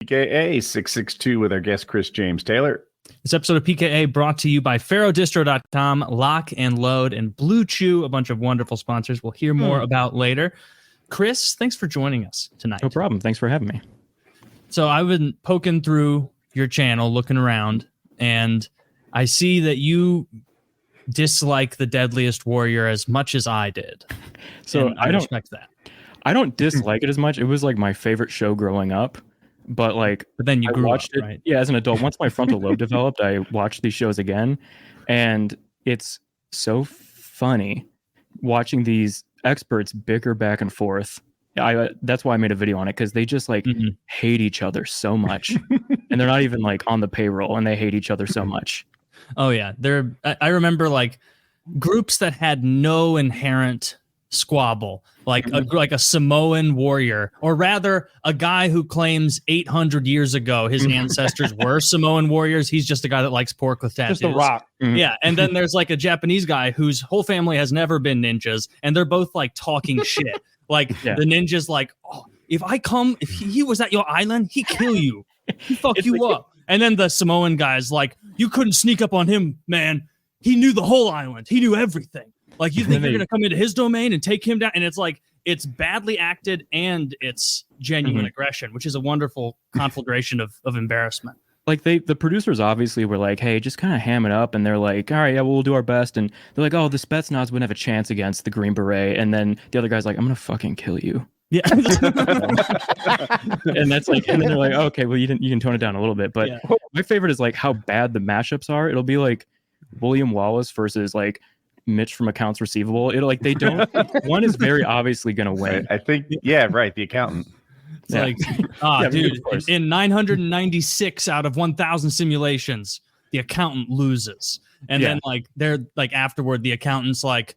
PKA 662 with our guest Chris James Taylor. This episode of PKA brought to you by PharoDistro.com, Lock and Load, and Blue Chew, a bunch of wonderful sponsors we'll hear more about later. Chris, thanks for joining us tonight. No problem. Thanks for having me. So I've been poking through your channel, looking around, and I see that you dislike the Deadliest Warrior as much as I did. So I don't respect that. I don't dislike it as much. It was like my favorite show growing up. But then you watched up, it, right? Yeah, as an adult. Once my frontal lobe developed, I watched these shows again, and it's so funny watching these experts bicker back and forth. That's why I made a video on it, because they just hate each other so much, and they're not even on the payroll, and they hate each other so much. Oh yeah, I remember groups that had no inherent squabble, like a Samoan warrior, or rather a guy who claims 800 years ago his ancestors were Samoan warriors. He's just a guy that likes pork with tattoos. Just a rock. Yeah, and then there's a Japanese guy whose whole family has never been ninjas, and they're both talking shit. The ninja's oh, if he was at your island, he'd kill you. He'd fuck you up. And then the Samoan guy's you couldn't sneak up on him, man. He knew the whole island. He knew everything. You think you're going to come into his domain and take him down? And it's it's badly acted and it's genuine aggression, which is a wonderful conflagration of embarrassment. The producers obviously were hey, just kind of ham it up. And they're all right, yeah, we'll do our best. And they're oh, the Spetsnaz wouldn't have a chance against the Green Beret. And then the other guy's I'm going to fucking kill you. Yeah. And that's and then they're okay, well, you can tone it down a little bit. But my favorite is how bad the mashups are. It'll be William Wallace versus Mitch from Accounts Receivable. They don't. One is very obviously going to win. I think, yeah, right. The accountant. It's dude, in 996 out of 1,000 simulations, the accountant loses. And then they're afterward, the accountant's at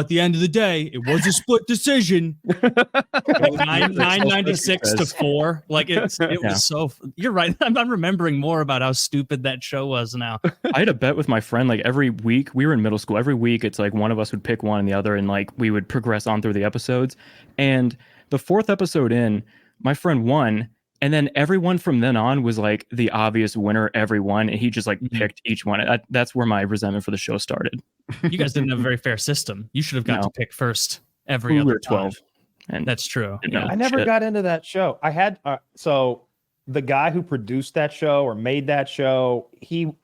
the end of the day, it was a split decision. 996 to 4. It was so. You're right. I'm remembering more about how stupid that show was now. I had a bet with my friend. Every week, we were in middle school. Every week, it's one of us would pick one and the other, and we would progress on through the episodes. And the 4th episode in, my friend won. And then everyone from then on was the obvious winner, everyone. And he just picked each one. That's where my resentment for the show started. You guys didn't have a very fair system. You should have got to pick first every other 12. time. And that's true. I never got into that show. I had so the guy who produced that show or made that show,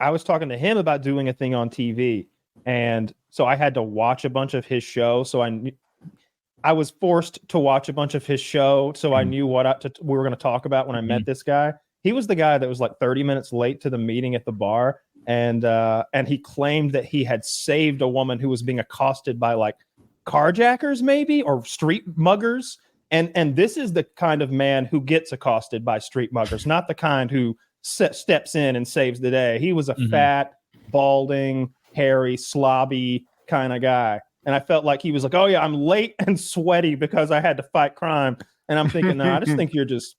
I was talking to him about doing a thing on TV. And so I had to watch a bunch of his show. So I was forced to watch a bunch of his show, so I knew what we were going to talk about when I met this guy. He was the guy that was 30 minutes late to the meeting at the bar, and he claimed that he had saved a woman who was being accosted by carjackers, maybe, or street muggers. And this is the kind of man who gets accosted by street muggers, not the kind who steps in and saves the day. He was a fat, balding, hairy, slobby kind of guy. And I felt like he was oh yeah, I'm late and sweaty because I had to fight crime. And I'm thinking, no, I just think you're just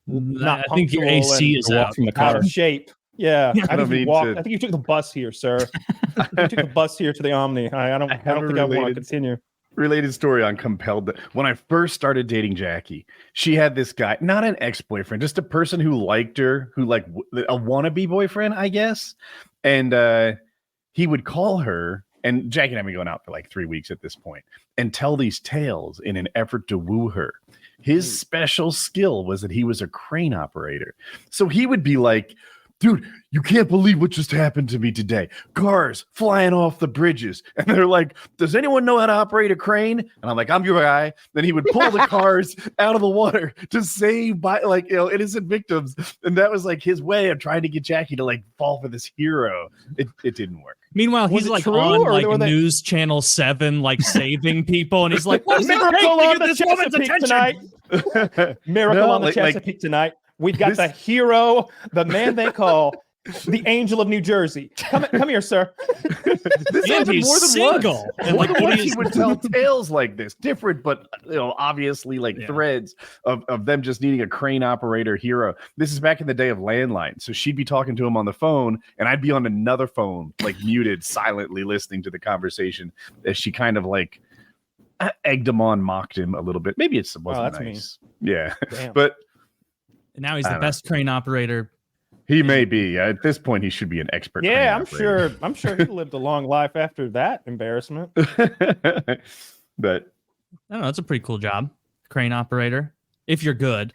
not I think your AC is out from the car. out of shape. Yeah, I think you took the bus here, sir. You took the bus here to the Omni. I don't think I want to continue. Related story on Compelled. When I first started dating Jackie, she had this guy, not an ex-boyfriend, just a person who liked her, who a wannabe boyfriend, I guess. And he would call her. And Jackie and I have been going out for 3 weeks at this point and tell these tales in an effort to woo her. His special skill was that he was a crane operator. So he would be dude, you can't believe what just happened to me today. Cars flying off the bridges. And they're does anyone know how to operate a crane? And I'm I'm your guy. Then he would pull the cars out of the water to save innocent victims. And that was his way of trying to get Jackie to fall for this hero. It didn't work. Meanwhile, he's on News Channel 7, saving people. And he's what's Miracle on the Chesapeake tonight. Miracle on the Chesapeake tonight. We've got the hero, the man they call the Angel of New Jersey. Come here, sir. This and he's more than single. Once. And once he would tell tales like this, different, but obviously threads of them just needing a crane operator hero. This is back in the day of landline. So she'd be talking to him on the phone, and I'd be on another phone, muted, silently listening to the conversation as she kind of egged him on, mocked him a little bit. Maybe it wasn't nice. Mean. Yeah, Damn. but Now he's the best crane operator. He may be. At this point, he should be an expert. Yeah, I'm sure he lived a long life after that embarrassment. But I don't know. It's a pretty cool job. Crane operator. If you're good.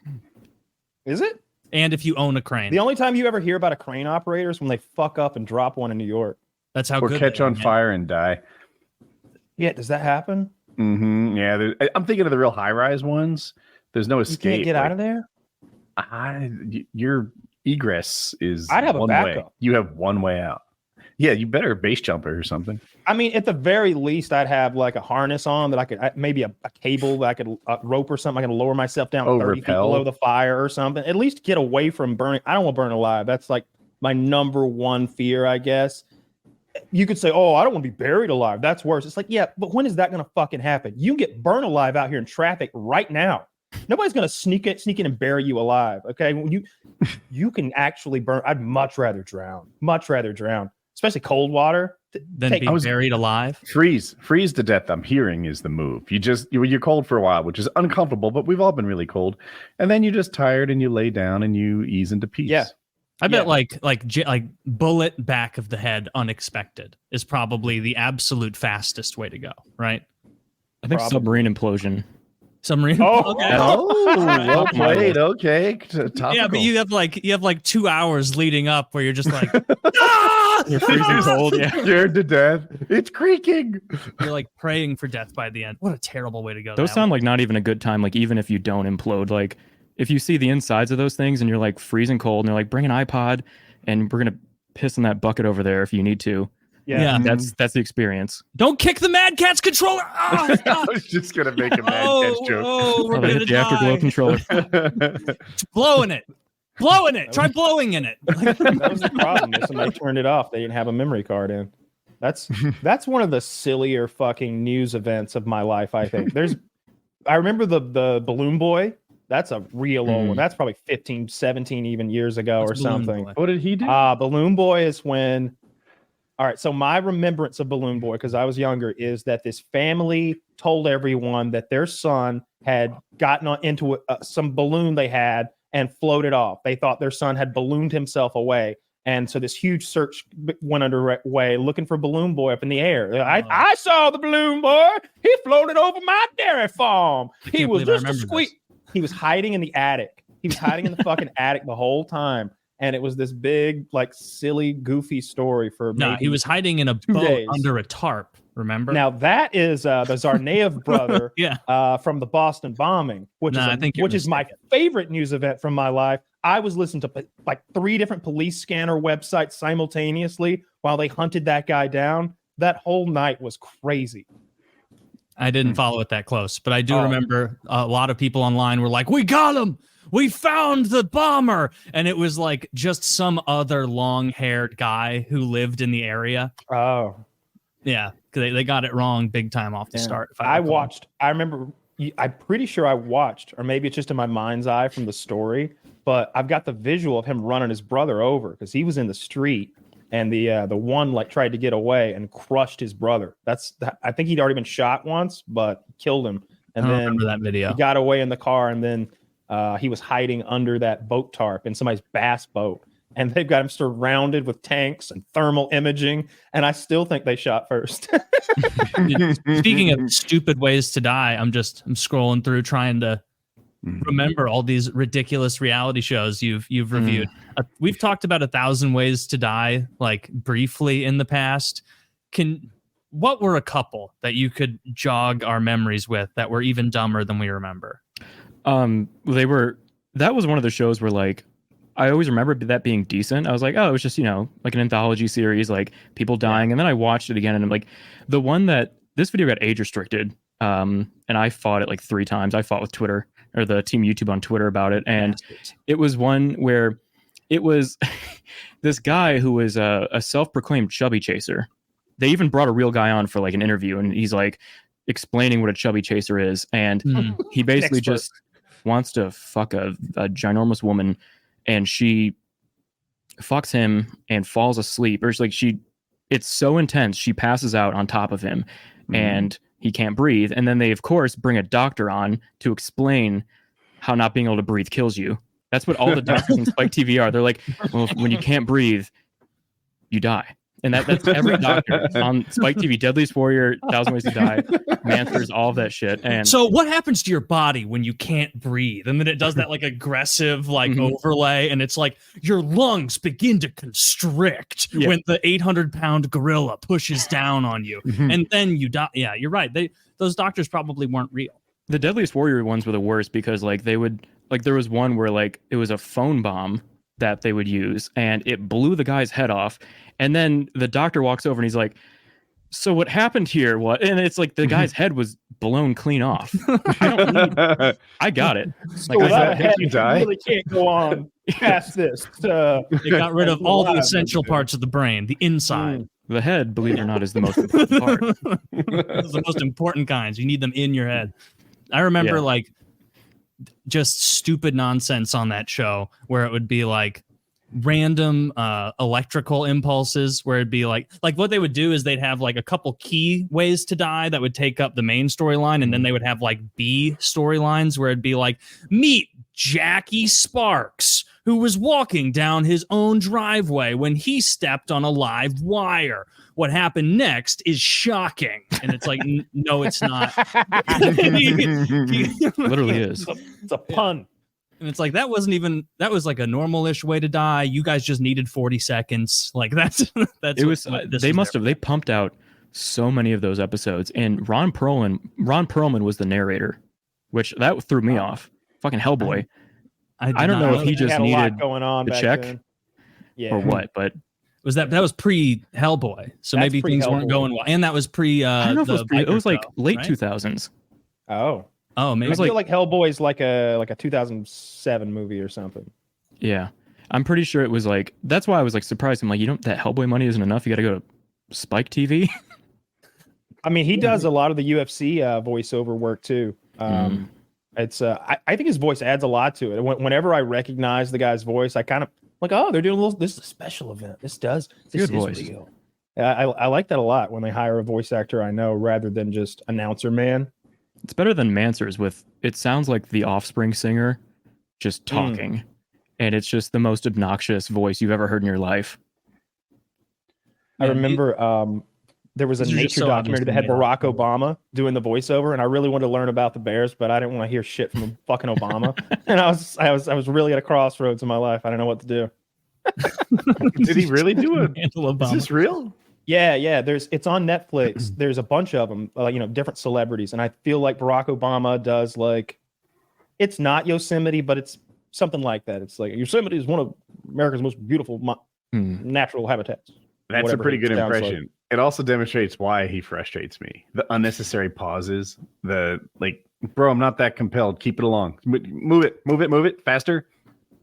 Is it? And if you own a crane. The only time you ever hear about a crane operator is when they fuck up and drop one in New York. That's how or good catch on fire and die. Yeah, does that happen? Mm-hmm. Yeah, I'm thinking of the real high-rise ones. There's no escape. You can't get out of there? Your egress is I'd have one a way. backup. You have one way out. Yeah, you better base jumper or something. I mean, at the very least, I'd have like a harness on that I could, maybe a cable that I could, a rope or something. I can lower myself down 30 feet below the fire or something. At least get away from burning. I don't want to burn alive. That's like my number one fear, I guess. You could say, oh, I don't want to be buried alive. That's worse. It's like, yeah, but when is that going to fucking happen? You can get burned alive out here in traffic right now. Nobody's going to sneak in and bury you alive. Okay. When you can actually burn. I'd much rather drown, especially cold water. Than be buried alive. Freeze to death. I'm hearing is the move. You're cold for a while, which is uncomfortable, but we've all been really cold. And then you're just tired and you lay down and you ease into peace. Yeah. I bet like bullet back of the head unexpected is probably the absolute fastest way to go, right? I think submarine implosion. Submarine. Oh, okay. Well played. Okay. Topical. Yeah, but you have like 2 hours leading up where you're just like, ah! You're freezing cold. Yeah, scared to death. It's creaking. You're like praying for death by the end. What a terrible way to go. Those sound like not even a good time. Like even if you don't implode, like if you see the insides of those things and you're like freezing cold and they're like, bring an iPod and we're gonna piss in that bucket over there if you need to. Yeah. That's the experience. Don't kick the Mad Catz controller. Oh, I was just gonna make a Mad Catz joke. We're gonna hit the afterglow controller. Blowing it. Try blowing in it. That was the problem. Somebody turned it off. They didn't have a memory card in. That's one of the sillier fucking news events of my life. I think I remember the Balloon Boy. That's a real old one. That's probably 15, 17 even years ago or something. What did he do? Balloon Boy is when. All right, so my remembrance of Balloon Boy, because I was younger, is that this family told everyone that their son had gotten into some balloon they had and floated off. They thought their son had ballooned himself away. And so this huge search went underway looking for Balloon Boy up in the air. I saw the Balloon Boy. He floated over my dairy farm. He was just a squeak. He was hiding in the attic. He was hiding in the fucking attic the whole time. And it was this big, like, silly, goofy story for No, he was hiding in a boat under a tarp, remember? Now, that is the Tsarnaev brother yeah. From the Boston bombing, which is my favorite news event from my life. I was listening to like 3 different police scanner websites simultaneously while they hunted that guy down. That whole night was crazy. I didn't follow it that close, but I do remember a lot of people online were like, we got him! We found the bomber! And it was like just some other long-haired guy who lived in the area. Oh. Yeah, because they got it wrong big time off the start. I remember, I'm pretty sure I watched, or maybe it's just in my mind's eye from the story, but I've got the visual of him running his brother over because he was in the street. And the one like tried to get away and crushed his brother. I think he'd already been shot once, but killed him. And then remember that video. He got away in the car, and then he was hiding under that boat tarp in somebody's bass boat. And they've got him surrounded with tanks and thermal imaging. And I still think they shot first. Speaking of stupid ways to die, I'm scrolling through trying to remember all these ridiculous reality shows you've reviewed. We've talked about 1,000 Ways to Die, like briefly in the past. What were a couple that you could jog our memories with that were even dumber than we remember? That was one of the shows where like I always remember that being decent. I was like, oh, it was just, like an anthology series, like people dying. And then I watched it again and I'm like, the one that this video got age restricted. And I fought it like 3 times. I fought with Twitter or the team YouTube on Twitter about it. And it was one where it was this guy who was a self-proclaimed chubby chaser. They even brought a real guy on for like an interview and he's like explaining what a chubby chaser is. And he basically just wants to fuck a ginormous woman and she fucks him and falls asleep. Or it's so intense. She passes out on top of him and he can't breathe. And then they, of course, bring a doctor on to explain how not being able to breathe kills you. That's what all the doctors on Spike TV are. They're like, well, when you can't breathe, you die. And that's every doctor on Spike TV. Deadliest Warrior, 1,000 Ways to Die, Mansers, all of that shit. And so what happens to your body when you can't breathe? And then it does that like aggressive overlay, and it's like your lungs begin to constrict when the 800-pound gorilla pushes down on you, and then you die. Yeah, you're right. Those doctors probably weren't real. The Deadliest Warrior ones were the worst because like they would there was one where like it was a phone bomb that they would use, and it blew the guy's head off. And then the doctor walks over and he's like, so what happened here? What? And it's like the guy's head was blown clean off. I got it. So without a head, you really can't go on past this. It got rid of all the essential parts of the brain, the inside. The head, believe it or not, is the most important part. It's the most important kinds. You need them in your head. I remember like just stupid nonsense on that show where it would be like random electrical impulses, where it'd be like what they would do is they'd have like a couple key ways to die that would take up the main storyline, and then they would have like B storylines where it'd be like, meet Jackie Sparks, who was walking down his own driveway when he stepped on a live wire. What happened next is shocking. And it's like, no, it's not. It literally is. It's a pun. And it's like, that was like a normal-ish way to die. You guys just needed 40 seconds. Like that's they pumped out so many of those episodes. And Ron Pearlman was the narrator, which that threw me off. Fucking Hellboy. I don't know if he just needed going on the check or what, but that was pre Hellboy. So maybe things weren't going well. And that was pre I don't know if it was like late 2000s. Oh, maybe. I feel like Hellboy's like a 2007 movie or something. Yeah. I'm pretty sure it was like, that's why I was like surprised. I'm like, that Hellboy money isn't enough. You got to go to Spike TV. I mean, he does a lot of the UFC voiceover work too. It's I think his voice adds a lot to it. Whenever I recognize the guy's voice, I kind of like, oh, they're doing this is a special event. This is voice. real. I like that a lot when they hire a voice actor I know rather than just announcer man. It's better than Mansers it sounds like the Offspring singer just talking. And it's just the most obnoxious voice you've ever heard in your life. I remember there was a nature documentary that had Barack Obama doing the voiceover, and I really wanted to learn about the Bears, but I didn't want to hear shit from fucking Obama. And I was really at a crossroads in my life. I didn't know what to do. Did he really do it? Is this real? Yeah. It's on Netflix. There's a bunch of them, different celebrities, and I feel like Barack Obama does like, it's not Yosemite, but it's something like that. It's like Yosemite is one of America's most beautiful natural habitats. That's a pretty good impression. Like. It also demonstrates why he frustrates me. The unnecessary pauses, bro, I'm not that compelled. Keep it along. Move it faster.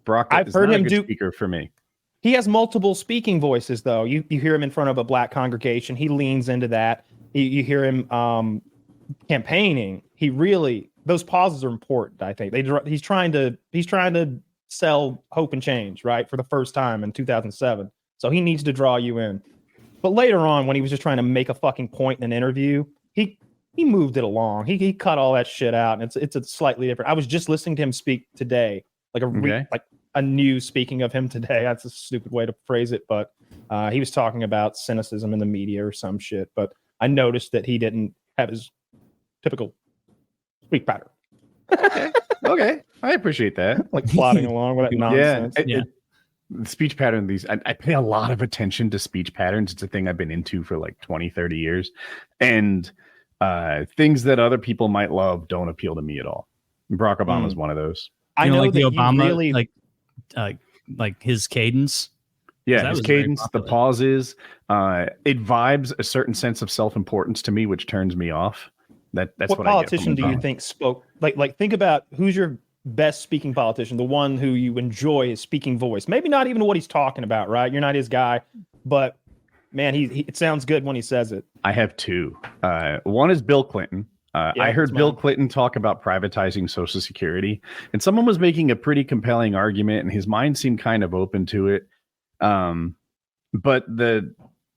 Barack I've heard him do speaker for me. He has multiple speaking voices, though. You hear him in front of a black congregation. He leans into that. You hear him campaigning. Those pauses are important, I think. He's trying to sell hope and change, right, for the first time in 2007. So he needs to draw you in. But later on, when he was just trying to make a fucking point in an interview, he moved it along. He cut all that shit out, and it's a slightly different. I was just listening to him speak today, like a news speaking of him today. That's a stupid way to phrase it, but he was talking about cynicism in the media or some shit. But I noticed that he didn't have his typical speak pattern. Okay, I appreciate that. Like plodding along with that nonsense. Speech pattern, I pay a lot of attention to speech patterns. It's a thing I've been into for like 20, 30 years. And things that other people might love don't appeal to me at all. Barack Obama is one of those. I know like that the Obama, really like his cadence. Yeah, his cadence, the pauses, it vibes a certain sense of self-importance to me, which turns me off. That's what politician do you think spoke like think about who's your best speaking politician, the one who you enjoy his speaking voice, maybe not even what he's talking about, right? You're not his guy, but man, it sounds good when he says it. I have two. One is Bill Clinton. I heard Bill Clinton talk about privatizing Social Security, and someone was making a pretty compelling argument, and his mind seemed kind of open to it. But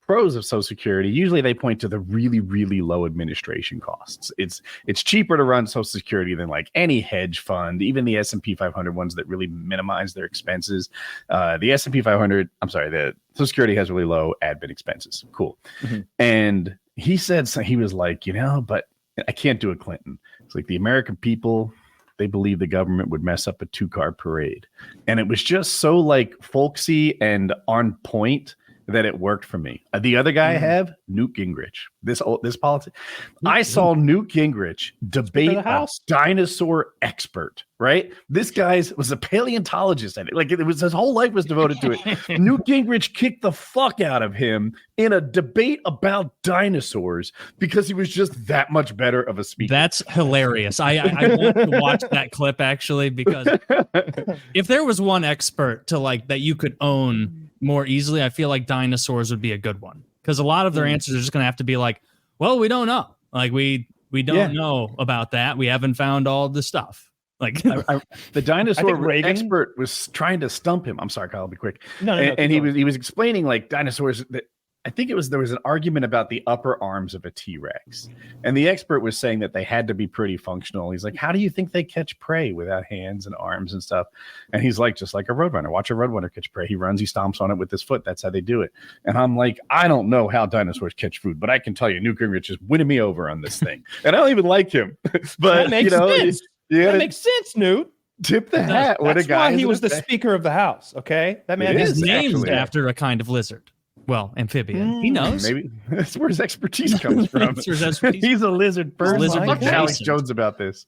pros of Social Security, usually they point to the really, really low administration costs. It's cheaper to run Social Security than like any hedge fund, even the S&P 500 ones that really minimize their expenses. The S&P 500, I'm sorry, the Social Security has really low admin expenses. Cool. Mm-hmm. And he said, so he was like, but I can't do it, Clinton. It's like the American people, they believe the government would mess up a 2-car parade. And it was just so like folksy and on point that it worked for me. The other guy I have, Newt Gingrich. This politics. I saw Newt Gingrich debate a dinosaur expert, right? This guy was a paleontologist. And like it was his whole life was devoted to it. Newt Gingrich kicked the fuck out of him in a debate about dinosaurs because he was just that much better of a speaker. That's hilarious. I want to watch that clip actually, because if there was one expert to like that you could own more easily, I feel like dinosaurs would be a good one, because a lot of their answers are just going to have to be like, well, we don't know. Like we don't know about that. We haven't found all the stuff. Like the dinosaur expert was trying to stump him. I'm sorry, Kyle, I'll be quick. And he was explaining like dinosaurs that I think there was an argument about the upper arms of a T-Rex. And the expert was saying that they had to be pretty functional. He's like, how do you think they catch prey without hands and arms and stuff? And he's like, just like a roadrunner. Watch a roadrunner catch prey. He runs, he stomps on it with his foot. That's how they do it. And I'm like, I don't know how dinosaurs catch food, but I can tell you Newt Gingrich is winning me over on this thing. And I don't even like him. But, that makes sense. That makes sense, Newt. Tip the hat. That's why he was the Speaker of the House, okay? That man is named after a kind of lizard. Well, amphibian. He knows. Maybe that's where his expertise comes from. He's a lizard person. Talk to Alex Jones about this.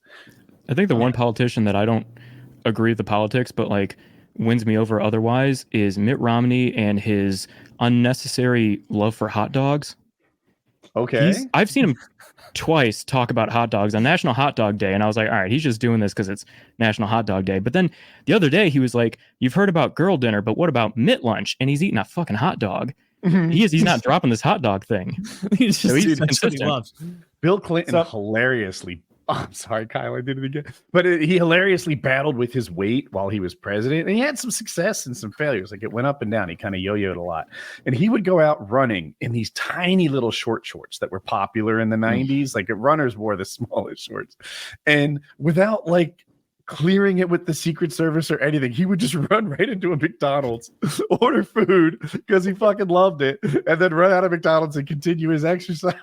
I think the one politician that I don't agree with the politics, but like wins me over otherwise, is Mitt Romney and his unnecessary love for hot dogs. Okay. I've seen him twice talk about hot dogs on National Hot Dog Day, and I was like, all right, he's just doing this because it's National Hot Dog Day. But then the other day he was like, you've heard about girl dinner, but what about Mitt lunch? And he's eating a fucking hot dog. He's not dropping this hot dog thing. He's consistent. He loves. Bill Clinton hilariously. Oh, I'm sorry, Kyle, I did it again. But he hilariously battled with his weight while he was president, and he had some success and some failures. Like it went up and down. He kind of yo-yoed a lot, and he would go out running in these tiny little short shorts that were popular in the 90s. Like runners wore the smallest shorts, and without like clearing it with the Secret Service or anything, he would just run right into a McDonald's, order food because he fucking loved it, and then run out of McDonald's and continue his exercise.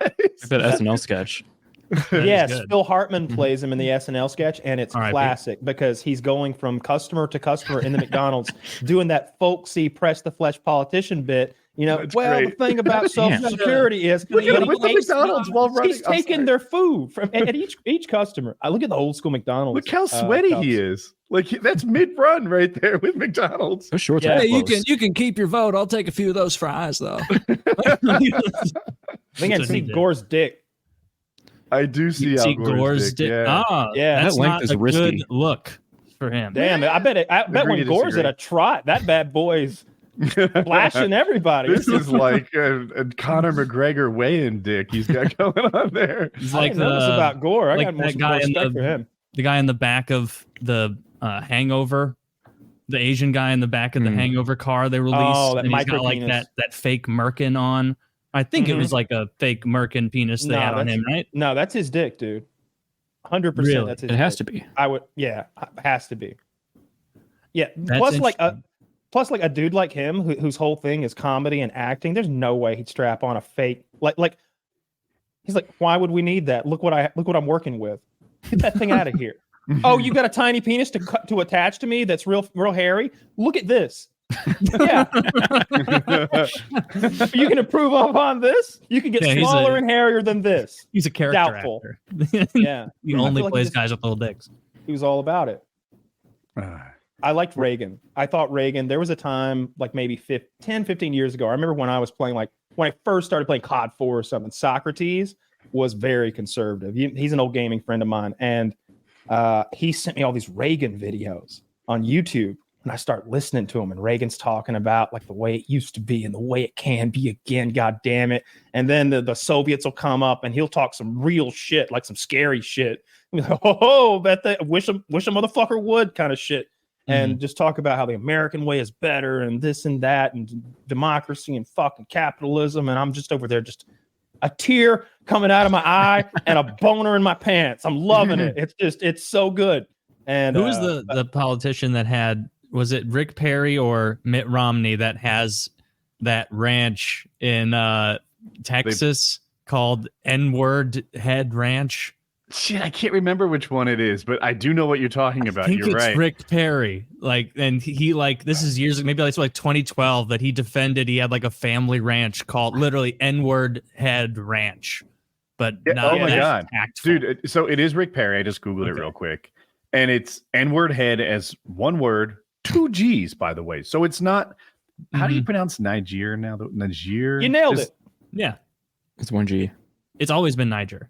That SNL sketch. Yes, Phil Hartman plays him in the SNL sketch, and it's classic because he's going from customer to customer in the McDonald's, doing that folksy press the flesh politician bit. That's well, great. The thing about Social Security is he's taking their food from at each customer. I look at the old school McDonald's. Look how sweaty he is. Like that's mid-run right there with McDonald's. Those shorts yeah, you can keep your vote. I'll take a few of those fries though. I think I see Gore's dick. I do see Gore's dick. Yeah. That's that not is a risky. good look for him. Damn, I bet when Gore's at a trot, that bad boy's flashing everybody. This is like a Conor McGregor weigh-in dick he's got going on there. He's like about Gore. I got more respect for him. The guy in the back of the Hangover, the Asian guy in the back of the Hangover car they released. Oh, that and he's got like that fake merkin on. I think it was like a fake merkin penis they had on him, right? No, that's his dick, dude. 100%. Really? That's his It has dick. to be. I would. Yeah, has to be. Yeah. That's Plus, like a dude like him whose whole thing is comedy and acting, there's no way he'd strap on a fake like. He's like, why would we need that? Look what I'm working with. Get that thing out of here. Oh, you got a tiny penis to attach to me that's real hairy. Look at this. Yeah. You can improve upon this. You can get smaller and hairier than this. He's a character actor. Yeah. He only plays guys with little dicks. He was all about it. I liked Reagan. I thought Reagan, there was a time like maybe 10, 15 years ago. I remember when I was playing, like when I first started playing COD 4 or something, Socrates was very conservative. He's an old gaming friend of mine. And he sent me all these Reagan videos on YouTube. And I start listening to him, and Reagan's talking about like the way it used to be and the way it can be again. God damn it! And then the Soviets will come up, and he'll talk some real shit, like some scary shit. Like, bet they wish a motherfucker would kind of shit. and just talk about how the American way is better and this and that and democracy and fucking capitalism. And I'm just over there, just a tear coming out of my eye and a boner in my pants. I'm loving it. It's so good. And who was the politician that had, was it Rick Perry or Mitt Romney that has that ranch in Texas called N-Word Head Ranch? Shit, I can't remember which one it is, but I do know what you're talking about. I think You're it's right. Rick Perry. Like, and he like, this is years, maybe like 2012 that he defended. He had like a family ranch called literally N-Word Head Ranch. But Oh my God, tactful. dude. So it is Rick Perry. I just Googled it real quick. And it's N-word head as one word, 2 G's, by the way. So it's not, how do you pronounce Niger now? Niger? You nailed it. Yeah. It's 1 G. It's always been Niger.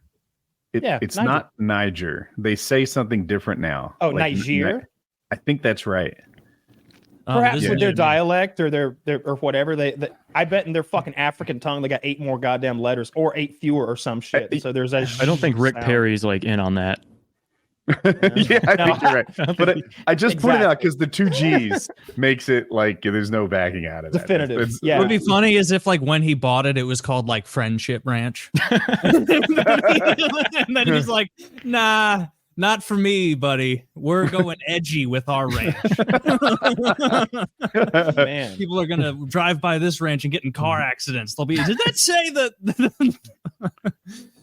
It's Niger. not Niger. They say something different now. Oh, Like, Niger? I think that's right. Perhaps this with is their good. dialect or their or whatever, I bet in their fucking African tongue they got 8 more goddamn letters or 8 fewer or some shit. So there's a I don't think Rick sound. Perry's like in on that. Yeah, I No. think you're right. But I just put it out Exactly. because the 2 G's makes it like there's no backing out of that. Definitive. Yeah. What would be funny is if like when he bought it, it was called like Friendship Ranch. And then he's like, nah, not for me, buddy. We're going edgy with our ranch. Man. People are gonna drive by this ranch and get in car accidents. They'll be. Did that say that?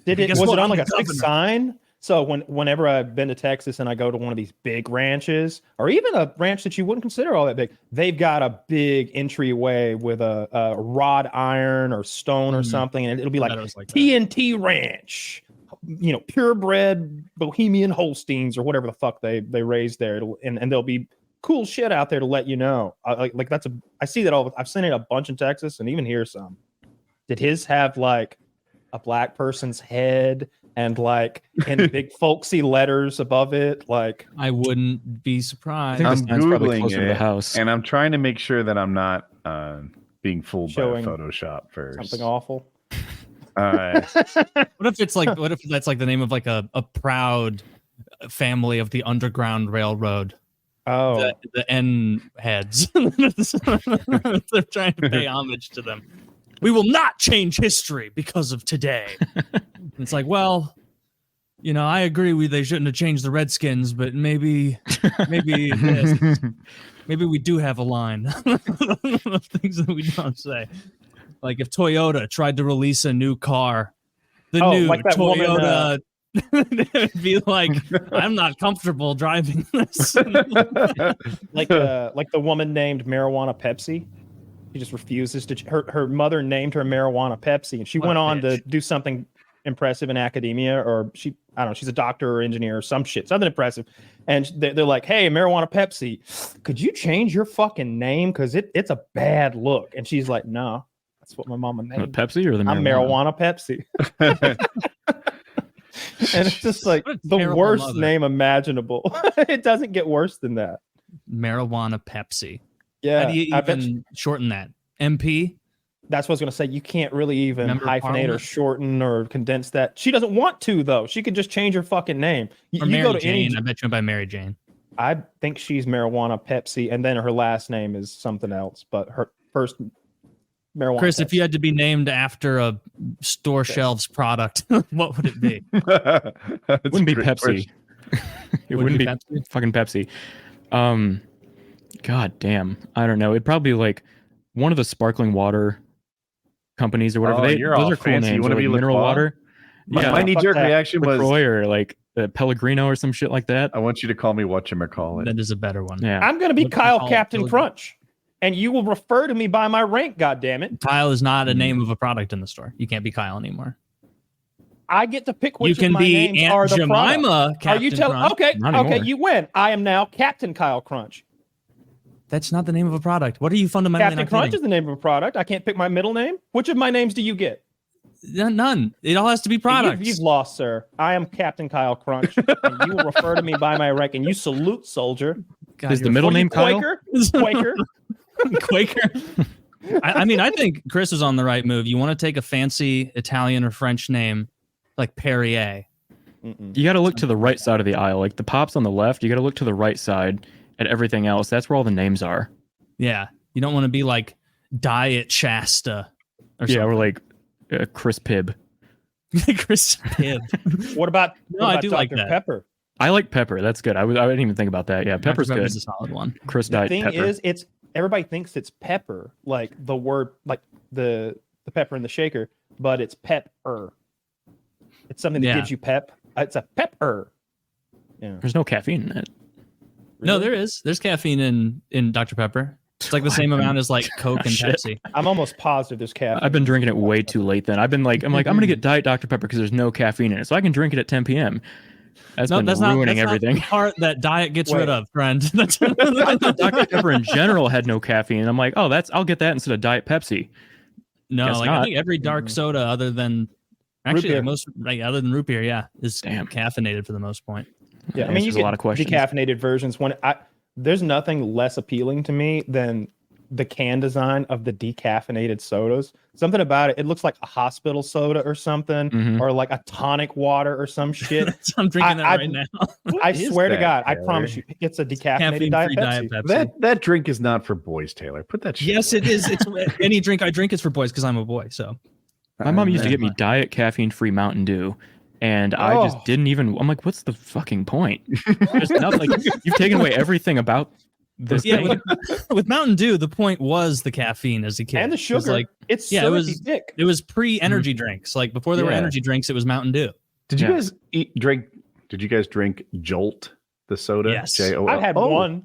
Did it Guess was what? it on I'm like a the big governor. sign? So whenever I've been to Texas and I go to one of these big ranches, or even a ranch that you wouldn't consider all that big, they've got a big entryway with a wrought iron or stone or something, and it'll be like That was like that. TNT Ranch, you know, purebred Bohemian Holsteins or whatever the fuck they raise there, and there'll be cool shit out there to let you know. Like that's I see that all. I've seen it a bunch in Texas and even here some. Did his have like a black person's head and like in big folksy letters above it? Like, I wouldn't be I surprised. think I'm the sign's probably Googling closer to the it, house. and I'm trying to make sure that I'm not being fooled Showing by Photoshop first. something awful. What if it's like? What if that's like the name of like a proud family of the Underground Railroad? Oh, The N heads. They're trying to pay homage to them. We will not change history because of today. It's like, well, you know, I agree they shouldn't have changed the Redskins, but maybe yes, maybe we do have a line of things that we don't say. Like if Toyota tried to release a new car, the new like that woman, Toyota it'd be like, I'm not comfortable driving this. like the woman named Marijuana Pepsi. She just refuses to. Her mother named her Marijuana Pepsi, and she What went a on to bitch. do something impressive in academia, or I don't know, she's a doctor or engineer or some shit, something impressive. And they're like, "Hey, Marijuana Pepsi, could you change your fucking name? Because it's a bad look." And she's like, "No, that's what my mama The named. Pepsi or the I'm Marijuana Pepsi." And it's just like What a the terrible worst mother. name imaginable. It doesn't get worse than that. Marijuana Pepsi. Yeah, How do you I bet even shorten that? MP? that's what I was going to say. You can't really even Member of hyphenate or Parliament? shorten or condense that. She doesn't want to, though. She could just change her fucking name. Or You Mary go to Jane? any. I bet you by Mary Jane. I think she's Marijuana Pepsi, and then her last name is something else. But her first Marijuana. Chris, if you Pepsi. had to be named after a store shelves product, what would it be? It wouldn't be Pepsi. It Would wouldn't be Pepsi? fucking Pepsi. God damn. I don't know. It'd probably be like one of the sparkling water companies or whatever. Oh, you're those all are cool fancy. You names. wanna or be like mineral LaCroix? water. My Yeah, knee jerk fuck that. reaction was, LaCroix or like Pellegrino or some shit like that. I want you to call me whatchamacallit. That is a better one. Yeah. I'm going to be What do you Kyle call it? Captain Pilgrim? Crunch, and you will refer to me by my rank. God damn it! Kyle is not a name of a product in the store. You can't be Kyle anymore. I get to pick which You can of my be names Aunt are the product. Jemima. Are you Captain telling? Crunch. Okay, Not okay, anymore. you win. I am now Captain Kyle Crunch. That's not the name of a product. What are you fundamentally Captain not Crunch getting? is the name of a product. I can't pick my middle name. Which of my names do you get? None. It all has to be products. You've lost, sir. I am Captain Kyle Crunch, and you will refer to me by my rank, and you salute, soldier. God, Is the you're middle What are you, name Kyle? Quaker? Quaker? Quaker. I mean, I think Chris was on the right move. You want to take a fancy Italian or French name like Perrier. You got to look to the right side of the aisle. Like the pop's on the left, you got to look to the right side at everything else. That's where all the names are. Yeah, you don't want to be like Diet Shasta. Or Yeah, something. we're like Chris Pibb. Chris Pibb. What about I do Dr. like that. Pepper? I like Pepper. That's good. I didn't even think about that. Yeah, Pepper's Dr. good. Pepper's a solid one. Chris The Diet thing Pepper. is, it's everybody thinks it's pepper, like the word, like the pepper in the shaker, but it's pepper. It's something that Yeah. gives you pep. It's a pepper. Yeah. There's no caffeine in it. No, Really? there is. There's caffeine in Dr. Pepper. It's like the same amount as like Coke and Shit. Pepsi. I'm almost positive there's caffeine. I've been drinking it way too late. Then I'm gonna get Diet Dr Pepper because there's no caffeine in it, so I can drink it at 10 p.m. That's been ruining everything. Not the part that diet gets Wait. rid of, friend. That's I thought Dr Pepper in general had no caffeine. I'm like, oh, I'll get that instead of Diet Pepsi. no. Guess Like I not. think every dark soda other than actually beer. most like other than root beer, yeah, is Damn. caffeinated for the most point. Yeah, I That mean, you answers get a lot of questions. decaffeinated versions. There's nothing less appealing to me than the can design of the decaffeinated sodas. Something about it, it looks like a hospital soda or something, Mhm. or like a tonic water or some shit. I'm drinking that I- right now. I is swear to that, God, I Taylor? promise you, it's a decaffeinated Caffeine-free Diet Diet Pepsi. Pepsi. That drink is not for boys, Taylor. Put that shit Yes, away. it is. It's any drink I drink is for boys because I'm a boy. So My mom used to Yeah. get me Diet caffeine-free Mountain Dew, and I Oh. just didn't even. I'm like, what's the fucking point? There's nothing. Like, you've taken away everything about this yeah, thing. with Mountain Dew, the point was the caffeine as a kid And the 'Cause, sugar. Like It's yeah, it syrupy was- thick. it was pre-energy drinks. Like before there were Yeah. energy drinks, it was Mountain Dew. Did you Yeah. guys Did you guys drink Jolt, the soda? Yes. J-O-L? I've had Oh, one.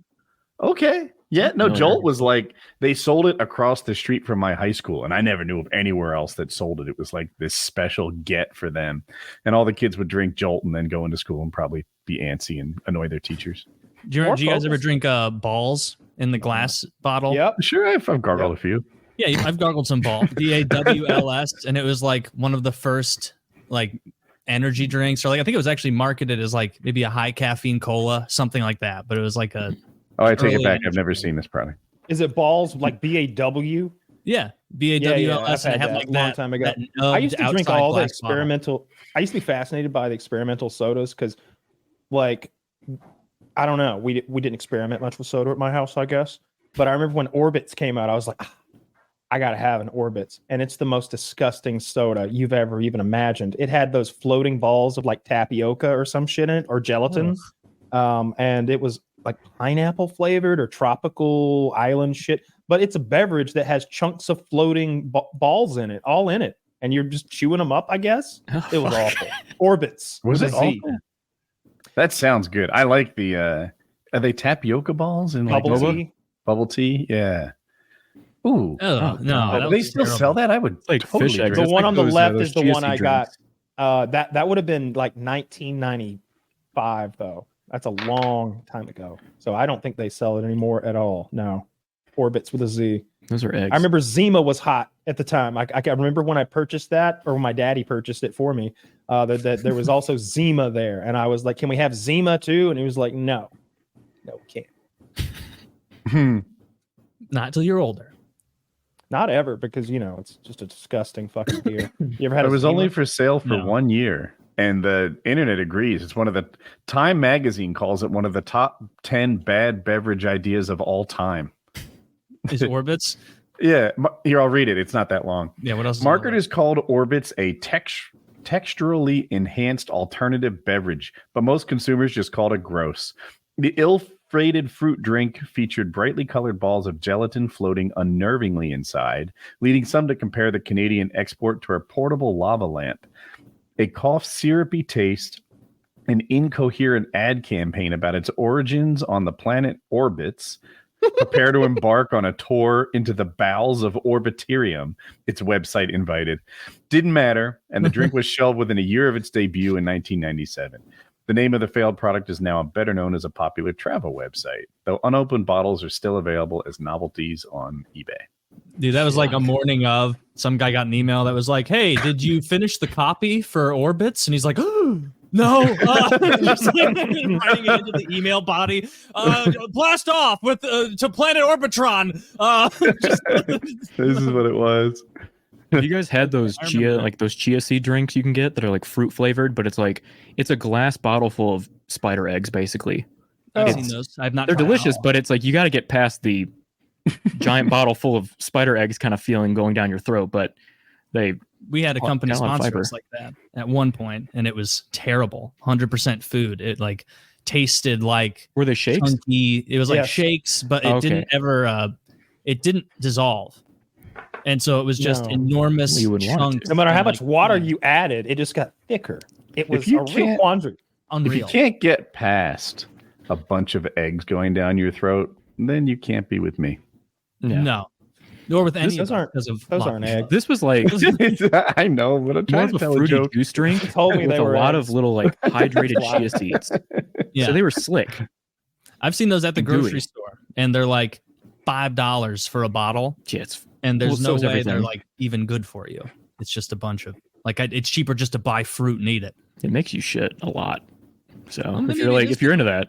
Okay. Yeah. No, Familiar. Jolt was like they sold it across the street from my high school, and I never knew of anywhere else that sold it. It was like this special get for them, and all the kids would drink Jolt and then go into school and probably be antsy and annoy their teachers. Do you More guys ever focused. drink balls in the glass bottle? Yep. Sure, I've gargled a few. Yeah, I've gargled some ball. BAWLS, and it was like one of the first like energy drinks, or like I think it was actually marketed as like maybe a high caffeine cola, something like that. But it was like a Oh, I take it Early back. I've energy never drink. seen this product. Is it balls like BAW? yeah I've BAWLS, and had it had that like a long that. time ago. that I used to drink outside all the glass bottle. experimental. I used to be fascinated by the experimental sodas because, like, I don't know, we didn't experiment much with soda at my house, I guess. But I remember when Orbitz came out, I was like, I gotta have an Orbitz, and it's the most disgusting soda you've ever even imagined. It had those floating balls of like tapioca or some shit in it, or gelatin, and it was like pineapple flavored or tropical island shit. But it's a beverage that has chunks of floating balls in it, all in it, and you're just chewing them up. I guess it was awful. Orbitz Was with it a Z. awful? That sounds good. I like the. Are they tapioca balls and like Bubble boba? tea. Bubble tea? Yeah. Ooh. Oh, no, God. that Do was they still terrible. sell that? I would Like totally fish drink eggs. The it. It's one like on the those, left those is the chia one seed I got. drinks. That would have been like 1995 though. That's a long time ago. So I don't think they sell it anymore at all. No. Orbitz with a Z. Those are eggs. I remember Zima was hot at the time. I can remember when I purchased that, or when my daddy purchased it for me. That there was also Zima there, and I was like, "Can we have Zima too?" And he was like, "No, we can't. Not till you're older. Not ever, because it's just a disgusting fucking beer." You ever had? It a was Zima? only for sale for No. 1 year, and the internet agrees. It's one of the Time magazine calls it one of the top 10 bad beverage ideas of all time. Is Orbitz? Yeah, here I'll read it. It's not that long. Yeah. What else? Is on the Marketers called Orbitz a texturally enhanced alternative beverage, but most consumers just called it gross. The ill-fated fruit drink featured brightly colored balls of gelatin floating unnervingly inside, leading some to compare the Canadian export to a portable lava lamp. A cough syrupy taste, an incoherent ad campaign about its origins on the planet Orbitz. Prepare to embark on a tour into the bowels of Orbiterium, its website invited. Didn't matter, and the drink was shelved within a year of its debut in 1997. The name of the failed product is now better known as a popular travel website, though unopened bottles are still available as novelties on eBay. Dude, that was like a morning of some guy got an email that was like, "Hey, did you finish the copy for Orbitz?" And he's like, "Oh, no." Just like writing it into the email body. Blast off with to Planet Orbitron. This is what it was. Have you guys had those I remember that. those chia seed drinks you can get that are like fruit flavored, but it's a glass bottle full of spider eggs, basically. I've seen those. I've not. They're tried delicious, all. but it's like you got to get past the giant bottle full of spider eggs kind of feeling going down your throat. But we had a company got a lot of sponsor fiber. us like that at one point, and it was terrible. 100% food. It like tasted like were they shakes? chunky. It was like Yes. shakes, but it didn't ever. It didn't dissolve, and so it was just No. enormous You wouldn't want it chunks. to. No matter how and, much like, water you added, it just got thicker. It was you a real can't- quandary. If you unreal. can't get past a bunch of eggs going down your throat, then you can't be with me. Yeah. No, nor with any Those of them aren't- because of those lot- aren't eggs. This was like I know, but I'm more trying of to a tell a fruity joke. juice drink He told me with they a were lot eggs. of little like hydrated chia seeds. Yeah, So they were slick. I've seen those at the gooey. grocery store, and they're like $5 for a bottle, Yeah, it's and there's Well, so no is way everything. they're like even good for you. It's just a bunch of it's cheaper just to buy fruit and eat it. it makes you shit a lot. So Well, if maybe you're it like is if you're into that,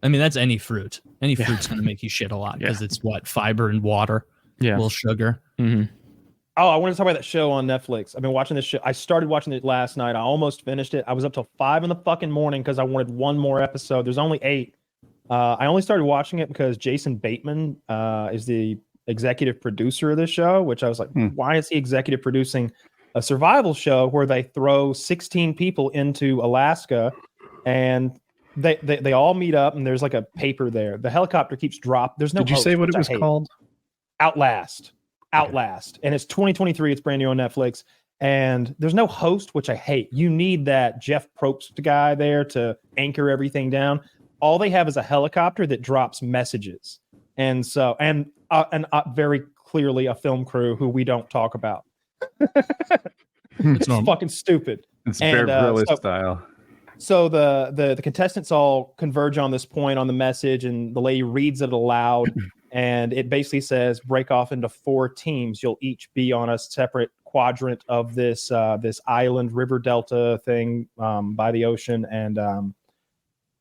I mean, that's any fruit. Any Yeah. fruit's going to make you shit a lot because Yeah. it's what fiber and water, yeah. little sugar. hmm Oh, I want to talk about that show on Netflix. I've been watching this show. I started watching it last night. I almost finished it. I was up till 5 in the fucking morning because I wanted one more episode. There's only 8. I only started watching it because Jason Bateman is the executive producer of this show, which I was like, why is he executive producing a survival show where they throw 16 people into Alaska and they all meet up and there's like a paper there. The helicopter keeps dropping. There's no Did you host, say what which it I was hate. called? Outlast. And it's 2023. It's brand new on Netflix. And there's no host, which I hate. You need that Jeff Probst guy there to anchor everything down. All they have is a helicopter that drops messages. And so, and very clearly a film crew who we don't talk about. It's normal. Fucking stupid. It's And, Bear Grylls so- style. So the contestants all converge on this point on the message, and the lady reads it aloud, and it basically says, break off into 4 teams. You'll each be on a separate quadrant of this this island river delta thing by the ocean. And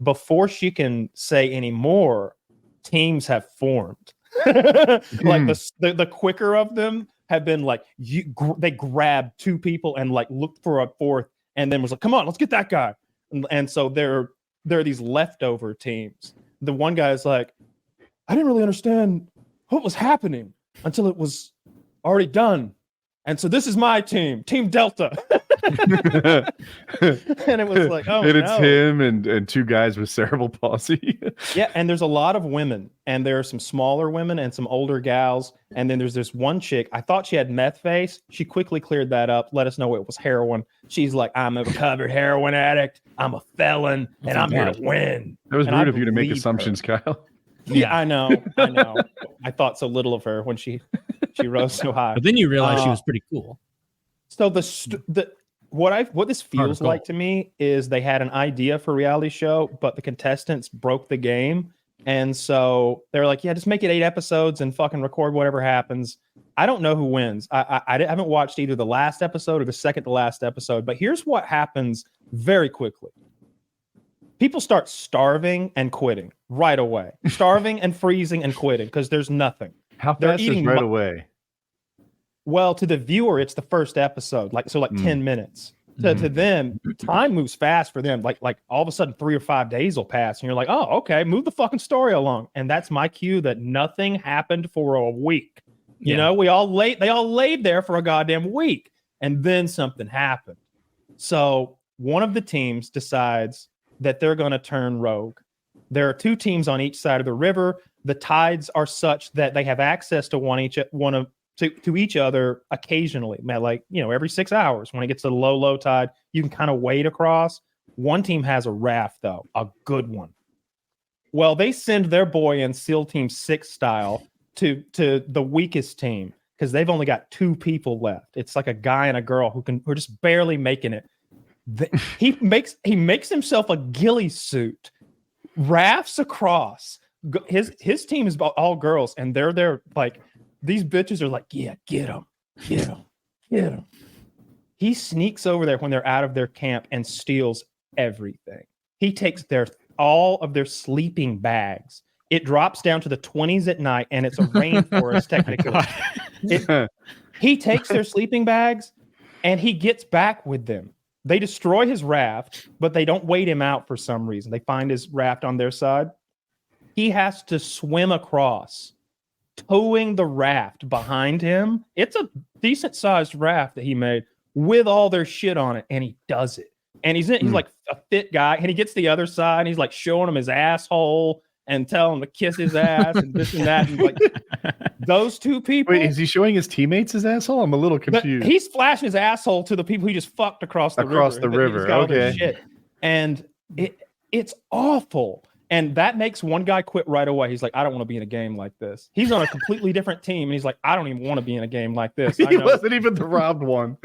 before she can say any more, teams have formed. Like the quicker of them have been like they grabbed 2 people and like looked for a 4th, and then was like, come on, let's get that guy. And so there are these leftover teams. The one guy is like, I didn't really understand what was happening until it was already done. And so this is my team, Team Delta. And it was like, oh, and it's no. him and 2 guys with cerebral palsy. Yeah, and there's a lot of women, and there are some smaller women and some older gals. And then there's this one chick. I thought she had meth face. She quickly cleared that up, let us know it was heroin. She's like, I'm a recovered heroin addict. I'm a felon, and I'm here to win. That was And rude I of you to make believe her. assumptions, Kyle. Yeah, I know. I thought so little of her when she rose so high. But then you realize she was pretty cool. So what this feels goal. like to me is they had an idea for a reality show, but the contestants broke the game. And so they're like, yeah, just make it 8 episodes and fucking record whatever happens. I don't know who wins. I haven't watched either the last episode or the second to last episode, but here's what happens very quickly. People start starving and quitting right away. Starving and freezing and quitting because there's nothing. How They're fast is eating right mu- away? Well, to the viewer, it's the first episode, like 10 minutes. To them, time moves fast for them. Like all of a sudden, 3 or 5 days will pass, and you're like, oh, okay, move the fucking story along. And that's my cue that nothing happened for a week. You know, they all laid there for a goddamn week, and then something happened. So one of the teams decides that they're going to turn rogue. There are 2 teams on each side of the river. The tides are such that they have access to to each other occasionally, like, you know, every 6 hours. When it gets to the low tide, you can kind of wade across. One team has a raft, though, a good one. Well, they send their boy in SEAL Team 6 style to the weakest team because they've only got 2 people left. It's like a guy and a girl who are just barely making it. He makes himself a ghillie suit, rafts across. His team is all girls, and they're there like. These bitches are like, yeah, get him. He sneaks over there when they're out of their camp and steals everything. He takes all of their sleeping bags. It drops down to the 20s at night, and it's a rainforest technically. He takes their sleeping bags, and he gets back with them. They destroy his raft, but they don't wait him out for some reason. They find his raft on their side. He has to swim across, towing the raft behind him. It's a decent sized raft that he made with all their shit on it, and he does it. And he's like a fit guy, and he gets the other side, and he's like showing him his asshole and telling him to kiss his ass and this and that. And like those two people. Wait, is he showing his teammates his asshole? I'm a little confused. He's flashing his asshole to the people he just fucked across the river. He's got all this shit. And it's awful. And that makes one guy quit right away. He's like, I don't want to be in a game like this. He's on a completely different team. And he's like, I don't even want to be in a game like this. He wasn't even the robbed one.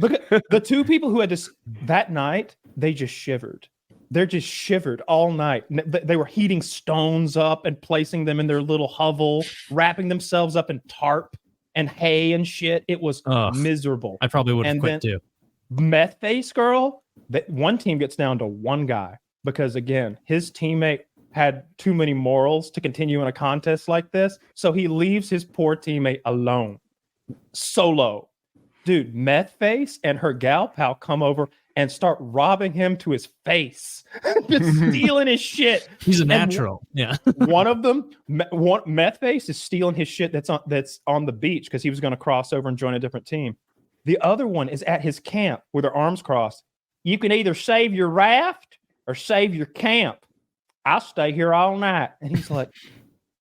Look at the two people who had this that night. They just shivered. They're just shivered all night. They were heating stones up and placing them in their little hovel, wrapping themselves up in tarp and hay and shit. It was miserable. I probably would have quit too. Meth face girl, that one team gets down to one guy because, again, his teammate had too many morals to continue in a contest like this. So he leaves his poor teammate alone, solo. Dude, Meth face and her gal pal come over and start robbing him to his face, just stealing his shit. He's a natural. One of them, Meth face, is stealing his shit that's on the beach because he was going to cross over and join a different team. The other one is at his camp with their arms crossed. You can either save your raft or save your camp. I'll stay here all night. And he's like,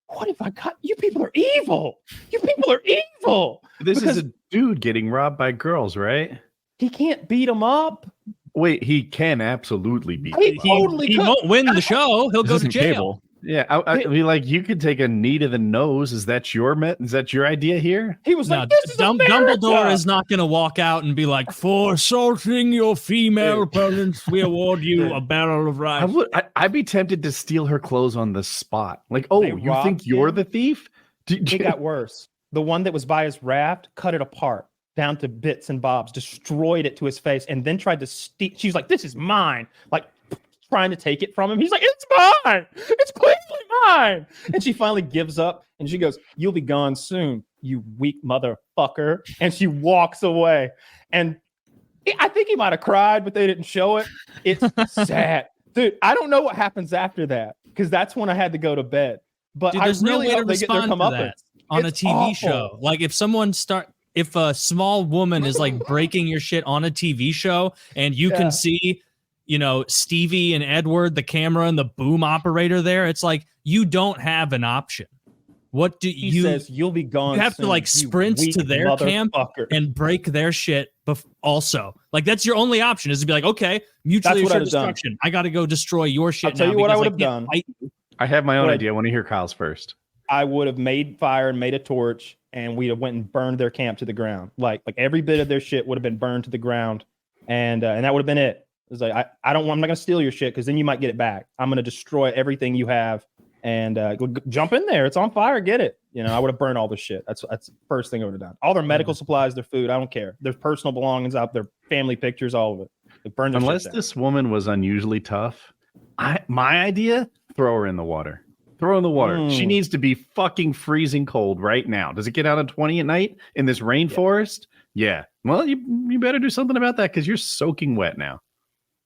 what if I got you? People are evil. You people are evil. This is a dude getting robbed by girls, right? He can't beat them up. Wait, he can absolutely beat. He won't win the show. He'll go to jail. Cable. Yeah, I mean, like, you could take a knee to the nose. Is that your idea here? He was like, "This is Dumbledore is not going to walk out and be like, for assaulting your female opponents, we award you a barrel of rice." I'd be tempted to steal her clothes on the spot. Like, oh, you think you're the thief? It got worse. The one that was by his raft cut it apart down to bits and bobs, destroyed it to his face, and then tried to steal. She's like, "This is mine!" Like, trying to take it from him. He's like, "It's mine. It's clearly mine." And she finally gives up, and she goes, "You'll be gone soon, you weak motherfucker." And she walks away. And I think he might have cried, but they didn't show it. It's sad, dude. I don't know what happens after that because that's when I had to go to bed. But dude, there's I really no way hope to they get their respond to that on a TV show. Like, if a small woman is like breaking your shit on a TV show, and you can see, Stevie and Edward, the camera and the boom operator there, it's like, you don't have an option. What do he says, "You'll be gone." You have soon, to like sprint to their camp and break their shit. Also, like, that's your only option, is to be like, okay, mutually assured destruction. I got to go destroy your shit. I'll tell you what I would have done. I have my own idea. I want to hear Kyle's first. I would have made fire and made a torch, and we'd have went and burned their camp to the ground. Like every bit of their shit would have been burned to the ground, and that would have been it. It's like, I'm not gonna steal your shit because then you might get it back. I'm gonna destroy everything you have, and jump in there. It's on fire. Get it. I would have burned all the shit. That's the first thing I would have done. All their medical supplies, their food. I don't care. Their personal belongings out there, family pictures, all of it. They burned. Unless this woman was unusually tough, my idea: throw her in the water. Throw her in the water. She needs to be fucking freezing cold right now. Does it get out at 20 at night in this rainforest? Yeah. Well, you better do something about that because you're soaking wet now.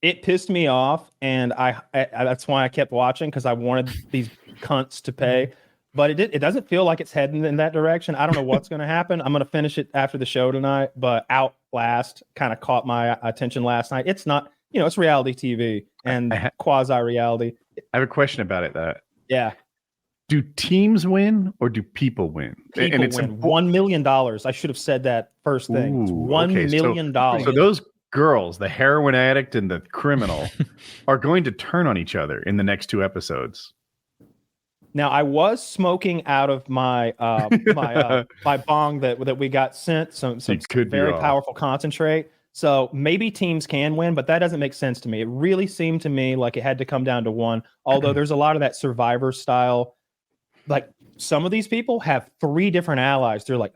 It pissed me off, and I that's why I kept watching, because I wanted these cunts to pay. But it doesn't feel like it's heading in that direction. I don't know what's going to happen. I'm going to finish it after the show tonight. But Outlast kind of caught my attention last night. It's not, it's reality TV and quasi-reality. I have a question about it. Yeah. Do teams win or do people win? People win. $1 million. I should have said that first thing. It's $1 million. So those girls, the heroin addict and the criminal, are going to turn on each other in the next 2 episodes. Now, I was smoking out of my my bong that we got sent, some very powerful concentrate. So maybe teams can win, but that doesn't make sense to me. It really seemed to me like it had to come down to one. Although there's a lot of that Survivor style. Like, some of these people have 3 different allies. They're like,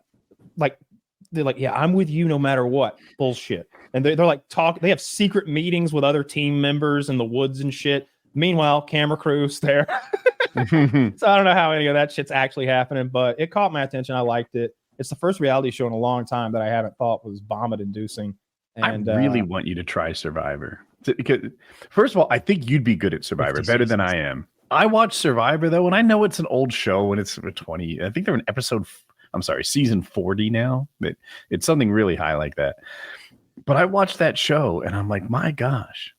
yeah, I'm with you no matter what. Bullshit. And they're like they have secret meetings with other team members in the woods and shit. Meanwhile, camera crews there. So I don't know how any of that shit's actually happening, but it caught my attention. I liked it. It's the first reality show in a long time that I haven't thought was vomit inducing. And I really want you to try Survivor. Because, first of all, I think you'd be good at Survivor, better than I am. I watch Survivor, though, and I know it's an old show, and it's 20. I think they're in season 40 now. It's something really high like that. But I watched that show, and I'm like, my gosh.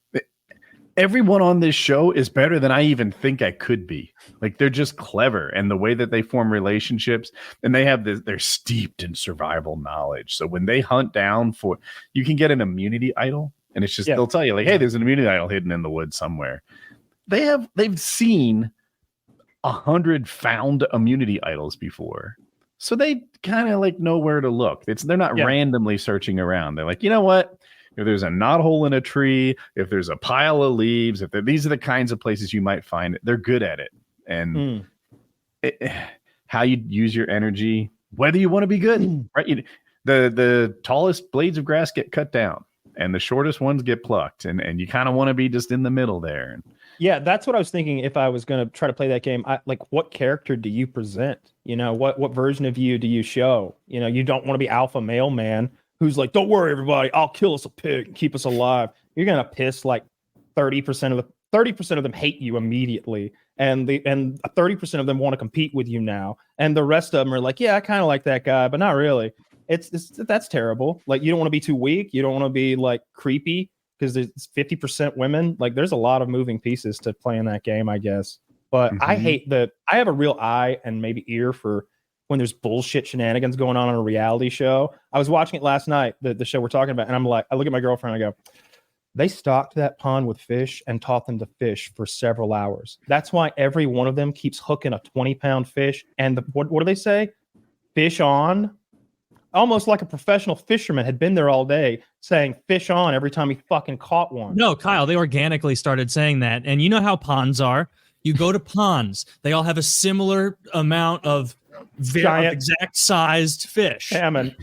Everyone on this show is better than I even think I could be. Like, they're just clever, and the way that they form relationships, and they have this, they're steeped in survival knowledge. So when they hunt down you can get an immunity idol, and it's just, they'll tell you like, hey, there's an immunity idol hidden in the woods somewhere. They've seen 100 found immunity idols before. So they kind of like know where to look. They're not randomly searching around. They're like, you know what? If there's a knothole in a tree, if there's a pile of leaves, these are the kinds of places you might find it. They're good at it. And how you use your energy, whether you want to be good, right? The tallest blades of grass get cut down and the shortest ones get plucked. And you kind of want to be just in the middle there. Yeah, that's what I was thinking. If I was going to try to play that game, what character do you present? You know, what version of you do you show? You know, you don't want to be alpha male man who's like, don't worry, everybody, I'll kill us a pig and keep us alive. You're gonna piss like 30% of them hate you immediately, and 30% of them want to compete with you now, and the rest of them are like, yeah, I kind of like that guy, but not really. That's terrible. Like, you don't want to be too weak. You don't want to be like creepy because there's 50% women. Like, there's a lot of moving pieces to playing that game, I guess. But I hate I have a real eye and maybe ear for when there's bullshit shenanigans going on a reality show. I was watching it last night, the show we're talking about, and I'm like, I look at my girlfriend and I go, they stocked that pond with fish and taught them to fish for several hours. That's why every one of them keeps hooking a 20-pound fish. And what do they say? Fish on. Almost like a professional fisherman had been there all day saying fish on every time he fucking caught one. No, Kyle, they organically started saying that. And you know how ponds are. You go to ponds. They all have a similar amount of giant, exact sized fish. Salmon.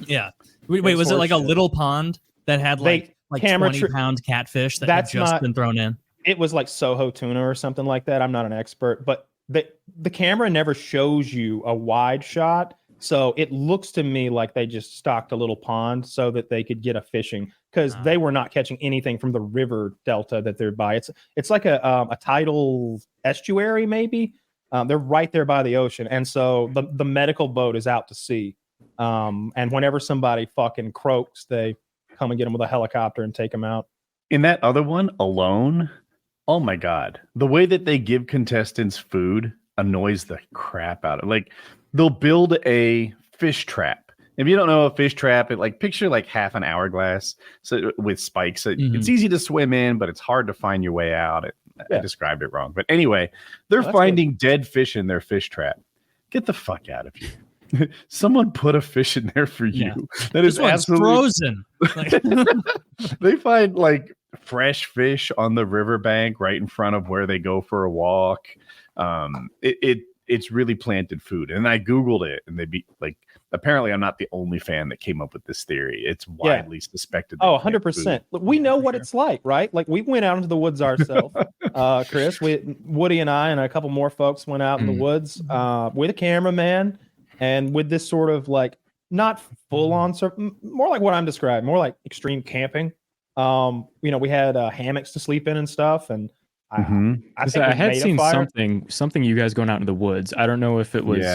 Yeah. Wait, was it like a little pond that had like 20-pound catfish that had just been thrown in? It was like Soho tuna or something like that. I'm not an expert, but the camera never shows you a wide shot. So it looks to me like they just stocked a little pond so that they could get a fishing, because they were not catching anything from the river delta that they're by. It's like a tidal estuary, maybe. They're right there by the ocean. And so the medical boat is out to sea. And whenever somebody fucking croaks, they come and get them with a helicopter and take them out. In that other one alone, oh my God, the way that they give contestants food annoys the crap out of it. Like, they'll build a fish trap. If you don't know a fish trap, picture like half an hourglass with spikes. It's easy to swim in, but it's hard to find your way out. I described it wrong. But anyway, they're finding dead fish in their fish trap. Get the fuck out of here. Someone put a fish in there for you. Yeah. That is absolutely frozen. They find like fresh fish on the riverbank right in front of where they go for a walk. It's really planted food. And I Googled it, and apparently I'm not the only fan that came up with this theory. It's widely suspected. Oh, 100%. Look, we know what it's like, right? Like, we went out into the woods ourselves. Chris, Woody and I and a couple more folks went out in the woods with a cameraman and with this sort of like, not full on, more like what I'm describing, more like extreme camping. We had hammocks to sleep in and stuff. And I had seen something you guys going out in the woods. I don't know if it was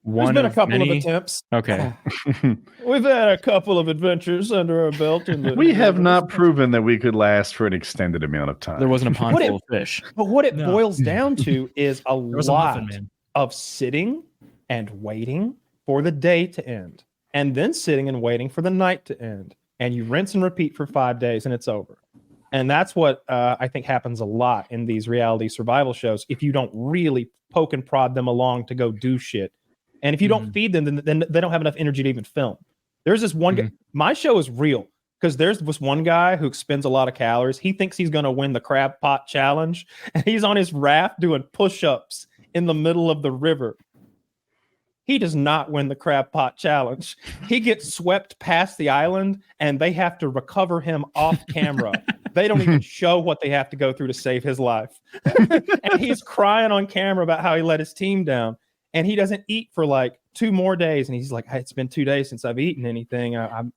one. There's been a couple of attempts. Okay. We've had a couple of adventures under our belt. We have not proven that we could last for an extended amount of time. There wasn't a pond full of fish. But what it boils down to is a lot of sitting and waiting for the day to end, and then sitting and waiting for the night to end. And you rinse and repeat for 5 days, and it's over. And that's what I think happens a lot in these reality survival shows if you don't really poke and prod them along to go do shit. And if you don't feed them, then they don't have enough energy to even film. There's this one guy, my show is real, because there's this one guy who expends a lot of calories. He thinks he's going to win the crab pot challenge, and he's on his raft doing push-ups in the middle of the river. He does not win the crab pot challenge. He gets swept past the island, and they have to recover him off camera. They don't even show what they have to go through to save his life. And he's crying on camera about how he let his team down. And he doesn't eat for like 2 more days. And he's like, hey, it's been 2 days since I've eaten anything. I'm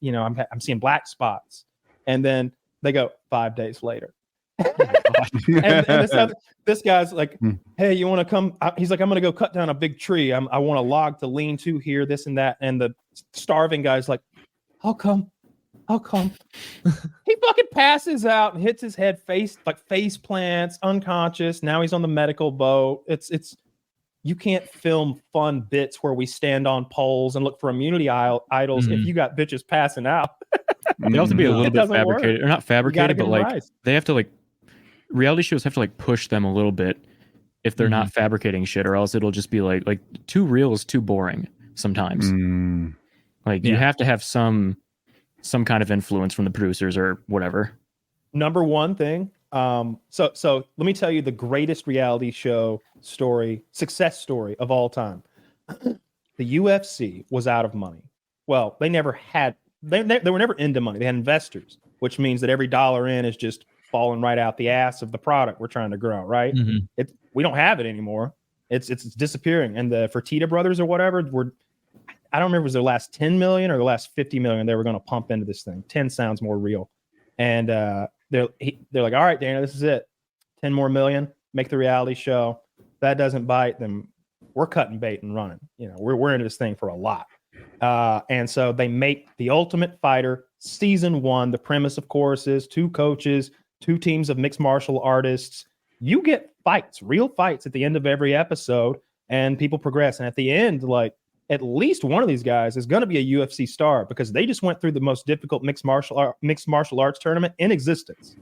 seeing black spots. And then they go 5 days later. and this guy's like, hey, you want to come? He's like, I'm going to go cut down a big tree. I want a log to lean to here, this and that. And the starving guy's like, I'll come. He fucking passes out and hits his head, face plants, unconscious. Now he's on the medical boat. It's you can't film fun bits where we stand on poles and look for immunity idols if you got bitches passing out. They have to be a little bit fabricated, or not fabricated, but like they have to like reality shows have to like push them a little bit if they're not fabricating shit, or else it'll just be like too real is too boring sometimes. Like you have to have some kind of influence from the producers or whatever. Number one thing. So let me tell you the greatest reality show success story of all time. The UFC was out of money. Well, they never had, they were never into money. They had investors, which means that every dollar in is just falling right out the ass of the product we're trying to grow, right? We don't have it anymore. It's disappearing. And the Fertitta brothers or whatever I don't remember if it was their last 10 million or the last 50 million they were going to pump into this thing. 10 sounds more real. And they're like, all right, Dana, this is it. 10 more million, make the reality show. If that doesn't bite, then we're cutting bait and running. You know, we're into this thing for a lot. And so they make The Ultimate Fighter season 1. The premise, of course, is 2 coaches, 2 teams of mixed martial artists. You get fights, real fights at the end of every episode, and people progress. And at the end, like, at least one of these guys is going to be a UFC star because they just went through the most difficult mixed martial arts tournament in existence.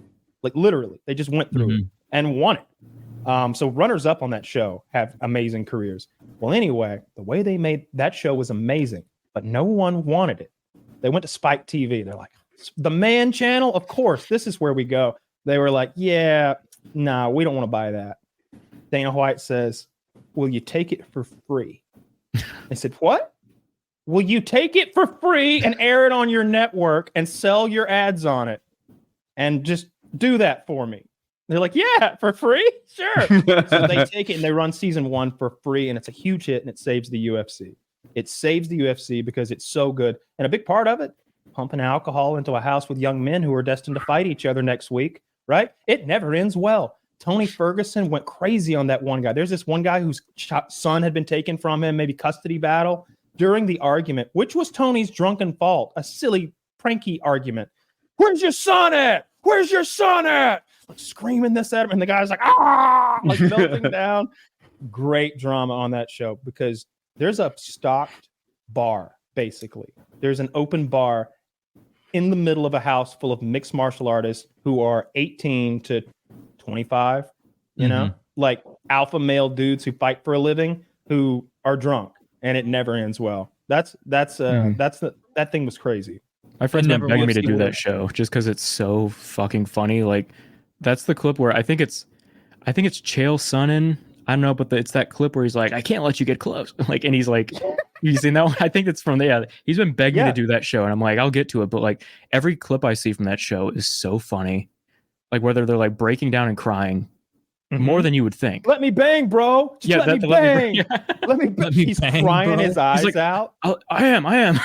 Like literally, they just went through it and won it. So runners up on that show have amazing careers. Well, anyway, the way they made that show was amazing, but no one wanted it. They went to Spike TV. They're like, the Man Channel? Of course, this is where we go. They were like, yeah, nah, we don't want to buy that. Dana White says, will you take it for free? I said, what? Will you take it for free and air it on your network and sell your ads on it? And just do that for me. They're like, yeah, for free? Sure. So they take it and they run season 1 for free, and it's a huge hit, and it saves the UFC. It saves the UFC because it's so good. And a big part of it, pumping alcohol into a house with young men who are destined to fight each other next week, right? It never ends well. Tony Ferguson went crazy on that one guy. There's this one guy whose son had been taken from him, maybe custody battle. During the argument, which was Tony's drunken fault, a silly, pranky argument. Where's your son at? Where's your son at? Like screaming this at him, and the guy's like, ah, like melting down. Great drama on that show because there's a stocked bar, basically. There's an open bar in the middle of a house full of mixed martial artists who are 18 to 25, you know, like alpha male dudes who fight for a living who are drunk, and it never ends well. That thing was crazy. My friend's been begging me to do that show just because it's so fucking funny. Like that's the clip where I think it's Chael Sonnen. I don't know, but it's that clip where he's like, I can't let you get close. Like, and he's like, you seen that one? I think it's from he's been begging me to do that show, and I'm like, I'll get to it. But like every clip I see from that show is so funny. Like whether they're like breaking down and crying more than you would think. Let me bang, bro. Just let me bang. Let me bang. He's bang, crying bro. His eyes like, out. I am.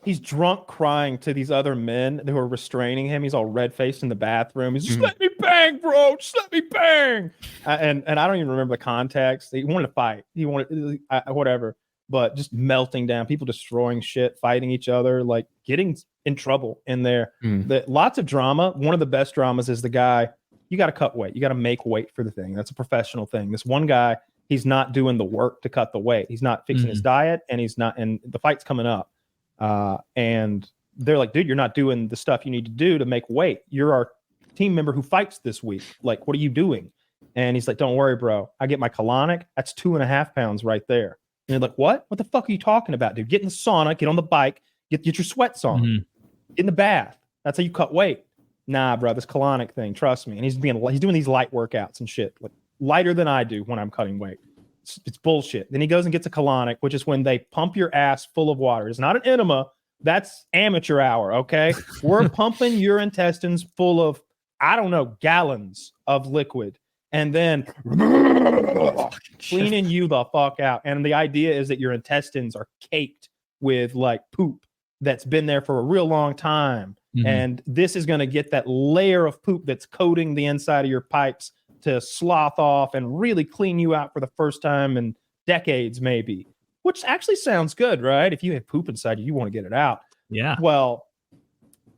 He's drunk crying to these other men who are restraining him. He's all red-faced in the bathroom. He's just let me bang, bro. Just let me bang. And I don't even remember the context. He wanted to fight. He wanted whatever. But just melting down, people destroying shit, fighting each other, like getting in trouble in there. Lots of drama. One of the best dramas is the guy, you got to cut weight. You got to make weight for the thing. That's a professional thing. This one guy, he's not doing the work to cut the weight. He's not fixing his diet, and and the fight's coming up. And they're like, dude, you're not doing the stuff you need to do to make weight. You're our team member who fights this week. Like, what are you doing? And he's like, don't worry, bro. I get my colonic. That's 2.5 pounds right there. And you're like, what? What the fuck are you talking about, dude? Get in the sauna, get on the bike, get your sweats on, get in the bath. That's how you cut weight. Nah, bro, this colonic thing, trust me. And he's doing these light workouts and shit, like lighter than I do when I'm cutting weight. It's bullshit. Then he goes and gets a colonic, which is when they pump your ass full of water. It's not an enema. That's amateur hour, okay? We're pumping your intestines full of, I don't know, gallons of liquid. And then cleaning you the fuck out. And the idea is that your intestines are caked with like poop that's been there for a real long time. And this is going to get that layer of poop that's coating the inside of your pipes to slough off and really clean you out for the first time in decades, maybe, which actually sounds good, right? If you have poop inside you want to get it out. Yeah. Well,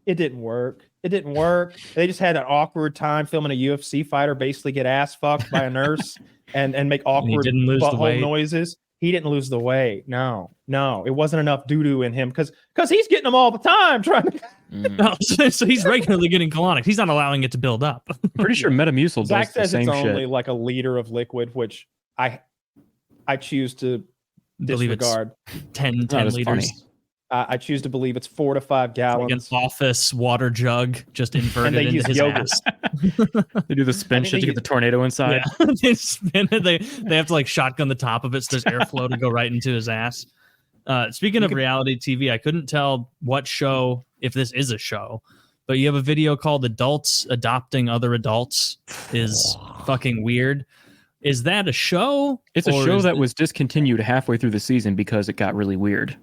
it didn't work. It didn't work. They just had an awkward time filming a UFC fighter basically get ass fucked by a nurse and make awkward butthole noises. He didn't lose the weight. No, it wasn't enough doo-doo in him because he's getting them all the time trying to. So he's regularly getting colonics. He's not allowing it to build up. I'm pretty sure Metamucil does Zach the says same it's shit. only like a liter of liquid, which I choose to disregard. 10 liters. Funny. I choose to believe it's 4 to 5 gallons. Like an office water jug just inverted And they into use his yogurt. ass. They do the spin shit to get the tornado inside. Yeah. They spin it. They have to like shotgun the top of it so there's airflow to go right into his ass. Speaking of reality TV, I couldn't tell what show, if this is a show, but you have a video called Adults Adopting Other Adults is fucking weird. Is that a show? It's a show that was discontinued halfway through the season because it got really weird.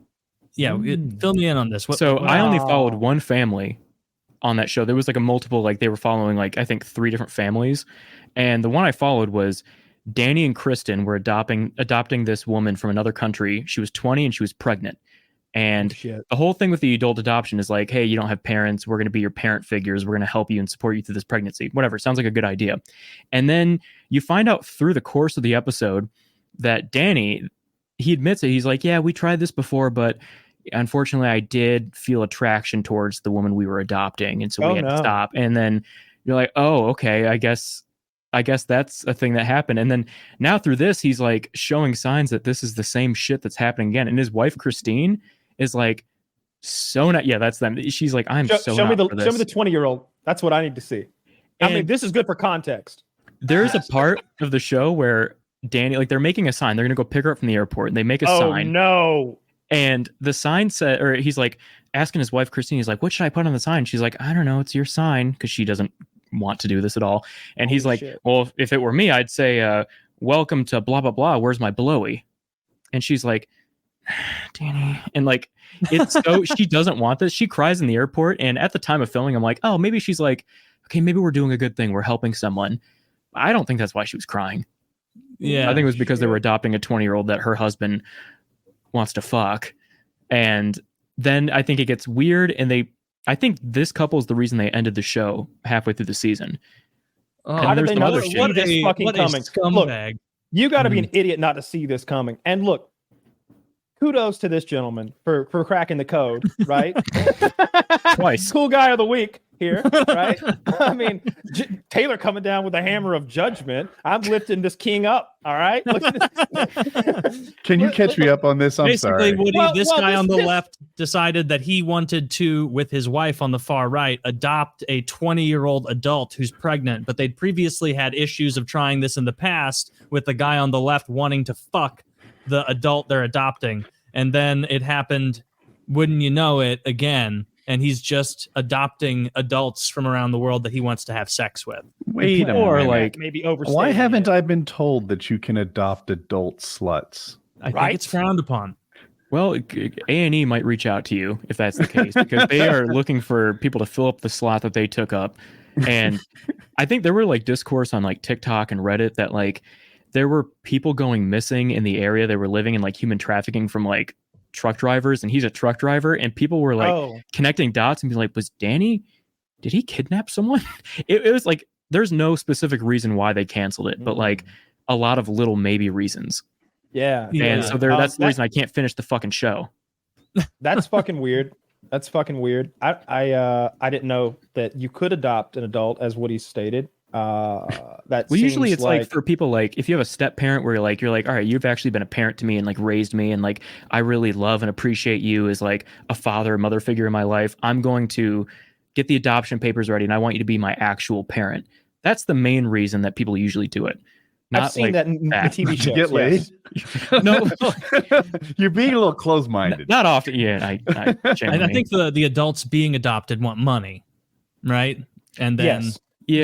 Yeah, fill me in on this. I only followed one family on that show. There was like a multiple, like they were following like I think 3 different families, and the one I followed was Danny and Kristen were adopting this woman from another country. She was 20 and she was pregnant, and the whole thing with the adult adoption is like, hey, you don't have parents. We're going to be your parent figures. We're going to help you and support you through this pregnancy. Whatever. Sounds like a good idea. And then you find out through the course of the episode that Danny, he admits it. He's like, yeah, we tried this before, but unfortunately, I did feel attraction towards the woman we were adopting, and so we had to stop. And then you're like, oh, okay, I guess that's a thing that happened. And then now through this, he's like showing signs that this is the same shit that's happening again. And his wife Christine is like, so not. Yeah, that's them. She's like, I'm show me the 20-year-old. That's what I need to see. I mean, this is good for context. There's a part of the show where Danny, like, they're making a sign. They're gonna go pick her up from the airport, and they make a sign. No. And the sign said, or he's like asking his wife, Christine, he's like, what should I put on the sign? She's like, I don't know. It's your sign. Because she doesn't want to do this at all. And he's like, well, if it were me, I'd say, welcome to blah, blah, blah. Where's my blowy? And she's like, Danny. And like, it's so, she doesn't want this. She cries in the airport. And at the time of filming, I'm like, oh, maybe she's like, okay, maybe we're doing a good thing. We're helping someone. I don't think that's why she was crying. Yeah. I think it was because they were adopting a 20-year-old that her husband wants to fuck. And then I think it gets weird, and I think this couple is the reason they ended the show halfway through the season. How did they not see this fucking coming? Look, you got to be an idiot not to see this coming. And look, kudos to this gentleman for cracking the code, right? Twice. Cool guy of the week here, right? I mean, Taylor coming down with a hammer of judgment. I'm lifting this king up, all right? Can you catch me up on this? I'm Basically, sorry. Woody, this guy on the left decided that he wanted to, with his wife on the far right, adopt a 20-year-old adult who's pregnant, but they'd previously had issues of trying this in the past with the guy on the left wanting to fuck the adult they're adopting. And then it happened, wouldn't you know it, again. And he's just adopting adults from around the world that he wants to have sex with. Wait a minute. Or like maybe overstating. Why haven't I been told that you can adopt adult sluts? I think it's frowned upon. Well, A&E might reach out to you if that's the case, because they are looking for people to fill up the slot that they took up. And I think there were like discourse on like TikTok and Reddit that like there were people going missing in the area they were living in, like human trafficking from like truck drivers, and he's a truck driver, and people were like connecting dots and being like, was Danny, did he kidnap someone? It was like there's no specific reason why they canceled it, but like a lot of little maybe reasons. Yeah. And so that's the reason I can't finish the fucking show. That's fucking weird. That's fucking weird. I didn't know that you could adopt an adult, as Woody stated. Usually it's like for people, like if you have a step parent where you're like, all right, you've actually been a parent to me and like raised me, and like I really love and appreciate you as like a father, mother figure in my life. I'm going to get the adoption papers ready, and I want you to be my actual parent. That's the main reason that people usually do it. I've seen that in the TV shows. Get laid? No, you're being a little close-minded. Not often. Yeah, I think the adults being adopted want money, right? And then. Yes. Yeah,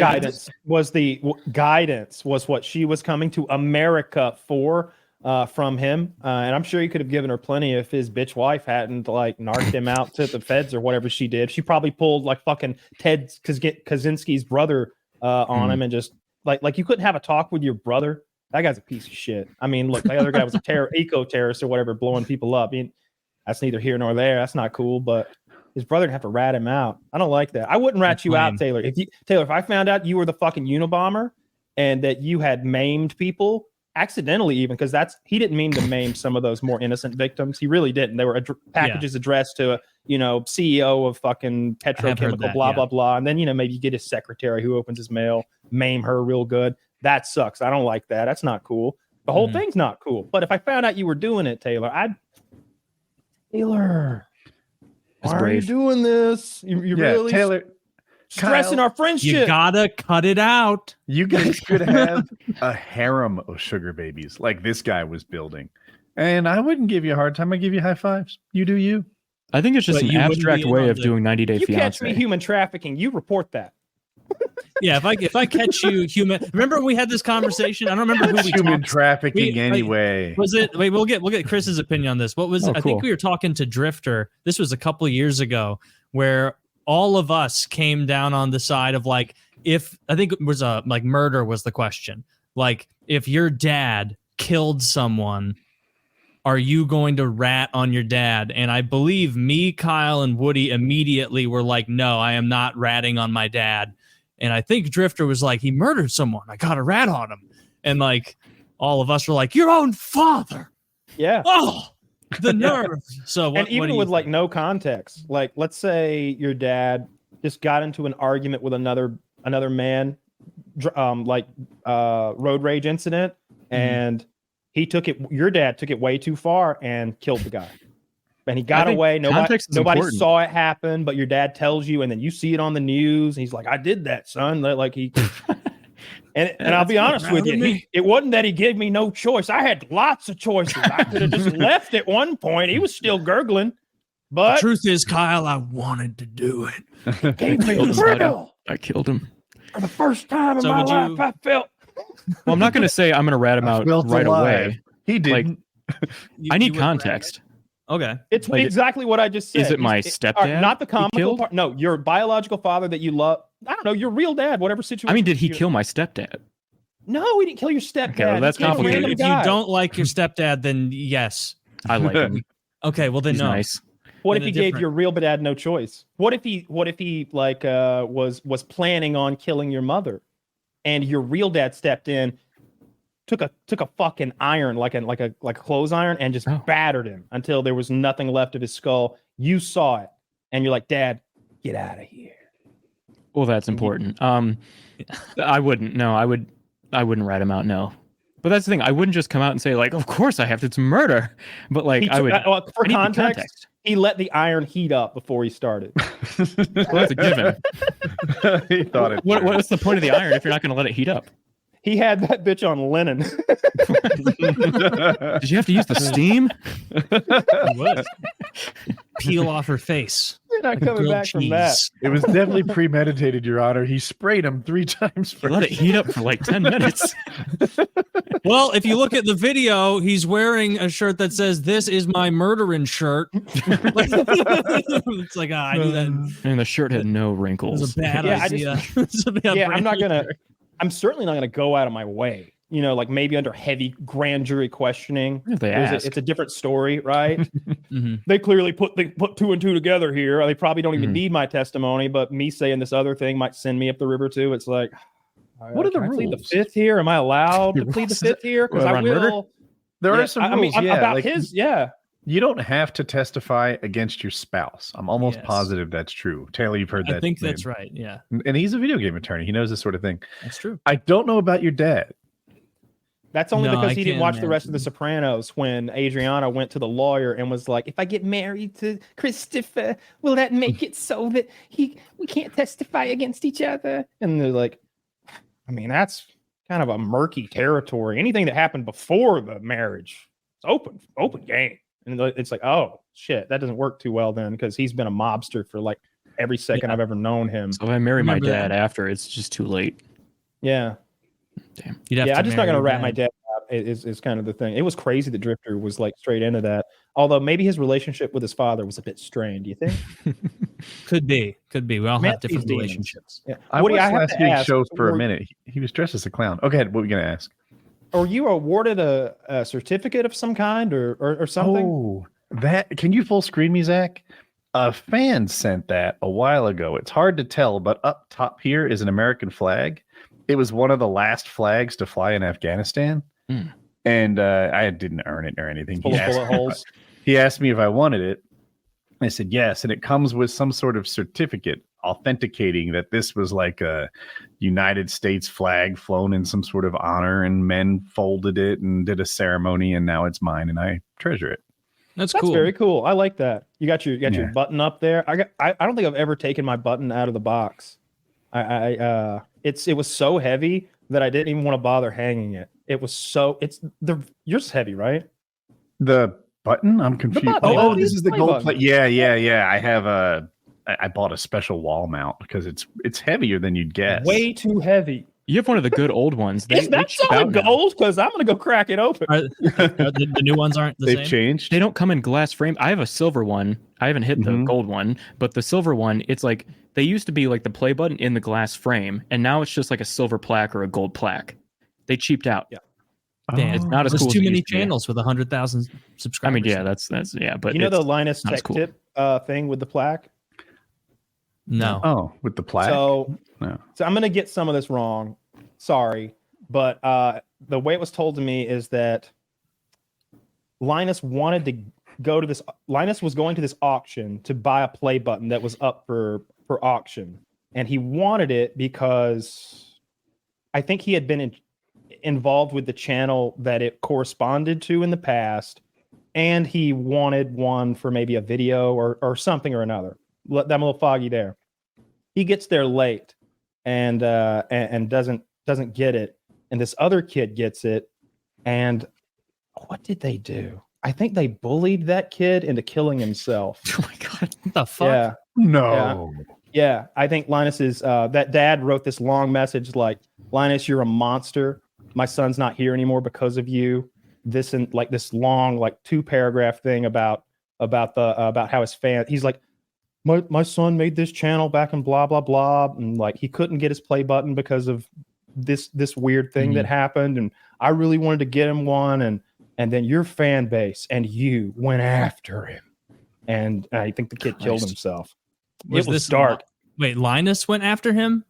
guidance was what she was coming to America for. from him, and I'm sure he could have given her plenty if his bitch wife hadn't like narked him out to the feds or whatever she did. She probably pulled like fucking Ted Kaczynski's brother on him and just like you couldn't have a talk with your brother. That guy's a piece of shit. I mean, look, the other guy was a eco-terrorist or whatever, blowing people up. I mean, that's neither here nor there. That's not cool, but his brother'd have to rat him out. I don't like that. I wouldn't rat you out, Taylor. If I found out you were the fucking Unabomber and that you had maimed people accidentally, even because he didn't mean to maim some of those more innocent victims. He really didn't. They were packages addressed to a CEO of fucking petrochemical, blah blah blah, and then maybe you get his secretary who opens his mail, maim her real good. That sucks. I don't like that. That's not cool. The whole thing's not cool. But if I found out you were doing it, Taylor, Taylor, why are you doing this? You're really Taylor stressing our friendship. You gotta cut it out. You guys could have a harem of sugar babies like this guy was building. And I wouldn't give you a hard time. I'd give you high fives. You do you. I think it's just an abstract way of doing 90 Day Fiancé. You catch me human trafficking, you report that. Yeah, if I catch you human, remember when we had this conversation? I don't remember who we human trafficking anyway. Was it? Wait, we'll get Chris's opinion on this. What was? I think we were talking to Drifter. This was a couple of years ago, where all of us came down on the side of like, if I think it was like murder was the question. Like, if your dad killed someone, are you going to rat on your dad? And I believe me, Kyle, and Woody immediately were like, no, I am not ratting on my dad. And I think Drifter was like, he murdered someone. I got a rat on him. And like, all of us were like, your own father. Yeah. Oh, the nerve. So and even with like no context, like let's say your dad just got into an argument with another man, road rage incident, and your dad took it way too far and killed the guy. And he got away. Nobody saw it happen, but your dad tells you, and then you see it on the news. And he's like, I did that, son. Like he and I'll be honest with you, it wasn't that he gave me no choice. I had lots of choices. I could have just left at one point. He was still gurgling. But the truth is, Kyle, I wanted to do it. He gave me the thrill. I killed him. For the first time in my life, I felt. Well, I'm not going to say I'm going to rat him out right away. He didn't. I need context. Okay. It's like, exactly what I just said. Is it my stepdad? Not the comical part. No, your biological father that you love. I don't know, your real dad, whatever situation. I mean, did he kill my stepdad? No, he didn't kill your stepdad. Okay, well, that's complicated. If you don't like your stepdad, then yes. I like him. Okay, well then he's no. Nice. What if he gave your real dad no choice? What if he like was planning on killing your mother and your real dad stepped in, took a fucking iron like a clothes iron and just battered him until there was nothing left of his skull. You saw it and you're like, Dad, get out of here. Well, that's important. I wouldn't. No, I wouldn't rat him out. No. But that's the thing. I wouldn't just come out and say like, of course I have to. It's murder. But like I would. For context, he let the iron heat up before he started. Well, that's a given. He thought it. What's the point of the iron if you're not going to let it heat up? He had that bitch on linen. Did you have to use the steam? What? Peel off her face. You're not coming back from that. It was definitely premeditated, Your Honor. He sprayed him 3 times first. Let it heat up for like 10 minutes. Well, if you look at the video, he's wearing a shirt that says, "This is my murdering shirt." It's like, I knew that. And the shirt had no wrinkles. It was a bad idea. I'm certainly not gonna go out of my way. You know, like maybe under heavy grand jury questioning. It's a different story, right? Mm-hmm. They clearly put 2 and 2 together here. They probably don't even need my testimony, but me saying this other thing might send me up the river too. It's like, what are the rules? Plead the fifth here? Am I allowed to plead the fifth here? Because I will. There are some rules. About you don't have to testify against your spouse. I'm almost positive that's true. Taylor, you've heard that. I think that's right. Yeah. And he's a video game attorney. He knows this sort of thing. That's true. I don't know about your dad. That's only because he didn't watch the rest of The Sopranos when Adriana went to the lawyer and was like, if I get married to Christopher, will that make it so that we can't testify against each other? And they're like, I mean, that's kind of a murky territory. Anything that happened before the marriage, it's open game. And it's like, oh, shit, that doesn't work too well then because he's been a mobster for like every second I've ever known him. So if I marry my dad after, it's just too late. Yeah. Damn. I'm just not going to rat my dad out is kind of the thing. It was crazy that Drifter was like straight into that. Although maybe his relationship with his father was a bit strained. Do you think? Could be. We all have different Man's relationships. Yeah. I Woody, watched have last to week's ask, show for a minute. He was dressed as a clown. Okay, what were you gonna ask? Were you awarded a certificate of some kind or something? Oh, that can you full screen me, Zach? A fan sent that a while ago. It's hard to tell, but up top here is an American flag. It was one of the last flags to fly in Afghanistan, and I didn't earn it or anything. Full of bullet holes. He asked me if I wanted it. I said yes, and it comes with some sort of certificate authenticating that this was like a United States flag flown in some sort of honor, and men folded it and did a ceremony, and now it's mine, and I treasure it. That's That's cool. very cool. I like that. You got your button up there. I don't think I've ever taken my button out of the box. It was so heavy that I didn't even want to bother hanging it. It was yours heavy, right? The button? I'm confused. Button. This is the Play gold button. plate. Yeah. I have I bought a special wall mount because it's heavier than you'd guess. Way too heavy. You have one of the good old ones. Is that cheap solid out now. gold? Because I'm gonna go crack it open. The new ones aren't the They've same. changed. They don't come in glass frame. I have a silver one. I haven't hit the gold one, but the silver one, it's like they used to be like the play button in the glass frame, and now it's just like a silver plaque or a gold plaque. They cheaped out. Yeah. Damn, It's not as there's cool as too it many used to be. channels with 100,000 I subscribers. mean, yeah, that's but You know it's the Linus not as Tech cool. Tip thing with the plaque? No. Oh, with the plaque. So No. I'm gonna get some of this wrong. Sorry. But the way it was told to me is that Linus wanted to go to this. Linus was going to this auction to buy a play button that was up for auction, and he wanted it because I think he had been involved with the channel that it corresponded to in the past, and he wanted one for maybe a video or something or another. I'm a little foggy there. He gets there late and doesn't get it. And this other kid gets it. And what did they do? I think they bullied that kid into killing himself. Oh my god. What the fuck? Yeah. No. Yeah. I think Linus is that dad wrote this long message like, Linus, you're a monster. My son's not here anymore because of you. This and like this long, like 2-paragraph thing about how his fan. He's like, my son made this channel back in blah blah blah, and like he couldn't get his play button because of this weird thing that happened, and I really wanted to get him one, and then your fan base and you went after him, and I think the kid killed himself. Was it was this dark. Wait, Linus went after him?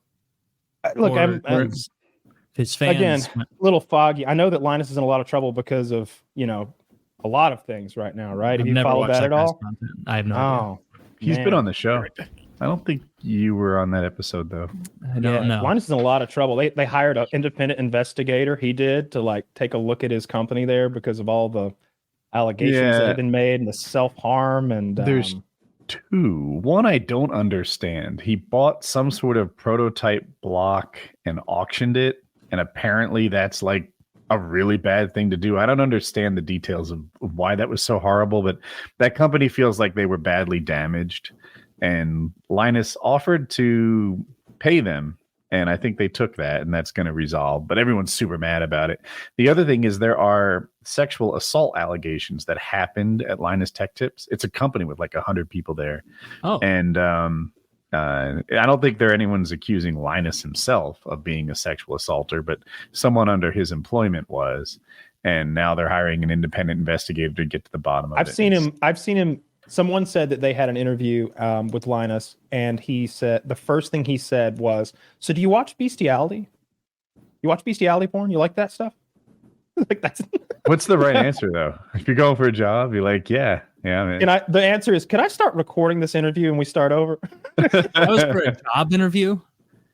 Look, Or I'm his fans again went- a little foggy. I know that Linus is in a lot of trouble because of a lot of things right now, right? I've Have you never followed watched that at guy's all? content. I have no idea. Oh, He's man. been on the show. I don't think you were on that episode though. I don't know. Linus is in a lot of trouble. They hired an independent investigator. He did to like take a look at his company there because of all the allegations that Yeah. have been made and the self-harm and There's two. One I don't understand. He bought some sort of prototype block and auctioned it, and apparently that's like a really bad thing to do. I don't understand the details of why that was so horrible, but that company feels like they were badly damaged, and Linus offered to pay them, and I think they took that, and that's going to resolve, but everyone's super mad about it. The other thing is there are sexual assault allegations that happened at Linus Tech Tips. It's a company with like 100 people there. Oh, And I don't think anyone's accusing Linus himself of being a sexual assaulter, but someone under his employment was. And now they're hiring an independent investigator to get to the bottom of it. I've seen him. Someone said that they had an interview with Linus, and he said the first thing he said was, "So do you watch bestiality? You watch bestiality porn? You like that stuff?" Like that's. What's the right answer though? If you're going for a job, you're like, yeah, man. The answer is, can I start recording this interview and we start over? that was for a job interview.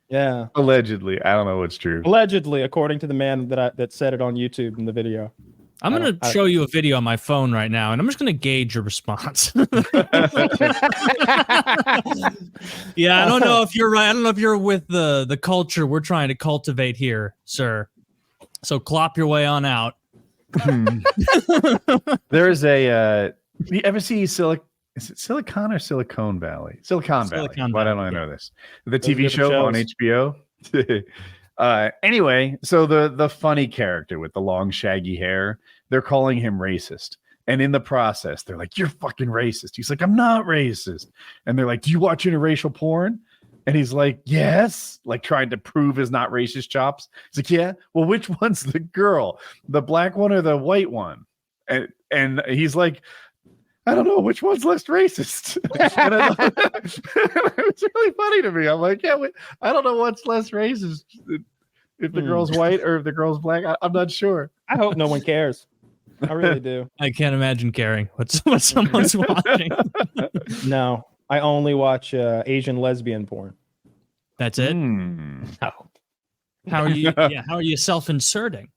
Yeah. Allegedly, I don't know what's true. Allegedly, according to the man that said it on YouTube in the video. I'm going to show you a video on my phone right now, and I'm just going to gauge your response. Yeah, I don't know if you're right. I don't know if you're with the culture we're trying to cultivate here, sir. So clop your way on out. There is a. You ever see is it Silicon or Silicon Valley? Silicon Valley. Why don't I know this? The TV show on HBO. Anyway, so the funny character with the long shaggy hair, they're calling him racist. And in the process, they're like, "You're fucking racist." He's like, "I'm not racist." And they're like, "Do you watch interracial porn?" And he's like, "Yes," like trying to prove his not racist chops. He's like, "Yeah, well, which one's the girl, the black one or the white one?" And he's like, "I don't know, which one's less racist." And it's really funny to me. I'm like, "Yeah, I don't know what's less racist, if the girl's white or if the girl's black. I'm not sure." I hope no one cares. I really do. I can't imagine caring what someone's watching. No, I only watch Asian lesbian porn. That's it. No. How are you? Yeah, how are you self-inserting?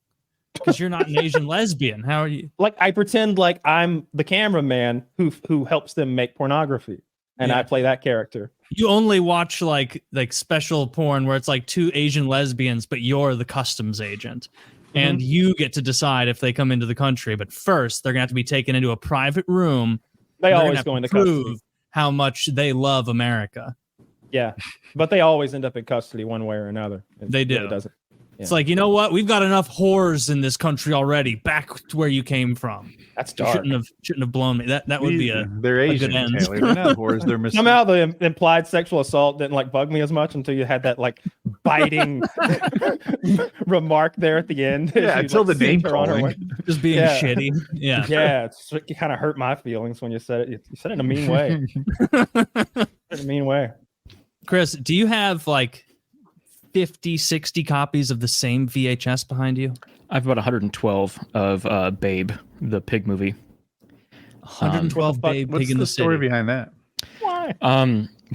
Because you're not an Asian lesbian. How are you? Like I pretend like I'm the cameraman who helps them make pornography, and I play that character. You only watch like special porn where it's like two Asian lesbians, but you're the customs agent. And you get to decide if they come into the country. But first, they're going to have to be taken into a private room. They always go into prove custody. how much they love America. Yeah, but they always end up in custody one way or another. They do. Really doesn't. It's like, you know what? We've got enough whores in this country already. Back to where you came from. That's You dark. shouldn't have blown me. That would be they're Asian, good end. Taylor. They're not whores. They're Somehow the implied sexual assault didn't like bug me as much until you had that like biting remark there at the end. Yeah, until the name calling. just being shitty. Yeah. Yeah, it kind of hurt my feelings when you said it. You said it in a mean way. In a mean way. Chris, do you have like 50, 60 copies of the same VHS behind you? I have about 112 of Babe, the pig movie. 112 Babe, What's Pig in the story City. behind that? Why?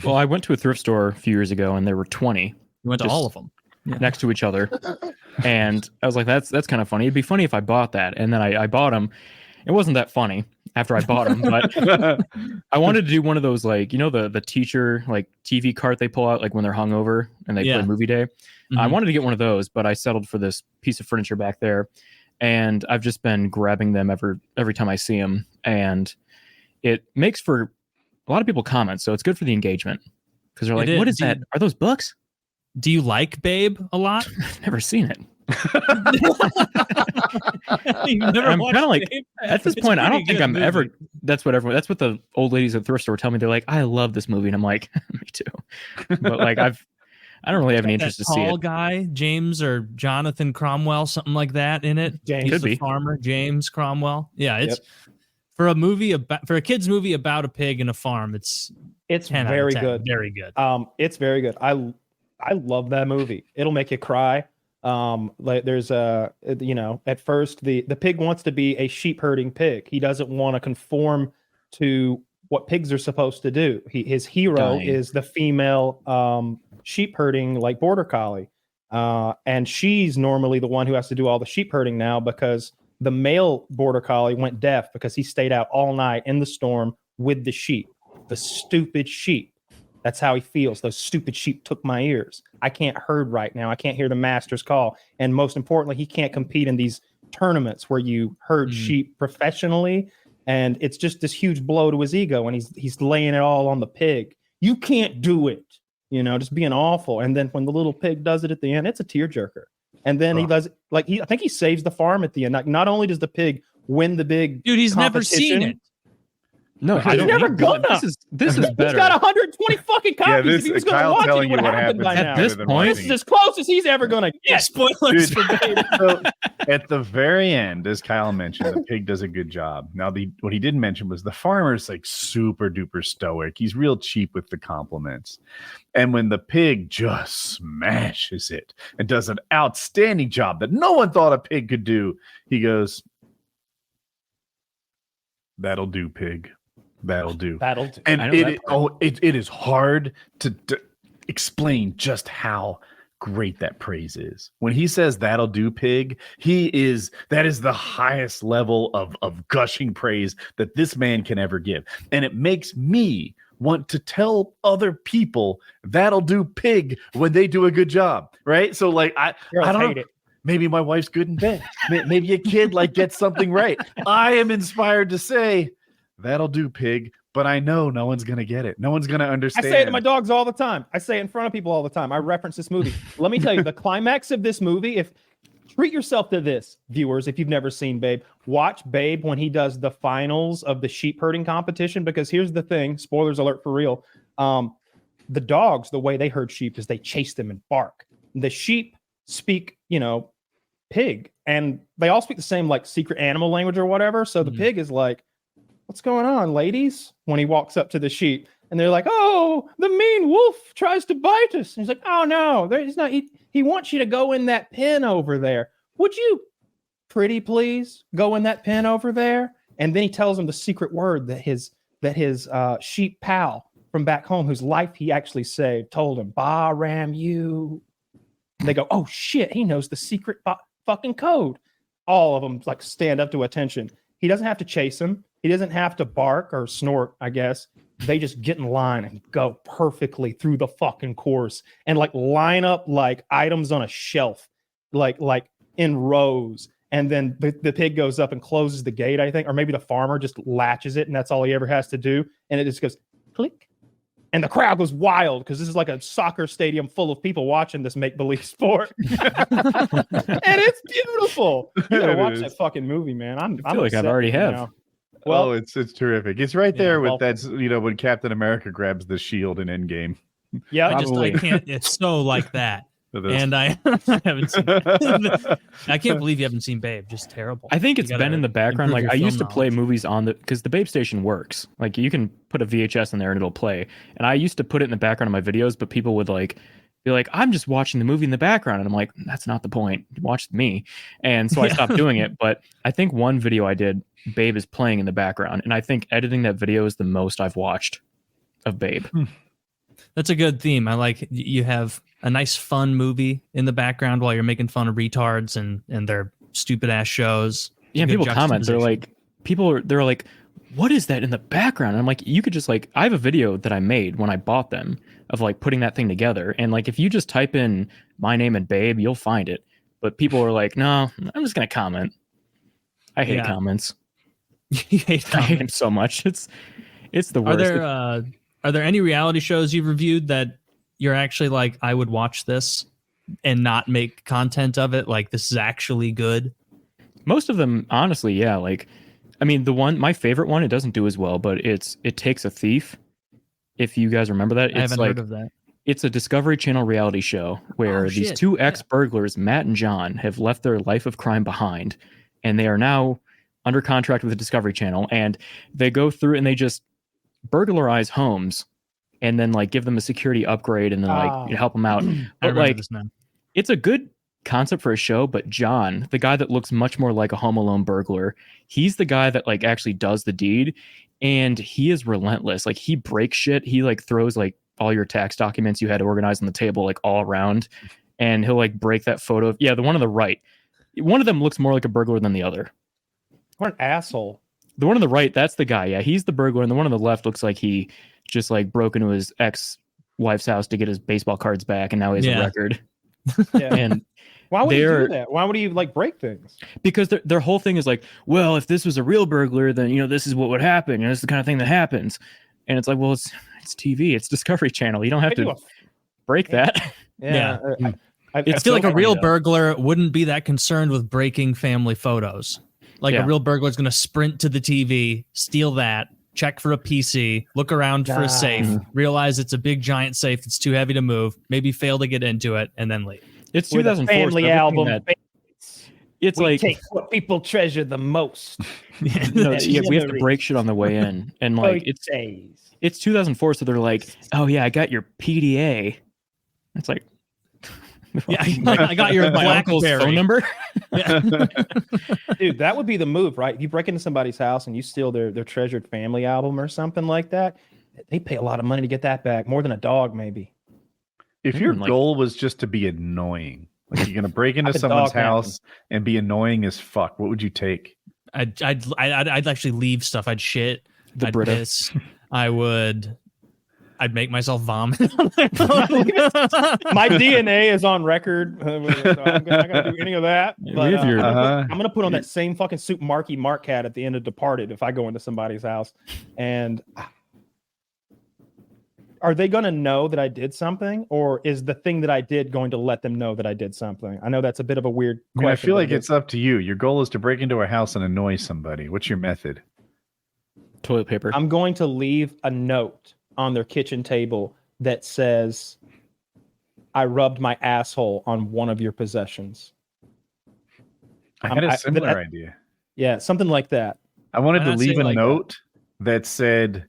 Well, I went to a thrift store a few years ago, and there were 20 You went to Just- all of them. next to each other, and I was like, "That's kind of funny. It'd be funny if I bought that." And then I bought them. It wasn't that funny after I bought them, but I wanted to do one of those, like, you know, the teacher like TV cart they pull out like when they're hungover and they play movie day. I wanted to get one of those, but I settled for this piece of furniture back there, and I've just been grabbing them every time I see them, and it makes for a lot of people comment, so it's good for the engagement because they're like, "What is that? Are those books?" Do you like Babe a lot? I've never seen it. You've never I'm watched kind of like, Babe? at this It's point, a I don't pretty think good I'm movie. ever. That's what the old ladies at the thrift store tell me. They're like, "I love this movie," and I'm like, "Me too." But like, I don't really have any interest to see tall it. guy, James or Jonathan Cromwell, something like that in it. James. He's Could the be. farmer, James Cromwell. Yeah, it's for a kids movie about a pig and a farm. It's 10 out of very 10. good. Very good. It's very good. I love that movie. It'll make you cry. Like there's at first the pig wants to be a sheep herding pig. He doesn't want to conform to what pigs are supposed to do. His hero Dying. is the female sheep herding like border collie. And she's normally the one who has to do all the sheep herding now because the male border collie went deaf because he stayed out all night in the storm with the sheep. The stupid sheep. That's how he feels. Those stupid sheep took my ears. I can't herd right now. I can't hear the master's call. And most importantly, he can't compete in these tournaments where you herd sheep professionally. And it's just this huge blow to his ego. And he's laying it all on the pig. You can't do it. You know, just being awful. And then when the little pig does it at the end, it's a tearjerker. And then he does like I think he saves the farm at the end. Like, not only does the pig win the big Dude, he's never seen competition, it. No, He's never gonna. This is He's better. got 120 fucking copies. Yeah, If he was gonna Kyle watch telling it, you would what have happened by happened now. At this rather than point- This watching is it. as close as he's ever gonna Yeah, get. spoilers Dude. for Babe. So at the very end, as Kyle mentioned, the pig does a good job. Now, what he didn't mention was the farmer's like super duper stoic. He's real cheap with the compliments. And when the pig just smashes it and does an outstanding job that no one thought a pig could do, he goes, "That'll do, pig. That'll do." That'll do. And I know that part. it is hard to explain just how great that praise is. When he says "that'll do, pig," that is the highest level of gushing praise that this man can ever give. And it makes me want to tell other people "that'll do, pig" when they do a good job, right? So like I don't hate know. it. Maybe my wife's good in bed. Maybe a kid like gets something right. I am inspired to say, "That'll do, pig." but I know no one's gonna get it. No one's gonna I understand. say it to my dogs all the time. I say it in front of people all the time. I reference this movie. Let me tell you, the climax of this movie, treat yourself to this, viewers, if you've never seen Babe. Watch Babe when he does the finals of the sheep herding competition, because here's the thing, spoilers alert for real. The dogs, the way they herd sheep is they chase them and bark. The sheep speak, pig, and they all speak the same like secret animal language or whatever. So the pig is like, "What's going on, ladies?" when he walks up to the sheep, and they're like, "Oh, the mean wolf tries to bite us." And he's like, "Oh no, he's not. He wants you to go in that pen over there. Would you, pretty please, go in that pen over there?" And then he tells him the secret word that his sheep pal from back home, whose life he actually saved, told him, "Ba ram you." And they go, "Oh shit, he knows the secret fucking code." All of them like stand up to attention. He doesn't have to chase him. He doesn't have to bark or snort, I guess. They just get in line and go perfectly through the fucking course and like line up like items on a shelf, like in rows. And then the pig goes up and closes the gate, I think, or maybe the farmer just latches it and that's all he ever has to do. And it just goes click. And the crowd goes wild because this is like a soccer stadium full of people watching this make-believe sport. And it's beautiful. You gotta watch that fucking movie, man. I feel like I've already have. Now. Well, it's terrific. It's right there with that's when Captain America grabs the shield in Endgame. Yeah, I can't. It's so like that. And I haven't seen I can't believe you haven't seen Babe. Just terrible. I think it's been in the background. Like I used to play movies because the Babe station works. Like you can put a VHS in there and it'll play. And I used to put it in the background of my videos, but people would be like, "I'm just watching the movie in the background." And I'm like, "That's not the point. Watch me." And so I stopped doing it. But I think one video I did, Babe is playing in the background. And I think editing that video is the most I've watched of Babe. That's a good theme. I like you have a nice fun movie in the background while you're making fun of retards and their stupid ass shows. Yeah, people comment. They're like, "What is that in the background?" And I'm like, you could just I have a video that I made when I bought them of putting that thing together. And if you just type in my name and Babe, you'll find it. But people are like, "No, I'm just going to comment." I hate comments. You hate comments. I hate them so much. It's the worst. Are there any reality shows you've reviewed that you're actually like, I would watch this and not make content of it? Like, this is actually good? Most of them, honestly, yeah. My favorite one, it doesn't do as well, but It Takes a Thief. If you guys remember that. I haven't heard of that. It's a Discovery Channel reality show where these two ex-burglars, Matt and John, have left their life of crime behind, and they are now under contract with the Discovery Channel, and they go through and they just burglarize homes and then give them a security upgrade and then help them out. But it's a good concept for a show, but John, the guy that looks much more like a Home Alone burglar, he's the guy that actually does the deed, and he is relentless. He breaks shit. He throws all your tax documents you had organized on the table all around, and he'll break that photo of the one on the right. One of them looks more like a burglar than the other. What an asshole. The one on the right, that's the guy. Yeah, he's the burglar. And the one on the left looks like he just broke into his ex-wife's house to get his baseball cards back, and now he has a record. Yeah. And why would he do that? Why would he break things? Because their whole thing is well, if this was a real burglar, then this is what would happen. This is the kind of thing that happens. And it's well, it's TV. It's Discovery Channel. You don't have to break that. Yeah. I feel like a real burglar wouldn't be that concerned with breaking family photos. A real burglar is going to sprint to the TV, steal that, check for a PC, look around for a safe, realize it's a big giant safe that's too heavy to move, maybe fail to get into it, and then leave. It's 2004 family album. It's we take what people treasure the most. We have to break shit on the way in, and it's 2004, so they're "Oh yeah, I got your PDA." It's I got your my uncle's phone number. Dude, that would be the move, right? If you break into somebody's house and you steal their treasured family album or something like that, they pay a lot of money to get that back, more than a dog, maybe. If your goal was just to be annoying, you're gonna break into someone's house and be annoying as fuck, what would you take? I'd actually leave stuff. I'd shit. I'd piss. I'd make myself vomit. My DNA is on record. So I'm not gonna do any of that. But, I'm gonna put on that same fucking suit Marky Mark had at the end of Departed if I go into somebody's house, and are they going to know that I did something, or is the thing that I did going to let them know that I did something? I know that's a bit of a weird question. I feel like it's up to you. Your goal is to break into a house and annoy somebody. What's your method? Toilet paper. I'm going to leave a note on their kitchen table that says, I rubbed my asshole on one of your possessions. I had a similar idea. Yeah, something like that. I wanted to leave a note that said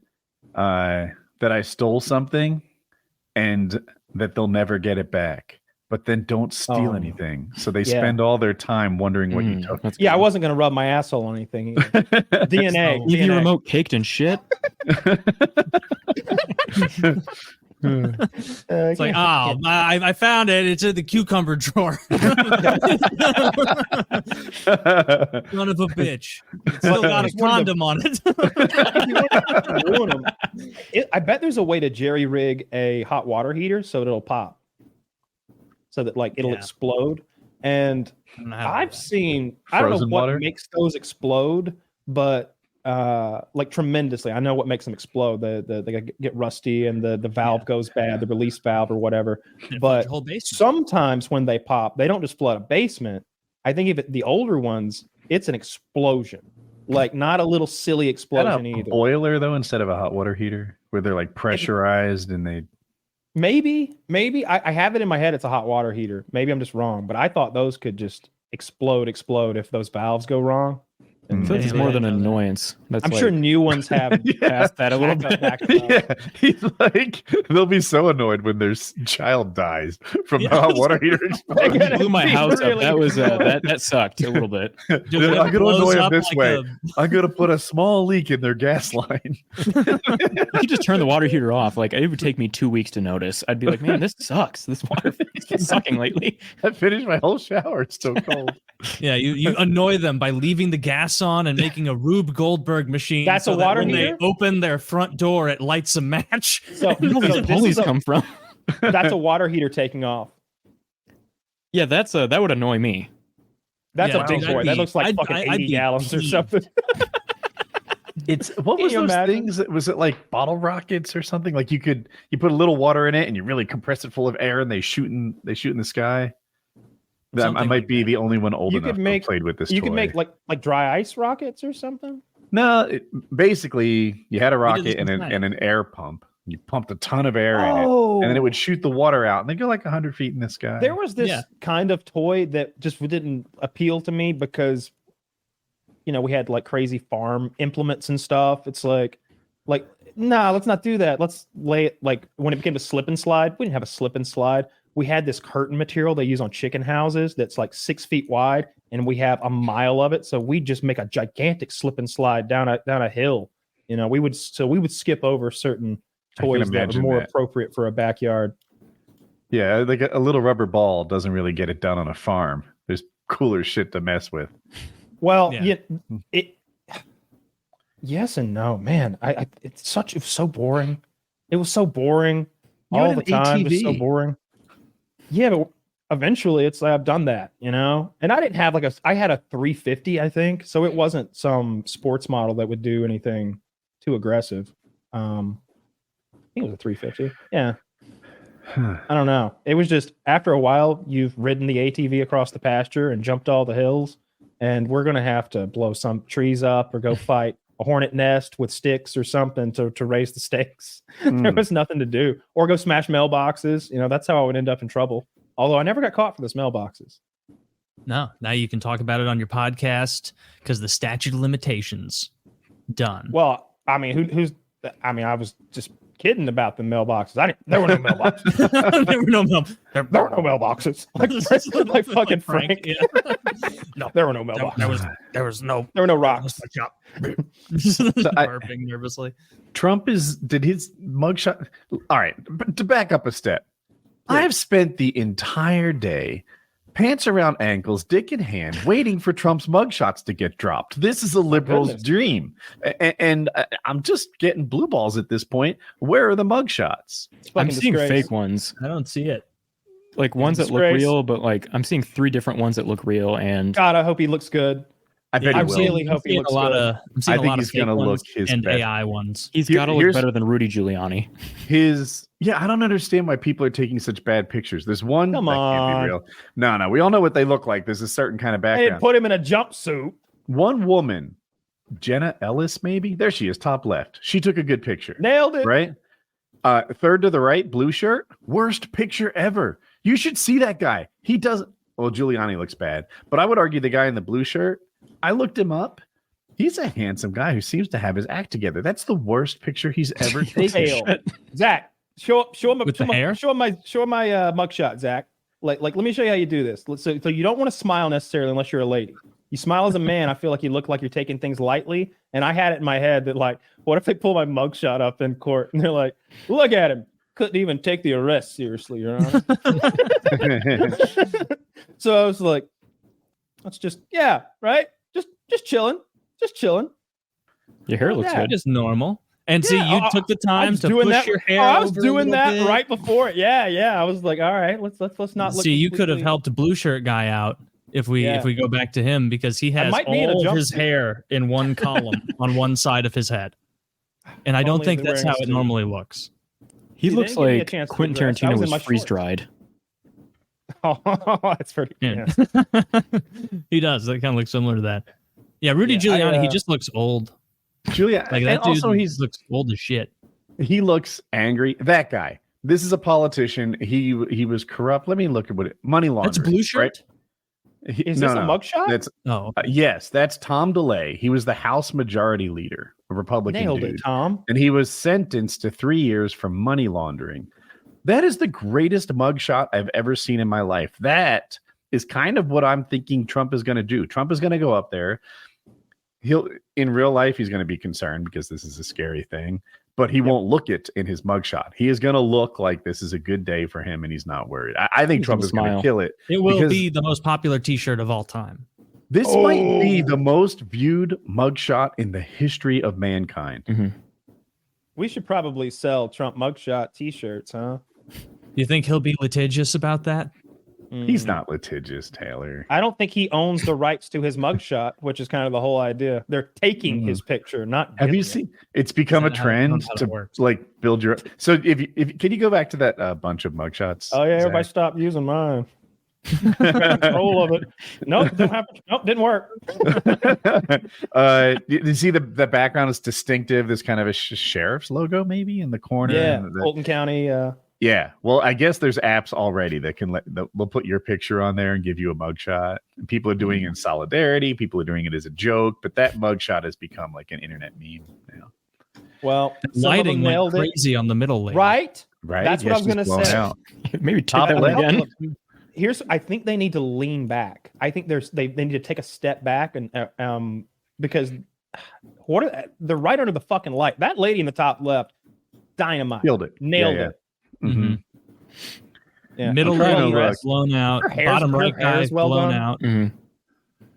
that I stole something and that they'll never get it back. But then don't steal anything. So they spend all their time wondering what you took. Yeah, I wasn't going to rub my asshole on anything either. DNA. Leave your remote caked in shit. It's like, I found it. It's in the cucumber drawer. Son of a bitch. It's still got a condom on it. I bet there's a way to jerry rig a hot water heater so that it'll pop. So that like it'll explode. And I've seen, I don't know what makes those explode, but like tremendously. I know what makes them explode. They get rusty and the valve goes bad, the release valve or whatever. But sometimes when they pop, they don't just flood a basement. I think if the older ones, it's an explosion. Like not a little silly explosion either. Boiler though, instead of a hot water heater, where they're like pressurized and they. Maybe I have it in my head. It's a hot water heater. Maybe I'm just wrong, but I thought those could just explode if those valves go wrong. I feel like it's more than an annoyance. I'm sure new ones have passed that a little bit. Yeah, he's like, they'll be so annoyed when their child dies from the hot water heater exploding. Blew my house up. That was that sucked a little bit. Dude, I'm gonna annoy them this way. I'm gonna put a small leak in their gas line. You could just turn the water heater off. Like it would take me 2 weeks to notice. I'd be like, man, this sucks. This water is sucking lately. I finished my whole shower. It's so cold. Yeah, you annoy them by leaving the gas on and making a Rube Goldberg machine. That's a water heater. When they open their front door, it lights a match. So where these pulleys come from? That's a water heater taking off. Yeah, that would annoy me. That's a big boy. That looks like fucking 80 gallons or something. What was those things? Was it like bottle rockets or something? Like you put a little water in it and you really compress it full of air and they shoot in the sky. I might be the only one old enough to played with this. You could make like dry ice rockets or something. No, basically you had a rocket and an air pump. You pumped a ton of air in it, and then it would shoot the water out, and they go like 100 feet in the sky. There was this kind of toy that just didn't appeal to me because, we had like crazy farm implements and stuff. It's like, nah, let's not do that. Let's lay it like when it became a slip and slide. We didn't have a slip and slide. We had this curtain material they use on chicken houses that's like 6 feet wide, and we have a mile of it. So we just make a gigantic slip and slide down a hill. We would skip over certain toys that were more appropriate for a backyard. Yeah, like a little rubber ball doesn't really get it done on a farm. There's cooler shit to mess with. Well, yes and no, man. It was so boring. It was so boring all the time. It was so boring. Yeah, but eventually it's like I've done that, and I didn't have I had a 350, I think. So it wasn't some sports model that would do anything too aggressive. I think it was a 350. Yeah. I don't know. It was just after a while, you've ridden the ATV across the pasture and jumped all the hills, and we're going to have to blow some trees up or go fight a hornet nest with sticks or something to raise the stakes. There was nothing to do, or go smash mailboxes. That's how I would end up in trouble. Although I never got caught for those mailboxes. No, now you can talk about it on your podcast because the statute of limitations done. Well, I mean, I was just kidding about the mailboxes. There were no mailboxes. There were no mailboxes. Like fucking Frank. Yeah. No, there were no mailboxes. There were no rocks. Burping nervously. Trump did his mugshot. All right, to back up a step, I have spent the entire day, pants around ankles, dick in hand, waiting for Trump's mugshots to get dropped. This is a liberal's dream. And I'm just getting blue balls at this point. Where are the mugshots? I'm seeing fake ones. I don't see it. Like ones that look real, but like I'm seeing 3 different ones that look real. And God, I hope he looks good. I bet I he will. really hope he looks good. I'm seeing I a think lot he's of fake gonna ones look his and best. AI ones. He's got to look here's- better than Rudy Giuliani. I don't understand why people are taking such bad pictures. There's one Come that can't on. be real. No, we all know what they look like. There's a certain kind of They background. didn't put him in a jumpsuit. One woman, Jenna Ellis, maybe. There she is, top left. She took a good picture. Nailed it. Right? Third to the right, blue shirt. Worst picture ever. You should see that guy. He doesn't. Well, Giuliani looks bad, but I would argue the guy in the blue shirt, I looked him up. He's a handsome guy who seems to have his act together. That's the worst picture he's ever taken. Zach, show him With the hair? Show my mugshot, Zach. Like let me show you how you do this. So you don't want to smile necessarily unless you're a lady. You smile as a man, I feel like you look like you're taking things lightly. And I had it in my head that like, what if they pull my mugshot up in court and they're like, look at him. Couldn't even take the arrest seriously, Your Honor. So I was like, let's just right? Just chilling. Your hair looks good. Just normal. And see, you took the time to push your hair. I was over a doing little that bit. right before it. Yeah. I was like, all right, let's not look. See, you could have completely- helped a blue shirt guy out if we go back to him because he has might be in a all of his jumpsuit. hair in one column on one side of his head. And I don't Only if think they're that's wearing how a it suit. normally looks. He They looks didn't give me a like chance to Quentin dress. I Tarantino was in was my freeze shorts. dried. Oh, that's pretty. Yeah. Yeah. He does. That kind of looks similar to that. Yeah, Rudy Yeah, Giuliani, he I, just looks old. Julia, Like and that dude also he looks old as shit. looks angry. That guy. This is a politician. He was corrupt. Let me look at money laundering. That's blue shirt? Right? Is this a mugshot? That's Oh, yes, that's Tom DeLay. He was the House Majority Leader, a Republican Nailed dude, it, Tom. and he was sentenced to 3 years for money laundering. That is the greatest mugshot I've ever seen in my life. That is kind of what I'm thinking Trump is going to do. Trump is going to go up there. In real life, he's going to be concerned because this is a scary thing, but he won't look it in his mugshot. He is going to look like this is a good day for him and he's not worried. I think He's Trump gonna is going to smile. kill it. it will because be the most popular T-shirt of all time. This might be the most viewed mugshot in the history of mankind. We should probably sell Trump mugshot T-shirts, huh? You think he'll be litigious about that? He's not litigious, Taylor. I don't think he owns the rights to his mugshot, which is kind of the whole idea. They're taking his picture, not. Have you giving it. seen? It's become a Is that how- trend that's how it to works. like build your. So if can you go back to that bunch of mugshots? Oh yeah, Zach? everybody stop using mine. Control of it. Nope, don't have. Nope, didn't work. You see the background is distinctive. This kind of a sheriff's logo, maybe in the corner. Yeah, and Fulton County. yeah. Well, I guess there's apps already that can they'll put your picture on there and give you a mugshot. And people are doing it in solidarity. People are doing it as a joke. But that mugshot has become like an internet meme now. Well, some of them Lighting went nailed it. crazy on the middle lane. Right. Right? That's what I was she's gonna blown say. out. Maybe take Top that one left. again. I think they need to lean back. I think they need to take a step back and because they're right under the fucking light. That lady in the top left, dynamite, Killed it. nailed Yeah, it. yeah. Mhm. Mhm. Yeah. Middle I'm trying to lane look. blown out. Her hair's- Bottom her right hair guy is well blown done. out. Mhm.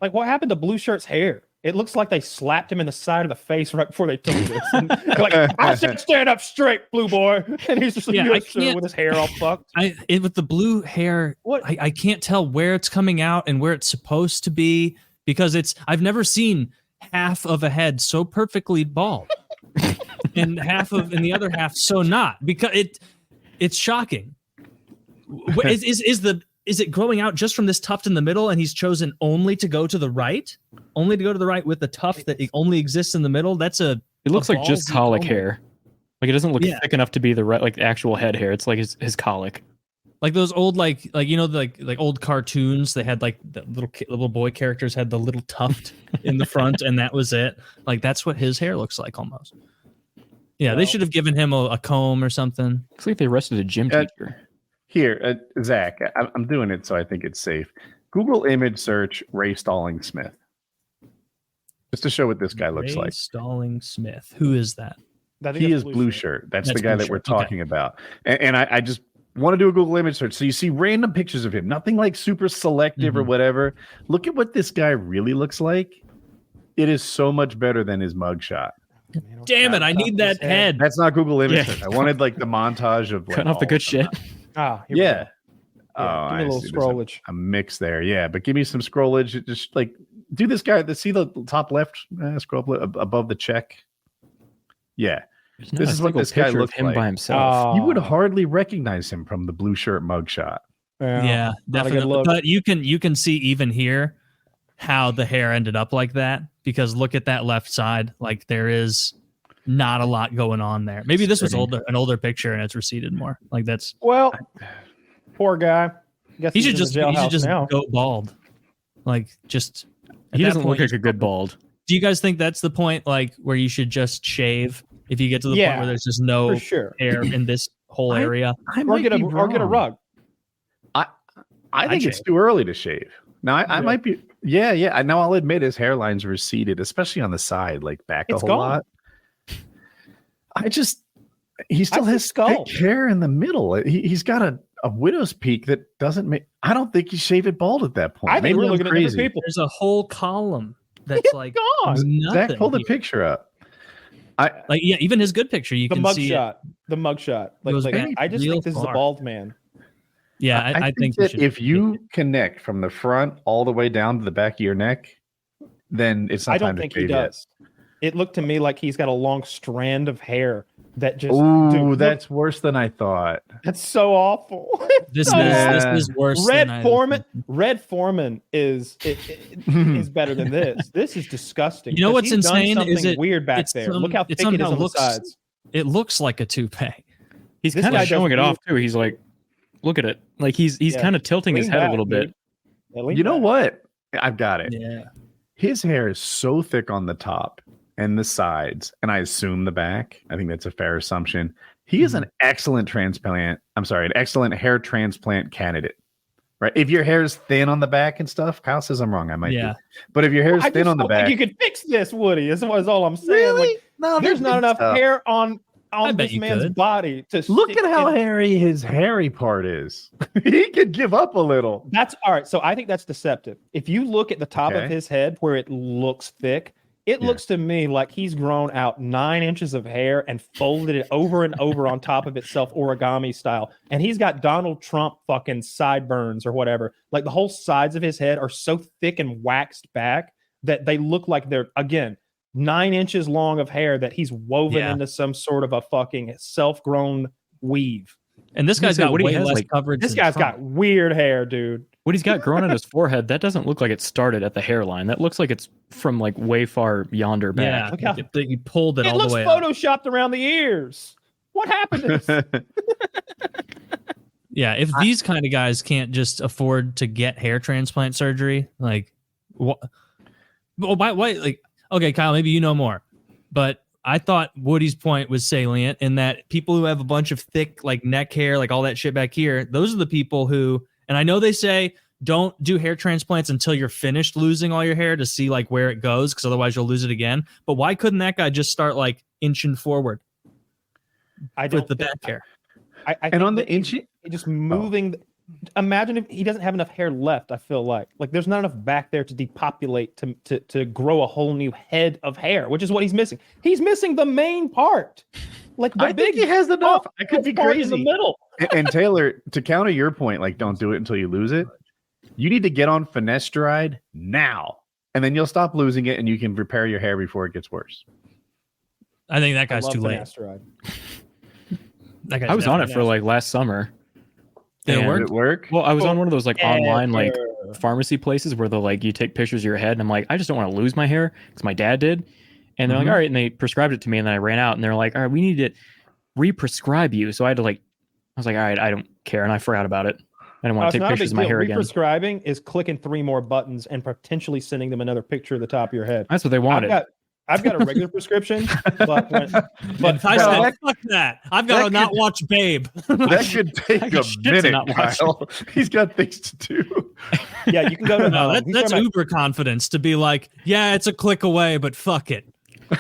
Like what happened to Blue Shirt's hair? It looks like they slapped him in the side of the face right before they took this. And they're like, I said stand up straight, blue boy. And he's just Yeah, like, I can't- with his hair all fucked. With the blue hair, What? I can't tell where it's coming out and where it's supposed to be because I've never seen half of a head so perfectly bald and the other half so not, because it's shocking. Is it growing out just from this tuft in the middle and he's chosen only to go to the right with the tuft that only exists in the middle? It looks like just ballsy colic moment. hair. Like it doesn't look Yeah. thick enough to be the right, like actual head hair. It's like his colic. Like those old like old cartoons. They had like the little boy characters had the little tuft in the front, and that was it. Like that's what his hair looks like almost. Yeah, they Well- should have given him a comb or something. Looks like they arrested a gym teacher. Here, Zach, I'm doing it so I think it's safe. Google image search Ray Stalling Smith, just to show what this guy looks Ray like. Stalling Smith. Who is that? I think He that's is blue shirt. That's the That's guy blue that we're shirt. Okay. talking about. And I just want to do a Google image search. So you see random pictures of him, nothing like super selective or Mhm. whatever. Look at what this guy really looks like. It is so much better than his mugshot. Damn it! I need that head. That's not Google image Yeah. search. I wanted like the montage of like, Cutting off the all good of them. shit. Ah, here we Yeah. go. Yeah, give me I a little see. There's scrollage. a mix there. Yeah, but give me some scrollage. Just like do this guy. See the top left? Scroll up above the check. Yeah. This is what this guy looks him like. by himself. You would hardly recognize him from the blue shirt mugshot. Yeah, definitely. But you can see even here how the hair ended up like that, because look at that left side. Like there is not a lot going on there. Maybe this was an older picture and it's receded more. Like that's poor guy. Guess he should just go bald. Like just he doesn't look like a good bald. Do you guys think that's the point? Like where you should just shave if you get to the point where there's just no hair in this whole area, or get a rug. I think it's too early to shave. Now I might be. Yeah. Now I'll admit his hairline's receded, especially on the side, like back a whole lot. He still has thick hair in the middle. He's got a widow's peak that doesn't make. I don't think you shave it bald at that point. I think we're looking at different people. There's a whole column that's like nothing. Zach, pull the picture up. Even his good picture, you can see it. The mugshot. I just think this is a bald man. Yeah, I think that if you connect from the front all the way down to the back of your neck, then it's not. I don't think he does. It looked to me like he's got a long strand of hair that just. Ooh, that's worse than I thought. That's so awful. This is worse. Red Foreman is better than this. This is disgusting. You know what's insane? Is it weird back there? Look how thick it is on the sides. It looks like a toupee. He's kind of showing it off too. He's like, look at it. Like he's kind of tilting his head a little bit. You know what? I've got it. Yeah. His hair is so thick on the top and the sides, and I assume the back. I think that's a fair assumption. He is an excellent an excellent hair transplant candidate. Right? If your hair is thin on the back and stuff, Kyle says I'm wrong. I might be. But if your hair is thin on the back, think you could fix this, Woody. Is all I'm saying. Really? Like, no, there's not enough hair on this man's body to look at how hairy his hairy part is. He could give up a little. That's all right. So I think that's deceptive. If you look at the top of his head where it looks thick, it looks to me like he's grown out 9 inches of hair and folded it over and over on top of itself, origami style. And he's got Donald Trump fucking sideburns or whatever. Like the whole sides of his head are so thick and waxed back that they look like they're, again, 9 inches long of hair that he's woven into some sort of a fucking self-grown weave. And this guy's got way less coverage. This guy's got weird hair, dude. What he's got growing on his forehead, that doesn't look like it started at the hairline. That looks like it's from like way far yonder back. Yeah, look how you pulled it all the way. It looks photoshopped around the ears. What happened to this? Yeah, if these kind of guys can't just afford to get hair transplant surgery, like what? Well, why? Like, okay, Kyle, maybe you know more, but I thought Woody's point was salient in that people who have a bunch of thick, like neck hair, like all that shit back here, those are the people who, and I know they say don't do hair transplants until you're finished losing all your hair to see like where it goes, because otherwise you'll lose it again. But why couldn't that guy just start like inching forward with the back hair? I and on the inching, just moving. Imagine if he doesn't have enough hair left. I feel like there's not enough back there to depopulate to grow a whole new head of hair, which is what he's missing. He's missing the main part. Like I think he has enough. I could be crazy in the middle. And Taylor, to counter your point, like don't do it until you lose it. You need to get on finasteride now, and then you'll stop losing it, and you can repair your hair before it gets worse. I think that guy's too late. I was on it for like last summer. Did it work? Well, I was on one of those like online like pharmacy places where they're like you take pictures of your head, and I'm like, I just don't want to lose my hair because my dad did, and they're like, all right, and they prescribed it to me, and then I ran out, and they're like, all right, we need to re-prescribe you. So I had to like, I was like, all right, I don't care, and I forgot about it. I didn't want to take pictures of my hair again. Re-prescribing is clicking 3 more buttons and potentially sending them another picture of the top of your head. That's what they wanted. I've got a regular prescription, but I said, fuck that. I've got to not watch Babe. That should take a minute, Kyle. He's got things to do. Yeah, you can go to that's uber confidence to be like, yeah, it's a click away, but fuck it.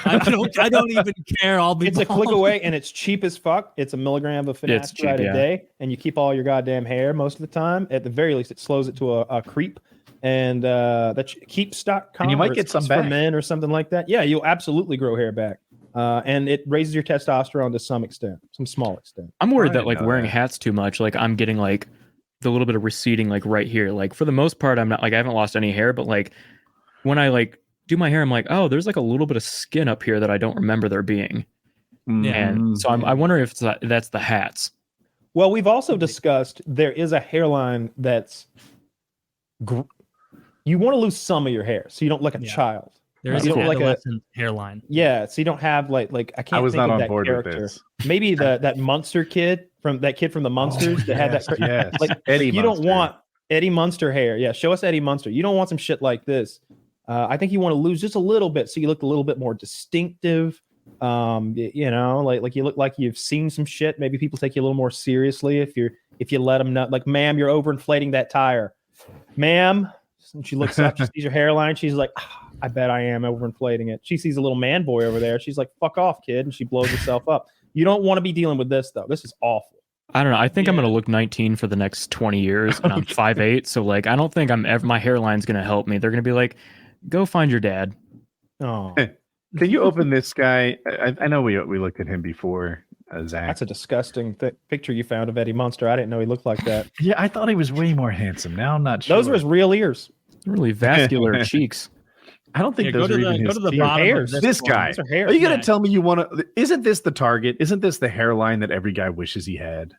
I don't even care. I'll be. It's bald. A click away, and it's cheap as fuck. It's 1 milligram of finasteride a day, and you keep all your goddamn hair most of the time. At the very least, it slows it to a creep. And that keeps.com, and you might get some back for men or something like that. Yeah, you'll absolutely grow hair back, and it raises your testosterone to some small extent. I'm worried that like wearing hats too much, like I'm getting like the little bit of receding like right here. Like for the most part, I'm not like I haven't lost any hair, but like when I like do my hair, I'm like, oh, there's like a little bit of skin up here that I don't remember there being. Yeah. And so I wonder if that's the hats. Well, we've also discussed there is a hairline that's you want to lose some of your hair so you don't look like a child. There is you an don't like adolescent hairline. Yeah, so you don't have like I can't. I was think not of on that board character. with this. Maybe that Munster kid from the Munsters that had that. Yes. Like Eddie you Munster. don't want Eddie Munster hair. Yeah, show us Eddie Munster. You don't want some shit like this. I think you want to lose just a little bit so you look a little bit more distinctive. You know, like you look like you've seen some shit. Maybe people take you a little more seriously if you let them know. Like, ma'am, you're overinflating that tire, ma'am. And she looks up, she sees your hairline. She's like, I bet I am overinflating it. She sees a little man boy over there. She's like, fuck off, kid. And she blows herself up. You don't want to be dealing with this, though. This is awful. I don't know. I think I'm going to look 19 for the next 20 years, and I'm 5'8". So, like, I don't think my hairline's going to help me. They're going to be like, go find your dad. Oh, Can you open this guy? I know we looked at him before, Zach. that's a disgusting picture you found of Eddie Munster. I didn't know he looked like that. Yeah, I thought he was way more handsome. Now I'm not sure. Those were his real ears. Really vascular cheeks. I don't think those are even go his to the teeth. bottom hairs. of This one. guy. Those are hairs. Are you gonna Yeah. tell me you want to? Isn't this the target? Isn't this the hairline that every guy wishes he had?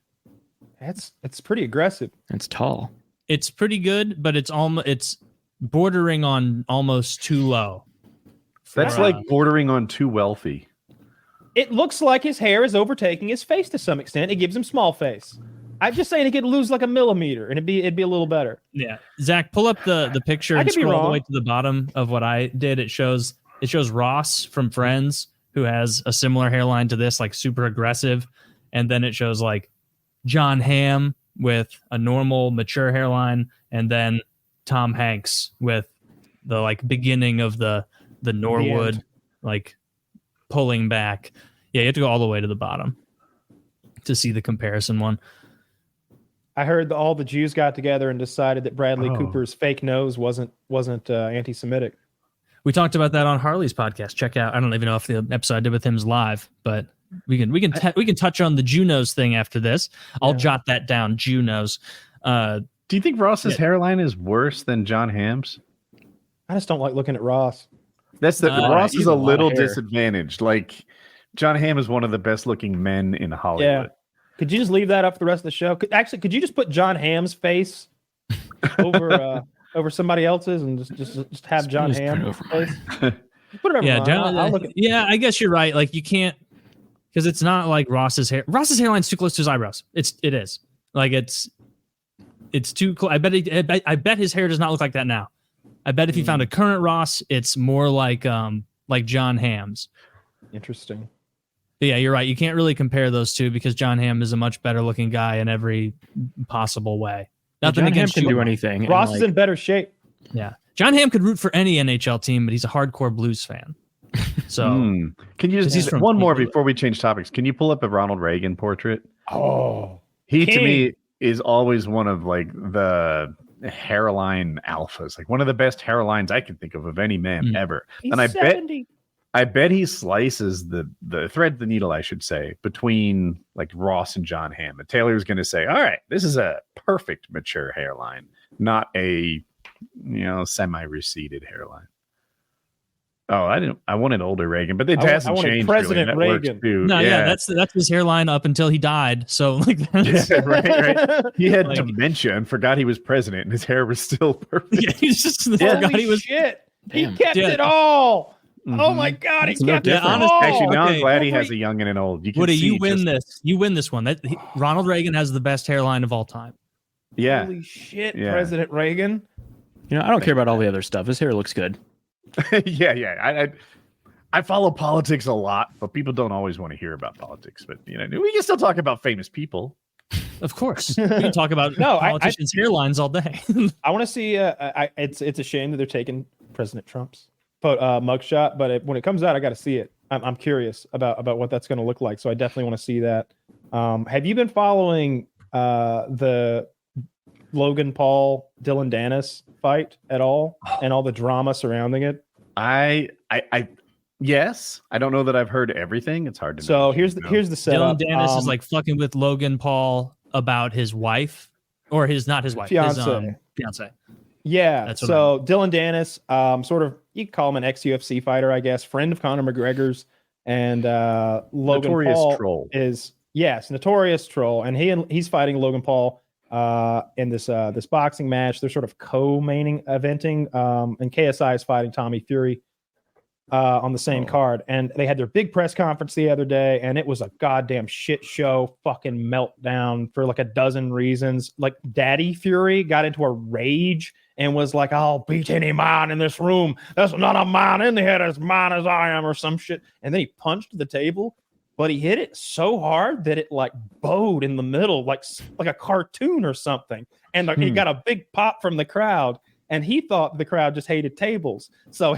It's pretty aggressive. It's tall. It's pretty good, but it's bordering on almost too low. That's For, like bordering on too wealthy. It looks like his hair is overtaking his face to some extent. It gives him small face. I'm just saying it could lose like a millimeter, and it'd be a little better. Yeah, Zach, pull up the picture I and could be scroll all the wrong. way to the bottom of what I did. It shows Ross from Friends, who has a similar hairline to this, like super aggressive, and then it shows like John Hamm with a normal, mature hairline, and then Tom Hanks with the like beginning of the Norwood, end. like pulling back. Yeah, you have to go all the way to the bottom to see the comparison one. I heard that all the Jews got together and decided that Bradley Oh. Cooper's fake nose wasn't anti-Semitic. We talked about that on Harley's podcast. Check out. I don't even know if the episode I did with him is live, but we can touch on the Jew nose thing after this. I'll jot that down. Jew nose. Do you think Ross's hairline is worse than John Hamm's? I just don't like looking at Ross. That's the Ross he's is a a lot of little hair. disadvantaged. Like John Hamm is one of the best looking men in Hollywood. Yeah. Could you just leave that up for the rest of the show? Could you just put John Hamm's face over somebody else's and just have John Just put it Hamm over face? mine. Put it over Yeah, mine. John, I'll look at yeah. I guess you're right. Like you can't because it's not like Ross's hair. Ross's hairline's too close to his eyebrows. It is like it's too close. I bet his hair does not look like that now. I bet if you found a current Ross, it's more like John Hamm's. Interesting. But yeah, you're right. You can't really compare those two because John Hamm is a much better looking guy in every possible way. Nothing John Hamm against can you. do anything. and, Ross like, is in better shape. Yeah, John Hamm could root for any NHL team, but he's a hardcore Blues fan. So Can you He's just from one more England. before we change topics? Can you pull up a Ronald Reagan portrait? Oh, He to King. me is always one of like the hairline alphas, like one of the best hairlines I can think of any man ever. he's And I 70. bet he slices the thread the needle, I should say, between like Ross and John Hamm. And Taylor's going to say, "All right, this is a perfect mature hairline, not a semi-receded hairline." Oh, I wanted older Reagan, but it I hasn't wanted changed. President really. That works Reagan. too. no, yeah, that's his hairline up until he died. So like that's, Yeah, right. He had Like- dementia and forgot he was president, and his hair was still perfect. yeah, he's just Yeah. forgot Holy he was. shit. Damn. He kept Yeah. it all. Oh Mhm. my God, he That's no kept it different. all. Actually, now Okay. I'm glad he has a young and an old. You can Woody, see you win just- this. You win this one. Ronald Reagan has the best hairline of all time. Yeah, Holy shit, Yeah. President Reagan. I don't care about all the other stuff. His hair looks good. yeah. I follow politics a lot, but people don't always want to hear about politics. But we can still talk about famous people. Of course, we can talk about No, I- politicians' hairlines all day. I want to see. It's a shame that they're taking President Trump's mugshot, but when it comes out, I got to see it. I'm curious about what that's going to look like. So I definitely want to see that. Have you been following the Logan Paul Dillon Dannis fight at all, and all the drama surrounding it? Yes, I don't know that I've heard everything. It's hard to know. So here's the Dillon setup. Dannis is like fucking with Logan Paul about his wife, or not his wife, Fiance. his fiance. Yeah. That's what So Dillon Dannis, sort of, you could call him an ex-UFC fighter, I guess, friend of Conor McGregor's, and Logan Notorious Paul troll. is notorious troll, and he's fighting Logan Paul in this boxing match. They're sort of co-maining eventing, and KSI is fighting Tommy Fury on the same card, and they had their big press conference the other day, and it was a goddamn shit show, fucking meltdown for like a dozen reasons. Like Daddy Fury got into a rage and was like, "I'll beat any man in this room. There's not a man in here as man as I am," or some shit. And then he punched the table, but he hit it so hard that it like bowed in the middle, like a cartoon or something. And like, it got a big pop from the crowd. And he thought the crowd just hated tables. So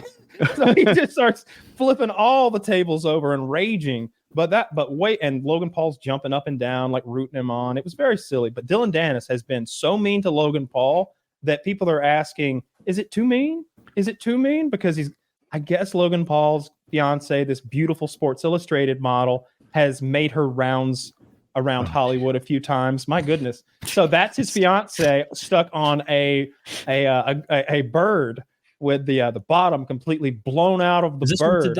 he just starts flipping all the tables over and raging. And Logan Paul's jumping up and down, like rooting him on. It was very silly. But Dillon Dannis has been so mean to Logan Paul that people are asking, is it too mean? Is it too mean? Because I guess Logan Paul's fiance, this beautiful Sports Illustrated model, has made her rounds around Hollywood a few times. My goodness. So that's his fiance stuck on a bird with the bottom completely blown out of the bird.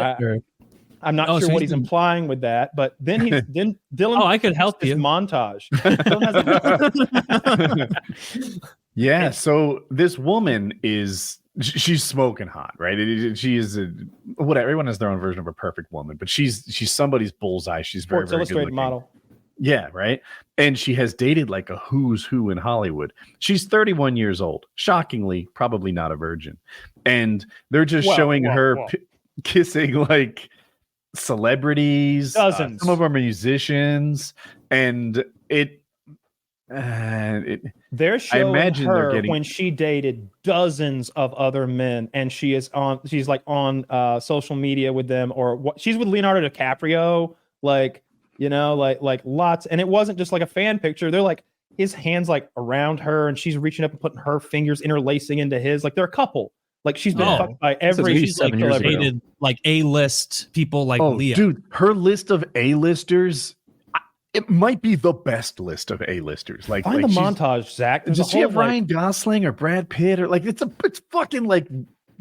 I'm not sure what he's implying with that, but then Dillon. I could help you. Montage. Yeah. So this woman she's smoking hot, right? She is whatever. Everyone has their own version of a perfect woman, but she's somebody's bullseye. She's very, very good looking. Model. Yeah, right. And she has dated like a who's who in Hollywood. She's 31 years old. Shockingly, probably not a virgin. And they're just showing her kissing like celebrities, dozens, some of them are musicians, and they're showing her when she dated dozens of other men, and she's like on social media with them, or she's with Leonardo DiCaprio, like. You know, like lots. And it wasn't just like a fan picture. They're like his hands like around her, and she's reaching up and putting her fingers interlacing into his. Like they're a couple. Like she's been fucked by every. She's like dated like A-list people like Leo. Dude, her list of A-listers, it might be the best list of A-listers. Like find the montage, Zach. Does she have Ryan Gosling or Brad Pitt or like it's fucking like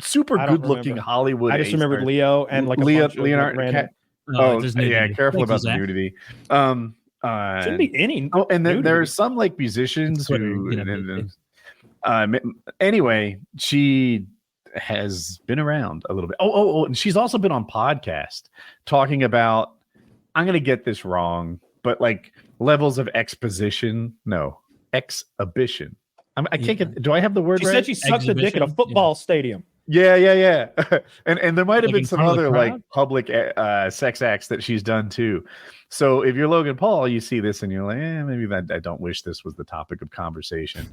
super good looking Hollywood. I just remembered Leo and like Leonardo. Careful about the nudity. Shouldn't be any. Oh, and then there are some like musicians who. Anyway, she has been around a little bit. And she's also been on podcast talking about. I'm gonna get this wrong, but like levels of exhibition. I can't get. Do I have the word? She right? said she sucks a dick at a football stadium. Yeah. and there might have been some other like public sex acts that she's done too. So if you're Logan Paul, you see this and you're like, maybe I don't wish this was the topic of conversation.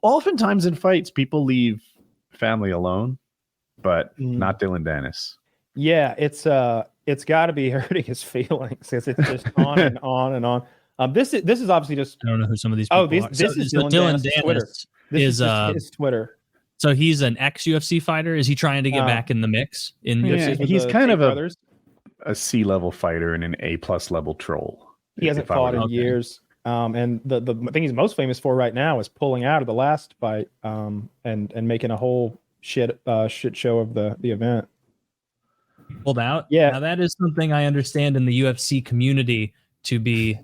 Oftentimes in fights, people leave family alone, but not Dillon Dannis. Yeah, it's got to be hurting his feelings because it's just on and on and on. This is obviously just. I don't know who some of these people are. This is Dillon Dannis' Twitter. This is his Twitter. So he's an ex-UFC fighter. Is he trying to get back in the mix? He's kind of a C-level fighter and an A+ level troll. He hasn't fought in years. And the thing he's most famous for right now is pulling out of the last fight and making a whole shit show of the event. Pulled out? Yeah. Now that is something I understand in the UFC community to be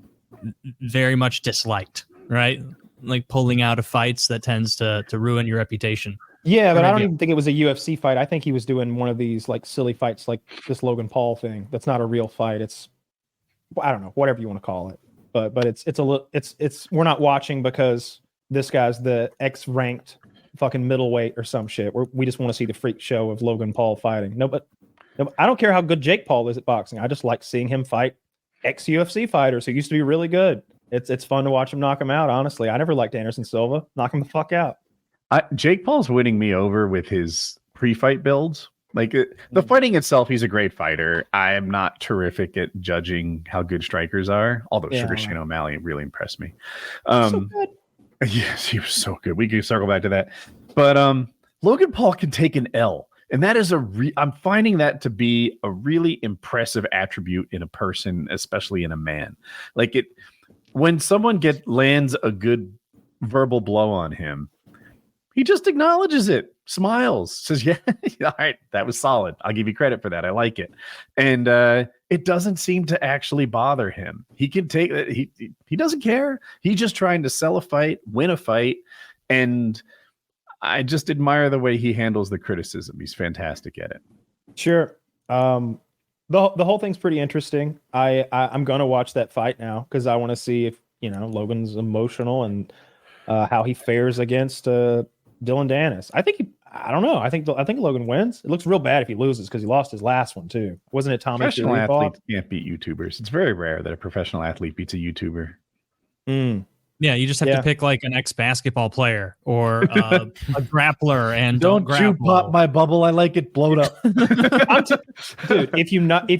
very much disliked, right? Like pulling out of fights that tends to ruin your reputation. Yeah, but I don't even think it was a UFC fight. I think he was doing one of these like silly fights like this Logan Paul thing. That's not a real fight. It's I don't know, whatever you want to call it. But it's a little it's we're not watching because this guy's the X-ranked fucking middleweight or some shit. We just want to see the freak show of Logan Paul fighting. No, I don't care how good Jake Paul is at boxing. I just like seeing him fight ex-UFC fighters who used to be really good. It's fun to watch him knock him out, honestly. I never liked Anderson Silva. Knock him the fuck out. Jake Paul's winning me over with his pre-fight builds. Like the fighting itself, he's a great fighter. I am not terrific at judging how good strikers are, although Sugar Shane O'Malley really impressed me. So good. Yes, he was so good. We can circle back to that. But Logan Paul can take an L. And that is I'm finding that to be a really impressive attribute in a person, especially in a man. Like when someone lands a good verbal blow on him, He just acknowledges it, smiles, says, yeah, all right, that was solid. I'll give you credit for that. I like it. And it doesn't seem to actually bother him. He can take it. He doesn't care. He's just trying to sell a fight, win a fight. And I just admire the way he handles the criticism. He's fantastic at it. Sure. The whole thing's pretty interesting. I'm going to watch that fight now because I want to see if, Logan's emotional and how he fares against Dillon Dannis. I don't know. I think Logan wins. It looks real bad if he loses because he lost his last one too. Wasn't it Tommy? Professional athletes can't beat YouTubers. It's very rare that a professional athlete beats a YouTuber. Yeah, you just have to pick like an ex-basketball player or a grappler and don't you pop my bubble. I like it blowed up. Dude, if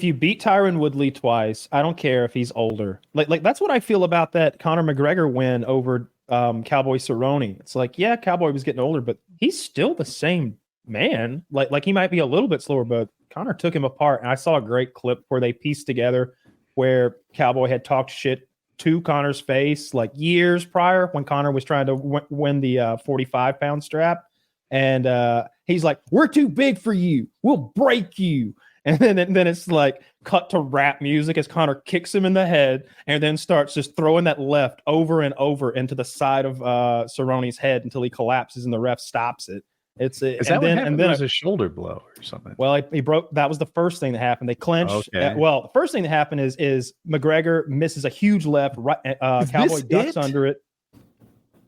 you beat Tyron Woodley twice, I don't care if he's older. Like that's what I feel about that Conor McGregor win over Cowboy Cerrone. It's like, yeah, Cowboy was getting older, but he's still the same man. Like he might be a little bit slower, but Conor took him apart. And I saw a great clip where they pieced together where Cowboy had talked shit to Conor's face like years prior when Conor was trying to win the 45-pound strap. And he's like, we're too big for you. We'll break you. And then it's like cut to rap music as Conor kicks him in the head and then starts just throwing that left over and over into the side of Cerrone's head until he collapses and the ref stops it. Is that what happened? And then it was a shoulder blow or something. Well, he broke. That was the first thing that happened. They clinched. Okay. The first thing that happened is McGregor misses a huge left. Right, Cowboy ducks under it.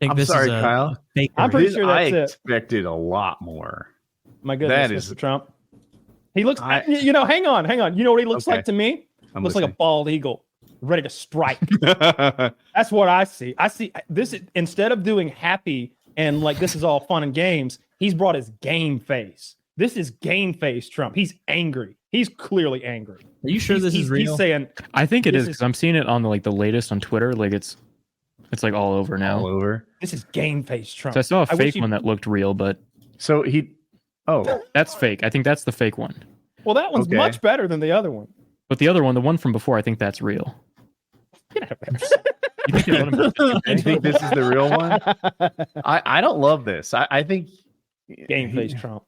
I'm sorry, Kyle. I'm pretty sure that's I it. expected a lot more. My goodness, that Mr. is Trump. He looks. Hang on. You know what he looks like to me? Looks like a bald eagle, ready to strike. That's what I see. I see this instead of doing happy and like this is all fun and games. He's brought his game face. This is game face Trump. He's angry. He's clearly angry. Are you sure this is real? He's saying, I think it is because I'm seeing it on the latest on Twitter. Like it's like all over now. All over. This is game face Trump. So I saw a fake one that looked real, but so that's fake. I think that's the fake one. Well, that one's much better than the other one. But the other one, the one from before, I think that's real. Get out of there. You think this is the real one? I don't love this. I think game face Trump.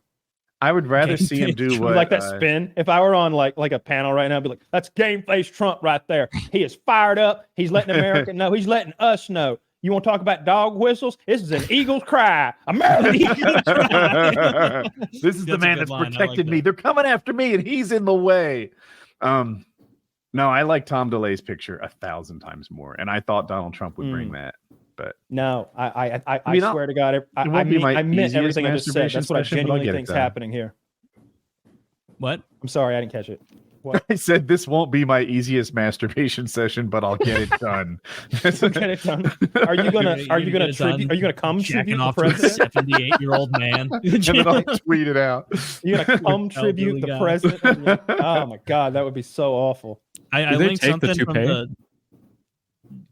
I would rather see him do what like that spin. If I were on like a panel right now, I'd be like, that's game face Trump right there. He is fired up. He's letting America know. He's letting us know. You want to talk about dog whistles? This is an eagle's cry. American eagle's cry. This is the man that's protected me. They're coming after me, and he's in the way. No, I like Tom DeLay's picture 1,000 times more, and I thought Donald Trump would bring that. But no, I swear to God, I meant everything I just said. That's what I genuinely think is happening here. What? I'm sorry, I didn't catch it. What? I said this won't be my easiest masturbation session, but I'll get it done. Get it done. Are you gonna come tribute the president? 78-year-old man. And then I'll tweet it out. You're gonna come tribute the president? Oh my God, that would be so awful. I linked something from the.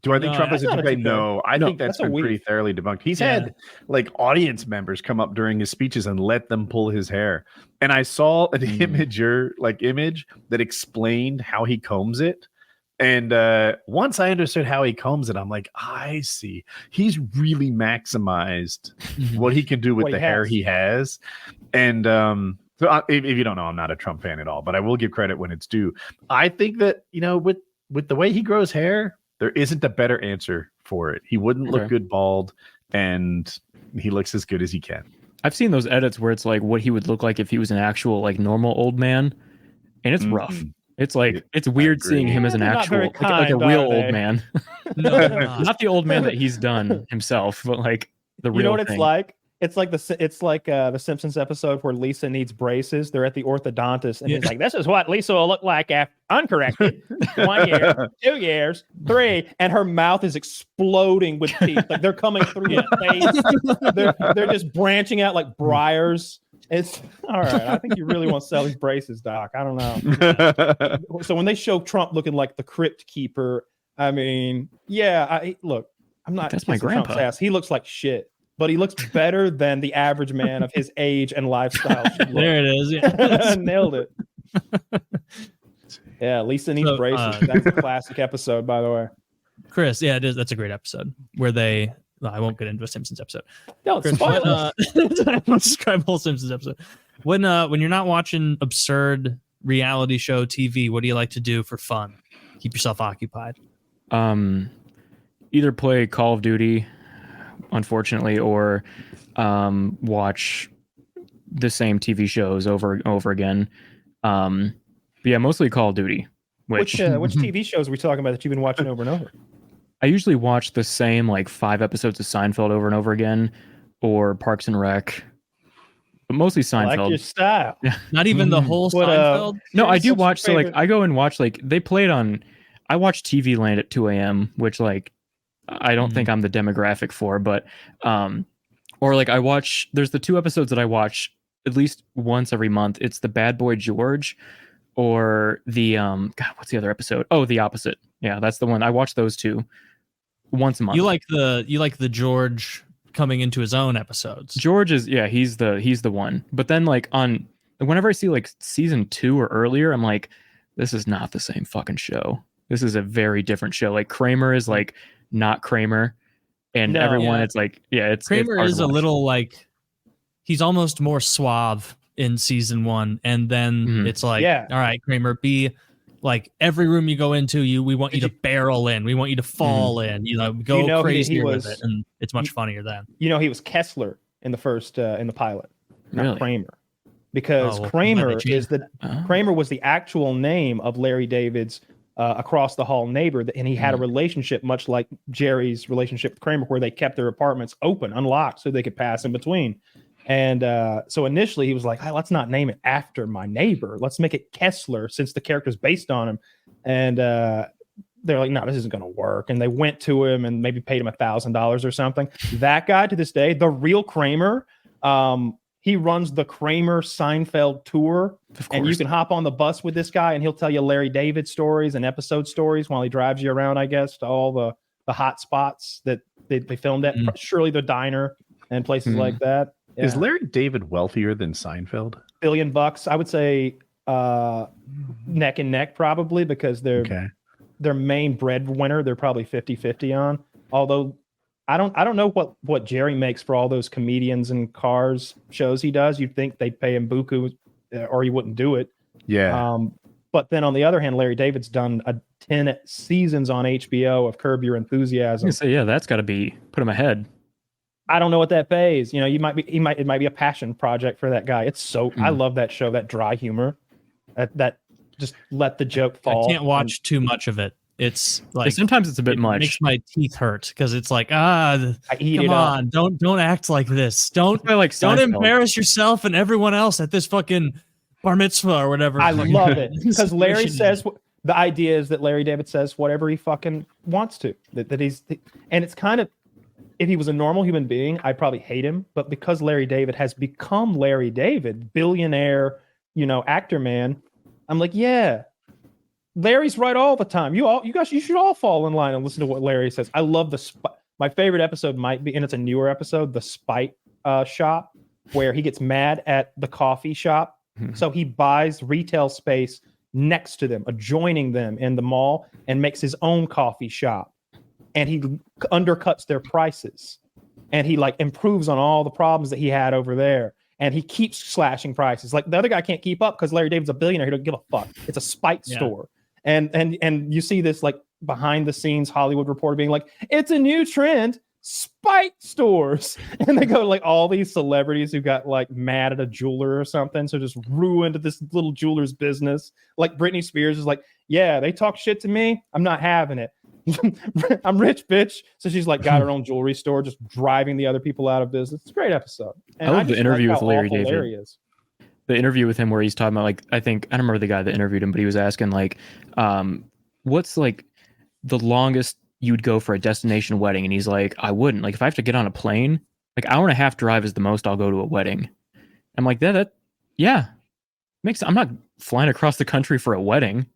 Do I think Trump has a toupee? No, I think that's been pretty thoroughly debunked. He's had like audience members come up during his speeches and let them pull his hair. And I saw an image that explained how he combs it. And once I understood how he combs it, I'm like, I see. He's really maximized what he can do with the hair he has. And so if you don't know, I'm not a Trump fan at all, but I will give credit when it's due. I think that, with the way he grows hair, there isn't a better answer for it. He wouldn't look good bald, and he looks as good as he can. I've seen those edits where it's like what he would look like if he was an actual like normal old man, and it's rough. It's like it's weird seeing him as an actual like a real old man. No, not the old man that he's done himself, but like the real. You know what thing. it's like? It's like the Simpsons episode where Lisa needs braces. They're at the orthodontist, and he's like, "This is what Lisa will look like after uncorrected. 1 year, 2 years, 3," and her mouth is exploding with teeth. Like they're coming through her face. They're just branching out like briars. It's all right. I think you really want to sell these braces, Doc. I don't know. So when they show Trump looking like the crypt keeper, I mean, look, I'm not. That's my grandpa. Trump's ass. He looks like shit. But he looks better than the average man of his age and lifestyle. There it is. Yeah. Nailed it. Yeah, Lisa needs braces. That's a classic episode, by the way. Chris, yeah, it is. That's a great episode where they I won't get into a Simpsons episode. Don't spoil it. I won't describe a whole Simpsons episode. When you're not watching absurd reality show TV, what do you like to do for fun? Keep yourself occupied. Either play Call of Duty, unfortunately, or watch the same TV shows over and over again. But yeah, mostly Call of Duty. Which TV shows are we talking about that you've been watching over and over? I usually watch the same like 5 episodes of Seinfeld over and over again, or Parks and Rec, but mostly Seinfeld. I like your style. Not even the whole Seinfeld? No, I do watch. So like I go and watch, like they play it on. I watch TV Land at 2 a.m., which like I don't think I'm the demographic for, but or like I watch. There's the 2 episodes that I watch at least once every month. It's the Bad Boy George, or the God, what's the other episode? Oh, The Opposite. Yeah, that's the one. I watch those 2 once a month. You like the George coming into his own episodes. George is he's the one. But then like whenever I see like season 2 or earlier, I'm like, this is not the same fucking show. This is a very different show. Like Kramer is like not Kramer, and everyone it's like it's Kramer it's is a little like he's almost more suave in season 1, and then it's like all right, Kramer, be like every room you go into, we want you to barrel in, we want you to fall in, go crazy with it, and it's much funnier then. He was Kessler in the first in the pilot, not really? Kramer, because Kramer Kramer was the actual name of Larry David's across the hall neighbor, and he had a relationship much like Jerry's relationship with Kramer, where they kept their apartments open, unlocked, so they could pass in between. And so initially he was like, hey, let's not name it after my neighbor. Let's make it Kessler, since the character's based on him. And they're like, no, this isn't going to work. And they went to him and maybe paid him $1,000 or something. That guy, to this day, the real Kramer, he runs the Kramer Seinfeld tour. And you can hop on the bus with this guy and he'll tell you Larry David stories and episode stories while he drives you around, I guess, to all the hot spots that they filmed at. Surely the diner and places like that. Yeah. Is Larry David wealthier than Seinfeld? $1 billion, I would say, neck and neck probably, because their main breadwinner they're probably 50-50 on. Although I don't know what Jerry makes for all those comedians and cars shows he does. You'd think they'd pay him buku, or he wouldn't do it. Yeah. But then on the other hand, Larry David's done 10 seasons on HBO of Curb Your Enthusiasm. I say, that's got to be put him ahead. I don't know what that pays. It might be a passion project for that guy. It's so I love that show, that dry humor, that just let the joke fall. I can't watch too much of it. It's like sometimes it's a bit much. Makes my teeth hurt because it's like come on, don't act like this. Don't embarrass yourself and everyone else at this fucking bar mitzvah or whatever. I love it because Larry says the idea is that Larry David says whatever he fucking wants to. That he's and it's kind of. If he was a normal human being, I'd probably hate him. But because Larry David has become Larry David, billionaire, actor man, I'm like, yeah, Larry's right all the time. You should all fall in line and listen to what Larry says. I love my favorite episode might be, and it's a newer episode, the Spite shop, where he gets mad at the coffee shop. So he buys retail space next to them, adjoining them in the mall, and makes his own coffee shop. And he undercuts their prices, and he like improves on all the problems that he had over there. And he keeps slashing prices. Like the other guy can't keep up because Larry David's a billionaire. He don't give a fuck. It's a spite store. And you see this like behind the scenes Hollywood reporter being like, it's a new trend, spite stores. And they go like all these celebrities who got like mad at a jeweler or something. So just ruined this little jeweler's business. Like Britney Spears is like, yeah, they talk shit to me. I'm not having it. I'm rich, bitch. So she's like got her own jewelry store, just driving the other people out of business. It's a great episode. And I love the interview with Larry David. Larry is. The interview with him where he's talking about like I don't remember the guy that interviewed him, but he was asking like, what's like the longest you'd go for a destination wedding? And he's like, I wouldn't. Like if I have to get on a plane, like hour and a half drive is the most I'll go to a wedding. I'm like that makes. I'm not flying across the country for a wedding.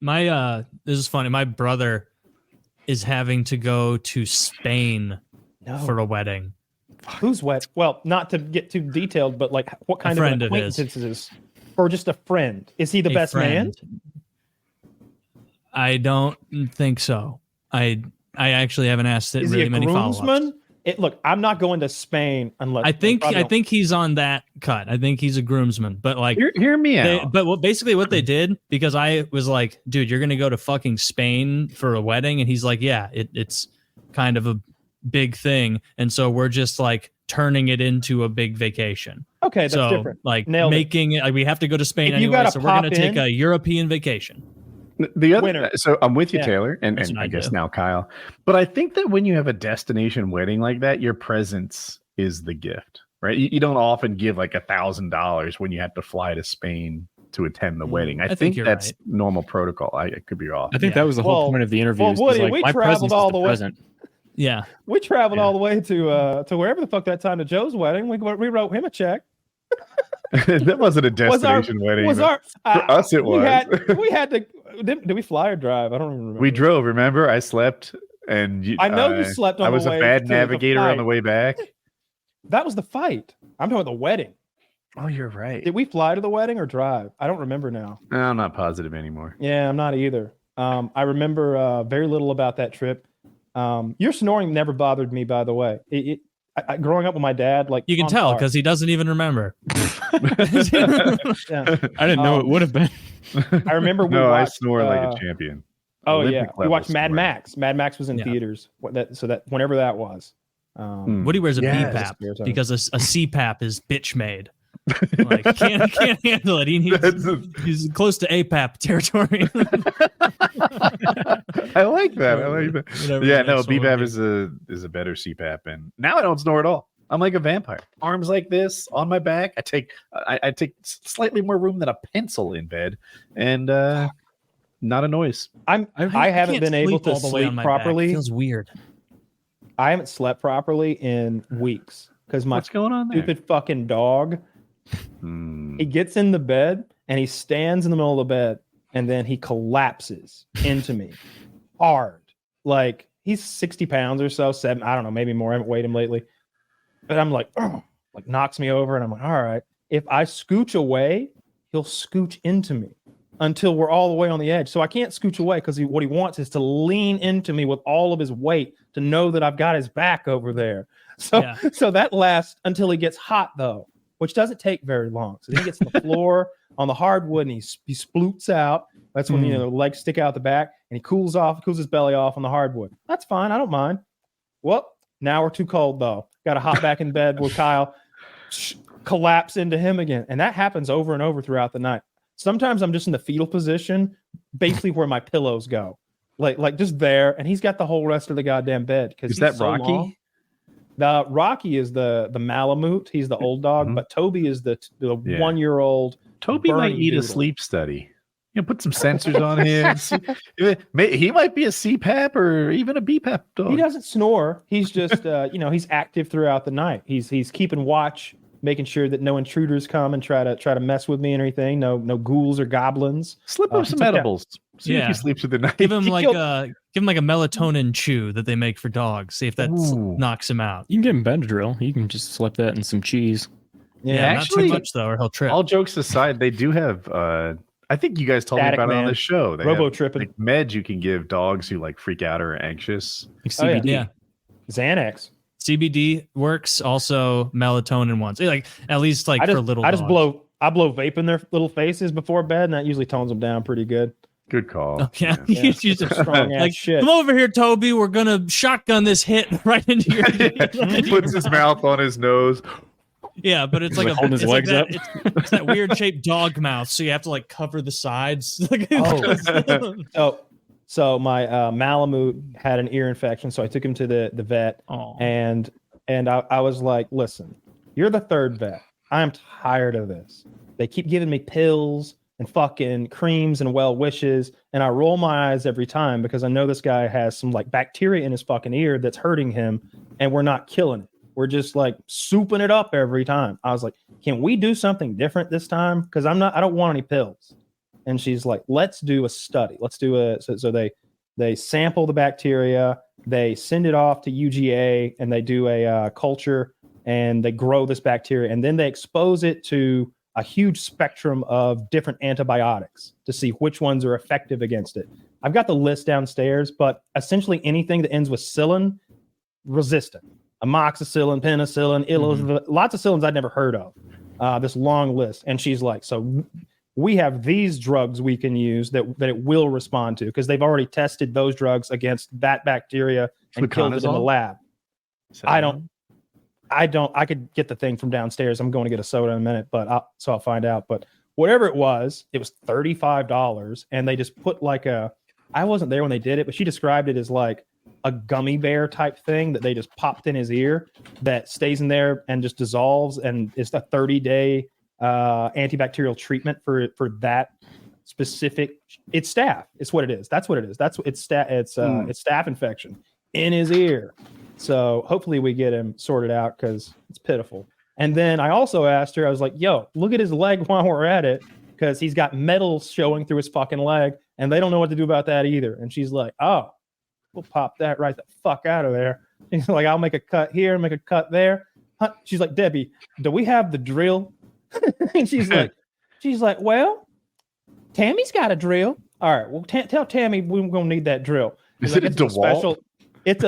This is funny. My brother is having to go to Spain for a wedding. Who's wet? Well, not to get too detailed, but like what kind of an acquaintance is this? Or just a friend? Is he the best man? I don't think so. I actually haven't asked it is really he a many groomsman? Look, I'm not going to Spain unless I think he's on that cut. I think he's a groomsman, but like, hear me out. But basically what they did, because I was like, dude, you're gonna go to fucking Spain for a wedding, and he's like, yeah, it's kind of a big thing, and so we're just like turning it into a big vacation. Okay, that's different. Like Nailed making it. Like, we have to go to Spain If you anyway, gotta so we're gonna pop take in- a European vacation. The other, Winner. so I'm with you, Yeah. Taylor, and That's what I I guess do. now Kyle. But I think that when you have a destination wedding like that, your presence is the gift, right? You don't often give like $1,000 when you have to fly to Spain to attend the wedding. I think you're that's right. normal protocol. I could be off. I think that was the whole Well, point of the interview. well, is Woody, like, we my traveled presence all is the the way- present. Yeah. We traveled Yeah. all the way to wherever the fuck that time to Joe's wedding. We wrote him a check. That wasn't a destination wedding. Was but our for us, it was. We had to. Did we fly or drive? I don't even remember. We drove. Remember, I slept, and I know you slept on I the was way a bad to the navigator on the fight. way back. That was the fight. I'm talking about the wedding. Oh, you're right. Did we fly to the wedding or drive? I don't remember now. I'm not positive anymore. Yeah, I'm not either. I remember very little about that trip. Your snoring never bothered me, by the way. Growing up with my dad, like You can on tell par. because he doesn't even remember. Yeah. I didn't know it would have been. I remember we No, I watched, snore like a champion. Oh Olympic yeah, we level watched Mad snoring. Max. Mad Max was in Yeah. theaters. So whenever that was. Woody wears a Yes. BPAP because a CPAP is bitch made. Like can't handle it. He's close to APAP territory. I like that. I like that. Whatever Yeah, the no, next one BPAP would is a better CPAP, and now I don't snore at all. I'm like a vampire. Arms like this on my back. I take slightly more room than a pencil in bed, and not a noise. I haven't been able to all the way sleep on my properly. Back. Feels weird. I haven't slept properly in weeks because my What's going on there? stupid fucking dog. Hmm. He gets in the bed and he stands in the middle of the bed and then he collapses into me hard. Like he's 60 pounds or so, I don't know, maybe more. I haven't weighed him lately. But I'm like, oh, like knocks me over and I'm like, all right. If I scooch away, he'll scooch into me until we're all the way on the edge. So I can't scooch away because what he wants is to lean into me with all of his weight to know that I've got his back over there. So that lasts until he gets hot though, which doesn't take very long. So then he gets to the floor on the hardwood and he sploots out. That's when the legs stick out the back and he cools his belly off on the hardwood. That's fine. I don't mind. Well, now we're too cold though. Got to hop back in bed with Kyle, collapse into him again. And that happens over and over throughout the night. Sometimes I'm just in the fetal position, basically where my pillows go, like just there. And he's got the whole rest of the goddamn bed. Is that Rocky? Long. The Rocky is the Malamute. He's the old dog, but Toby is the 1-year-old. Toby might Bernie need a Doodle. sleep study. You know, put some sensors on him. He might be a CPAP or even a BPAP dog. He doesn't snore. He's just he's active throughout the night. He's keeping watch, making sure that no intruders come and try to mess with me or anything. No ghouls or goblins. Slip him some edibles. See if he sleeps through the night. Give him like a melatonin chew that they make for dogs. See if that knocks him out. You can give him Benadryl. You can just slip that in some cheese. Yeah, actually, not too much though, or he'll trip. All jokes aside, they do have. I think you guys told Static me about it on Man. the show. They Robo have, tripping. like, meds you can give dogs who like freak out or are anxious. Like Oh, yeah. CBD. Yeah. Xanax. CBD works. Also, melatonin ones. Like at least like for little. I just dogs. blow vape in their little faces before bed, and that usually tones them down pretty good. Good call. Oh, yeah. Yeah. You just Strong ass like shit. come over here, Toby. We're gonna shotgun this hit right into your. He puts his mouth on his nose. Yeah, but it's like holding his it's like legs that, up. It's that weird shaped dog mouth, so you have to like cover the sides. So my Malamute had an ear infection, so I took him to the vet, and I was like, listen, you're the third vet. I am tired of this. They keep giving me pills and fucking creams and well wishes, and I roll my eyes every time because I know this guy has some like bacteria in his fucking ear that's hurting him, and we're not killing it. We're just like souping it up every time. I was like, can we do something different this time? Because I don't want any pills. And she's like, let's do a study. So they sample the bacteria, they send it off to UGA, and they do a culture, and they grow this bacteria, and then they expose it to a huge spectrum of different antibiotics to see which ones are effective against it. I've got the list downstairs, but essentially anything that ends with psyllin, resistant. amoxicillin, penicillin, lots of cillins I'd never heard of. This long list. And she's like, so we have these drugs we can use that it will respond to, because they've already tested those drugs against that bacteria and killed it in the lab. I could get the thing from downstairs. I'm going to get a soda in a minute, so I'll find out. But whatever it was $35. And they just put I wasn't there when they did it, but she described it as like a gummy bear type thing that they just popped in his ear that stays in there and just dissolves. And it's a 30-day antibacterial treatment for that specific. It's staph. It's what it is. That's what it is. It's staph infection in his ear. So hopefully we get him sorted out, because it's pitiful. And then I also asked her, I was like, yo, look at his leg while we're at it, because he's got metal showing through his fucking leg, and they don't know what to do about that either. And she's like, oh, we'll pop that right the fuck out of there. He's like, I'll make a cut here, make a cut there. She's like, Debbie, do we have the drill? And she's like, well, Tammy's got a drill. All right, well, tell Tammy we're gonna need that drill. Is it a DeWalt? It's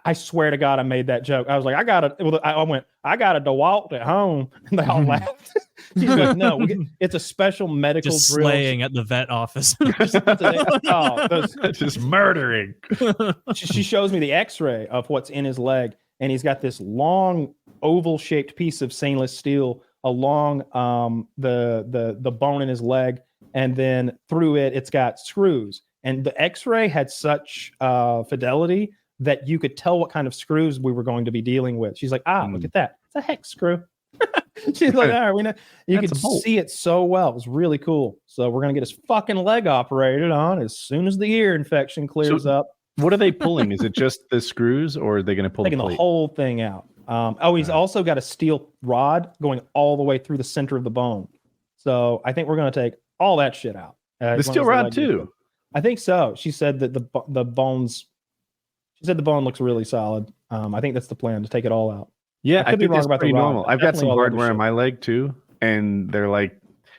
I swear to God, I made that joke. I was like, I got a DeWalt at home, and they all laughed. She's like, no, it's a special medical just drill. slaying at the vet office. Just murdering. She shows me the X-ray of what's in his leg, and he's got this long oval-shaped piece of stainless steel along the bone in his leg, and then through it's got screws. And the X-ray had such fidelity that you could tell what kind of screws we were going to be dealing with. She's like, look at that. It's a hex screw. She's like, all right, we know. You could see it so well. It was really cool. So we're going to get his fucking leg operated on as soon as the ear infection clears up. What are they pulling? Is it just the screws, or are they going to pull the whole thing out? He's also got a steel rod going all the way through the center of the bone. So I think we're going to take all that shit out. The steel rod too. I think so. She said that the bones. She said the bone looks really solid. I think that's the plan, to take it all out. Yeah, I think that's pretty normal. I've got some hardware on my leg too, and they're like,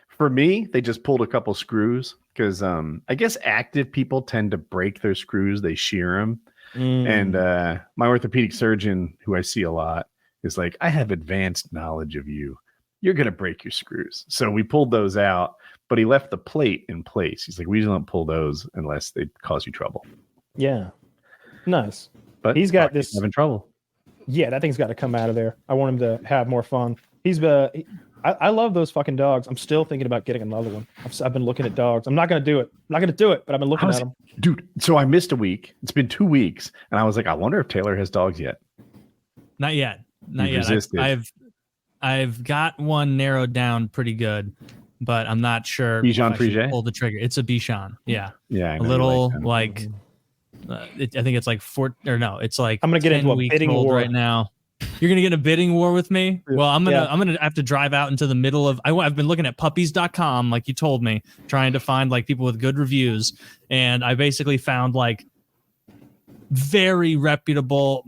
for me, they just pulled a couple screws, because I guess active people tend to break their screws. They shear them, and my orthopedic surgeon, who I see a lot, is like, I have advanced knowledge of you. You're gonna break your screws. So we pulled those out. But he left the plate in place. He's like, we don't pull those unless they cause you trouble. Yeah. Nice. But he's got this. Having trouble. Yeah, that thing's got to come out of there. I want him to have more fun. I love those fucking dogs. I'm still thinking about getting another one. I've been looking at dogs. I'm not going to do it. But I've been looking at them. Dude, so I missed a week. It's been 2 weeks. And I was like, I wonder if Taylor has dogs yet. Not yet. I've got one narrowed down pretty good. But I'm not sure Bichon Frigé? Pull the trigger. It's a Bichon. Yeah. Yeah. A little I think it's like it's like I'm gonna get into a bidding war right now. You're gonna get a bidding war with me? Well, I'm gonna have to drive out into the middle of I've been looking at puppies.com, like you told me, trying to find like people with good reviews, and I basically found like very reputable,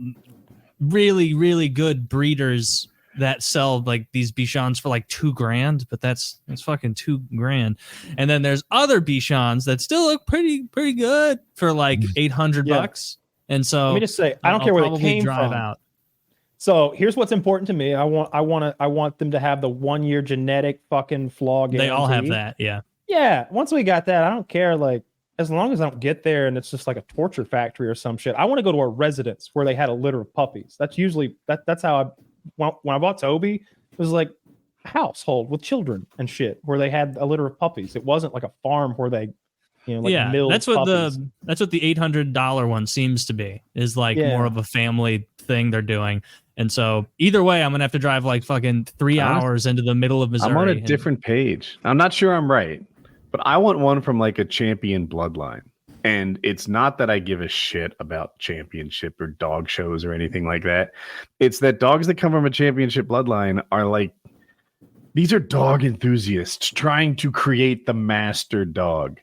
really, really good breeders that sell like these Bichons for like $2,000, but that's fucking $2,000. And then there's other Bichons that still look pretty good for like $800. And so let me just say, I don't care where they came from. Out. So here's what's important to me. I want them to have the 1-year genetic fucking flaw guarantee. They all have that. Yeah. Yeah. Once we got that, I don't care. Like, as long as I don't get there and it's just like a torture factory or some shit. I want to go to a residence where they had a litter of puppies. That's usually that's how when I bought Toby, it was like a household with children and shit where they had a litter of puppies. It wasn't like a farm where they, milled that's what puppies. That's what the $800 one seems to be, is like more of a family thing they're doing. And so either way, I'm gonna have to drive like fucking 3 hours into the middle of Missouri. I'm on a different page. I'm not sure I'm right, but I want one from like a champion bloodline. And it's not that I give a shit about championship or dog shows or anything like that. It's that dogs that come from a championship bloodline are like, these are dog enthusiasts trying to create the master dog.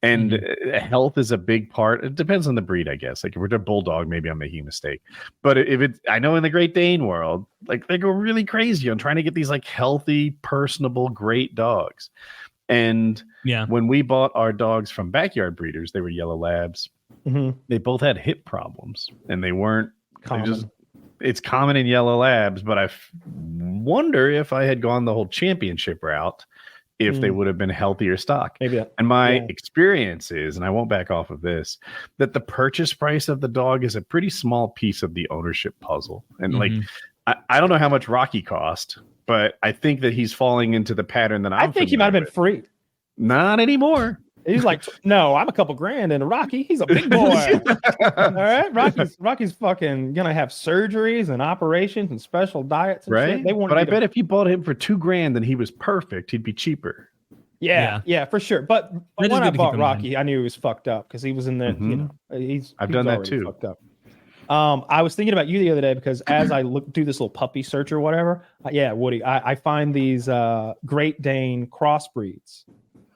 And health is a big part. It depends on the breed, I guess. Like if we're a bulldog, maybe I'm making a mistake. But if it's, I know in the Great Dane world, like they go really crazy on trying to get these like healthy, personable, great dogs. And when we bought our dogs from backyard breeders, they were yellow labs. Mm-hmm. They both had hip problems, and they weren't common. it's common in yellow labs, but I wonder if I had gone the whole championship route, if they would have been healthier stock. Maybe that. And my experience is, and I won't back off of this, that the purchase price of the dog is a pretty small piece of the ownership puzzle. And like, I don't know how much Rocky cost, but I think that he's falling into the pattern that I think he might have been free. Not anymore. He's like, no, I'm a couple grand in Rocky. He's a big boy. All right, Rocky's fucking gonna have surgeries and operations and special diets. And right? Shit. They want. But I bet if you bought him for $2,000, then he was perfect. He'd be cheaper. Yeah, for sure. But when I bought Rocky, I knew he was fucked up because he was in there. You know, I've done that too. Fucked up. I was thinking about you the other day because as I do this little puppy search or whatever, Woody, I find these Great Dane crossbreeds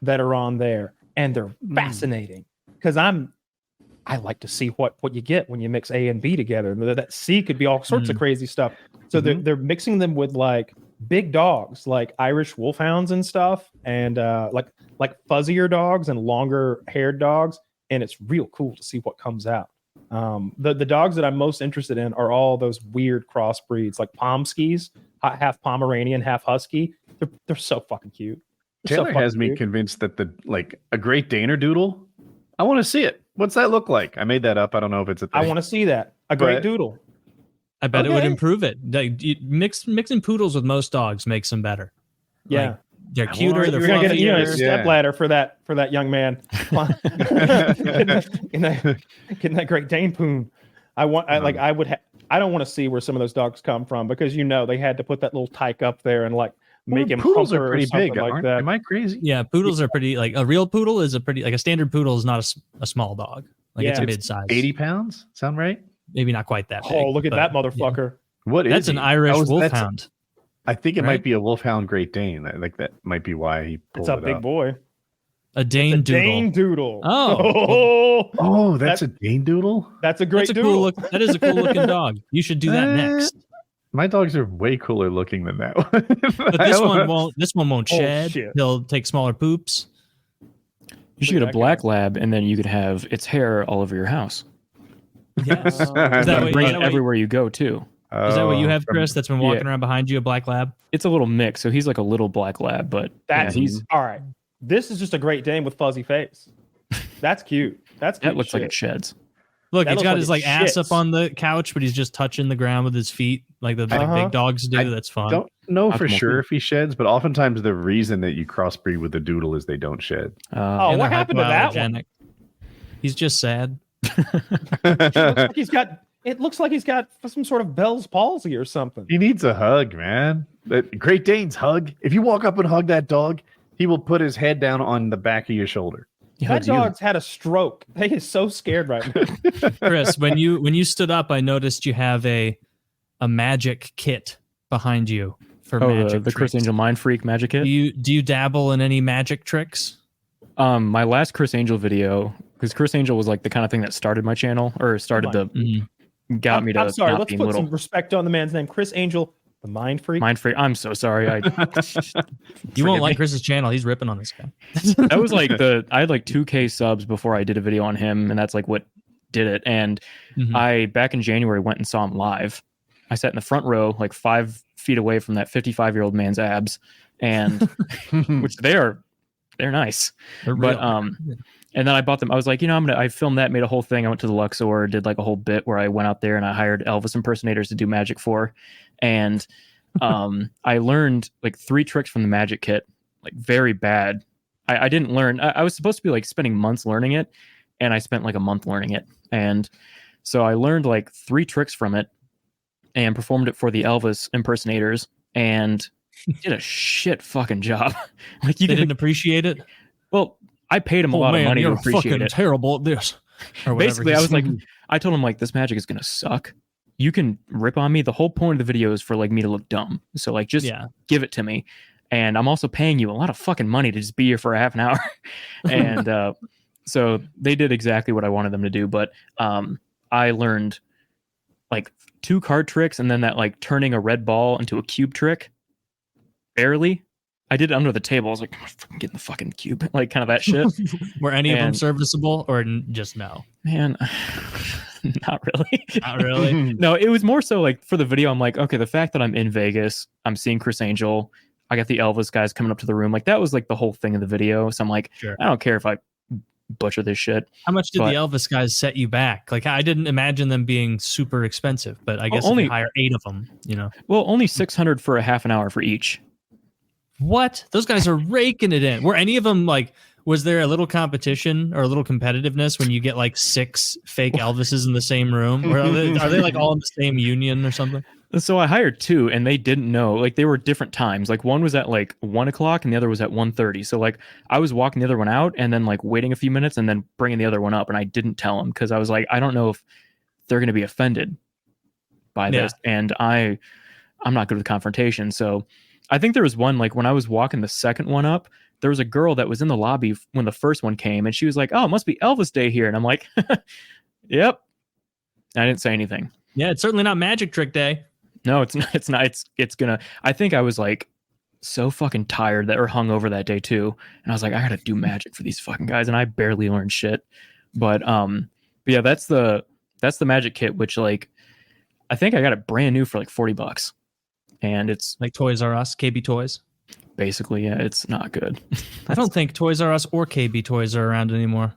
that are on there. And they're fascinating because I like to see what you get when you mix A and B together. That C could be all sorts of crazy stuff. So they're mixing them with like big dogs, like Irish wolfhounds and stuff, and like fuzzier dogs and longer haired dogs. And it's real cool to see what comes out. The dogs that I'm most interested in are all those weird crossbreeds, like Pomskis, half Pomeranian, half Husky. They're so fucking cute. Taylor has me convinced that a Great Dane Doodle. I want to see it. What's that look like? I made that up. I don't know if it's a thing. I want to see that. A Great Doodle. I bet it would improve it. Mixing poodles with most dogs makes them better. Yeah, like, they're cuter. They're gonna get a step ladder for that young man. Getting that Great Dane poon. I don't want to see where some of those dogs come from because they had to put that little tyke up there and like. Make him poodles are pretty big, like that. Am I crazy? Yeah, poodles are pretty. Like a real poodle is a standard poodle is not a small dog. Like it's a mid-size. 80 pounds. Sound right? Maybe not quite that big. Oh, look at that motherfucker! Yeah. What is that's? An Irish wolfhound. I think it might be a wolfhound Great Dane. Like that might be why he pulled it up. It's a big boy. A Dane Doodle. Dane Doodle. Oh, that's a Dane Doodle. That's a great Doodle. Cool look. That is a cool looking dog. You should do that next. My dogs are way cooler looking than that one. But this one won't shed. Shit. He'll take smaller poops. You should get a black lab, and then you could have its hair all over your house. Yes. Bring it everywhere you go too. Is that what you have, Chris? That's been walking around behind you, a black lab? It's a little mix. So he's like a little black lab, but he's all right. This is just a Great Dane with fuzzy face. That's cute. That looks like it sheds. Look, he's got his ass up on the couch, but he's just touching the ground with his feet, like the big dogs do. That's fun. Don't know for sure if he sheds, but oftentimes the reason that you crossbreed with a doodle is they don't shed. What happened to that one? He's just sad. It looks like he's got some sort of Bell's palsy or something. He needs a hug, man. Great Danes hug. If you walk up and hug that dog, he will put his head down on the back of your shoulder. That dog's had a stroke. He is so scared right now. Chris, when you stood up, I noticed you have a magic kit behind you for magic. The Chris Angel Mind Freak magic kit. Do you dabble in any magic tricks? My last Chris Angel video, because Chris Angel was like the kind of thing that started my channel or started got me to. I'm sorry. Let's put some respect on the man's name, Chris Angel. The Mind Freak. Mind Freak. I'm so sorry. You won't like Chris's channel. He's ripping on this guy. That was like I had like 2K subs before I did a video on him, and that's like what did it. And I back in January went and saw him live. I sat in the front row, like 5 feet away from that 55-year-old man's abs, and which they're nice. They're but real. and then I bought them. I was like, I filmed that, made a whole thing. I went to the Luxor, did like a whole bit where I went out there and I hired Elvis impersonators to do magic for. And I learned like 3 tricks from the magic kit, like very bad. I didn't learn. I was supposed to be like spending months learning it, and I spent like a month learning it. And so I learned like 3 tricks from it and performed it for the Elvis impersonators and did a shit fucking job. Like they didn't appreciate it. Well, I paid him a lot of money to appreciate it. Terrible at this. Basically, I was like, I told him like, this magic is gonna suck. You can rip on me. The whole point of the video is for like me to look dumb. So like, just give it to me. And I'm also paying you a lot of fucking money to just be here for a half an hour. And so they did exactly what I wanted them to do. But I learned like 2 card tricks and then that like turning a red ball into a cube trick. Barely. I did it under the table. I was like, get in the fucking cube, like kind of that shit. Were any of them serviceable or just no? Man, not really. Not really. No, it was more so like for the video. I'm like, okay, the fact that I'm in Vegas, I'm seeing Chris Angel. I got the Elvis guys coming up to the room. Like that was like the whole thing of the video. So I'm like, sure. I don't care if I butcher this shit. How much did the Elvis guys set you back? Like I didn't imagine them being super expensive, but I guess only if you hire 8 of them, you know. Well, only $600 for a half an hour for each. What? Those guys are raking it in. Were any of them like, was there a little competition or a little competitiveness when you get like 6 fake Elvises in the same room? Or are they like all in the same union or something? So I hired 2 and they didn't know. Like they were different times. Like one was at like 1 o'clock and the other was at 1:30. So like I was walking the other one out and then like waiting a few minutes and then bringing the other one up. And I didn't tell them because I was like, I don't know if they're going to be offended by this. And I'm not good with confrontation. So I think there was one, like when I was walking the second one up, there was a girl that was in the lobby when the first one came and she was like, oh, it must be Elvis Day here. And I'm like, yep. I didn't say anything. Yeah, it's certainly not Magic Trick Day. No, it's not. It's not. It's gonna. I think I was like so fucking tired or hungover that day too, and I was like, I gotta do magic for these fucking guys, and I barely learned shit. But yeah, that's the magic kit, which like I think I got it brand new for like $40, and it's like Toys R Us, KB Toys. Basically, yeah, it's not good. I don't think Toys R Us or KB Toys are around anymore.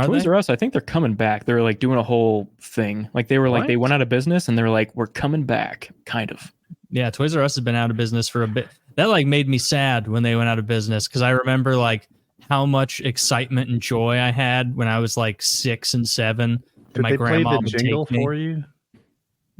Toys R Us, I think they're coming back. They're like doing a whole thing. Like they were like they went out of business and they're like, we're coming back, kind of. Yeah, Toys R Us has been out of business for a bit. That like made me sad when they went out of business because I remember like how much excitement and joy I had when I was like 6 and 7. Did my they grandma play the would jingle take me. for you?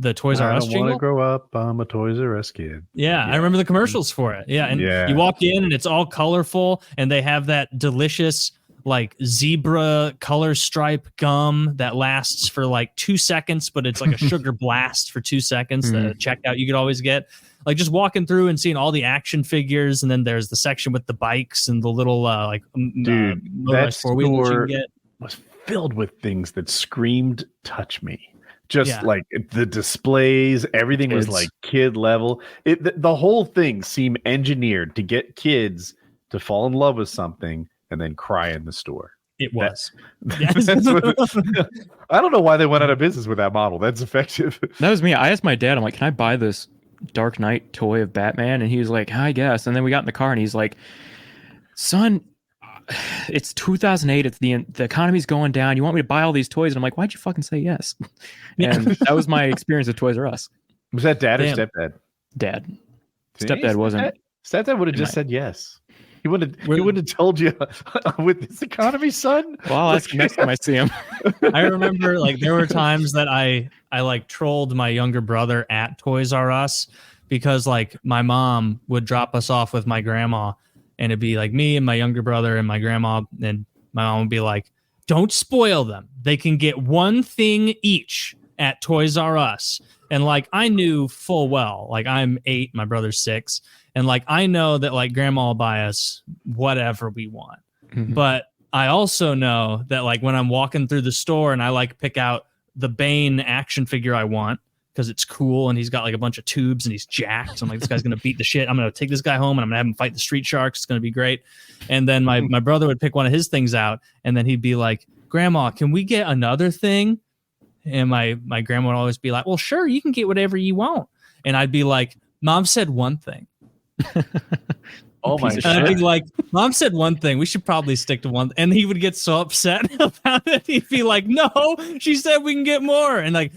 The Toys R Us jingle? I don't want to grow up. I'm a Toys R Us kid. Yeah, I remember the commercials for it. Yeah, and you walk in and it's all colorful and they have that delicious like zebra color stripe gum that lasts for like 2 seconds, but it's like a sugar blast for 2 seconds. The checkout you could always get. Like just walking through and seeing all the action figures, and then there's the section with the bikes and the little that store was filled with things that screamed "touch me." Just like the displays, everything was like kid level. The whole thing seemed engineered to get kids to fall in love with something and then cry in the store. It was. I don't know why they went out of business with that model. That's effective. That was me. I asked my dad, I'm like, can I buy this Dark Knight toy of Batman? And he was like, I guess. And then we got in the car and he's like, son, it's 2008. It's the economy's going down. You want me to buy all these toys? And I'm like, why'd you fucking say yes? And that was my experience with Toys R Us. Was that dad or stepdad? Dad. Stepdad wasn't. Stepdad would have just said yes. He wouldn't have told you with this economy, son. Well, I'll ask next time I see him. I remember like there were times that I like trolled my younger brother at Toys R Us because like my mom would drop us off with my grandma and it'd be like me and my younger brother and my grandma, and my mom would be like, don't spoil them. They can get one thing each at Toys R Us. And like I knew full well, like I'm 8, my brother's 6. And like, I know that like grandma will buy us whatever we want. Mm-hmm. But I also know that like when I'm walking through the store and I like pick out the Bane action figure I want because it's cool and he's got like a bunch of tubes and he's jacked. So I'm like, this guy's going to beat the shit. I'm going to take this guy home and I'm going to have him fight the street sharks. It's going to be great. And then my brother would pick one of his things out and then he'd be like, Grandma, can we get another thing? And my grandma would always be like, well, sure, you can get whatever you want. And I'd be like, Mom said one thing. Oh my God. I'd be like, Mom said one thing. We should probably stick to one. And he would get so upset about it. He'd be like, no, she said we can get more. And like,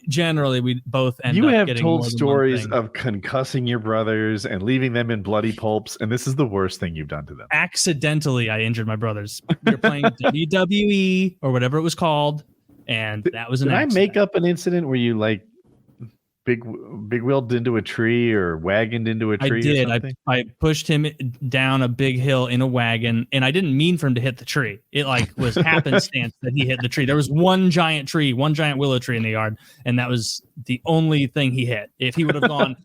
generally, we both end up getting more. You have told stories of concussing your brothers and leaving them in bloody pulps. And this is the worst thing you've done to them. Accidentally, I injured my brothers. We were playing WWE or whatever it was called. And that was an accident. Did I make up an incident where you like big wheeled into a tree or wagoned into a tree? I did. Or something? I pushed him down a big hill in a wagon, and I didn't mean for him to hit the tree. It like was happenstance that he hit the tree. There was one giant willow tree in the yard, and that was the only thing he hit. If he would have gone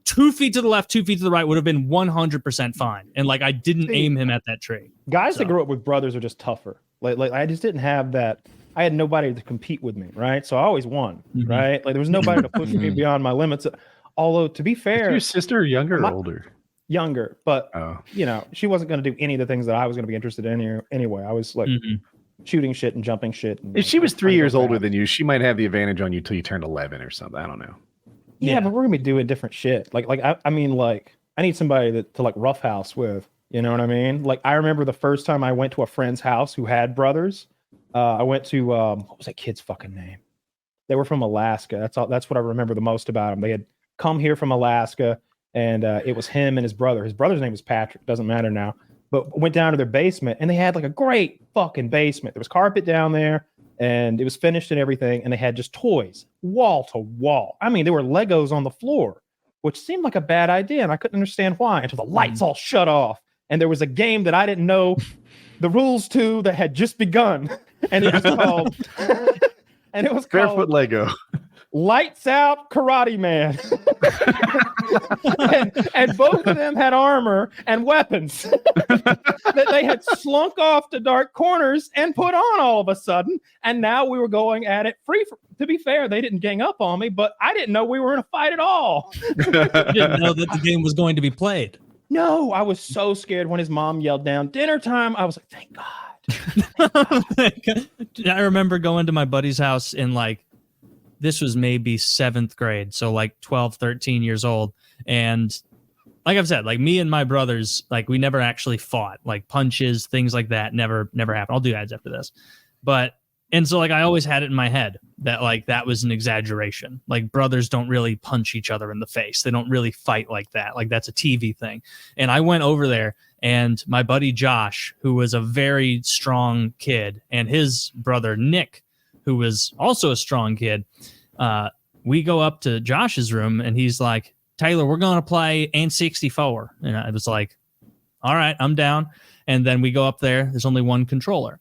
2 feet to the left, 2 feet to the right, would have been 100% fine. And like I didn't aim him at that tree. Guys that grew up with brothers are just tougher. Like I just didn't have that. I had nobody to compete with me, right? So I always won, right? Like there was nobody to push me beyond my limits. Although to be fair, is your sister younger or older? younger, but Oh. you know, she wasn't going to do any of the things that I was going to be interested in anyway. I was like shooting shit and jumping shit. And, If she was 3 trying to go years older fast. than you, she might have the advantage on you till you turned 11 or something. I don't know. Yeah, Yeah. but we're gonna be doing different shit. I mean, like, I need somebody to like roughhouse with. You know what I mean? Like, I remember the first time I went to a friend's house who had brothers. I went to what was that kid's fucking name? They were from Alaska. That's all. That's what I remember the most about them. They had come here from Alaska, and it was him and his brother. His brother's name was Patrick. Doesn't matter now. But went down to their basement, and they had like a great fucking basement. There was carpet down there, and it was finished and everything. And they had just toys, wall to wall. I mean, there were Legos on the floor, which seemed like a bad idea, and I couldn't understand why until the lights all shut off, and there was a game that I didn't know the rules to that had just begun, and it was called. And it was Barefoot called Lego. Lights Out Karate Man. and both of them had armor and weapons that they had slunk off to dark corners and put on all of a sudden. And now we were going at it free. To be fair, they didn't gang up on me, but I didn't know we were in a fight at all. You didn't know that the game was going to be played. No, I was so scared when his mom yelled down, "Dinner time." I was like, thank God. I remember going to my buddy's house in like, this was maybe 7th grade. So like 12, 13 years old. And like I've said, like me and my brothers, like we never actually fought, like punches, things like that. Never happened. I'll do ads after this. And so like I always had it in my head that like that was an exaggeration. Like brothers don't really punch each other in the face. They don't really fight like that. Like that's a TV thing. And I went over there, and my buddy Josh, who was a very strong kid, and his brother Nick, who was also a strong kid, we go up to Josh's room, and he's like, "Taylor, we're going to play N64." And I was like, "All right, I'm down." And then we go up there. There's only one controller.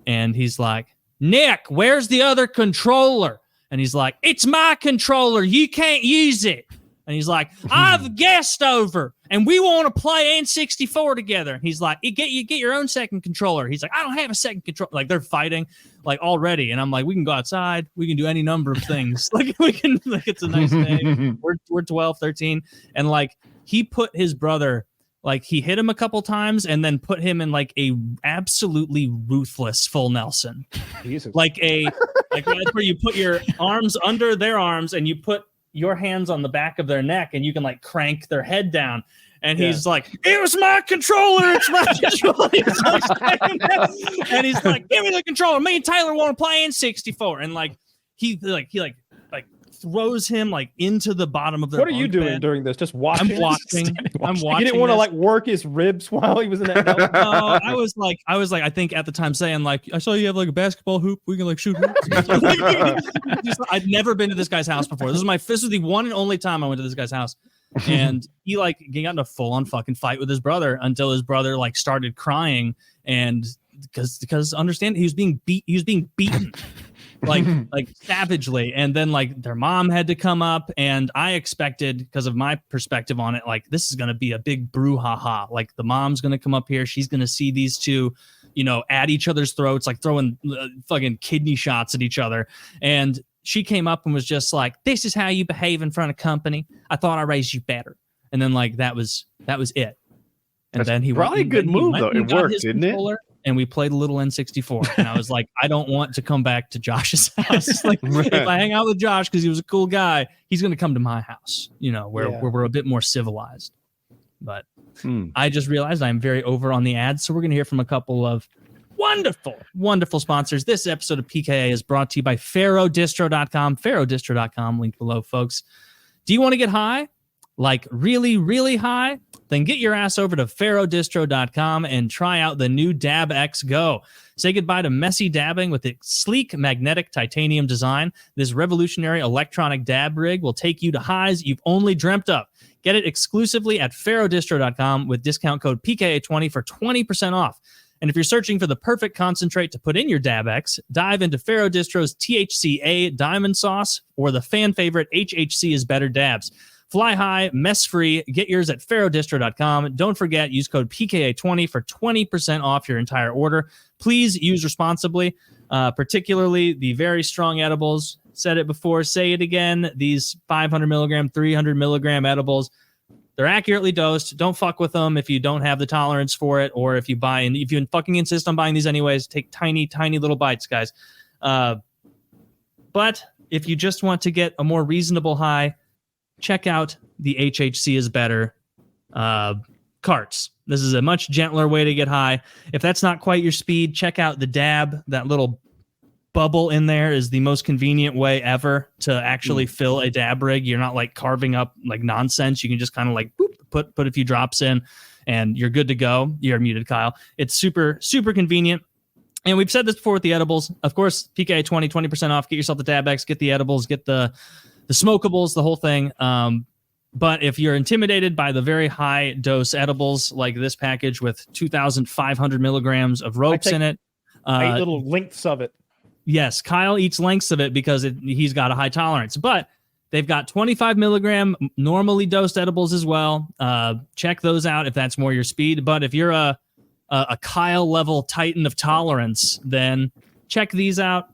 And he's like, "Nick, where's the other controller?" And he's like, "It's my controller. You can't use it." And he's like, "I have a guest over, and we want to play N64 together." And he's like, you get your own second controller." He's like, "I don't have a second controller." Like they're fighting like already. And I'm like, we can go outside. We can do any number of things. Like we can, like, it's a nice day. We're 12, 13. And like he put his brother, like he hit him a couple times and then put him in like a absolutely ruthless full Nelson. Jesus. Like that's where you put your arms under their arms and you put your hands on the back of their neck, and you can like crank their head down. And he's like, "It was my controller. It's my controller." And he's like, "Give me the controller. Me and Taylor want to play N64." And like he throws him like into the bottom of their What are you bunk doing bed. during this? Just watching? I'm watching. You didn't want to like work his ribs while he was in that. No, I was like, I think at the time saying like, "I saw you have like a basketball hoop. We can like shoot hoops." I'd never been to this guy's house before. This was the one and only time I went to this guy's house. And he got in a full on fucking fight with his brother until his brother like started crying, and because understand he was being beaten like savagely. And then like their mom had to come up, and I expected, because of my perspective on it, like this is going to be a big brouhaha. Like the mom's going to come up here, she's going to see these two, you know, at each other's throats, like throwing fucking kidney shots at each other. And she came up and was just like, "This is how you behave in front of company. I thought I raised you better." And then like that was it. And That's then he probably a good move though. It worked, didn't it? And we played a little N64. And I was like, I don't want to come back to Josh's house. Like if I hang out with Josh because he was a cool guy, he's going to come to my house, you know, where we're a bit more civilized. But I just realized I'm very over on the ads. So we're going to hear from a couple of wonderful sponsors. This episode of PKA is brought to you by PharoDistro.com. PharoDistro.com, link below, folks. Do you want to get high? Like really, really high? Then get your ass over to PharoDistro.com and try out the new Dab X Go. Say goodbye to messy dabbing with its sleek magnetic titanium design. This revolutionary electronic dab rig will take you to highs you've only dreamt of. Get it exclusively at PharoDistro.com with discount code PKA20 for 20% off. And if you're searching for the perfect concentrate to put in your Dab X, dive into Pharaoh Distro's THCA Diamond Sauce or the fan favorite HHC is Better Dabs. Fly high, mess-free. Get yours at PharoDistro.com. Don't forget, use code PKA20 for 20% off your entire order. Please use responsibly, particularly the very strong edibles. Said it before, say it again. These 500 milligram, 300 milligram edibles, They're accurately dosed. Don't fuck with them if you don't have the tolerance for it, or if you buy and if you fucking insist on buying these anyways, take tiny little bites, guys. But if you just want to get a more reasonable high, check out the HHC is better carts. This is a much gentler way to get high. If that's not quite your speed, check out the dab. That little bubble in there is the most convenient way ever to actually fill a dab rig. You're not like carving up like nonsense. You can just kind of like boop, put a few drops in and you're good to go. You're muted, Kyle. It's super convenient. And we've said this before with the edibles. Of course, PKA 20% off. Get yourself the dab X, get the edibles, get the smokables, the whole thing. But if you're intimidated by the very high dose edibles like this package with 2,500 milligrams of ropes in it. I eat little lengths of it. Yes, Kyle eats lengths of it because he's got a high tolerance. But they've got 25 milligram normally dosed edibles as well. Check those out if that's more your speed. But if you're a Kyle level titan of tolerance, then check these out.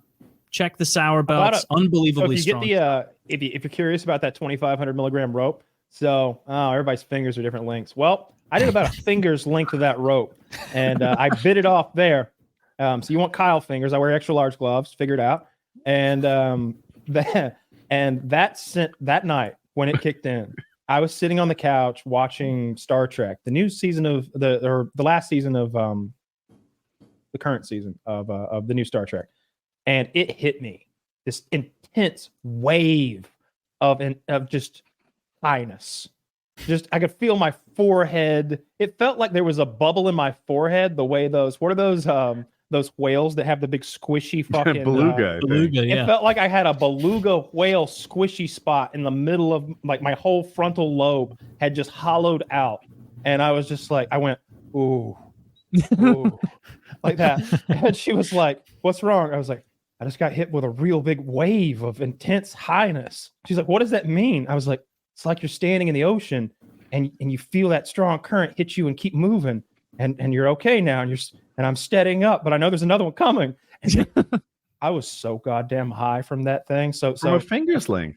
Check the sour belts. Unbelievably so if you strong. Get if you're curious about that 2,500 milligram rope, so everybody's fingers are different lengths. Well, I did about a finger's length of that rope, and I bit it off there. So you want Kyle fingers? I wear extra large gloves. Figured out, and that night when it kicked in, I was sitting on the couch watching Star Trek, the new season of the last season of the current season of the new Star Trek, and it hit me, this intense wave of just highness. Just I could feel my forehead. It felt like there was a bubble in my forehead. The way those whales that have the big squishy fucking beluga. Yeah. It felt like I had a beluga whale squishy spot in the middle of like my whole frontal lobe had just hollowed out, and I was just like, I went ooh, like that. And she was like, "What's wrong?" I was like, "I just got hit with a real big wave of intense highness." She's like, "What does that mean?" I was like, "It's like you're standing in the ocean and you feel that strong current hit you and keep moving, and you're okay now, and I'm steadying up, but I know there's another one coming." And I was so goddamn high from that thing. So From a finger sling.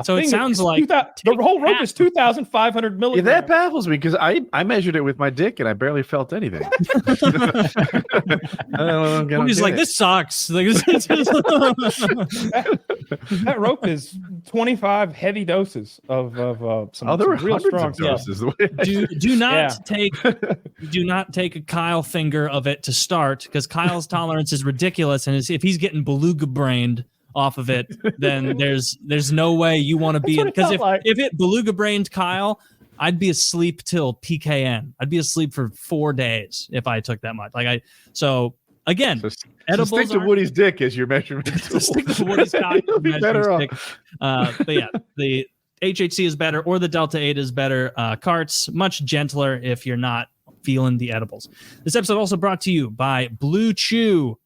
So it sounds like the whole rope is 2,500 Yeah, milligrams. that baffles me because I measured it with my dick and I barely felt anything. He's like, this sucks. Like, that rope is 25 heavy doses of some, there were some real strong of doses. stuff. do not take a Kyle finger of it to start, because Kyle's tolerance is ridiculous, and if he's getting beluga brained off of it, then there's no way you want to be in, because if it beluga brained Kyle, I'd be asleep till PKN. I'd be asleep for 4 days if I took that much. Edibles. So stick to Woody's dick as your measurement. Stick to Woody's cock. You'll be better off. But yeah, the HHC is better, or the Delta 8 is better. Carts, much gentler if you're not feeling the edibles. This episode also brought to you by Blue Chew.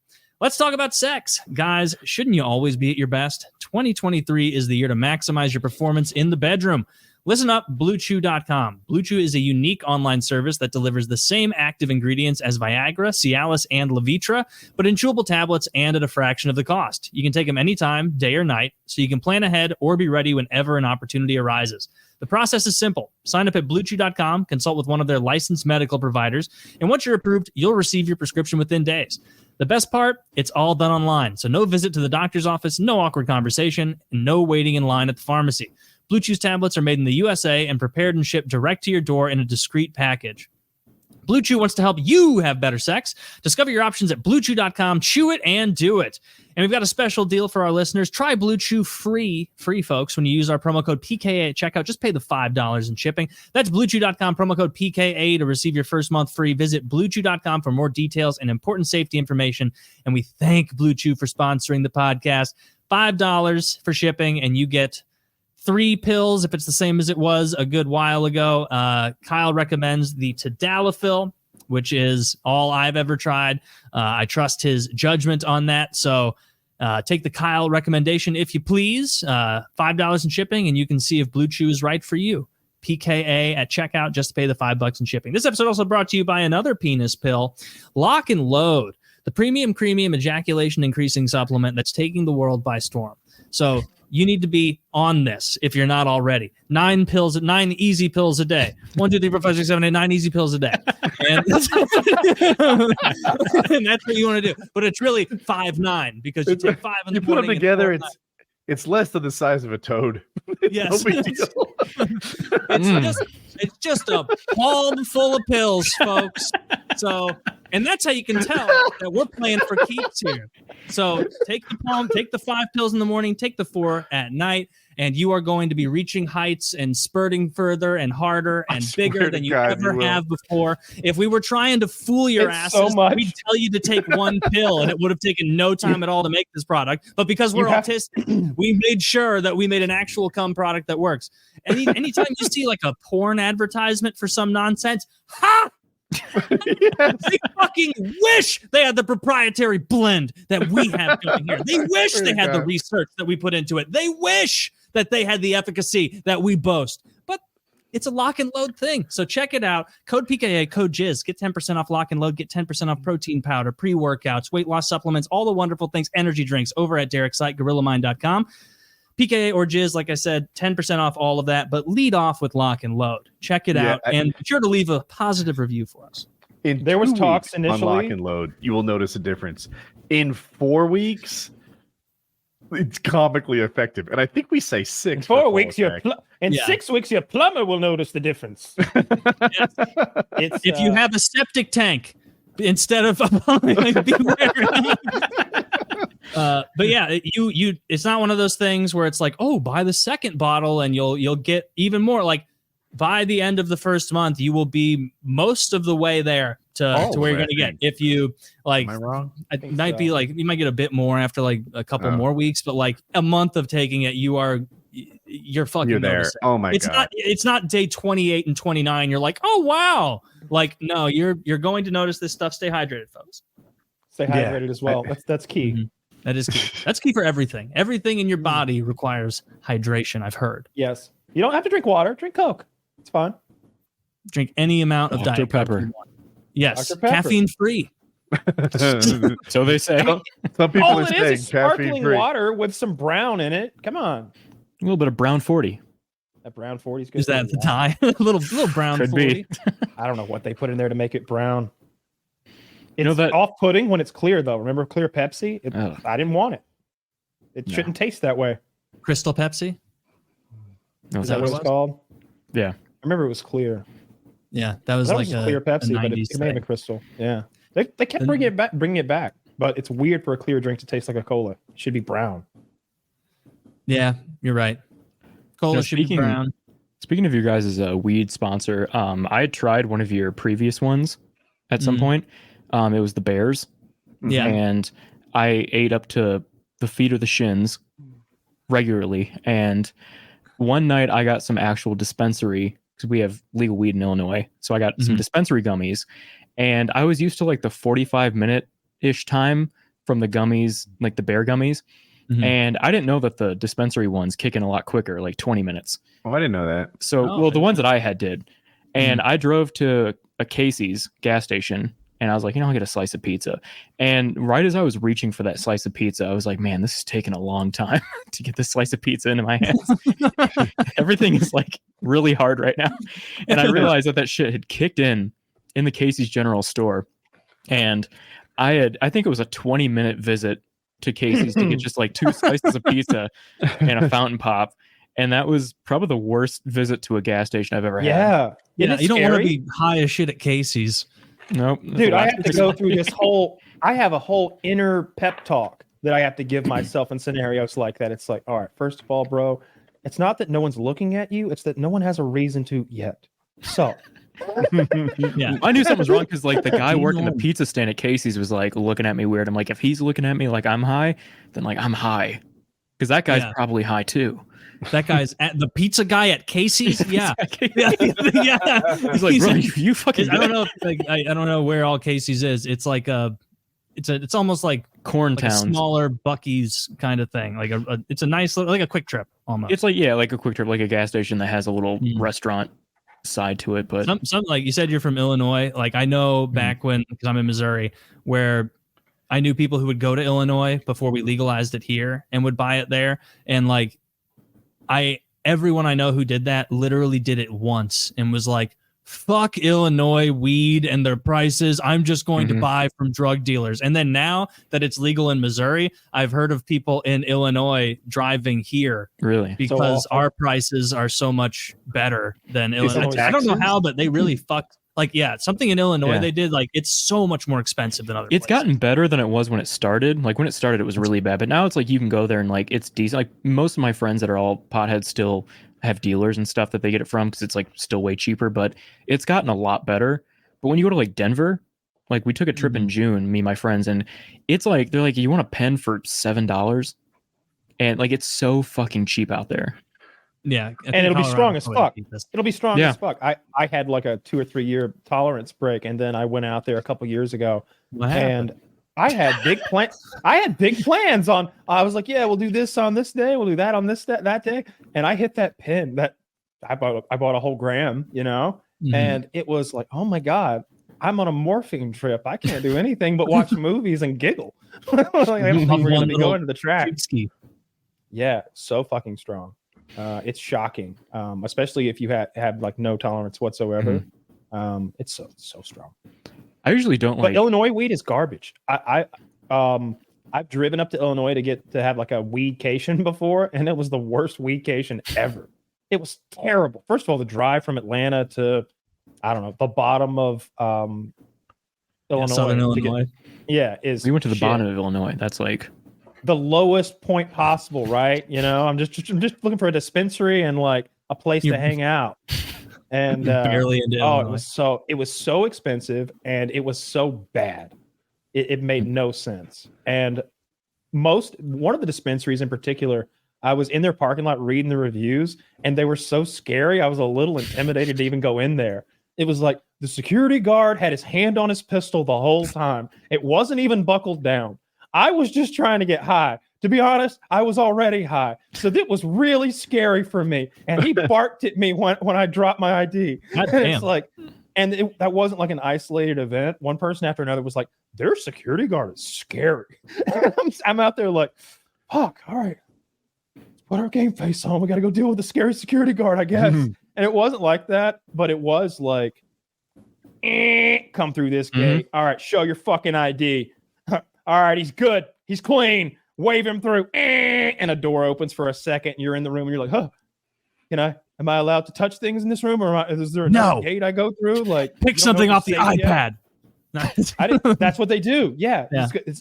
Let's talk about sex. Guys, shouldn't you always be at your best? 2023 is the year to maximize your performance in the bedroom. Listen up, BlueChew.com. Blue Chew is a unique online service that delivers the same active ingredients as Viagra, Cialis, and Levitra, but in chewable tablets and at a fraction of the cost. You can take them anytime, day or night, so you can plan ahead or be ready whenever an opportunity arises. The process is simple. Sign up at BlueChew.com, consult with one of their licensed medical providers, and once you're approved, you'll receive your prescription within days. The best part, it's all done online, so no visit to the doctor's office, no awkward conversation, and no waiting in line at the pharmacy. Blue Chew's tablets are made in the USA and prepared and shipped direct to your door in a discreet package. Blue Chew wants to help you have better sex. Discover your options at BlueChew.com. Chew it and do it. And we've got a special deal for our listeners. Try Blue Chew free, folks, when you use our promo code PKA at checkout. Just pay the $5 in shipping. That's BlueChew.com, promo code PKA to receive your first month free. Visit BlueChew.com for more details and important safety information. And we thank Blue Chew for sponsoring the podcast. $5 for shipping, and you get 3 pills if it's the same as it was a good while ago. Kyle recommends the Tadalafil, which is all I've ever tried. I trust his judgment on that. So take the Kyle recommendation if you please. $5 in shipping, and you can see if Blue Chew is right for you. PKA at checkout, just to pay the $5 in shipping. This episode also brought to you by another penis pill, Lock and Load, the premium ejaculation increasing supplement that's taking the world by storm. So you need to be on this if you're not already. 9 easy pills a day. 1, 2, 3, 4, 5, 6, 7, 8, 9 easy pills a day. And that's, and that's what you want to do. But it's really 5, 9 because you take 5 in the morning. You put them together, it's less than the size of a toad. Yes. No big deal. It's just a palm full of pills, folks. So, and that's how you can tell that we're playing for keeps here. So take the 5 pills in the morning, take the 4 at night, and you are going to be reaching heights and spurting further and harder and bigger than you ever have before. If we were trying to fool your asses, we'd tell you to take 1 pill, and it would have taken no time at all to make this product. But because we're autistic, we made sure that we made an actual cum product that works. Anytime you see like a porn advertisement for some nonsense, yes. They fucking wish they had the proprietary blend that we have going here. They wish they had the research that we put into it. They wish that they had the efficacy that we boast. But it's a lock and load thing. So check it out. Code PKA, code Jizz. Get 10% off lock and load. Get 10% off protein powder, pre-workouts, weight loss supplements, all the wonderful things, energy drinks over at Derek's site, GorillaMind.com. PKA or Jizz, like I said, 10% off all of that, but lead off with lock and load. Check it out, and be sure to leave a positive review for us. There was talks initially on lock and load. You will notice a difference. In 4 weeks, it's comically effective, and I think we say 6. In 4 weeks, 6 weeks, your plumber will notice the difference. Yes. If you have a septic tank instead of beware. But yeah, you it's not one of those things where it's like, oh, buy the second bottle and you'll get even more. Like by the end of the first month, you will be most of the way there to where you're going to get. If you like, am I wrong? It might be like you might get a bit more after like a couple more weeks, but like a month of taking it, you're fucking there. noticing. Oh my god! It's not day 28 and 29. You're like, oh wow! Like no, you're going to notice this stuff. Stay hydrated, folks. Stay hydrated as well. That's key. Mm-hmm. That is key. That's key for everything. Everything in your body requires hydration, I've heard. Yes. You don't have to drink water. Drink Coke. It's fine. Drink any amount of Diet Pepper. Yes. Caffeine free. So they say. Some people All are it saying is sparkling caffeine-free. water with some brown in it. Come on. A little bit of brown 40. That brown 40 is good. Is that the dye? a little brown Could 40. be. I don't know what they put in there to make it brown. It's that off-putting when it's clear, though. Remember clear Pepsi? I didn't want it. It shouldn't taste that way. Crystal Pepsi? Is that what it's called? Yeah. I remember it was clear. Yeah, that was like a clear Pepsi, but it made a crystal. Yeah. They kept bringing it back, but it's weird for a clear drink to taste like a cola. It should be brown. Yeah, you're right. Cola should be brown. Speaking of your guys' weed sponsor, I had tried one of your previous ones at some point. It was the Bears. Yeah. And I ate up to the feet or the shins regularly. And one night I got some actual dispensary, because we have legal weed in Illinois. So I got some dispensary gummies. And I was used to like the 45-minute-ish time from the gummies, like the Bear gummies. And I didn't know that the dispensary ones kick in a lot quicker, like 20 minutes. Oh, I didn't know that. So, the ones that I had did. And I drove to a Casey's gas station. And I was like, I'll get a slice of pizza. And right as I was reaching for that slice of pizza, I was like, man, this is taking a long time to get this slice of pizza into my hands. Everything is like really hard right now. And I realized that shit had kicked in the Casey's General Store. And I think it was a 20-minute visit to Casey's to get just like 2 slices of pizza and a fountain pop. And that was probably the worst visit to a gas station I've ever had. Yeah. You don't want to be high as shit at Casey's. Nope. Dude, I have to go through I have a whole inner pep talk that I have to give myself in scenarios like that. It's like, all right, first of all, bro, it's not that no one's looking at you. It's that no one has a reason to yet. So. Yeah, I knew something was wrong because like the guy working the pizza stand at Casey's was like looking at me weird. I'm like, if he's looking at me like I'm high, then like I'm high, because that guy's probably high too. That guy's at the pizza guy at Casey's. Yeah. Yeah. He's like, bro, you fucking. I don't know. I don't know where all Casey's is. It's like it's almost like Corn Town, smaller Buc-ee's kind of thing. Like it's a nice like a Quick Trip almost. It's like like a Quick Trip, like a gas station that has a little restaurant side to it. But some like you said, you're from Illinois. Like I know back when, because I'm in Missouri, where I knew people who would go to Illinois before we legalized it here and would buy it there. And like, everyone I know who did that literally did it once and was like, fuck Illinois weed and their prices. I'm just going to buy from drug dealers. And then now that it's legal in Missouri, I've heard of people in Illinois driving here. Really? Because our prices are so much better than Illinois. I don't know how, but they really fucked. Like, yeah, something in Illinois they did, like, it's so much more expensive than other places. It's gotten better than it was when it started. Like, when it started, it was really bad. But now it's like you can go there and, like, it's decent. Like, most of my friends that are all potheads still have dealers and stuff that they get it from because it's, like, still way cheaper. But it's gotten a lot better. But when you go to, like, Denver, like, we took a trip in June, me and my friends, and it's like, they're like, you want a pen for $7? And, like, it's so fucking cheap out there. Yeah, and it'll be strong as fuck. It'll be strong as fuck. I had like a 2 or 3 year tolerance break, and then I went out there a couple years ago, and I had big plans. I had big plans on. I was like, yeah, we'll do this on this day. We'll do that on that day. And I hit that pin that I bought a whole gram, you know, and it was like, oh my god, I'm on a morphine trip. I can't do anything but watch movies and giggle. Like, I'm going to be going to the track. Yeah, so fucking strong. It's shocking, especially if you have like no tolerance whatsoever. It's so strong. I usually don't but Illinois weed is garbage. I've driven up to Illinois to have like a weedcation before, and it was the worst weedcation ever. It was terrible. First of all, the drive from Atlanta to, I don't know, the bottom of Illinois, Southern Illinois. We went to the bottom of Illinois. That's like the lowest point possible, right? You know, I'm just looking for a dispensary and like a place to hang out. And barely into Illinois. it was so expensive and it was so bad. It made no sense. And one of the dispensaries in particular, I was in their parking lot reading the reviews, and they were so scary. I was a little intimidated to even go in there. It was like the security guard had his hand on his pistol the whole time. It wasn't even buckled down. I was just trying to get high. To be honest, I was already high. So that was really scary for me. And he barked at me when I dropped my ID. And it's like, that wasn't like an isolated event. One person after another was like, their security guard is scary. I'm out there like, fuck, all right, let's put our game face on. We got to go deal with the scary security guard, I guess. And it wasn't like that, but it was like, come through this gate. All right, show your fucking ID. All right, he's good. He's clean. Wave him through. And a door opens for a second. And you're in the room and you're like, huh, am I allowed to touch things in this room? Or is there a gate I go through? Like, pick something off the iPad. That's what they do. Yeah.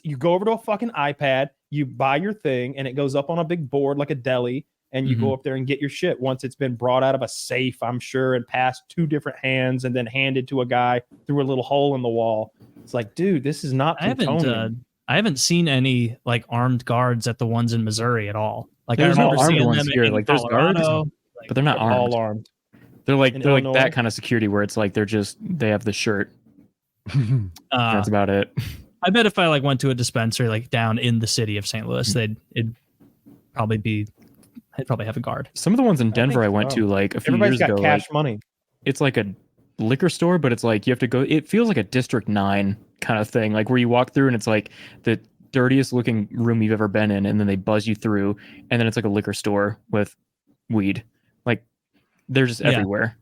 You go over to a fucking iPad, you buy your thing, and it goes up on a big board like a deli. And you go up there and get your shit once it's been brought out of a safe, I'm sure, and passed 2 different hands and then handed to a guy through a little hole in the wall. It's like, dude, this is not plutonium. I haven't seen any like armed guards at the ones in Missouri at all. Like, there's I remember no armed seeing ones them here. in Like, there's guards, but they're not armed. All armed. They're like that kind of security where it's like they have the shirt. That's about it. I bet if I like went to a dispensary like down in the city of St. Louis, they'd probably have a guard. Some of the ones in Denver I went to like a few years ago. Everybody's got cash money. It's like a liquor store, but it's like you have to go. It feels like a District 9 kind of thing, like where you walk through and it's like the dirtiest looking room you've ever been in, and then they buzz you through, and then it's like a liquor store with weed. Like they're just everywhere.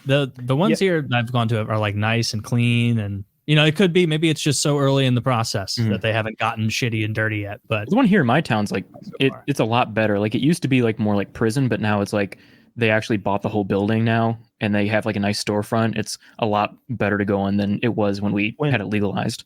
The ones here I've gone to are like nice and clean, and it could be maybe it's just so early in the process that they haven't gotten shitty and dirty yet. But the one here in my town's like it's a lot better. Like it used to be like more like prison, but now it's like they actually bought the whole building now, and they have like a nice storefront. It's a lot better to go in than it was when we had it legalized.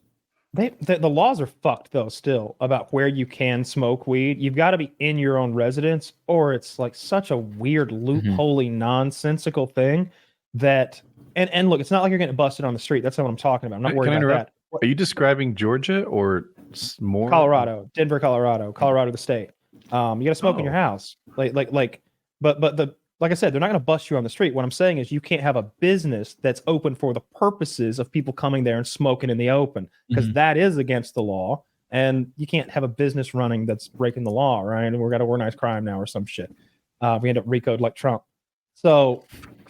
The laws are fucked though still about where you can smoke weed. You've got to be in your own residence, or it's like such a weird loopholey nonsensical thing that and look, it's not like you're getting busted on the street. That's not what I'm talking about. I'm not worried about that. Are you describing Georgia or more? Colorado, Denver, Colorado the state. You got to smoke in your house. Like I said, they're not going to bust you on the street. What I'm saying is you can't have a business that's open for the purposes of people coming there and smoking in the open, because that is against the law. And you can't have a business running that's breaking the law, right? And we're got to organize crime now or some shit. We end up RICO'd like Trump. So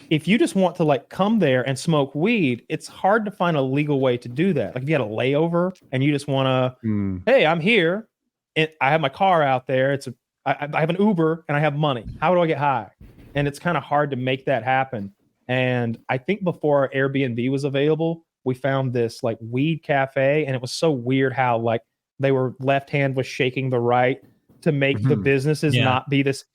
if you just want to like come there and smoke weed, it's hard to find a legal way to do that. Like if you had a layover and you just want to, hey, I'm here, and I have my car out there. I have an Uber and I have money. How do I get high? And it's kind of hard to make that happen. And I think before Airbnb was available, we found this like weed cafe, and it was so weird how like they were left hand was shaking the right to make the businesses not be this.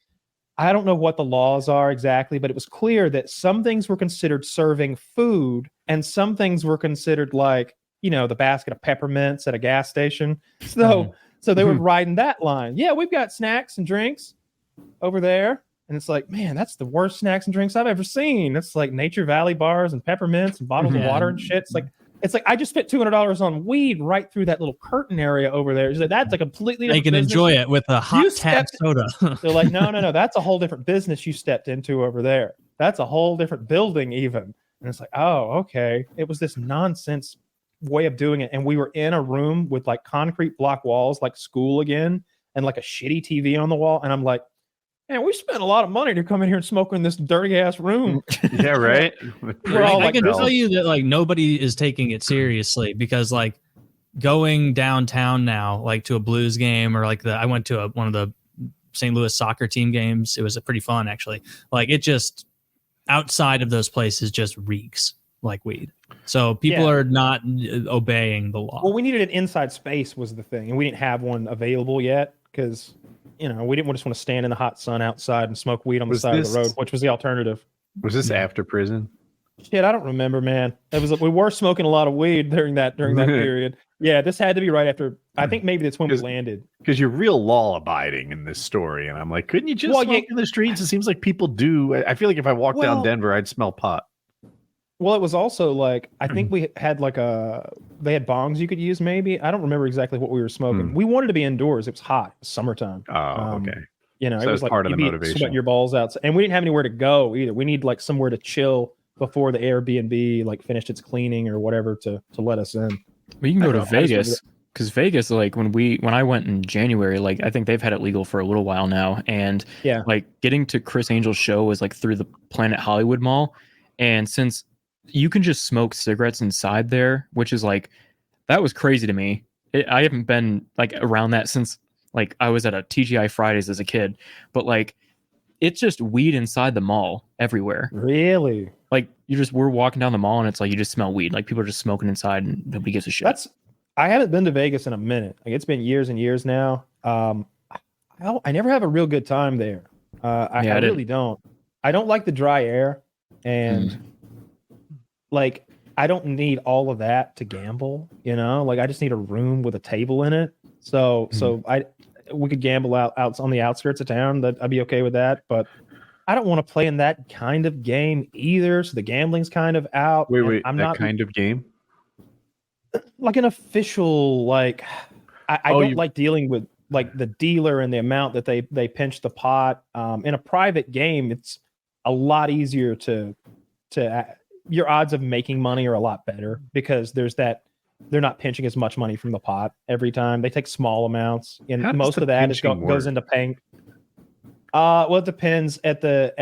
I don't know what the laws are exactly, but it was clear that some things were considered serving food and some things were considered like, you know, the basket of peppermints at a gas station. So they were riding that line. Yeah, we've got snacks and drinks over there. And it's like, man, that's the worst snacks and drinks I've ever seen. It's like Nature Valley bars and peppermints and bottles of water and shit. It's like I just spent $200 on weed right through that little curtain area over there. Like, that's a completely different can business. Enjoy it with a hot tap soda. They're like, no, that's a whole different business you stepped into over there. That's a whole different building even. And it's like, oh, okay. It was this nonsense way of doing it. And we were in a room with like concrete block walls, like school again, and like a shitty TV on the wall. And I'm like, man, we spent a lot of money to come in here and smoke in this dirty ass room. Yeah, right. I can tell you that like nobody is taking it seriously, because like going downtown now, like to a Blues game, or like I went to one of the St. Louis soccer team games. It was pretty fun actually. Like it just outside of those places just reeks like weed. So people are not obeying the law. Well, we needed an inside space was the thing, and we didn't have one available yet because, you know, we didn't just want to stand in the hot sun outside and smoke weed on the side of the road, which was the alternative. Was this after prison? Shit, I don't remember, man. We were smoking a lot of weed during that period. Yeah, this had to be right after. I think maybe that's when we landed. Because you're real law abiding in this story, and I'm like, couldn't you just smoke in the streets? It seems like people do. I feel like if I walked down Denver, I'd smell pot. Well, it was also like, I think we had like they had bongs you could use maybe. I don't remember exactly what we were smoking. We wanted to be indoors. It was hot. It was summertime. Oh, okay. You know, so it was like part of the motivation. Sweat your balls out. And we didn't have anywhere to go either. We need like somewhere to chill before the Airbnb like finished its cleaning or whatever to let us in. We can go to Vegas, because Vegas, like when I went in January, like I think they've had it legal for a little while now. And like getting to Chris Angel's show was like through the Planet Hollywood Mall. And since you can just smoke cigarettes inside there, which is like, that was crazy to me. I haven't been like around that since like I was at a TGI Fridays as a kid, but like it's just weed inside the mall everywhere. Really? Like we're walking down the mall and it's like you just smell weed. Like people are just smoking inside and nobody gives a shit. I haven't been to Vegas in a minute. Like it's been years and years now. I never have a real good time there. I really don't. I don't like the dry air, and like I don't need all of that to gamble, you know? Like I just need a room with a table in it. So we could gamble out on the outskirts of town. That I'd be okay with that, but I don't want to play in that kind of game either. So the gambling's kind of out. Wait, I'm not kind of game? Like an official, like I don't like dealing with like the dealer and the amount that they pinch the pot. In a private game, it's a lot easier to your odds of making money are a lot better because there's that they're not pinching as much money from the pot every time. They take small amounts, and most of that goes into paying. Well, it depends at the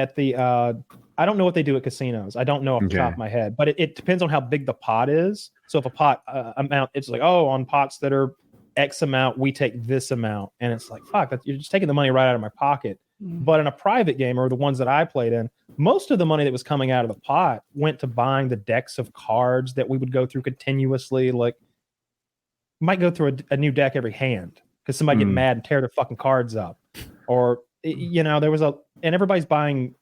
I don't know what they do at casinos. I don't know off the top of my head, but it depends on how big the pot is. So if a pot amount, it's like, oh, on pots that are X amount, we take this amount, and it's like, fuck, you're just taking the money right out of my pocket. But in a private game, or the ones that I played in, most of the money that was coming out of the pot went to buying the decks of cards that we would go through continuously. Like, might go through a new deck every hand because somebody get mad and tear their fucking cards up, or you know, and everybody's buying.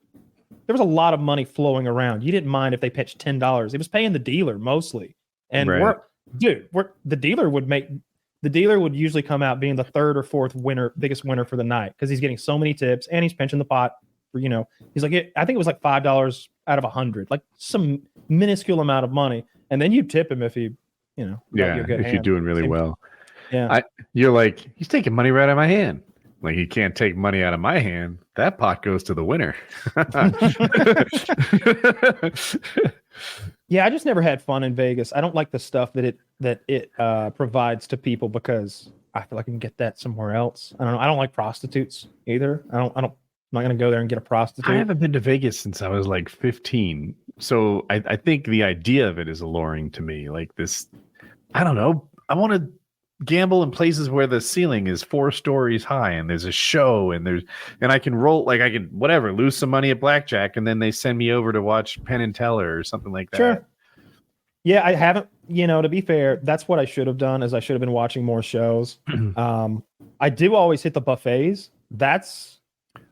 There was a lot of money flowing around. You didn't mind if they pitched $10. It was paying the dealer mostly, and the dealer would usually come out being the third or fourth biggest winner for the night because he's getting so many tips and he's pinching the pot for, you know, he's like, I think it was like $5 out of 100, like some minuscule amount of money. And then you tip him if he, you know, if you're doing really well. Yeah. You're like, he's taking money right out of my hand. Like, he can't take money out of my hand. That pot goes to the winner. Yeah, I just never had fun in Vegas. I don't like the stuff that it provides to people because I feel like I can get that somewhere else. I don't know. I don't like prostitutes either. I don't not going to go there and get a prostitute. I haven't been to Vegas since I was like 15. So I think the idea of it is alluring to me. Like this, I don't know. I want to gamble in places where the ceiling is 4 stories high and there's a show and I can roll, like I can whatever, lose some money at blackjack and then they send me over to watch Penn and Teller or something like that. Sure. Yeah, I haven't, to be fair, that's what I should have done, is I should have been watching more shows. I do always hit the buffets. That's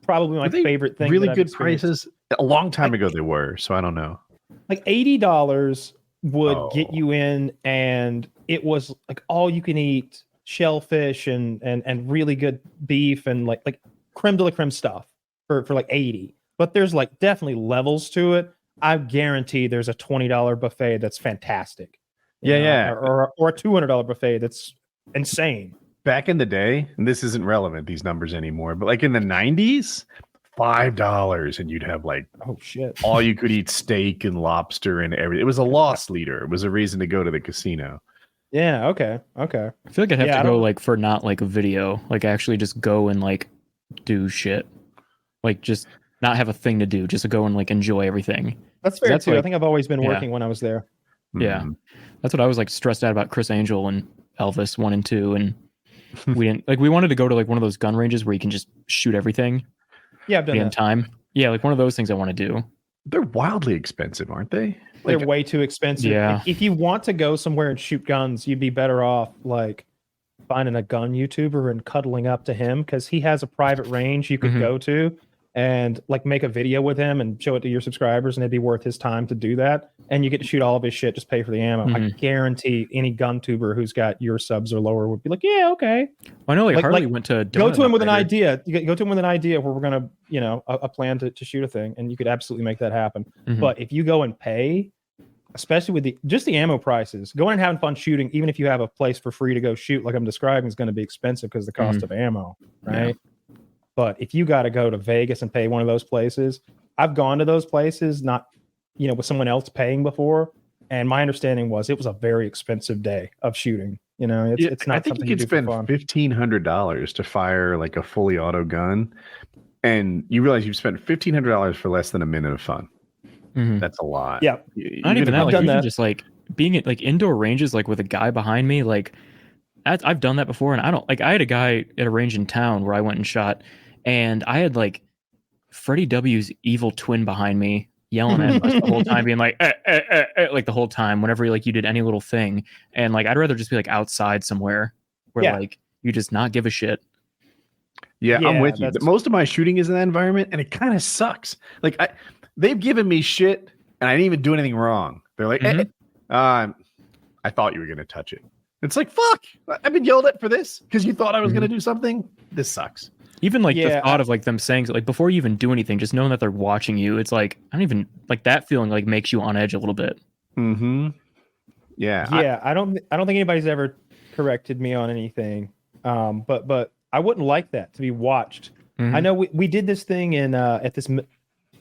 probably my favorite thing. Really good prices. A long time ago they were, so I don't know. Like $80 would get you in, and it was like all you can eat shellfish and really good beef and like creme de la creme stuff for like 80. But there's like definitely levels to it. I guarantee there's a $20 buffet that's fantastic. Or a $200 buffet that's insane. Back in the day, and this isn't relevant, these numbers anymore, but like in the 90s, $5 and you'd have like, oh shit, all you could eat steak and lobster and everything. It was a loss leader. It was a reason to go to the casino. Yeah. Okay. I feel like I'd have to go like for not like a video, like actually just go and like do shit, like just not have a thing to do, just to go and like enjoy everything. That's fair too. Like, I think I've always been working when I was there. Yeah. That's what I was like stressed out about Chris Angel and Elvis 1 and 2. And we didn't like, we wanted to go to like one of those gun ranges where you can just shoot everything. Yeah, I've done that. Time. Yeah, like one of those things I want to do. They're wildly expensive, aren't they? They're way too expensive. Yeah. If you want to go somewhere and shoot guns, you'd be better off like finding a gun YouTuber and cuddling up to him, because he has a private range you could go to and like make a video with him and show it to your subscribers, and it'd be worth his time to do that. And you get to shoot all of his shit, just pay for the ammo. I guarantee any gun tuber who's got your subs or lower would be like, yeah, okay. I know like Harley went to go to him with an idea. You go to him with an idea where we're gonna, a plan to shoot a thing, and you could absolutely make that happen. But if you go and pay, especially with the ammo prices, going and having fun shooting, even if you have a place for free to go shoot, like I'm describing, is going to be expensive because of the cost of ammo, right? Yeah. But if you got to go to Vegas and pay one of those places, I've gone to those places, not, with someone else paying before. And my understanding was it was a very expensive day of shooting. It's not something you could spend $1,500 to fire like a fully auto gun. And you realize you've spent $1,500 for less than a minute of fun. That's a lot. Yeah. Not even that. Like, even just like being at like indoor ranges, like with a guy behind me, like I've done that before. And I had a guy at a range in town where I went and shot, and I had like Freddie W's evil twin behind me yelling at us the whole time, being like, like the whole time, whenever like you did any little thing. And like, I'd rather just be like outside somewhere where like you just not give a shit. Yeah, I'm with you. Most of my shooting is in that environment, and it kind of sucks. Like they've given me shit and I didn't even do anything wrong. They're like, I thought you were going to touch it. It's like, fuck, I've been yelled at for this because you thought I was going to do something. This sucks. Even like the thought of like them saying, like, before you even do anything, just knowing that they're watching you, it's like, I don't even like that feeling like makes you on edge a little bit. Yeah. I don't think anybody's ever corrected me on anything. But I wouldn't like that, to be watched. I know we did this thing in at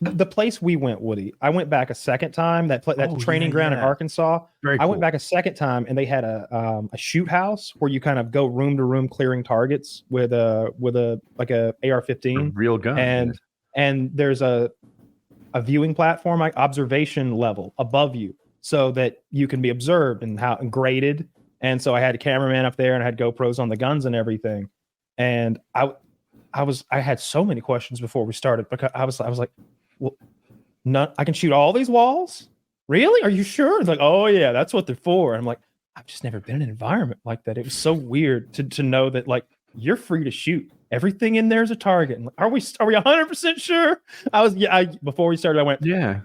the place we went, Woody. I went back a second time. That training ground in Arkansas. Very cool. I went back a second time, and they had a shoot house where you kind of go room to room clearing targets with a like a AR-15, real gun, and there's a viewing platform, like observation level above you, so that you can be observed and graded. And so I had a cameraman up there, and I had GoPros on the guns and everything. And I had so many questions before we started, because I was like, well, I can shoot all these walls? Really? Are you sure? It's like, oh yeah, that's what they're for. And I'm like, I've just never been in an environment like that. It was so weird to know that like you're free to shoot. Everything in there is a target. And like, are we 100% sure? Before we started, I went, yeah.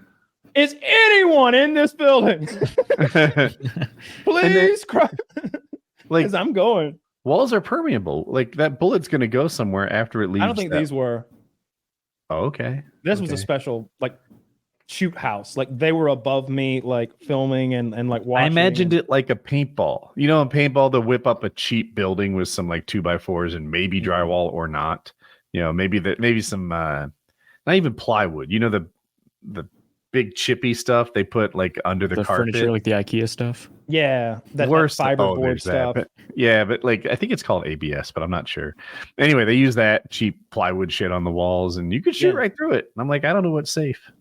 Is anyone in this building? Please cry. Like, as I'm going. Walls are permeable. Like that bullet's going to go somewhere after it leaves. I don't think these were. Oh, okay. This was a special like shoot house. Like they were above me, like filming and like watching. I imagined it like a paintball. In paintball, they'll whip up a cheap building with some like 2x4s and maybe drywall or not. Maybe some not even plywood. The big chippy stuff they put like under the carpet. furniture, like the IKEA stuff. Yeah, that Worse fiberboard there's stuff. But like I think it's called ABS, but I'm not sure. Anyway, they use that cheap plywood shit on the walls, and you could shoot right through it. And I'm like, I don't know what's safe.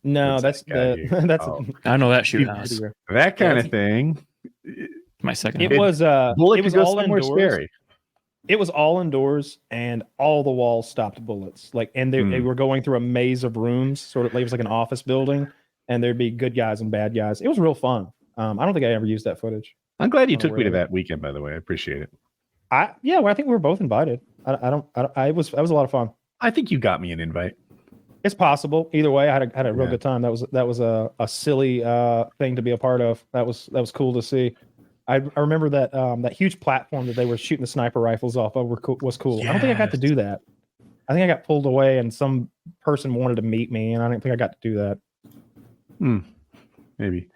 No, What's that's that guy here? that's Oh. I know that shoot house. That kind of thing. My second. It home. was Bullet it was could go all somewhere indoors. scary. It was all indoors, and all the walls stopped bullets. Like, and they were going through a maze of rooms, sort of like it was like an office building, and there'd be good guys and bad guys. It was real fun. I don't think I ever used that footage. I'm glad you Oh, took me to really? that weekend, by the way. I appreciate it. I think we were both invited. That was a lot of fun. I think you got me an invite. It's possible. Either way, I had a real Yeah. good time. That was a silly thing to be a part of. That was cool to see. I remember that that huge platform that they were shooting the sniper rifles off of was cool. I don't think I got to do that. I think I got pulled away, and some person wanted to meet me, and I don't think I got to do that. Maybe.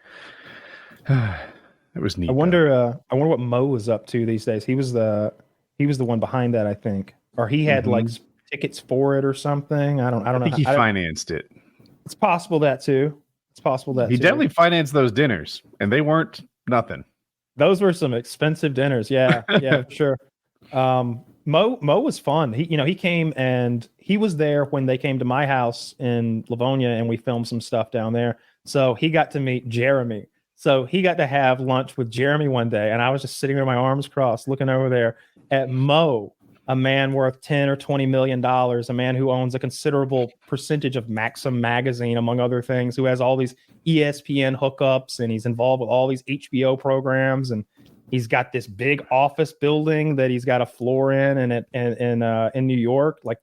It was neat. I wonder what Mo was up to these days. He was the one behind that, I think, or he had like tickets for it or something. I don't know. I think he financed it. It's possible that too. He definitely financed those dinners, and they weren't nothing. Those were some expensive dinners. Yeah, yeah, sure. Mo was fun. He came and he was there when they came to my house in Livonia, and we filmed some stuff down there. So he got to meet Jeremy. So he got to have lunch with Jeremy one day, and I was just sitting there, my arms crossed, looking over there at Mo, a man worth $10 or $20 million, a man who owns a considerable percentage of Maxim magazine, among other things, who has all these ESPN hookups, and he's involved with all these HBO programs, and he's got this big office building that he's got a floor in New York, like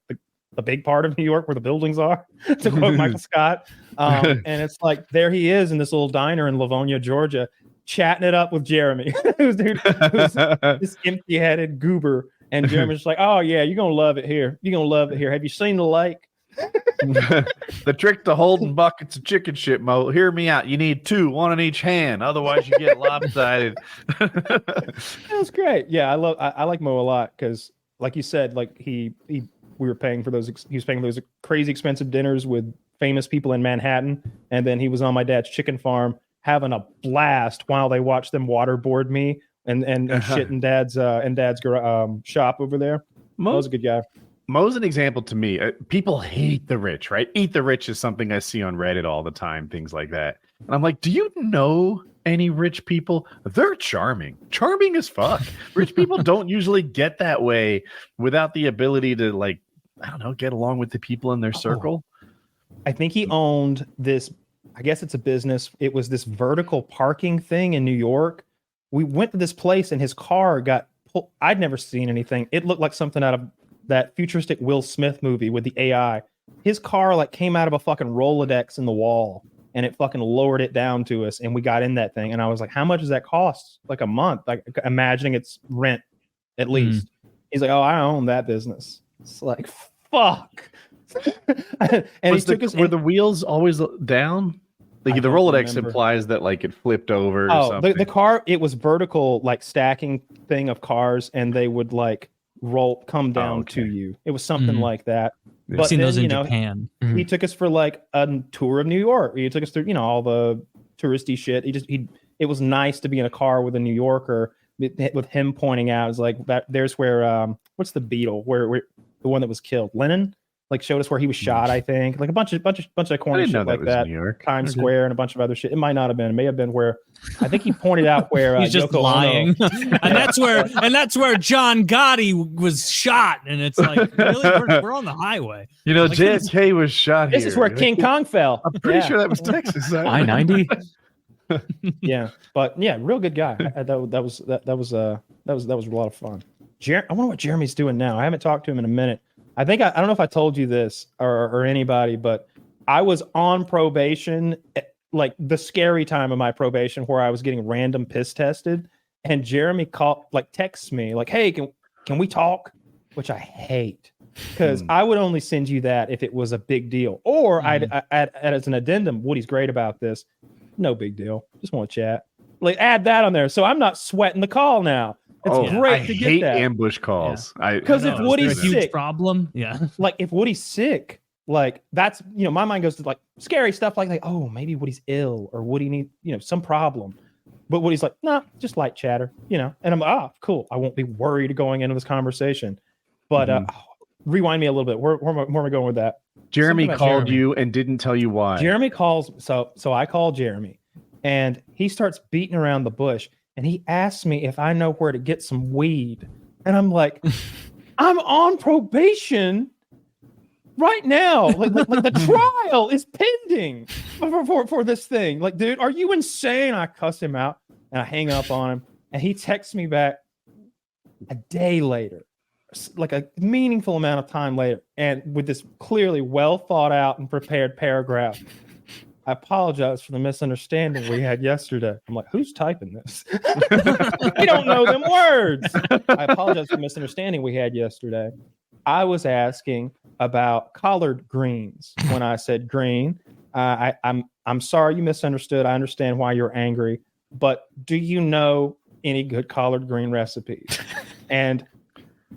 the big part of New York where the buildings are, to quote Michael Scott. And it's like, there he is in this little diner in Livonia, Georgia, chatting it up with Jeremy, who's this empty-headed goober. And Jeremy's just like, oh, yeah, you're going to love it here. You're going to love it here. Have you seen the lake? The trick to holding buckets of chicken shit, Mo. Hear me out. You need two, one in each hand. Otherwise, you get lopsided. That was great. Yeah, I like Mo a lot because, like you said, like we were paying for those. He was paying for those crazy expensive dinners with famous people in Manhattan, and then he was on my dad's chicken farm having a blast while they watched them waterboard me and shit in dad's shop over there. Mo's a good guy. Mo's an example to me. People hate the rich, right? Eat the rich is something I see on Reddit all the time, things like that. And I'm like, do you know any rich people? They're charming as fuck. Rich people don't usually get that way without the ability to, like, I don't know, get along with the people in their circle. I think he owned this, I guess it's a business. It was this vertical parking thing in New York. We went to this place and his car got pulled. I'd never seen anything. It looked like something out of that futuristic Will Smith movie with the AI. His car like came out of a fucking Rolodex in the wall, and it fucking lowered it down to us, and we got in that thing. And I was like, how much does that cost? Like a month, like imagining it's rent at least. He's like, oh, I own that business. It's like, fuck. And he took us. Were the wheels always down? Like the Rolodex implies that like it flipped over. Or something. The car, it was vertical, like stacking thing of cars, and they would like come down to you. It was something like that. I've seen those in Japan. He took us for like a tour of New York. He took us through, all the touristy shit. It was nice to be in a car with a New Yorker with him pointing out. It's like there's where what's the Beetle? Where the one that was killed? Lennon? Like showed us where he was shot, I think. Like a bunch of corny shit like that. New York. Times Square and a bunch of other shit. It might not have been. It may have been where I think he pointed out where he's just Yoko lying. and that's where John Gotti was shot. And it's like, really, we're on the highway. Like, JFK was shot here. This is where King Kong fell. I'm pretty sure that was Texas. I-90. Yeah, but yeah, real good guy. That was a lot of fun. I wonder what Jeremy's doing now. I haven't talked to him in a minute. I think I don't know if I told you this or anybody, but I was on probation, like the scary time of my probation where I was getting random piss tested, and Jeremy texts me like, "Hey, can we talk?" Which I hate because I would only send you that if it was a big deal, or I'd add as an addendum. Woody's great about this. No big deal. Just want to chat. Like add that on there, so I'm not sweating the call now. It's great to get that. Ambush calls. Because if Woody's a huge sick, problem, yeah. Like if Woody's sick, like that's, my mind goes to like scary stuff like, oh, maybe Woody's ill or Woody need, some problem. But Woody's like, nah, just light chatter, and I'm cool. I won't be worried going into this conversation. But rewind me a little bit. Where am I going with that? Jeremy called you and didn't tell you why. Jeremy calls. So I call Jeremy and he starts beating around the bush and he asks me if I know where to get some weed. And I'm like, I'm on probation right now. Like the trial is pending for this thing. Like, dude, are you insane? I cuss him out and I hang up on him. And he texts me back a day later, like a meaningful amount of time later, and with this clearly well thought out and prepared paragraph. I apologize for the misunderstanding we had yesterday. I'm like, who's typing this? We don't know them words. I apologize for the misunderstanding we had yesterday. I was asking about collard greens when I said green. I'm sorry you misunderstood. I understand why you're angry, but do you know any good collard green recipes? And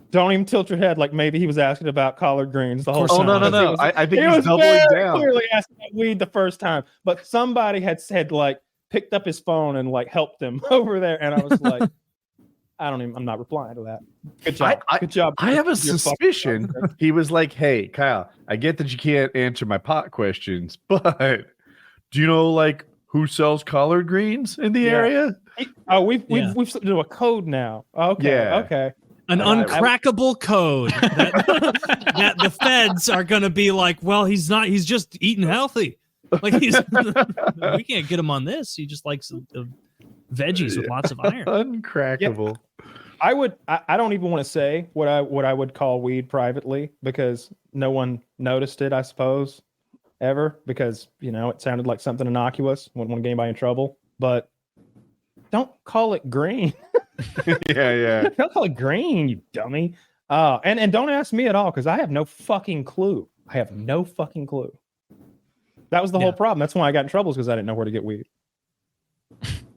don't even tilt your head like maybe he was asking about collard greens the whole time. Oh, no. I think he's doubling down. Clearly asking about weed the first time, but somebody had said like picked up his phone and like helped him over there, and I was like, I'm not replying to that. Good job. Good job. I have a suspicion he was like, hey, Kyle, I get that you can't answer my pot questions, but do you know like who sells collard greens in the area? Oh, we've slipped into a code now. Okay. An uncrackable code that the feds are going to be like, well, he's just eating healthy. Like we can't get him on this. He just likes veggies with lots of iron. Uncrackable. Yeah. I don't even want to say what I would call weed privately because no one noticed it, I suppose, ever, because, it sounded like something innocuous. Wouldn't want to get anybody in trouble, but don't call it green. Yeah. Don't call it green, you dummy. And don't ask me at all because I have no fucking clue. That was the whole problem. That's why I got in trouble, because I didn't know where to get weed.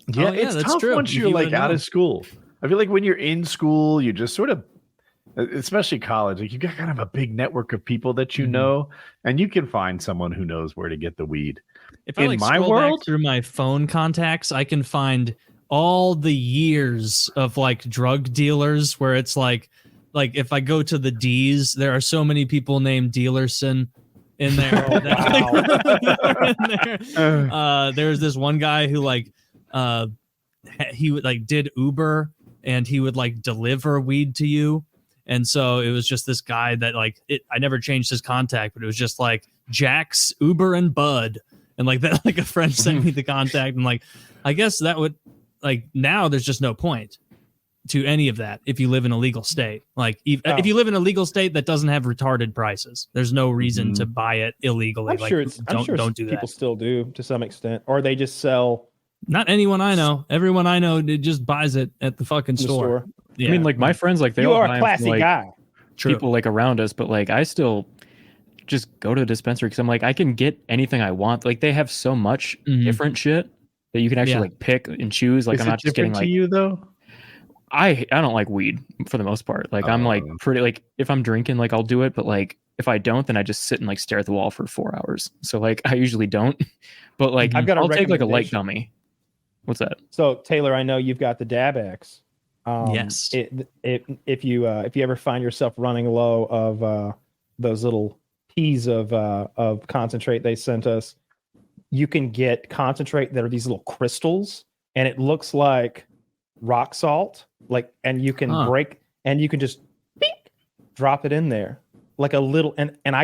Yeah, it's that's tough true. once you're like out of school. I feel like when you're in school, you just sort of, especially college, like you got kind of a big network of people that you know, and you can find someone who knows where to get the weed. If I scroll back through my phone contacts, I can find all the years of like drug dealers where it's like if I go to the D's, there are so many people named Dealerson in there. There's this one guy who he would did Uber and he would like deliver weed to you. And so it was just this guy that I never changed his contact, but it was just like Jax, Uber, and Bud. And like that, like a friend sent me the contact, and I guess that would now there's just no point to any of that if you live in a legal state. If you live in a legal state that doesn't have retarded prices, there's no reason to buy it illegally. I'm sure don't do that. People still do to some extent, or they just sell. Not anyone I know. Everyone I know just buys it at the fucking store. Yeah. I mean, like my friends, they you all are buy a classy guy. People around us, but I still just go to a dispensary because I'm I can get anything I want. They have so much different shit that you can actually pick and choose. I'm not just getting to you though. I don't like weed for the most part. I'm pretty if I'm drinking, I'll do it, but if I don't, then I just sit and stare at the wall for 4 hours. So I usually don't. But I'll take a light gummy. What's that? So Taylor, I know you've got the Dab-X. Yes. If you ever find yourself running low of those little peas of concentrate they sent us, you can get concentrate that are these little crystals, and it looks like rock salt. And you can break, and you can just drop it in there like a little. And I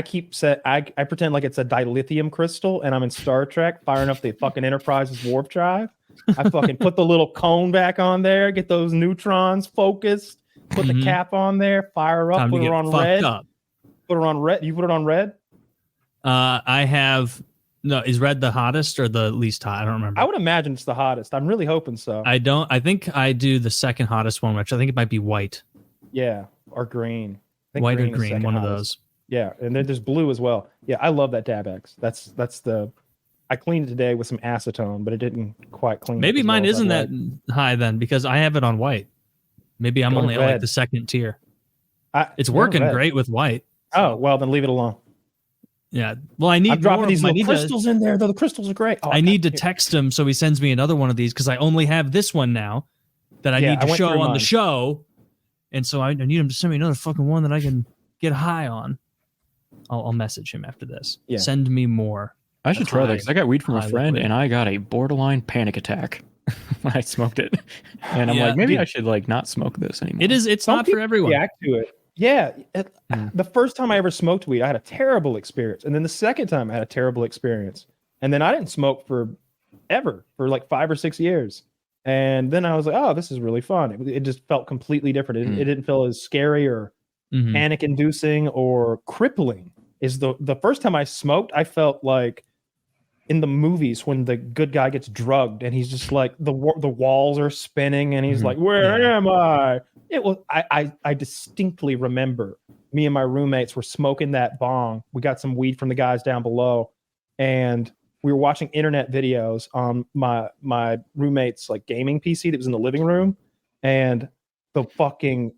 I pretend like it's a dilithium crystal, and I'm in Star Trek firing up the fucking Enterprise's warp drive. I fucking put the little cone back on there, get those neutrons focused, put the cap on there, fire up, put it on red. Put it on red. You put it on red? I have. No, is red the hottest or the least hot? I don't remember. I would imagine it's the hottest. I'm really hoping so. I think I do the second hottest one, which I think it might be white. Yeah, or green. White or green, one of those. Yeah, and then there's blue as well. Yeah, I love that Dab-X. That's the. I cleaned it today with some acetone, but it didn't quite clean. Maybe mine isn't that high then, because I have it on white. Maybe I'm only at the second tier. It's working great with white. Oh, well, then leave it alone. Yeah. Well, I need I'm dropping more these of them. little crystals in there, though. The crystals are great. Oh, I need to text him so he sends me another one of these because I only have this one now that I need to show on the show. And so I need him to send me another fucking one that I can get high on. I'll message him after this. Yeah. Send me more. I should try that because I got weed from a friend and I got a borderline panic attack when I smoked it. And I'm like, maybe I should like not smoke this anymore. It's not for everyone. React to it. Yeah. The first time I ever smoked weed, I had a terrible experience. And then the second time I had a terrible experience. And then I didn't smoke for like 5 or 6 years. And then I was like, oh, this is really fun. It just felt completely different. It didn't feel as scary or panic inducing or crippling. Is the first time I smoked, I felt like in the movies when the good guy gets drugged and he's just like the walls are spinning and he's like, where am I? It was I distinctly remember me and my roommates were smoking that bong. We got some weed from the guys down below, and we were watching internet videos on my roommate's like gaming PC that was in the living room, and the fucking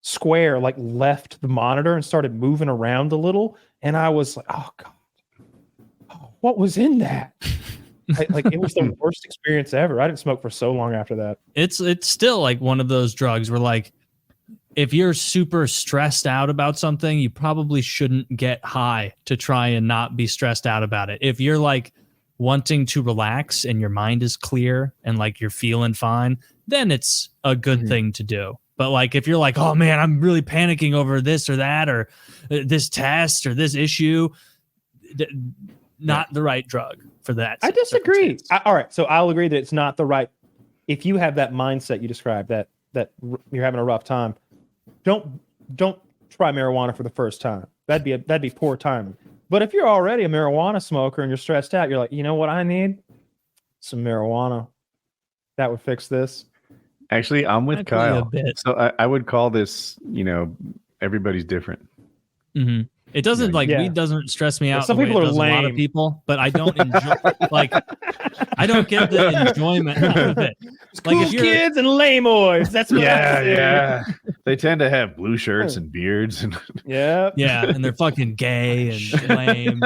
square like left the monitor and started moving around a little, and I was like, oh god. What was in that? It was the worst experience ever. I didn't smoke for so long after that. It's still like one of those drugs where like if you're super stressed out about something, you probably shouldn't get high to try and not be stressed out about it. If you're like wanting to relax and your mind is clear and like you're feeling fine, then it's a good thing to do. But like if you're like, oh man, I'm really panicking over this or that or this test or this issue, not the right drug for that. I disagree. All right, so I'll agree that it's not the right. If you have that mindset you described that you're having a rough time, don't try marijuana for the first time. That'd be poor timing. But if you're already a marijuana smoker and you're stressed out, you're like, you know what I need? Some marijuana. That would fix this. Actually, I'm with Kyle. So I would call this, everybody's different. Mm-hmm. It doesn't weed doesn't stress me out. Some people are lame. A lot of people, but I don't enjoy I don't get the enjoyment out of it. Like cool kids and lame-oys. That's what yeah. They tend to have blue shirts and beards and yeah, and they're fucking gay and lame.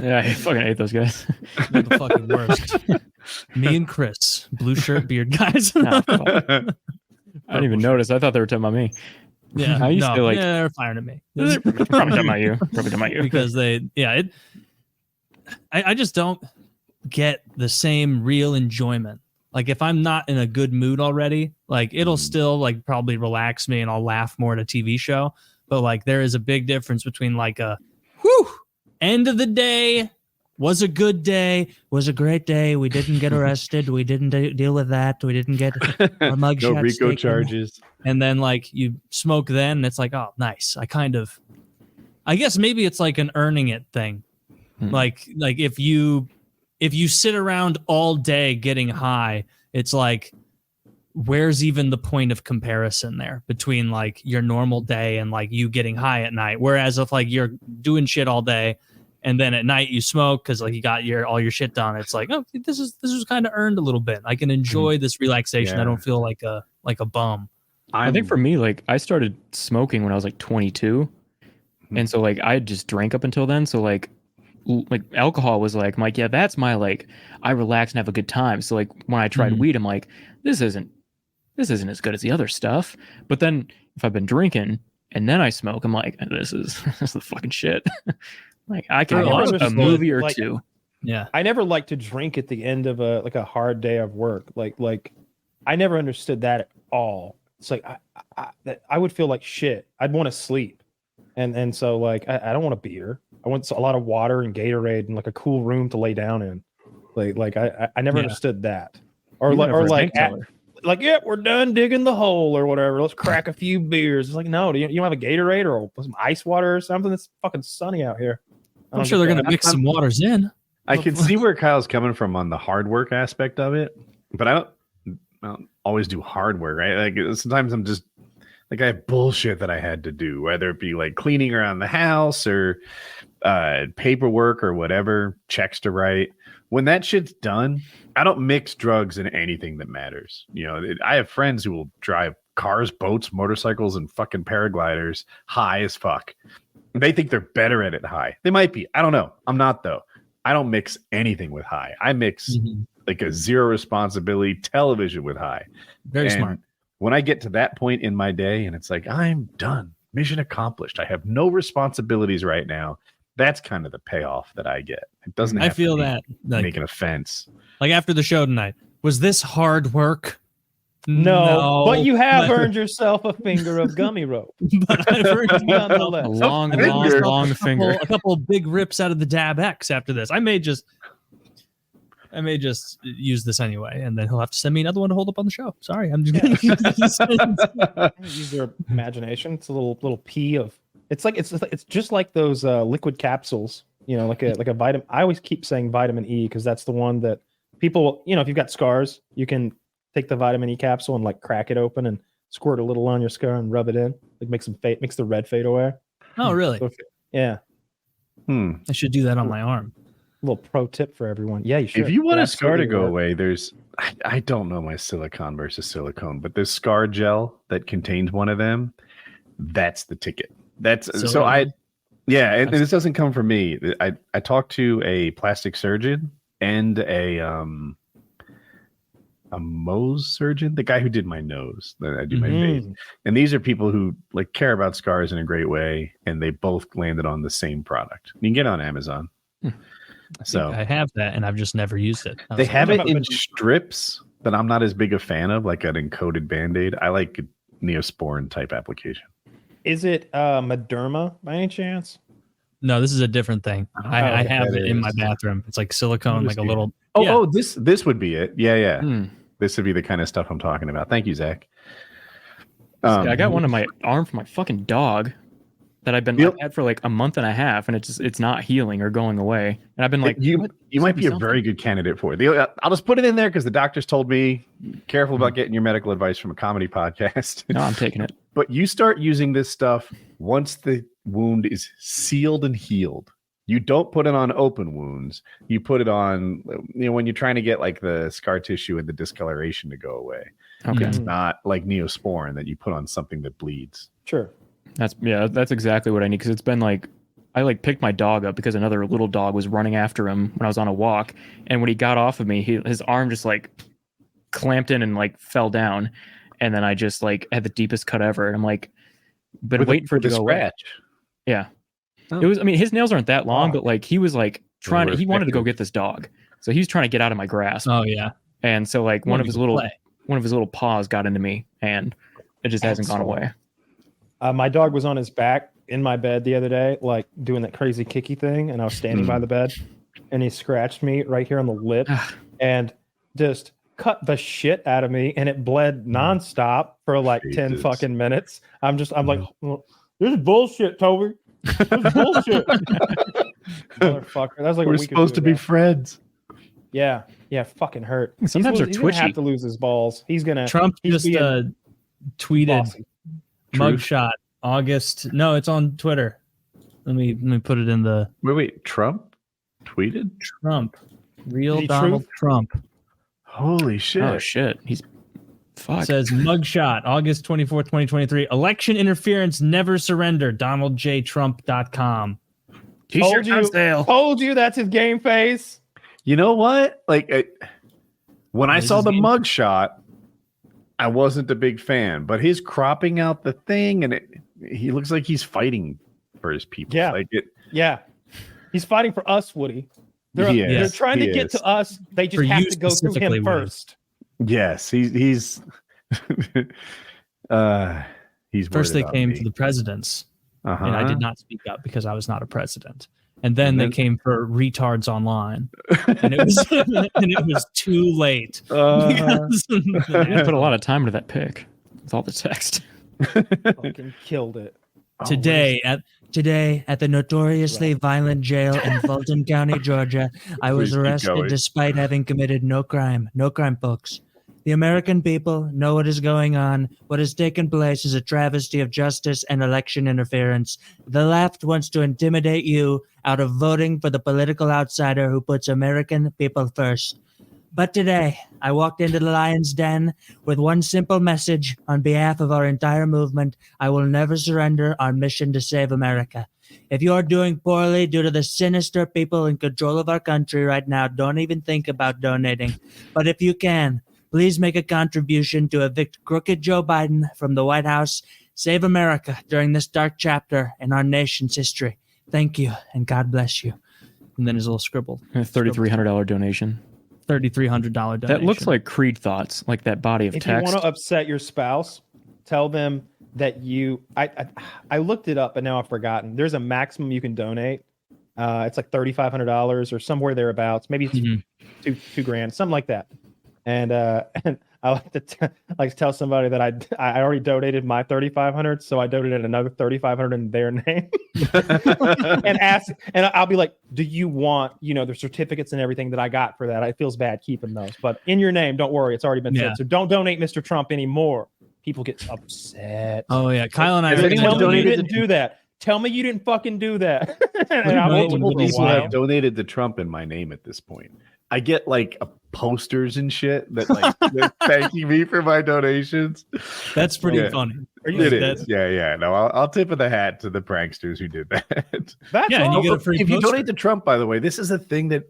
Yeah, I fucking hate those guys. They're the fucking worst. Me and Chris, blue shirt, beard guys. I didn't even notice. I thought they were talking about me. Yeah, I used to like. Yeah, they're firing at me. Probably talking about you. Because I just don't get the same real enjoyment. Like if I'm not in a good mood already, like it'll still like probably relax me and I'll laugh more at a TV show. But like there is a big difference between like a end of the day was a good day, was a great day. We didn't get arrested. We didn't deal with that. We didn't get a mugshot. No RICO charges. And then like you smoke then and it's like, oh, nice. I guess maybe it's like an earning it thing. Like if you sit around all day getting high, it's like, where's even the point of comparison there between like your normal day and like you getting high at night? Whereas if like you're doing shit all day and then at night you smoke because like you got all your shit done, it's like, oh, this was kind of earned a little bit. I can enjoy this relaxation. Yeah. I don't feel like a bum. I think for me, like I started smoking when I was like 22, and so like I just drank up until then. So like alcohol was like, I'm like, yeah, that's my like I relax and have a good time. So like when I tried weed, I'm like, this isn't as good as the other stuff. But then if I've been drinking and then I smoke, I'm like, this is the fucking shit. Like I can watch a movie or two. Yeah, I never like to drink at the end of a hard day of work. Like I never understood that at all. It's like I would feel like shit. I'd want to sleep, and so like I don't want a beer. I want a lot of water and Gatorade and like a cool room to lay down in. Like I never understood that. Or yeah, we're done digging the hole or whatever. Let's crack a few beers. It's like, no, you don't have a Gatorade or some ice water or something? It's fucking sunny out here. I'm sure they're gonna mix some waters in. I can see where Kyle's coming from on the hard work aspect of it, but I don't always do hard work, right? Like sometimes I'm just like I have bullshit that I had to do, whether it be like cleaning around the house or paperwork or whatever, checks to write. When that shit's done, I don't mix drugs in anything that matters. I have friends who will drive cars, boats, motorcycles, and fucking paragliders high as fuck. They think they're better at it high. They might be. I don't know. I'm not, though. I don't mix anything with high. I mix like a zero responsibility television with high. Very smart. When I get to that point in my day and it's like, I'm done. Mission accomplished. I have no responsibilities right now. That's kind of the payoff that I get. It doesn't have I feel to that make an offense. Like after the show tonight, was this hard work? No, but you have earned yourself a finger of gummy rope. But I've earned A long finger. A couple big rips out of the Dab X after this. I may just use this anyway, and then he'll have to send me another one to hold up on the show. Sorry, I'm just gonna use this. Use your imagination. It's a little pea of. It's just like those liquid capsules. You know, like a vitamin. I always keep saying vitamin E because that's the one that people. You know, if you've got scars, you can take the vitamin E capsule and like crack it open and squirt a little on your scar and rub it in. Like makes the red fade away. Oh, really? So yeah. I should do that on my arm. A little pro tip for everyone. Yeah, you should. If you want a scar to go away, I don't know my silicone versus silicone, but there's scar gel that contains one of them. That's the ticket. And this doesn't come from me. I talked to a plastic surgeon and a Mohs surgeon, the guy who did my nose, that I do my face. And these are people who like care about scars in a great way, and they both landed on the same product. You can get it on Amazon. So I have that, and I've just never used it. They have it in strips that I'm not as big a fan of, like an encoded Band-Aid. I like a Neosporin type application. Is it Mederma by any chance? No, this is a different thing. I have it in my bathroom. It's like silicone, like a little. This would be it. Yeah. This would be the kind of stuff I'm talking about. Thank you, Zach. I got one on my arm for my fucking dog that I've had for like a month and a half, and it's not healing or going away. And I've been like, you might be a very good candidate for it. I'll just put it in there because the doctors told me, careful about getting your medical advice from a comedy podcast. No, I'm taking it. But you start using this stuff once the wound is sealed and healed. You don't put it on open wounds. You put it on, when you're trying to get like the scar tissue and the discoloration to go away. Okay. It's not like Neosporin that you put on something that bleeds. Sure. That's exactly what I need, because it's been like I like picked my dog up because another little dog was running after him when I was on a walk, and when he got off of me, his arm just like clamped in and like fell down, and then I just like had the deepest cut ever, and I'm like, been waiting for it to go scratch. Away. Yeah, it was. I mean, his nails aren't that long, but like he was like he wanted to go get this dog, so he was trying to get out of my grasp. Oh yeah, and so like one of his little paws got into me, and it just hasn't gone away. My dog was on his back in my bed the other day, like doing that crazy kicky thing, and I was standing by the bed, and he scratched me right here on the lip and just cut the shit out of me, and it bled nonstop for like 10 fucking minutes. I'm like, this is bullshit, Toby. This is bullshit. Motherfucker. That was like we're supposed to be friends. Yeah, fucking hurt. Sometimes they're he's twitchy. Gonna have to lose his balls. Trump just tweeted. Bossy. Mugshot August. No, it's on Twitter. Let me put it in the. Wait. Trump tweeted? Trump. Real Donald Trump. Holy shit. Oh shit. He's fuck. It says Mugshot August 24th, 2023. Election interference never surrender. DonaldJTrump.com. Told you that's his game face. You know what? Like when I saw the mugshot, I wasn't a big fan, but his cropping out the thing and he looks like he's fighting for his people. Yeah. He's fighting for us, Woody. They're trying to get to us. They just have to go through him first. Yes, he's first they came to the presidents, and I did not speak up because I was not a president. And then they came for retards online, and it was too late. I put a lot of time into that pic with all the text. Fucking killed it. Today at the notoriously violent jail in Fulton County, Georgia, I was arrested despite having committed no crime. No crime, folks. The American people know what is going on. What has taken place is a travesty of justice and election interference. The left wants to intimidate you out of voting for the political outsider who puts American people first. But today, I walked into the lion's den with one simple message on behalf of our entire movement. I will never surrender our mission to save America. If you're doing poorly due to the sinister people in control of our country right now, don't even think about donating. But if you can, please make a contribution to evict crooked Joe Biden from the White House. Save America during this dark chapter in our nation's history. Thank you, and God bless you. And then his little scribble. A $3,300 donation. $3,300 donation. That looks like Creed thoughts, like that body of If text. you want to upset your spouse, tell them that you. I looked it up, and now I've forgotten. There's a maximum you can donate. It's like $3,500 or somewhere thereabouts. Maybe it's two grand, something like that. And I like to tell somebody that I already donated my $3,500, so I donated another $3,500 in their name, and I'll be like, "Do you want the certificates and everything that I got for that?" It feels bad keeping those, but in your name, don't worry, it's already been said. So don't donate Mr. Trump anymore. People get upset. Oh yeah, Kyle and I. Tell me you didn't do that. Tell me you didn't fucking do that. And I will Multiple people have donated to Trump in my name at this point. I get like posters and shit that they're thanking me for my donations. That's pretty funny. It is. Yeah. No, I'll tip of the hat to the pranksters who did that. And you get a free if poster. you donate to Trump, by the way, this is a thing that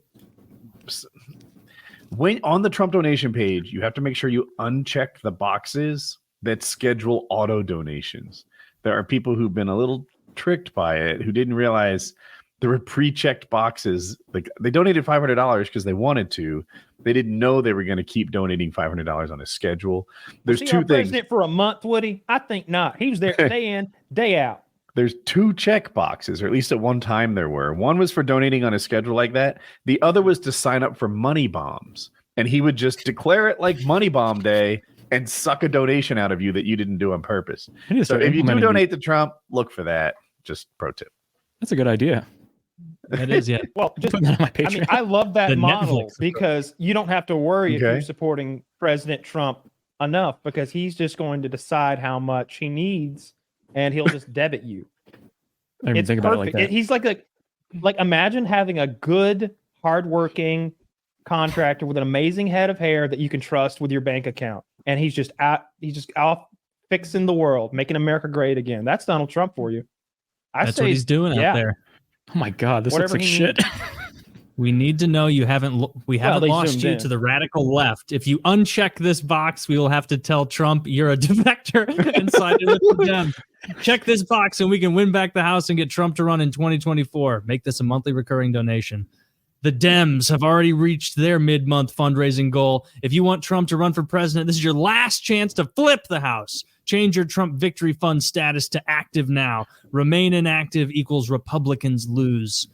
when on the Trump donation page, you have to make sure you uncheck the boxes that schedule auto donations. There are people who've been a little tricked by it, who didn't realize there were pre-checked boxes. Like they donated $500 because they wanted to. They didn't know they were going to keep donating $500 on a schedule. There's two things. President for a month, would he? I think not. He was there day in, day out. There's two check boxes, or at least at one time there were. One was for donating on a schedule like that. The other was to sign up for money bombs. And he would just declare it like Money Bomb Day and suck a donation out of you that you didn't do on purpose. So if you do donate to Trump, look for that. Just pro tip. That's a good idea. It is, yeah. Well, just, Put that on my Patreon. I mean, I love that The model Netflix because you don't have to worry if Okay. you're supporting President Trump enough because he's just going to decide how much he needs and he'll just debit you. I didn't even think about it like that. He's like imagine having a good, hardworking contractor with an amazing head of hair that you can trust with your bank account, and he's just off fixing the world, making America great again. That's Donald Trump for you. That's what he's doing out there. Oh my God, this Whatever looks like he shit. We need to know you haven't. We haven't they lost zoomed you in. to the radical left. If you uncheck this box, we will have to tell Trump you're a defector and sign it with them. Check this box, and we can win back the House and get Trump to run in 2024. Make this a monthly recurring donation. The Dems have already reached their mid-month fundraising goal. If you want Trump to run for president, this is your last chance to flip the House. Change your Trump Victory Fund status to active now. Remain inactive equals Republicans lose.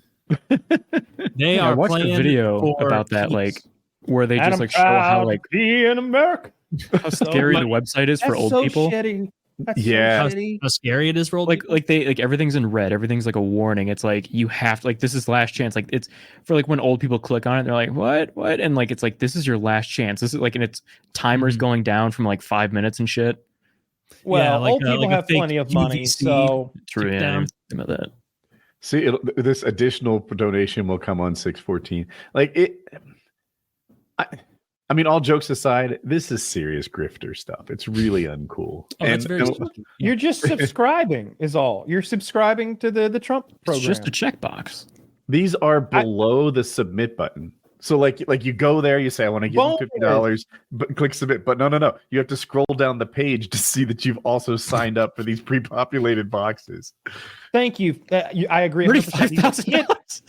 They I are watched a playing video for about that, keeps. like where they just Adam like show how like be in America. how scary the website is for That's old so people. shitty. That's Yeah. so shitty. How scary it is for old people. Like they like everything's in red. Everything's like a warning. It's like you have to, like this is last chance. Like it's for like when old people click on it, they're like what, and like it's like this is your last chance. This is like, and it's timers going down from like 5 minutes and shit. Well, like old people like a have fake plenty of money, UVC. so True. Tick Yeah, I down. didn't think about that. See, this additional donation will come on 6/14. Like it. I mean, all jokes aside, this is serious grifter stuff. It's really uncool. Oh, that's very you're just subscribing is all. You're subscribing to the Trump program. It's just a checkbox. These are below the submit button. So like you go there, you say, I want to give him $50, but click submit. But no. You have to scroll down the page to see that you've also signed up for these pre-populated boxes. Thank you. I agree. 100%.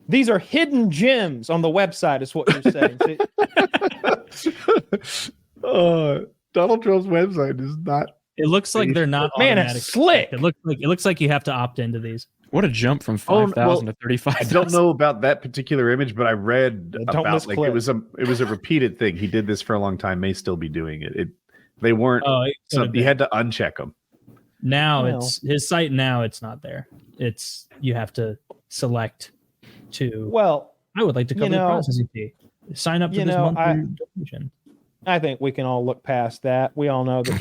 These are hidden gems on the website, is what you're saying. Donald Trump's website is not. It looks like they're not. Man, automatic. it's slick. It looks like you have to opt into these. What a jump from 5,000 to 35,000. I don't know about that particular image, but I read about like it was a repeated thing. He did this for a long time. May still be doing it. They weren't. You had to uncheck them. Now it's his site. Now it's not there. It's you have to select to. Well, I would like to cover the processing fee. Sign up for this monthly donation. I think we can all look past that. We all know that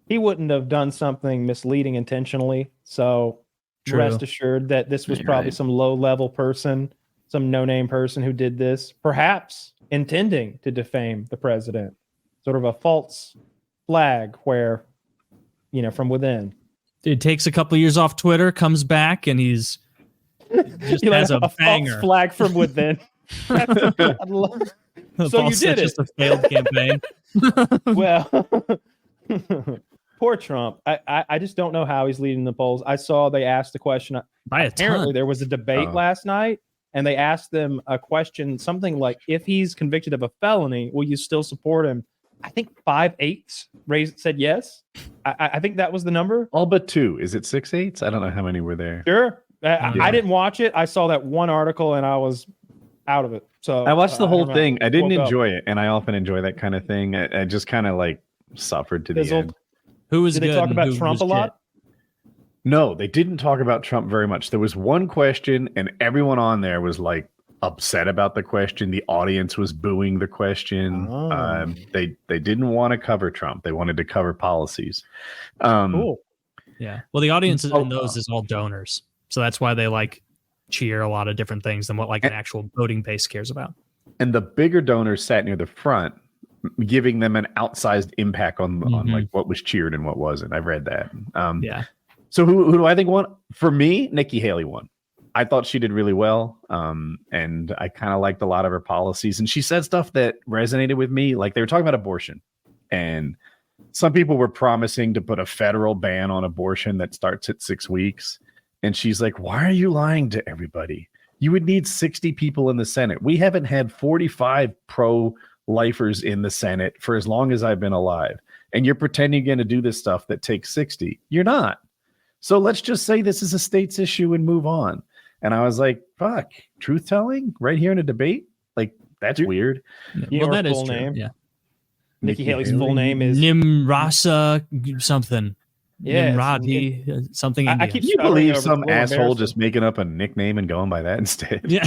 he wouldn't have done something misleading intentionally. So rest assured that this was probably some low-level person, some no-name person who did this. Perhaps intending to defame the president. Sort of a false flag where, from within. It takes a couple years off Twitter, comes back, and he's just has a banger. False flag from within. So you did it. Just a failed campaign. Well, poor Trump. I just don't know how he's leading the polls. I saw they asked the question. By a Apparently, ton. there was a debate last night, and they asked them a question, something like, if he's convicted of a felony, will you still support him? I think 5/8 said yes. I think that was the number. All but 2. Is it 6/8? I don't know how many were there. Sure. I didn't watch it. I saw that one article and I was out of it. So I watched the whole thing. I didn't Woke up. enjoy it, and I often enjoy that kind of thing. I just kind of like suffered to the Fizzled. end. Who was Did good they talk and about who Trump was a lot? No, they didn't talk about Trump very much. There was one question, and everyone on there was like upset about the question. The audience was booing the question. Oh. They didn't want to cover Trump. They wanted to cover policies. Cool. Yeah. Well, the audience in those is all donors, so that's why they like cheer a lot of different things than what like an actual voting base cares about. And the bigger donors sat near the front, giving them an outsized impact on like what was cheered and what wasn't. I've read that. Yeah. So who do I think won? For me, Nikki Haley won. I thought she did really well. And I kind of liked a lot of her policies. And she said stuff that resonated with me. Like they were talking about abortion. And some people were promising to put a federal ban on abortion that starts at 6 weeks. And she's like, why are you lying to everybody? You would need 60 people in the Senate. We haven't had 45 pro-lifers in the Senate for as long as I've been alive. And you're pretending you're going to do this stuff that takes 60. You're not. So let's just say this is a state's issue and move on. And I was like, fuck, truth telling right here in a debate? Like, that's weird. Well, that is full true. name? Yeah. Nikki Haley's full name is Nimrasa something. Yeah, Nimrati something. I Indian. keep Can you stuttering believe over some it. It's a little asshole embarrassing. just making up a nickname and going by that instead? Yeah.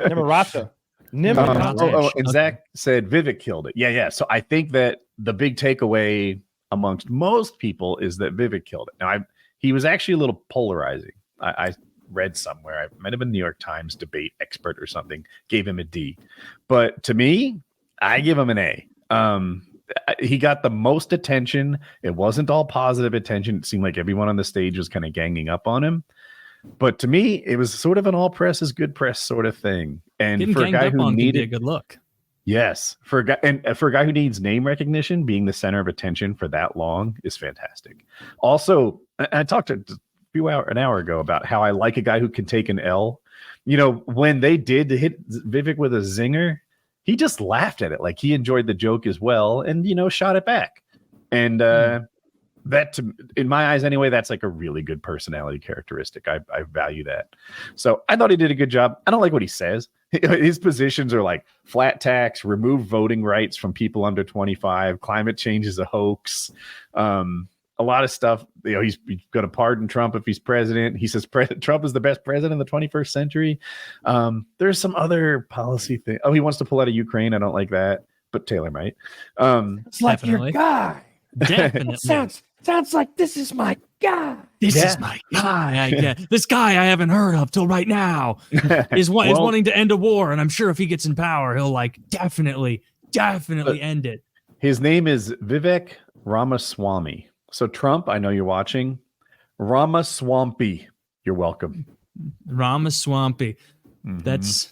Nimrata. Nimrata. And Zach said Vivek killed it. Yeah. So I think that the big takeaway amongst most people is that Vivek killed it. Now, he was actually a little polarizing. I read somewhere, I might have been New York Times debate expert or something, gave him a D. But to me, I give him an A. He got the most attention. It wasn't all positive attention. It seemed like everyone on the stage was kind of ganging up on him. But to me, it was sort of an all press is good press sort of thing. And Getting for a ganged guy up who on can be a needed, good look. yes, for a guy who needs name recognition, being the center of attention for that long is fantastic. Also, I talked an hour ago about how I like a guy who can take an L. You know, when they did hit Vivek with a zinger, he just laughed at it. Like he enjoyed the joke as well and, shot it back. And that, in my eyes anyway, that's like a really good personality characteristic. I value that. So I thought he did a good job. I don't like what he says. His positions are like flat tax, remove voting rights from people under 25, climate change is a hoax. A lot of stuff, he's going to pardon Trump if he's president. He says Trump is the best president in the 21st century. There's some other policy thing. Oh, he wants to pull out of Ukraine. I don't like that, but Taylor might. It's like your guy. Definitely. Sounds like this is my guy. This is my guy. This guy I haven't heard of till right now is wanting to end a war, and I'm sure if he gets in power, he'll like definitely end it. His name is Vivek Ramaswamy. So Trump, I know you're watching. Ramaswampy, you're welcome. Ramaswampy. That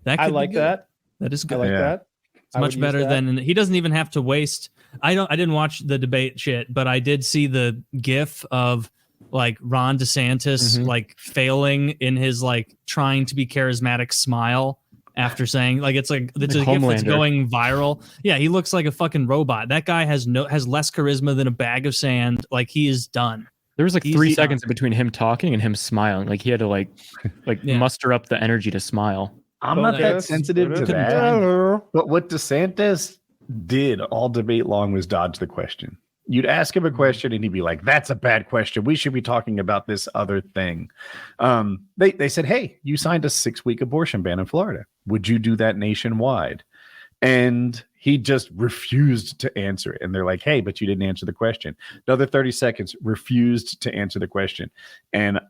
I could like be good. that. That is I good. like that. It's much better than he doesn't even have to waste. I didn't watch the debate shit, but I did see the gif of like Ron DeSantis like failing in his like trying to be charismatic smile after saying like it's a gif that's going viral. Yeah, he looks like a fucking robot. That guy has less charisma than a bag of sand. Like he is done. There was like 3 seconds between him talking and him smiling. Like he had to like muster up the energy to smile. I'm not that sensitive to that. But what DeSantis did all debate long was dodge the question. You'd ask him a question and he'd be like, that's a bad question. We should be talking about this other thing. They said, hey, you signed a 6-week abortion ban in Florida. Would you do that nationwide? And he just refused to answer it. And they're like, hey, but you didn't answer the question. Another 30 seconds, refused to answer the question. And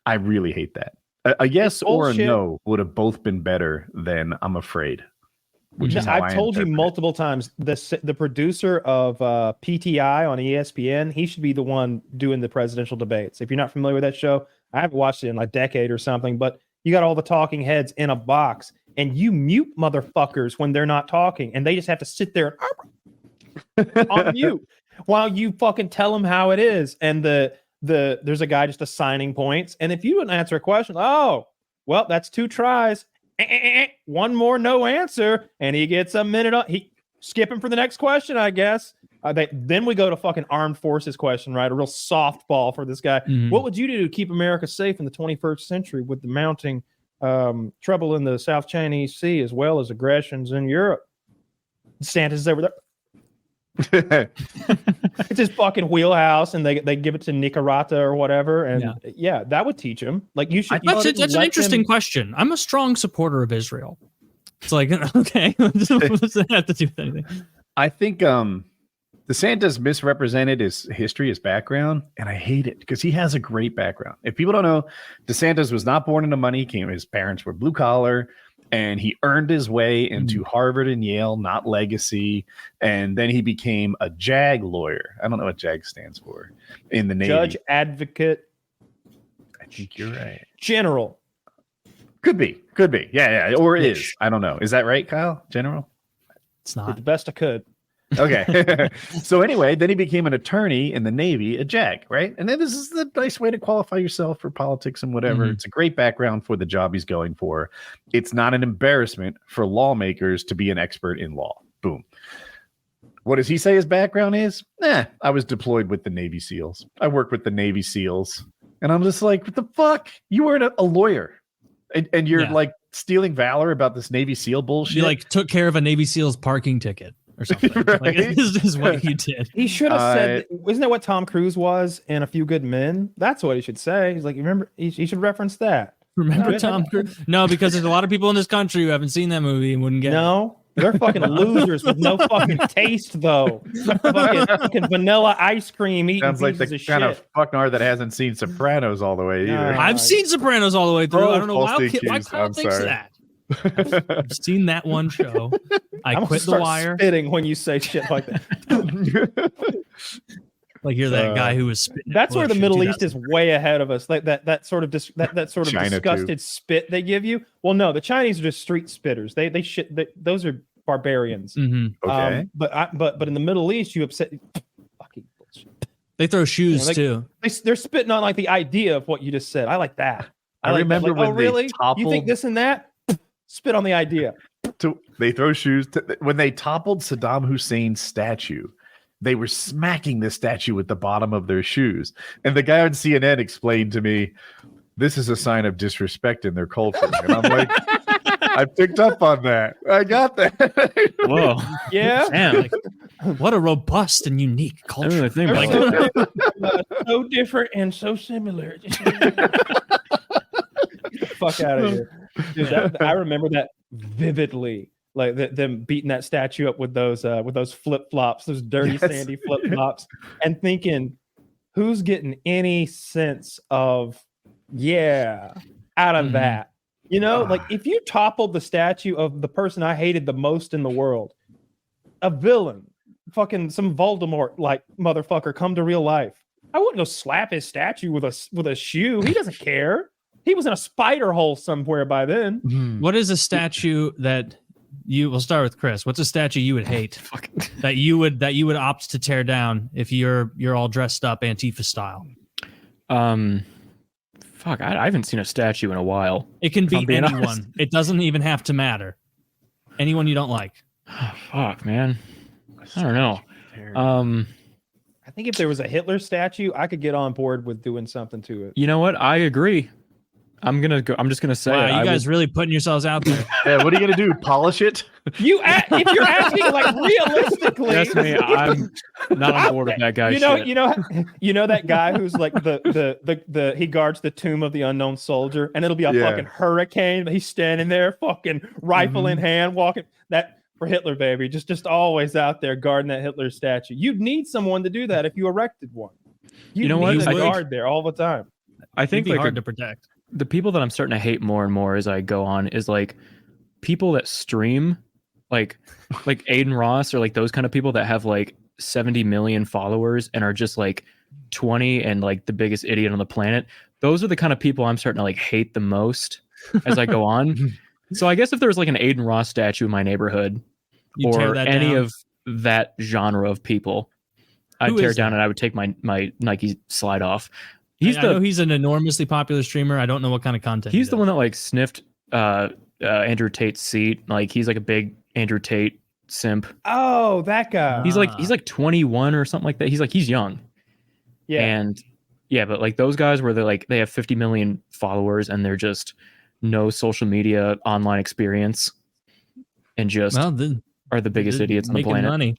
I really hate that. A yes or a bullshit. no would have both been better than I'm afraid. Which is how I've told you interpret it. multiple times, the producer of PTI on ESPN, he should be the one doing the presidential debates. If you're not familiar with that show, I haven't watched it in like a decade or something, but you got all the talking heads in a box and you mute motherfuckers when they're not talking and they just have to sit there on mute while you fucking tell them how it is. And there's a guy just assigning points. And if you don't answer a question, oh, well, that's 2 tries. One more no answer, and he gets a minute. He skipping for the next question, I guess. Then we go to fucking armed forces question, right? A real softball for this guy. Mhm. What would you do to keep America safe in the 21st century with the mounting trouble in the South Chinese Sea as well as aggressions in Europe? DeSantis is over there. It's his fucking wheelhouse, and they give it to Nicaragua or whatever, and yeah, that would teach him. Like you should. That's an interesting question. I'm a strong supporter of Israel. It's like okay, what does that have to do with anything? I think DeSantis misrepresented his history, his background, and I hate it because he has a great background. If people don't know, DeSantis was not born into money. His parents were blue collar. And he earned his way into Harvard and Yale, not legacy. And then he became a JAG lawyer. I don't know what JAG stands for in the Navy. Judge, advocate. I think you're right. General. Could be. Yeah. Or is. I don't know. Is that right, Kyle? General? It's Did not. the best I could. Okay. So anyway, then he became an attorney in the Navy, a JAG, right? And then this is the nice way to qualify yourself for politics and whatever. Mhm. It's a great background for the job he's going for. It's not an embarrassment for lawmakers to be an expert in law. Boom. What does he say his background is? I was deployed with the Navy SEALs. I worked with the Navy SEALs. And I'm just like, what the fuck? You weren't a lawyer. And you're like stealing valor about this Navy SEAL bullshit. You like took care of a Navy SEAL's parking ticket or something. Right? Like, this is what you did. He should have said, isn't that what Tom Cruise was in A Few Good Men? That's what he should say. He's like, you remember, he should reference that. Remember Tom Cruise? No, because there's a lot of people in this country who haven't seen that movie and wouldn't get it. No, they're fucking losers with no fucking taste, though. Fucking vanilla ice cream eating Sounds like the pieces kind of of shit. fucknar that hasn't seen Sopranos all the way either. No. I've seen Sopranos all the way through. Oh, I don't know why falsely Kyle accused. thinks I'm sorry. that. I've seen that one show. I I'm quit The start Wire. spitting when you say shit like that. Like you're that guy who was spitting. That's where the Bush in Middle East is 2003. way ahead of us. Like that sort of China, disgusted too. spit they give you. Well, no, the Chinese are just street spitters. They shit. Those are barbarians. Mhm. Okay. But in the Middle East, you upset. Fucking bullshit. They throw shoes like- too. They're spitting on like the idea of what you just said. I like that. I like remember that. Like, when oh, they really? You toppled- think this and that? Spit on the idea. They throw shoes. When they toppled Saddam Hussein's statue, they were smacking the statue with the bottom of their shoes. And the guy on CNN explained to me, this is a sign of disrespect in their culture. And I'm like, I picked up on that. I got that. Whoa. Yeah. Damn. What a robust and unique I don't culture. really think They're about that. so different and so similar. Get the fuck out of here. Dude, I remember that vividly. Like them beating that statue up with those flip flops, those dirty Yes. sandy flip flops, and thinking, who's getting any sense of out of Mhm. that? You know, like if you toppled the statue of the person I hated the most in the world, a villain, fucking some Voldemort like motherfucker come to real life, I wouldn't go slap his statue with a shoe. He doesn't care. He was in a spider hole somewhere by then. What is a statue that we'll start with Chris. What's a statue you would hate that you would opt to tear down if you're all dressed up Antifa style? Fuck, I haven't seen a statue in a while. It can If I'm be being anyone. honest. It doesn't even have to matter. Anyone you don't like. Fuck, man. I don't know. I think if there was a Hitler statue, I could get on board with doing something to it. You know what? I agree. I'm just gonna say Wow, it. you I guys really putting yourselves out there. Yeah, what are you going to do? Polish it? If you're asking like realistically, Trust me, I'm not on board with that guy. you know that guy who's like the he guards the tomb of the unknown soldier, and it'll be a Yeah. fucking hurricane. He's standing there, fucking rifle in hand, walking. That for Hitler, baby, just always out there guarding that Hitler statue. You'd need someone to do that if you erected one. You know what? Need I a think- guard there all the time. I It'd think be like hard to protect. the people that I'm starting to hate more and more as I go on is like people that stream, like Aidan Ross or like those kind of people that have like 70 million followers and are just like 20 and like the biggest idiot on the planet. Those are the kind of people I'm starting to like hate the most as I go on. So I guess if there was like an Aidan Ross statue in my neighborhood or any of that genre of people, I'd tear it down and I would take my Nike slide off. I know he's an enormously popular streamer. I don't know what kind of content. He's the one that like sniffed Andrew Tate's seat. Like he's like a big Andrew Tate simp. Oh, that guy. He's like 21 or something like that. He's young. Yeah. And yeah, but like those guys where they have 50 million followers and they're just no social media online experience and just are the biggest idiots on the planet. Money.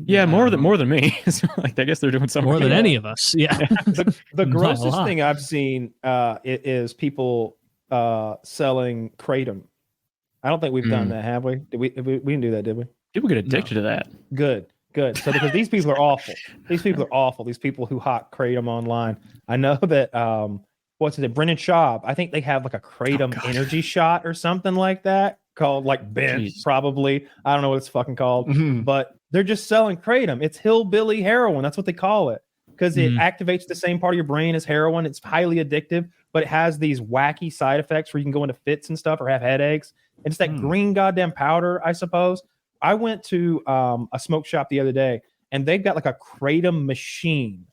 Yeah, more than me. So, like I guess they're doing something more than any of us. Yeah. The grossest thing I've seen is people selling kratom. I don't think we've done that, have we? We didn't do that, did we? People get addicted to that. Good. So because these people are awful. These people who hawk kratom online. I know that what's it? Brennan Schaub. I think they have like a kratom energy shot or something like that called like Bent, probably. I don't know what it's fucking called, but they're just selling kratom. It's hillbilly heroin. That's what they call it because it activates the same part of your brain as heroin. It's highly addictive, but it has these wacky side effects where you can go into fits and stuff or have headaches. It's that green goddamn powder, I suppose. I went to a smoke shop the other day, and they've got like a kratom machine,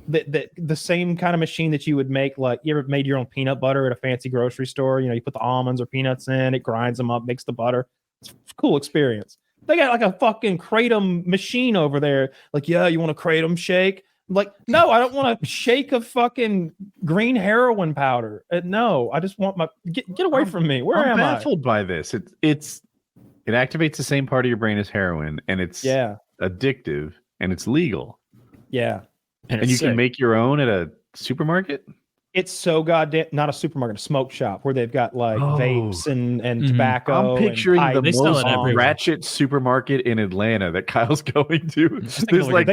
that the same kind of machine that you would make. Like you ever made your own peanut butter at a fancy grocery store? You know, you put the almonds or peanuts in, it grinds them up, makes the butter. It's a cool experience. They got like a fucking kratom machine over there. Like, yeah, you want a kratom shake? I'm like, no, I don't want a shake of fucking green heroin powder. No, I just want my get away from me. Where am I? I'm baffled by this. It activates the same part of your brain as heroin, and it's addictive, and it's legal. Yeah, and you can make your own at a supermarket. It's so goddamn not a supermarket, a smoke shop where they've got like vapes and tobacco. I'm picturing and the most ratchet supermarket in Atlanta that Kyle's going to. There's like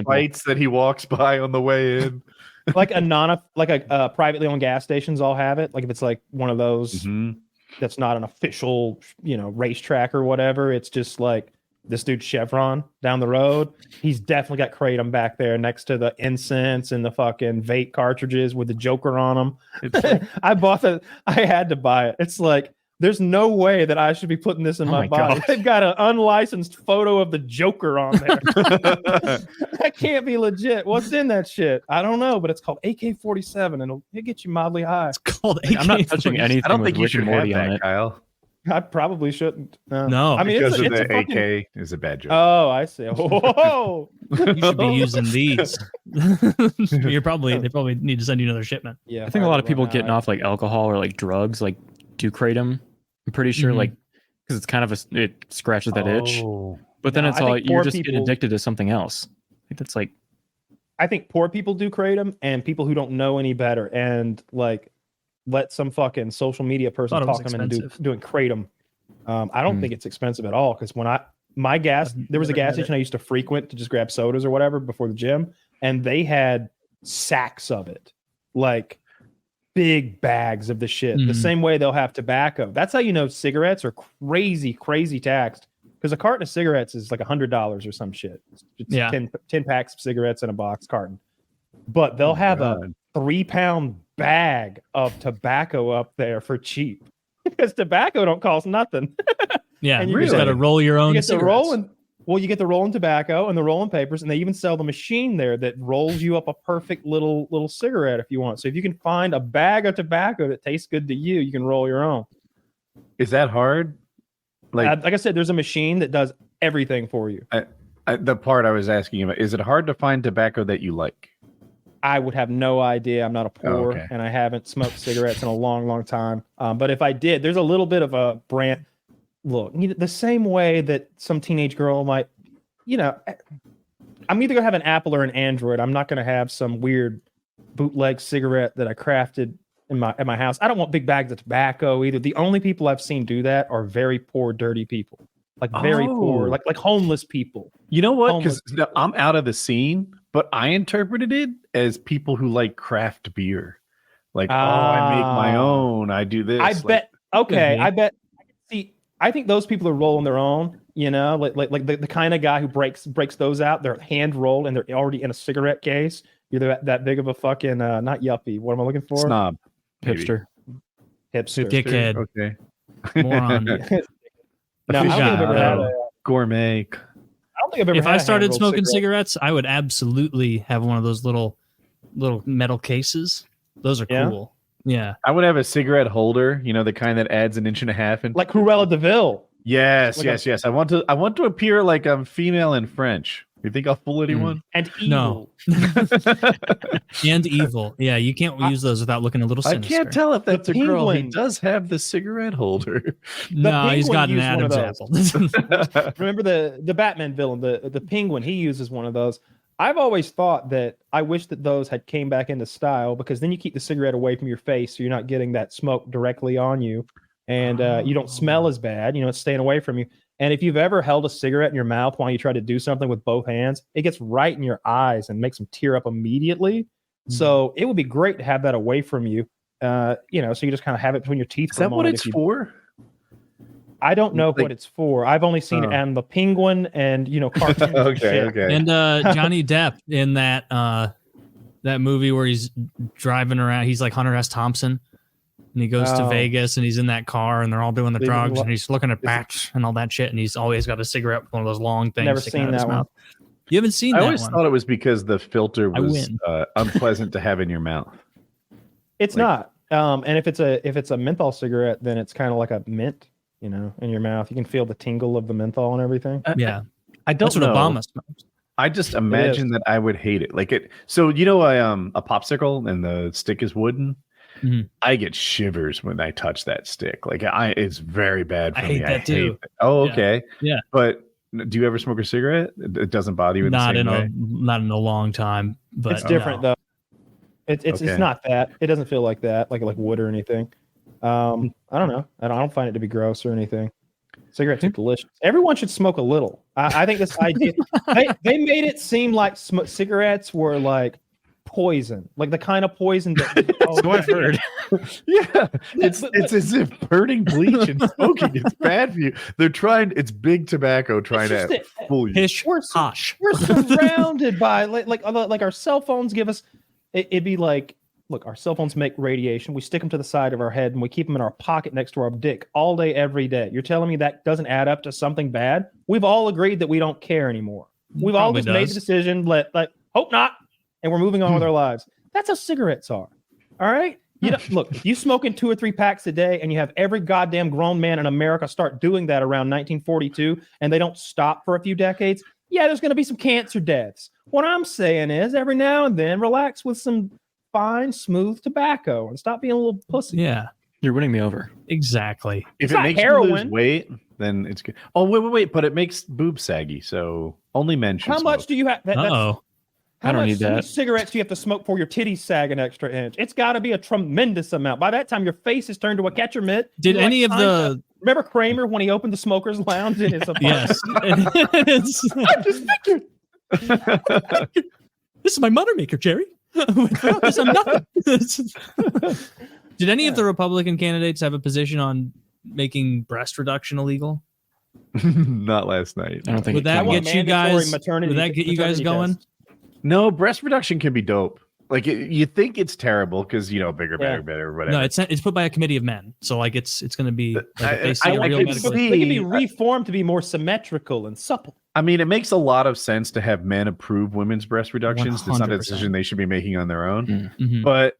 lights that he walks by on the way in. Like a privately owned gas stations all have it. Like if it's like one of those that's not an official, racetrack or whatever. It's just like this dude Chevron down the road. He's definitely got kratom back there next to the incense and the fucking vape cartridges with the Joker on them. Like, I had to buy it. It's like, there's no way that I should be putting this in my body. Gosh. They've got an unlicensed photo of the Joker on there. That can't be legit. What's in that shit? I don't know, but it's called AK-47 and it'll get you mildly high. It's called AK-47. I'm not touching anything. I don't think you should have that, Kyle. I probably shouldn't. No, I mean, because the AK is a bad joke. Oh, I see. Oh, you should be using these. They probably need to send you another shipment. Yeah, I think a lot of people getting off like alcohol or like drugs like do kratom. I'm pretty sure, like, because it's kind of it scratches that itch. But then it's all you're just getting addicted to something else. I think that's like. I think poor people do kratom, and people who don't know any better, and like let some fucking social media person talk them into doing kratom. I don't think it's expensive at all because when there was a gas station I used to frequent to just grab sodas or whatever before the gym, and they had sacks of it, like big bags of the shit. The same way they'll have tobacco. That's how you know cigarettes are crazy taxed, because a carton of cigarettes is like $100 or some shit. It's 10 packs of cigarettes in a box carton. But they'll have a 3-pound bag of tobacco up there for cheap because tobacco don't cost nothing. Yeah, and you just got to roll your own. You get the rolling tobacco and the rolling papers, and they even sell the machine there that rolls you up a perfect little cigarette if you want. So if you can find a bag of tobacco that tastes good to you, you can roll your own. Is that hard? Like I said, there's a machine that does everything for you. The part I was asking about, is it hard to find tobacco that you like? I would have no idea. I'm not a pour, and I haven't smoked cigarettes in a long time. But if I did, there's a little bit of a brand. Look, the same way that some teenage girl might, I'm either going to have an Apple or an Android. I'm not going to have some weird bootleg cigarette that I crafted at my house. I don't want big bags of tobacco either. The only people I've seen do that are very poor, dirty people. Like very poor, like homeless people. You know what? Because I'm out of the scene, but I interpreted it as people who like craft beer. Like, I make my own. I do this. I like, bet. Okay, Mhm. I bet. See, I think those people are rolling their own. You know, like the kind of guy who breaks those out. They're hand rolled and they're already in a cigarette case. You're that big of a fucking not yuppie. What am I looking for? snob. maybe. Hipster. Hipster. Dickhead. Okay. Moron. No, I don't think Yeah, I've ever had a. Gourmet. I don't think I've ever. If had I a started hand-rolled smoking cigarette. cigarettes, I would absolutely have one of those little metal cases. Those are Yeah? cool. Yeah. I would have a cigarette holder, the kind that adds an inch and a half in. like Cruella DeVille. Yes, like yes. I want to appear like I'm female in French. You think I'll fool anyone? And No. evil. And evil. Yeah, you can't use those without looking a little I sinister. can't tell if that's a girl. He penguin. does have the cigarette holder. No, he's got penguin an used one Adam's of apple. Remember the Batman villain, the penguin, he uses one of those. I've always thought that I wish that those had came back into style, because then you keep the cigarette away from your face so you're not getting that smoke directly on you, and you don't smell as bad, it's staying away from you. And if you've ever held a cigarette in your mouth while you try to do something with both hands, it gets right in your eyes and makes them tear up immediately. So it would be great to have that away from you, so you just kind of have it between your teeth. Is that what it's for? I don't know Like- what it's for. I've only seen it on the Penguin and cartoons. and Okay, shit. okay. And Johnny Depp in that movie where he's driving around, he's like Hunter S. Thompson, and he goes to Oh. Vegas, and he's in that car, and they're all doing the Leaving drugs, lo- and he's looking at bats and all that shit, and he's always got a cigarette with one of those long things. Never sticking seen out of his that one. mouth. You haven't seen I that always one? thought it was because the filter I was win. unpleasant to have in your mouth. It's Like- not. And if it's a menthol cigarette, then it's kind of like a mint, in your mouth. You can feel the tingle of the menthol and everything. Yeah, I don't that's what know. Obama smokes. I just imagine that I would hate it. Like it. So a popsicle and the stick is wooden. Mhm. I get shivers when I touch that stick. Like it's very bad for I me. hate that too. it. Oh, Yeah. okay. Yeah. But do you ever smoke a cigarette? It doesn't bother you in Not the same in way? not in a long time, but It's different though. It's Okay. not that. It doesn't feel like that, like wood or anything. I don't know. I don't find it to be gross or anything. Cigarettes are delicious. Everyone should smoke a little. I think this idea they made it seem like cigarettes were like poison, like the kind of poison that. So I've heard. Yeah, it's as if burning bleach and smoking is bad for you. They're trying. It's big tobacco trying It's to just fool you. Pish, We're posh. We're surrounded by like our cell phones give us. It'd be like, look, our cell phones make radiation. We stick them to the side of our head and we keep them in our pocket next to our dick all day, every day. You're telling me that doesn't add up to something bad? We've all agreed that we don't care anymore. We've all Probably just made does. the decision. Hope not, and we're moving on with our lives. That's how cigarettes are. All right. Look, if you smoking 2 or 3 packs a day, and you have every goddamn grown man in America start doing that around 1942, and they don't stop for a few decades, yeah, there's going to be some cancer deaths. What I'm saying is, every now and then, relax with some fine, smooth tobacco and stop being a little pussy. Yeah, You're winning me over. exactly. If It's it not makes you lose heroin. weight, then it's good. Oh, wait, but it makes boobs saggy, so only men should How smoke. much do you have? Oh, I don't need How many that. cigarettes do you have to smoke for your titties sag an extra inch? It's got to be a tremendous amount. By that time, your face is turned to a catcher mitt. did You're any like of the Remember Kramer when he opened the smokers lounge in his apartment? yes? I just figured. This is my mutter maker, Jerry. Without this, I'm nothing. Did any of the Republican candidates have a position on making breast reduction illegal? Not last night. I don't think Would it that can. want get you mandatory guys? maternity- Would that get you guys maternity going? tests. No, breast reduction can be dope. Like you think it's terrible because bigger, better, whatever. No, it's put by a committee of men, so like it's going to be. Like, if they I see a real could medical. see- They can be reformed to be more symmetrical and supple. I mean, it makes a lot of sense to have men approve women's breast reductions. It's not a 100%. decision they should be making on their own. Mhm. But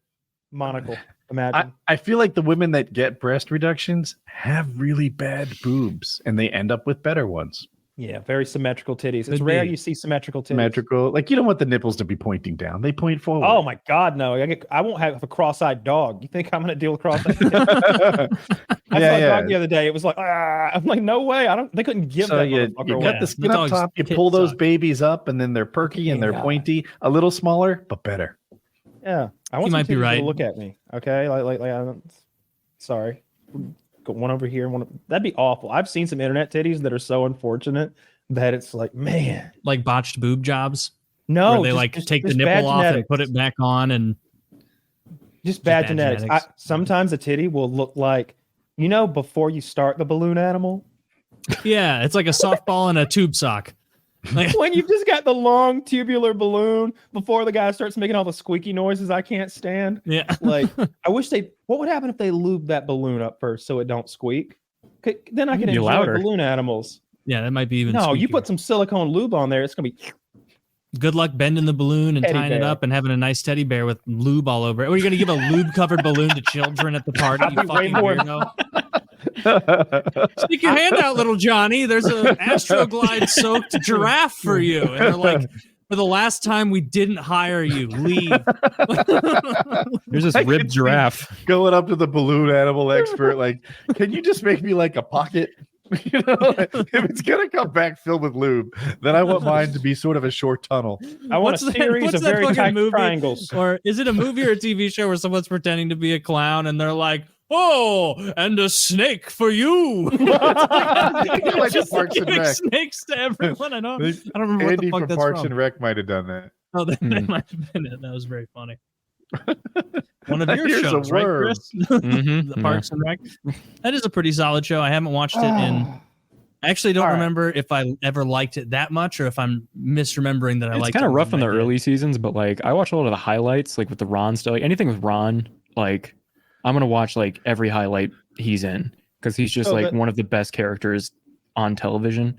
Monocle. Imagine. I feel like the women that get breast reductions have really bad boobs, and they end up with better ones. Yeah, very symmetrical titties. It's Could rare be. you see symmetrical titties. Symmetrical. Like you don't want the nipples to be pointing down; they point forward. Oh my God, no! I won't have a cross-eyed dog. You think I'm going to deal with cross-eyed? I saw a dog the other day. It was like, I'm like, no way. They couldn't give So that you motherfucker away. got the skin The up dog's top. You tits pull those suck. babies up, and then they're perky and they're Yeah. pointy. A little smaller, but better. Yeah, I want You some might be titties to right. look at me. Okay, like I don't. Sorry, got one over here. That'd be awful. I've seen some internet titties that are so unfortunate that it's like, man, Like botched boob jobs, no. where they take the nipple off and put it back on, and Just bad bad genetics. genetics. Sometimes a titty will look like, before you start the balloon animal, Yeah, it's like a softball and a tube sock. Like, when you've just got the long tubular balloon before the guy starts making all the squeaky noises I can't stand. yeah. Like, what would happen if they lube that balloon up first so it don't squeak? Then I can Be enjoy louder. balloon animals. Yeah, that might be even. No, you squeakier. put some silicone lube on there, it's gonna be. Good luck bending the balloon and Teddy tying it bear. up and having a nice teddy bear with lube all over it. Or are you going to give a lube-covered balloon to children at the party, you I'd be fucking way more- weirdo? Stick your hand out, little Johnny. There's an Astroglide-soaked giraffe for you. And they're like, for the last time, we didn't hire you. Leave. There's this I can ribbed see- giraffe. Going up to the balloon animal expert, like, can you just make me like a pocket? If it's gonna come back filled with lube, then I want mine to be sort of a short tunnel. I want What's a that- series what's of that very fucking tight movie? triangles. Or is it a movie or a TV show where someone's pretending to be a clown and they're like, oh, and a snake for you. Like Just Parks and giving Rec. snakes to everyone. I don't remember Andy what the fuck from that's Parks from. and Rec might have done that. Oh, that Hmm. might have been it. That was very funny. One of your Here's a shows, right, worm. Chris? Mhm, The Parks and Rec. That is a pretty solid show. I haven't watched it in. I actually don't All right. remember if I ever liked it that much or if I'm misremembering that I It's liked it. kind of more rough in than the I did. early seasons, but like I watch a lot of the highlights, like with the Ron stuff. Like anything with Ron, like I'm gonna watch like every highlight he's in because he's just Oh, like that- one of the best characters on television.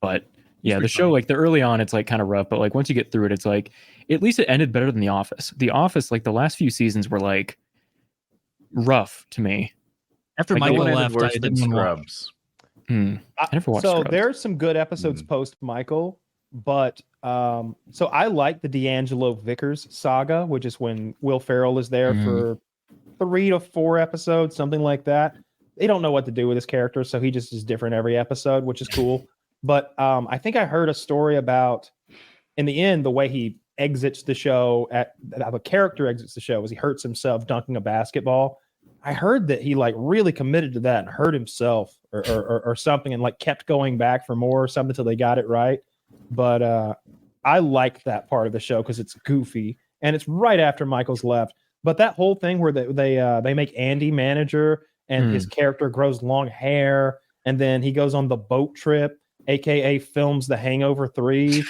But yeah, the pretty show, funny. like the early on, it's like kind of rough, but like once you get through it, it's like at least it ended better than The Office. The Office, like the last few seasons were like rough to me. After Like, Michael No one ended left, I worse than didn't want to watch. Scrubs. I never watched So Scrubs. there's some good episodes post Michael, but so I like the D'Angelo Vickers saga, which is when Will Ferrell is there for 3 to 4 episodes, something like that. They don't know what to do with his character, so he just is different every episode, which is cool. But I think I heard a story about, in the end, the way he exits the show, how the character exits the show is he hurts himself dunking a basketball. I heard that he like really committed to that and hurt himself or something and like kept going back for more or something until they got it right. But I like that part of the show because it's goofy and it's right after Michael's left. But that whole thing where they make Andy manager and his character grows long hair and then he goes on the boat trip, aka films The Hangover 3.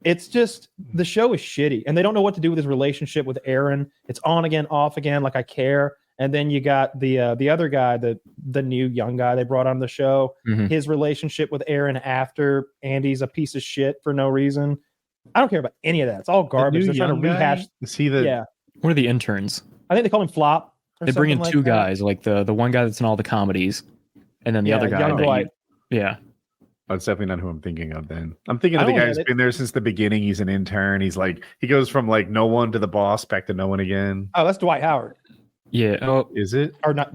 It's just the show is shitty and they don't know what to do with his relationship with Aaron. It's on again, off again, like I care. And then you got the other guy, the new young guy they brought on the show. Mhm. His relationship with Aaron after Andy's a piece of shit for no reason. I don't care about any of that. It's all garbage. They're trying to rehash. Is he the? Yeah, One of the interns. I think they call him Flop. Or They bring in something like two that. guys, like the one guy that's in all the comedies, and then the Yeah, other guy. young that you- Dwight. yeah. Oh, it's definitely not who I'm thinking of. Then I'm thinking I of the don't guy know who's that- been there since the beginning. He's an intern. He's like he goes from like no one to the boss back to no one again. Oh, that's Dwight Howard. Yeah. Oh, Is it? Or not?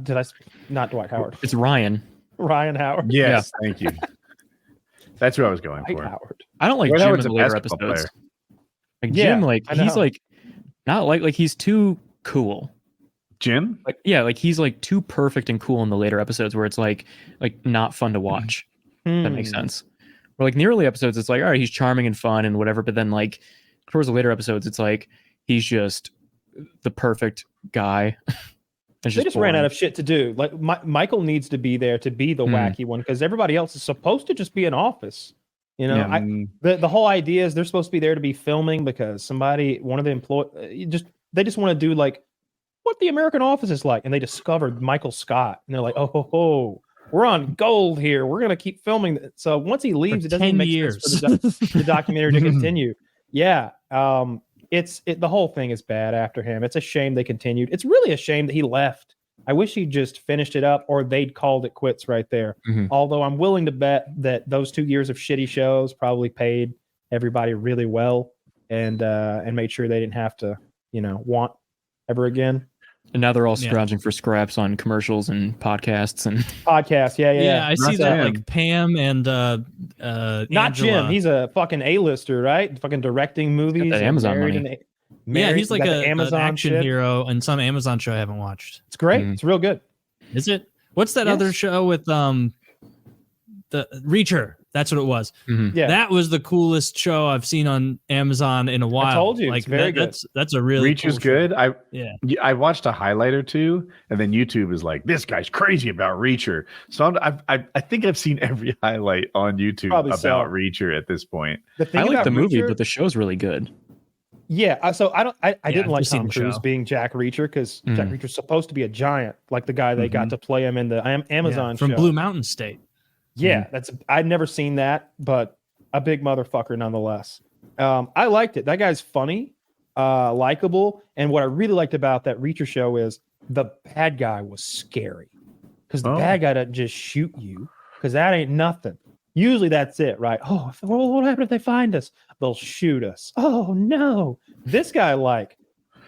Not Dwight Howard? it's Ryan. Ryan Howard. Yes. Thank you. That's who I was going Dwight for. Howard. I don't like Dwight Jim Howard's in a the later basketball episodes. Like Yeah, Jim, like I he's know. like not like he's too cool. Jim? Like yeah, like he's like too perfect and cool in the later episodes where it's like not fun to watch. If that makes sense. Where like in the early episodes, it's like all right, he's charming and fun and whatever, but then like towards the later episodes, it's like he's just the perfect guy. It's They just ran boring. out of shit to do. Like Michael needs to be there to be the wacky one because everybody else is supposed to just be in office. You know, Yeah. the whole idea is they're supposed to be there to be filming because one of the employees they just want to do like what the American office is like, and they discovered Michael Scott, and they're like, oh, we're on gold here. We're gonna keep filming. So once he leaves, For it doesn't 10 make years. sense for the documentary to continue. Yeah, the whole thing is bad after him. It's a shame they continued. It's really a shame that he left. I wish he just finished it up or they'd called it quits right there. Mhm. Although I'm willing to bet that those 2 years of shitty shows probably paid everybody really well and made sure they didn't have to, want ever again. And now they're all Yeah. scrounging for scraps on commercials and podcasts and Podcast, yeah. I see Not that him. like Pam and Not Angela. Jim. He's a fucking A-lister, right? Fucking directing movies. that and Amazon married money. and Yeah, he's like got the an action shit. hero in some Amazon show I haven't watched. It's great. Mhm. It's real good. Is it? What's that Yes. other show with the Reacher? That's what it was. Yeah. That was the coolest show I've seen on Amazon in a while. I told you, like it's very good. That's a really Reach cool is good. show. I watched a highlight or two, and then YouTube is like, this guy's crazy about Reacher. So I think I've seen every highlight on YouTube Probably about so. Reacher at this point. I like about the movie, Reacher- but the show's really good. Yeah, so I didn't I've like seen Tom the Cruise show. being Jack Reacher because Jack Reacher's supposed to be a giant, like the guy they got to play him in the Amazon from show. Blue Mountain State. Yeah, I'd never seen that, but a big motherfucker nonetheless. I liked it. That guy's funny, likable, and what I really liked about that Reacher show is the bad guy was scary because the bad guy doesn't just shoot you because that ain't nothing. Usually that's it, right? Oh, what will happen if they find us? They'll shoot us. Oh no! This guy like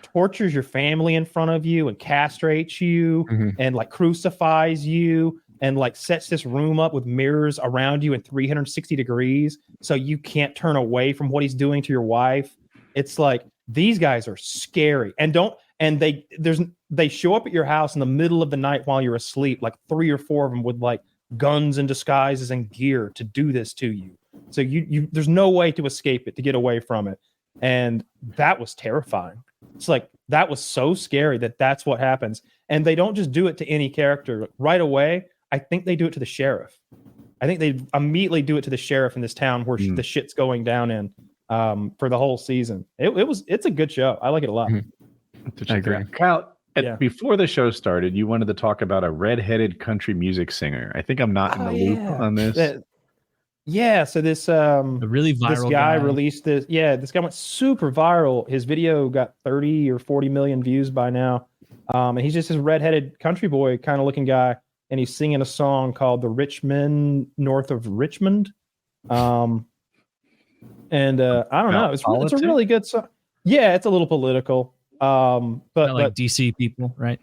tortures your family in front of you and castrates you and like crucifies you. And like sets this room up with mirrors around you in 360 degrees so you can't turn away from what he's doing to your wife. It's like these guys are scary they show up at your house in the middle of the night while you're asleep, like 3 or 4 of them with like guns and disguises and gear to do this to you. So you there's no way to escape it, to get away from it. And that was terrifying. It's like that was so scary that's what happens. And they don't just do it to any character right away. I think they do it to the sheriff. I think they immediately do it to the sheriff in this town where the shit's going down in for the whole season. It's a good show. I like it a lot. I agree. Kyle, before the show started, you wanted to talk about a redheaded country music singer. I think I'm not in the loop on this. So this A really viral this guy released this. Yeah, this guy went super viral. His video got 30 or 40 million views by now. And he's just this redheaded country boy kind of looking guy. And he's singing a song called "The Rich Men North of Richmond," I don't know. It's a really good song. Yeah, it's a little political, but like DC people, right?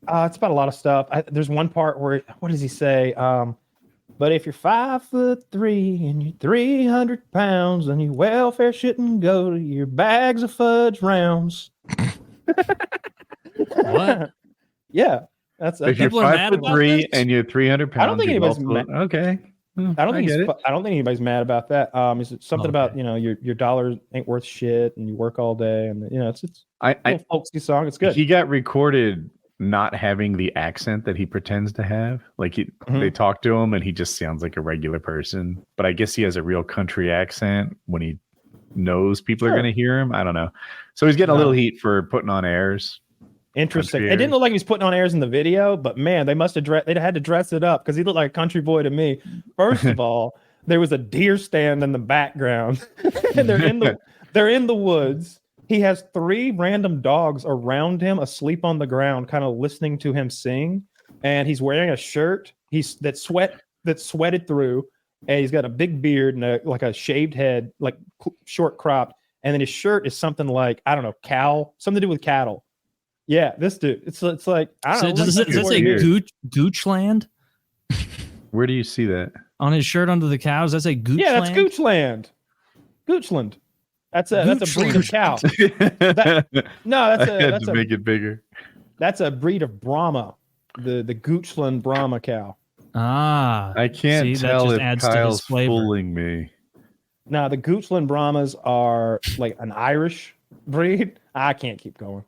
It's about a lot of stuff. There's one part where what does he say? But if you're 5'3" and you're 300 pounds, then your welfare shouldn't go to your bags of fudge rounds. What? Yeah. That's if you're people are mad about 5'3" this? and you're 300 pounds, I don't think anybody's mad. Okay. I don't think anybody's mad about that. It's something about your dollar ain't worth shit and you work all day and it's a little folksy song. It's good. He got recorded not having the accent that he pretends to have. Like they talk to him and he just sounds like a regular person. But I guess he has a real country accent when he knows people are going to hear him. I don't know. So he's getting a little heat for putting on airs. Interesting. It didn't look like he was putting on airs in the video, but man, they must have they'd had to dress it up because he looked like a country boy to me. First of all, there was a deer stand in the background. And they're in the woods. He has 3 random dogs around him, asleep on the ground, kind of listening to him sing. And he's wearing a shirt that's sweated through, and he's got a big beard and a shaved head, like short cropped. And then his shirt is something like, I don't know, something to do with cattle. Yeah, this dude. It's like I don't know. Does that say Goochland Where do you see that? on his shirt under the cows? Does that say Goochland? Yeah, that's Goochland. Goochland. That's a breed of cow. That's make it bigger. That's a breed of Brahma, the Goochland Brahma cow. I can't tell if Kyle's fooling me. Now the Goochland Brahmas are like an Irish breed. I can't keep going.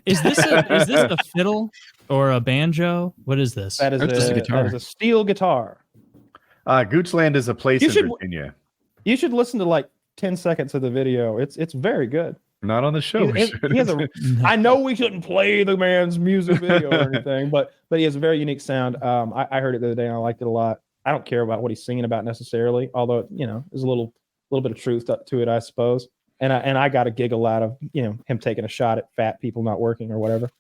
Is this a fiddle or a banjo? What is this? That is a guitar. That is a steel guitar. Goochland is a place in Virginia. You should listen to like 10 seconds of the video. It's very good. Not on the show. I know we shouldn't play the man's music video or anything, but he has a very unique sound. I heard it the other day and I liked it a lot. I don't care about what he's singing about necessarily, although there's a little bit of truth to it, I suppose. And I got a giggle out of him taking a shot at fat people not working or whatever.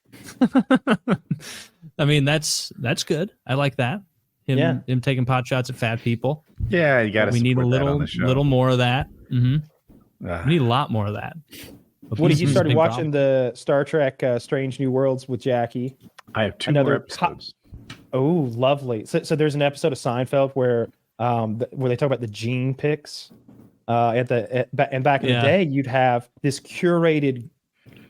I mean that's good. I like that. Him taking pot shots at fat people. Yeah, you got to. We need a little more of that. We need a lot more of that. What did you started watching the Star Trek Strange New Worlds with Jackie? I have 2 more episodes. Oh, lovely. So there's an episode of Seinfeld where they talk about the gene picks. And back in the day, you'd have this curated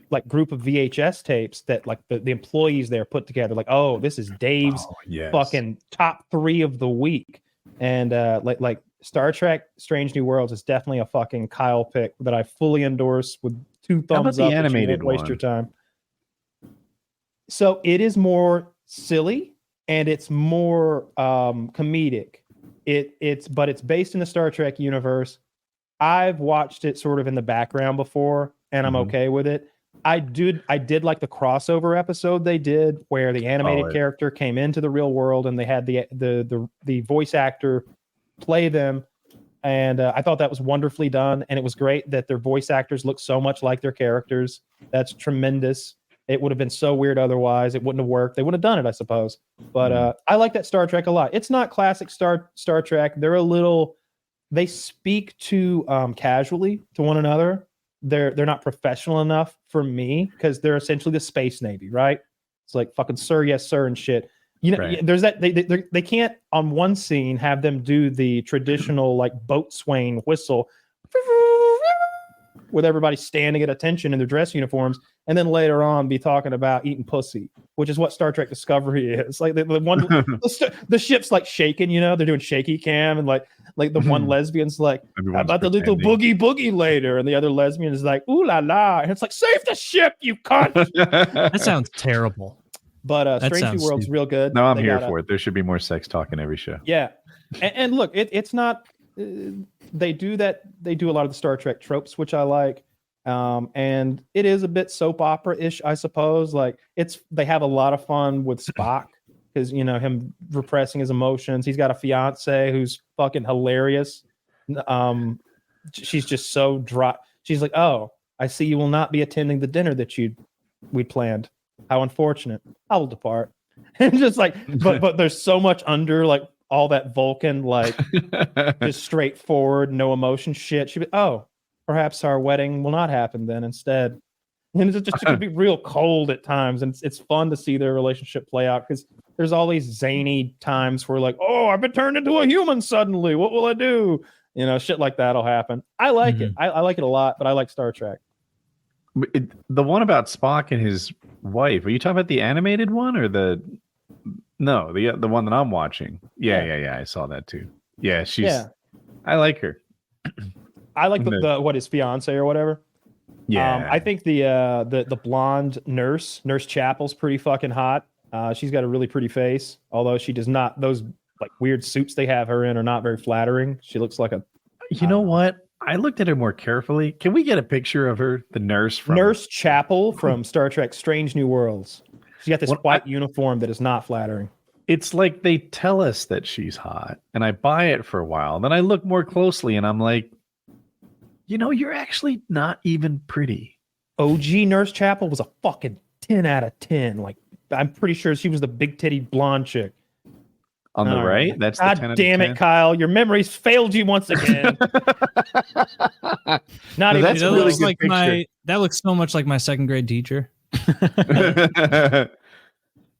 like group of VHS tapes that like the employees there put together. Like, oh, this is Dave's fucking top 3 of the week, and like Star Trek Strange New Worlds is definitely a fucking Kyle pick that I fully endorse with 2 How about thumbs the up. animated Waste one? your time. So it is more silly and it's more comedic. But it's based in the Star Trek universe. I've watched it sort of in the background before, and I'm okay with it. I did like the crossover episode they did where the animated character came into the real world and they had the voice actor play them, and I thought that was wonderfully done. And it was great that their voice actors look so much like their characters. That's tremendous. It would have been so weird otherwise. It wouldn't have worked. They would have done it, I suppose. But I like that Star Trek a lot. It's not classic Star Trek. They speak too casually to one another. They're not professional enough for me because they're essentially the space navy, right? It's like fucking sir, yes sir, and shit. You know, there's that they can't on one scene have them do the traditional like boatswain whistle with everybody standing at attention in their dress uniforms, and then later on be talking about eating pussy, which is what Star Trek Discovery is. Like the one, the ship's like shaking, you know, they're doing shaky cam, and like the one lesbian's like, how about the little boogie later, and the other lesbian is like, ooh la la, and it's like, save the ship, you cunt. That sounds terrible. But Strange New World's real good. No, I'm here for it. There should be more sex talk in every show. Yeah, and look, it's not. They do a lot of the Star Trek tropes, which I like, and it is a bit soap opera-ish, I suppose. Like they have a lot of fun with Spock because him repressing his emotions. He's got a fiance who's fucking hilarious. She's just so dry. She's like, "Oh, I see you will not be attending the dinner that we planned. How unfortunate. I will depart." And just like, but there's so much under like all that Vulcan, like just straightforward, no emotion shit. She'd be, oh, perhaps our wedding will not happen then instead. And it could be real cold at times. And it's fun to see their relationship play out because there's all these zany times where like, oh, I've been turned into a human suddenly. What will I do? Shit like that'll happen. I like it. I like it a lot, but I like Star Trek. The one about Spock and his wife, are you talking about the animated one or the one that I'm watching? Yeah. I saw that too. Yeah, I like her. I like the his fiance or whatever. Yeah. I think the blonde Nurse Chapel's pretty fucking hot. She's got a really pretty face, although she does not. Those like weird suits they have her in are not very flattering. She looks like a. You know what? I looked at her more carefully. Can we get a picture of her, the nurse from Nurse Chapel from Star Trek Strange New Worlds? She got this white uniform that is not flattering. It's like they tell us that she's hot, and I buy it for a while. Then I look more closely, and I'm like, you're actually not even pretty. OG Nurse Chapel was a fucking 10 out of 10. Like, I'm pretty sure she was the big titty blonde chick. On the right? That's God the 10 damn it, Kyle. Your memories failed you once again. Not even that's that really looks good like picture. that looks so much like my second grade teacher.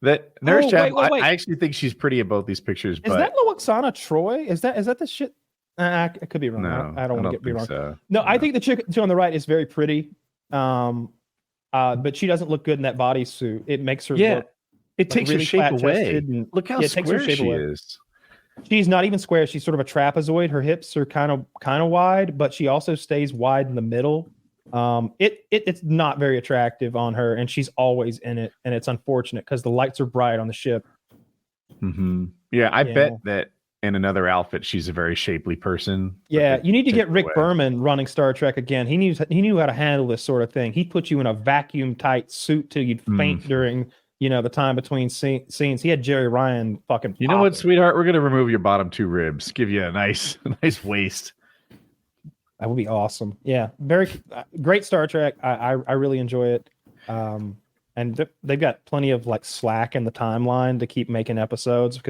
That Nurse Chapel, wait. I actually think she's pretty in both these pictures. Is that Loaxana Troy? Is that the shit? I could be wrong. No, I don't want to be wrong. So. No, I think the chick on the right is very pretty. But she doesn't look good in that bodysuit. It makes her look. It takes really her shape away. and- Look how it takes her square shape she away. is. She's not even square. She's sort of a trapezoid. Her hips are kind of wide, but she also stays wide in the middle. It's not very attractive on her, and she's always in it, and it's unfortunate because the lights are bright on the ship. Mm-hmm. Yeah, I bet that in another outfit she's a very shapely person. Yeah, you need to get Rick away. Berman running Star Trek again. He knew how to handle this sort of thing. He put you in a vacuum tight suit till you'd faint during the time between scenes. He had Jerry Ryan fucking. You know what, sweetheart? We're gonna remove your bottom 2 ribs. Give you a nice waist. That would be awesome. Yeah, very great Star Trek. I really enjoy it. And they've got plenty of like slack in the timeline to keep making episodes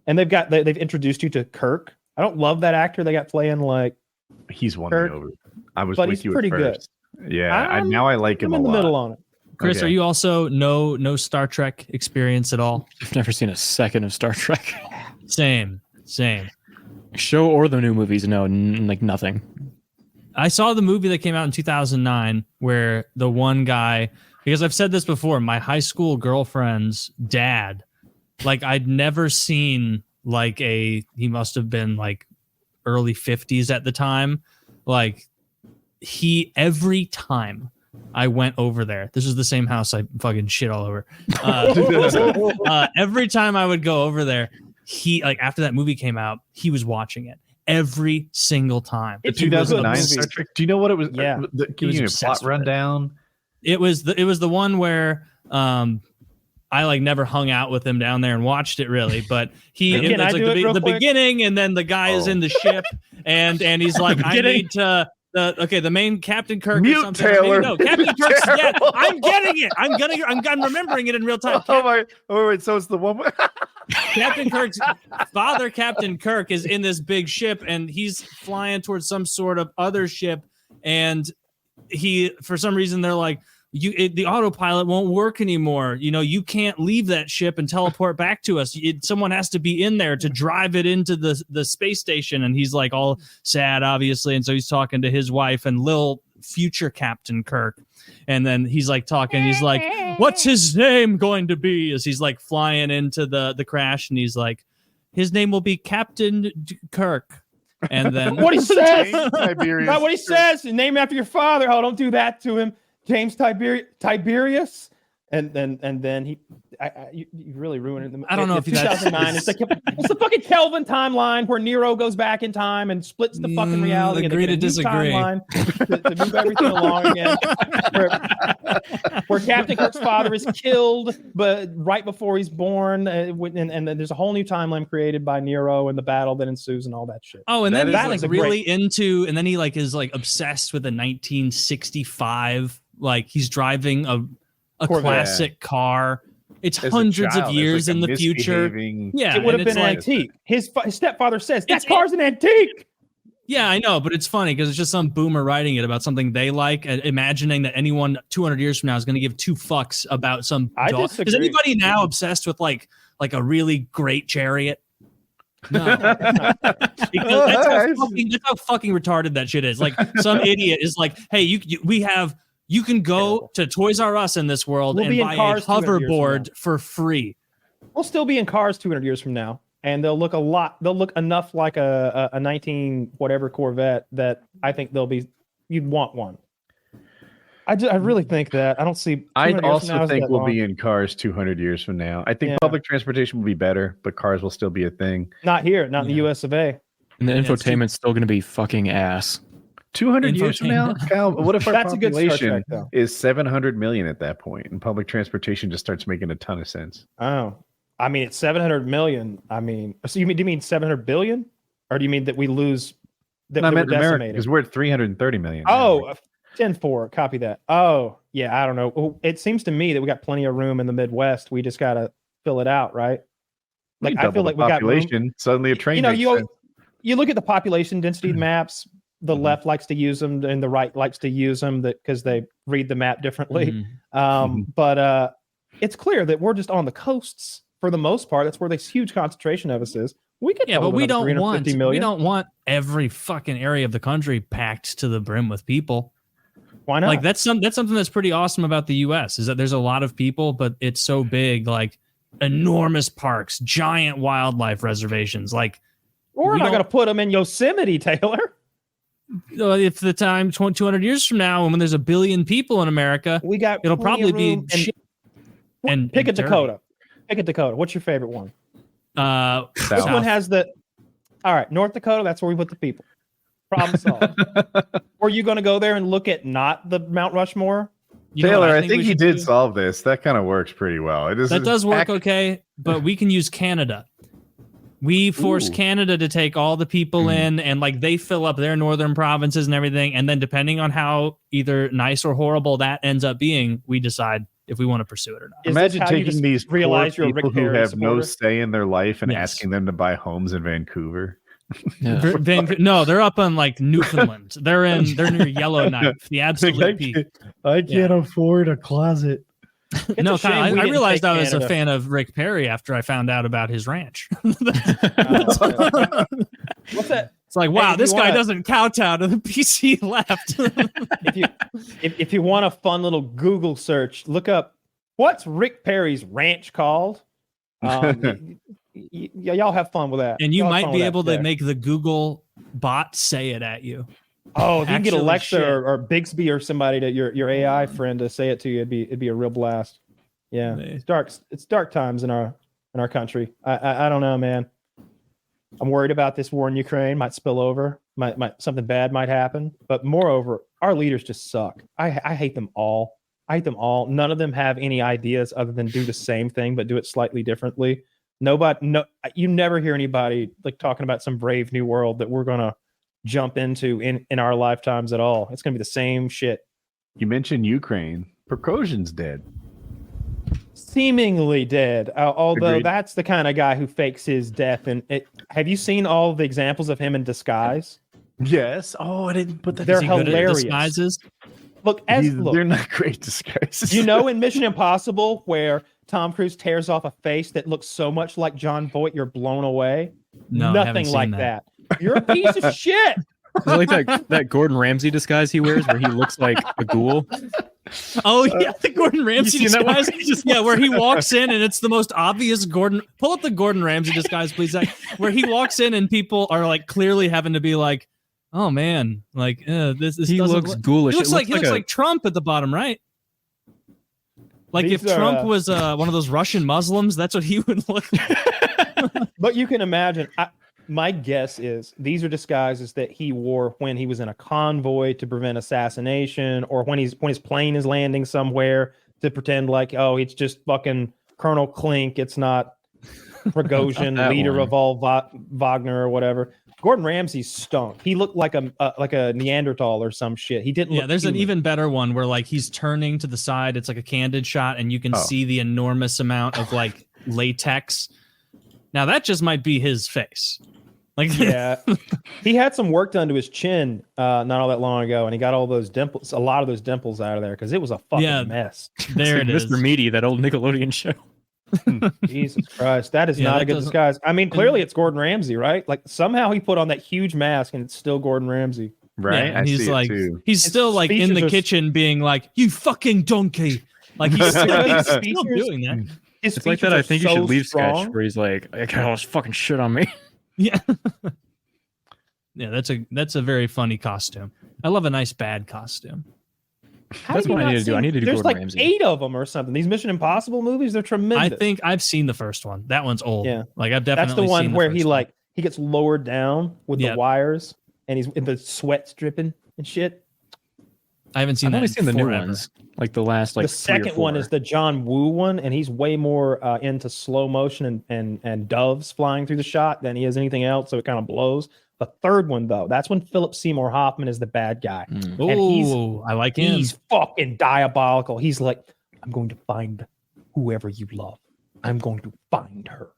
and they've introduced you to Kirk. I don't love that actor they got playing like. He's won Kirk, me over. I was but with he's you pretty at first. good. Yeah, now I like him I'm a in the lot. middle on it. Chris, Okay. are you also no Star Trek experience at all? I've never seen a second of Star Trek. Same. Show or the new movies? No, like nothing. I saw the movie that came out in 2009 where the one guy, because I've said this before, my high school girlfriend's dad, like I'd never seen like he must have been like early 50s at the time. Like every time I went over there, this is the same house I fucking shit all over. Every time I would go over there, he, like, after that movie came out, he was watching it every single time. The 2009 Star Trek. Do you know what it was? Yeah. Can you give me a plot rundown? It was the one where I like never hung out with him down there and watched it really, but it's like the beginning, and then the guy is in the ship and he's like, I need to. The main Captain Kirk Mute or something. Taylor. No, Captain Kirk's dead. I'm getting it. I'm remembering it in real time. Wait, so it's the one where Captain Kirk's father, Captain Kirk, is in this big ship and he's flying towards some sort of other ship, and for some reason they're like, the autopilot won't work anymore. You can't leave that ship and teleport back to us. Someone has to be in there to drive it into the space station. And he's like all sad, obviously. And so he's talking to his wife and Lil future Captain Kirk. And then he's like talking. He's like, what's his name going to be? As he's like flying into the crash. And he's like, his name will be Captain Kirk. And then what he says, not what he says. Name after your father. Oh, don't do that to him. James Tiberius, and then you really ruined it. I don't know if 2009. It's the fucking Kelvin timeline where Nero goes back in time and splits the fucking reality. Agree to disagree. Timeline to move everything along again. Where Captain Kirk's father is killed, but right before he's born, and then there's a whole new timeline created by Nero and the battle that ensues and all that shit. Oh, and then he's like really into, and then he like is like obsessed with a 1965. Like he's driving a classic car. It's hundreds of years in the future. Yeah, it would have been an antique. His stepfather says that car's an antique. Yeah, I know, but it's funny because it's just some boomer writing it about something they like, imagining that anyone 200 years from now is going to give two fucks about some dog. Is anybody now obsessed with like a really great chariot? No, because that's how fucking retarded that shit is. Like some idiot is like, hey, you can go to Toys R Us in this world and buy a hoverboard for free. We'll still be in cars 200 years from now, and they'll look enough like a 19 whatever Corvette that I think you'd want one. I really think that. I don't see. I also think we'll be in cars 200 years from now. I think public transportation will be better, but cars will still be a thing. Not here, not in the US of A. And the infotainment's still going to be fucking ass. 200 years from now, Cal, what if our population is 700 million at that point, and public transportation just starts making a ton of sense? Oh, I mean, it's 700 million. I mean, so do you mean 700 billion, or do you mean that we lose? That I meant America, because we're at 330 million. Oh, 10-4, copy that. Oh, yeah, I don't know. It seems to me that we got plenty of room in the Midwest. We just got to fill it out, right? Like I feel like we got room. Suddenly a train. You look at the population density maps. The left likes to use them, and the right likes to use them because they read the map differently. But it's clear that we're just on the coasts for the most part. That's where this huge concentration of us is. We could, but we don't want every fucking area of the country packed to the brim with people. Why not? Like that's something that's pretty awesome about the U.S. is that there's a lot of people, but it's so big, like enormous parks, giant wildlife reservations. Like we're not going to put them in Yosemite, Taylor. If the time 200 years from now, when there's a billion people in America, it'll probably be and pick a Dakota. Pick a Dakota. What's your favorite one? This one has all right, North Dakota. That's where we put the people. Problem solved. Or you going to go there and look at not the Mount Rushmore? Taylor, I think he did solve this. That kind of works pretty well. That does work okay, but we can use Canada. We force Canada to take all the people in, and like they fill up their northern provinces and everything. And then depending on how either nice or horrible that ends up being, we decide if we want to pursue it or not. Imagine taking these poor people who have supporter? No say in their life and asking them to buy homes in Vancouver. Yeah. No, they're up on like Newfoundland. They're near Yellowknife, the absolute peak. I can't afford a closet. No, I realized I was a fan of Rick Perry after I found out about his ranch. What's that? It's like, wow, this guy doesn't kowtow to the PC left. if you want a fun little Google search, look up what's Rick Perry's ranch called. Y'all have fun with that. And you might be able to make the Google bot say it at you. Oh, if you can get Actually, Alexa shit. or Bixby or somebody to your AI friend to say it to you, it'd be a real blast. Yeah, it's dark times in our country. I don't know, man. I'm worried about this war in Ukraine might spill over. Might something bad might happen. But moreover, our leaders just suck. I hate them all. I hate them all. None of them have any ideas other than do the same thing but do it slightly differently. You never hear anybody like talking about some brave new world that we're gonna jump into in our lifetimes at all. It's gonna be the same shit. You mentioned Ukraine. Prokoshin's dead. Seemingly dead, although Agreed. that's the kind of guy who fakes his death. And have you seen all the examples of him in disguise? Yes. Oh, I didn't put that. They're Is he good at hilarious. disguises? Look, They're not great disguises. you know, in Mission Impossible, where Tom Cruise tears off a face that looks so much like John Voight, you're blown away. No, I haven't Nothing seen like that. You're a piece of shit. Is it like that Gordon Ramsay disguise he wears where he looks like a ghoul? Oh yeah, the Gordon Ramsay seen that one? disguise. Yeah, where he walks in and it's the most obvious Gordon. Pull up the Gordon Ramsay disguise, please, Zach. Where he walks in and people are like clearly having to be like, "Oh man, like this." He doesn't looks look-" ghoulish. He looks It like he looks like Trump at the bottom right. Like These if are, Trump was one of those Russian Muslims, that's what he would look like. But you can imagine. My guess is these are disguises that he wore when he was in a convoy to prevent assassination, or when his plane is landing somewhere to pretend like, oh, it's just fucking Colonel Klink. It's not Prigozhin, That leader one. of all Wagner or whatever. Gordon Ramsay stunk. He looked like a Neanderthal or some shit. He didn't. Yeah, look there's an human. even better one where like he's turning to the side. It's like a candid shot, and you can see the enormous amount of like latex. Now that just might be his face. Like Yeah, he had some work done to his chin not all that long ago, and he got all those dimples, a lot of those dimples out of there because it was a fucking mess. there it is. Mr. Meaty, that old Nickelodeon show. Jesus Christ, that is Yeah, not that a good doesn't- disguise. I mean, clearly it's Gordon Ramsay, right? Like somehow he put on that huge mask, and it's still Gordon Ramsay. right? Yeah, I and he's see it like, too. he's still like in features the are- kitchen being like, "You fucking donkey!" Like he's still, His still features- doing that. His It's like features that I are think you so should leave strong. sketch where he's like, I got all this fucking shit on me. Yeah, yeah. That's a very funny costume. I love a nice bad costume. How That's have you what I not need to do. I seen- need to do There's Gordon like Ramsay. 8 of them or something. These Mission Impossible movies, they're tremendous. I think I've seen the first one. That one's old. Yeah. Like I've definitely that's the one seen where first he one. like he gets lowered down with Yeah. the wires, and he's the sweat's dripping and shit. I haven't seen I've that only in seen the new forever. ones, like the last like The second one is the John Woo one, and he's way more into slow motion and doves flying through the shot than he is anything else, so it kind of blows. The third one, though, that's when Philip Seymour Hoffman is the bad guy. And Oh, I like him. He's fucking diabolical. He's like, I'm going to find whoever you love. I'm going to find her,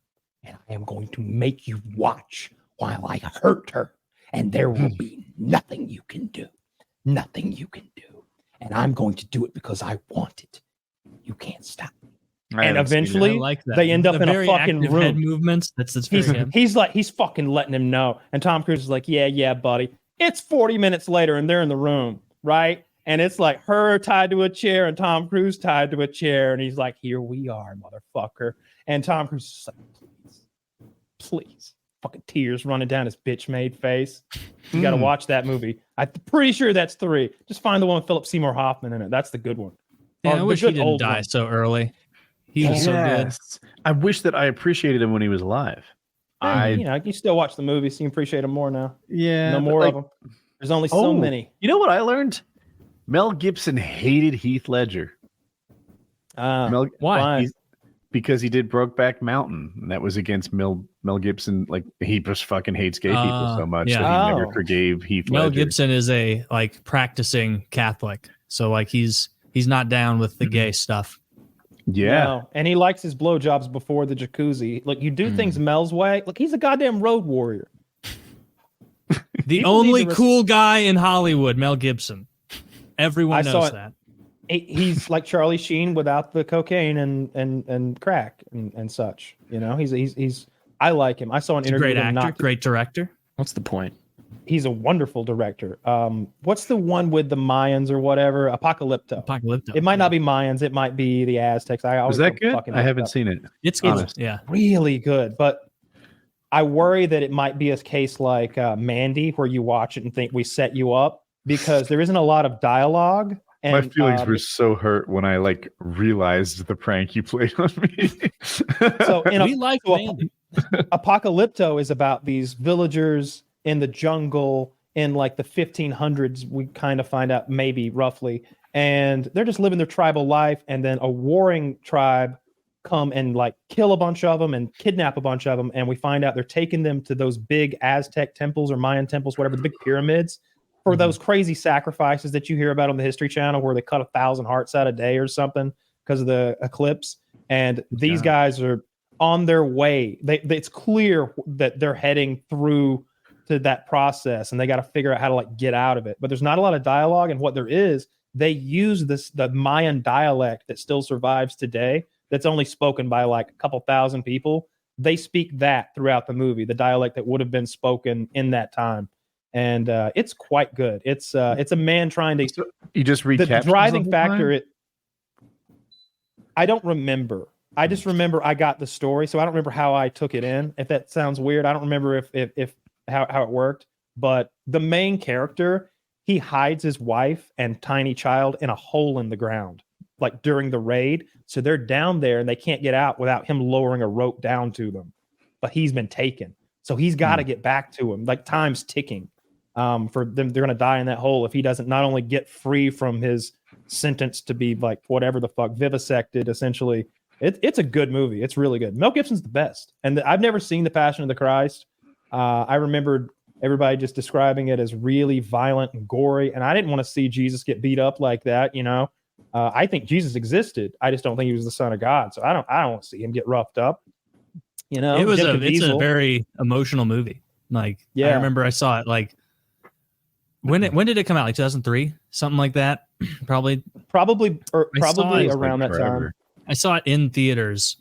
and I am going to make you watch while I hurt her, and there will be nothing you can do. Nothing you can do. And I'm going to do it because I want it. You can't stop me. I And haven't seen it. eventually, I like that. they end up The in a very fucking active head room. movements. That's very him. He's fucking letting him know. And Tom Cruise is like, yeah, buddy. It's 40 minutes later and they're in the room, right? And it's like her tied to a chair and Tom Cruise tied to a chair. And he's like, here we are, motherfucker. And Tom Cruise is like, please. Fucking tears running down his bitch-made face. You got to watch that movie. I'm pretty sure that's 3. Just find the one with Philip Seymour Hoffman in it. That's the good one. Yeah, Or I the wish he good didn't old die one. so early. He was so good. Yes. I wish that I appreciated him when he was alive. You still watch the movies, so you appreciate him more now. Yeah, No but more like, of them. There's only so many. You know what I learned? Mel Gibson hated Heath Ledger. Mel, Why? he's- because he did Brokeback Mountain, and that was against Mel Gibson. Like he just fucking hates gay people so much yeah. that he never Oh. forgave Heath Mel Ledger. Gibson is a like practicing Catholic, so like he's not down with the gay stuff. Yeah, No. And he likes his blowjobs before the jacuzzi. Look, you do things Mel's way. Look, he's a goddamn road warrior. The People only need to cool guy in Hollywood, Mel Gibson. Everyone I saw knows it. that. He's like Charlie Sheen without the cocaine and crack and such. You know, he's I like him. I saw an He's a interview great with him. actor, great director. What's the point? He's a wonderful director. What's the one with the Mayans or whatever? Apocalypto. Apocalypto. It might not be Mayans. It might be the Aztecs. I always was that get good? fucking I mixed haven't up. seen it. It's good. Honest. Yeah. Really good, but I worry that it might be a case like Mandy, where you watch it and think we set you up, because there isn't a lot of dialogue. And, my feelings were so hurt when I realized the prank you played on me. So we like Mandy. Apocalypto is about these villagers in the jungle in like the 1500s. We kind of find out, maybe roughly, and they're just living their tribal life. And then a warring tribe come and like kill a bunch of them and kidnap a bunch of them. And we find out they're taking them to those big Aztec temples or Mayan temples, whatever, the big pyramids, for those crazy sacrifices that you hear about on the History Channel, where they cut 1,000 hearts out a day or something because of the eclipse. And these guys are on their way. It's clear that they're heading through to that process, and they got to figure out how to like get out of it. But there's not a lot of dialogue, and what there is, they use the Mayan dialect that still survives today, that's only spoken by like a couple thousand people. They speak that throughout the movie, the dialect that would have been spoken in that time. And it's quite good. It's a man trying to. So you just recaptured the driving factor. I don't remember. I just remember I got the story, so I don't remember how I took it in. If that sounds weird, I don't remember if how it worked. But the main character, he hides his wife and tiny child in a hole in the ground, like during the raid. So they're down there and they can't get out without him lowering a rope down to them. But he's been taken, so he's got to get back to him. Like time's ticking. For them, they're gonna die in that hole if he doesn't not only get free from his sentence to be like whatever the fuck vivisected. Essentially, it's a good movie. It's really good. Mel Gibson's the best, and I've never seen The Passion of the Christ. I remembered everybody just describing it as really violent and gory, and I didn't want to see Jesus get beat up like that. You know, I think Jesus existed. I just don't think he was the Son of God. So I don't want to see him get roughed up. You know, it's a very emotional movie. Like, I remember I saw it like. When did it come out? Like 2003, something like that. Probably around that time. I saw it in theaters,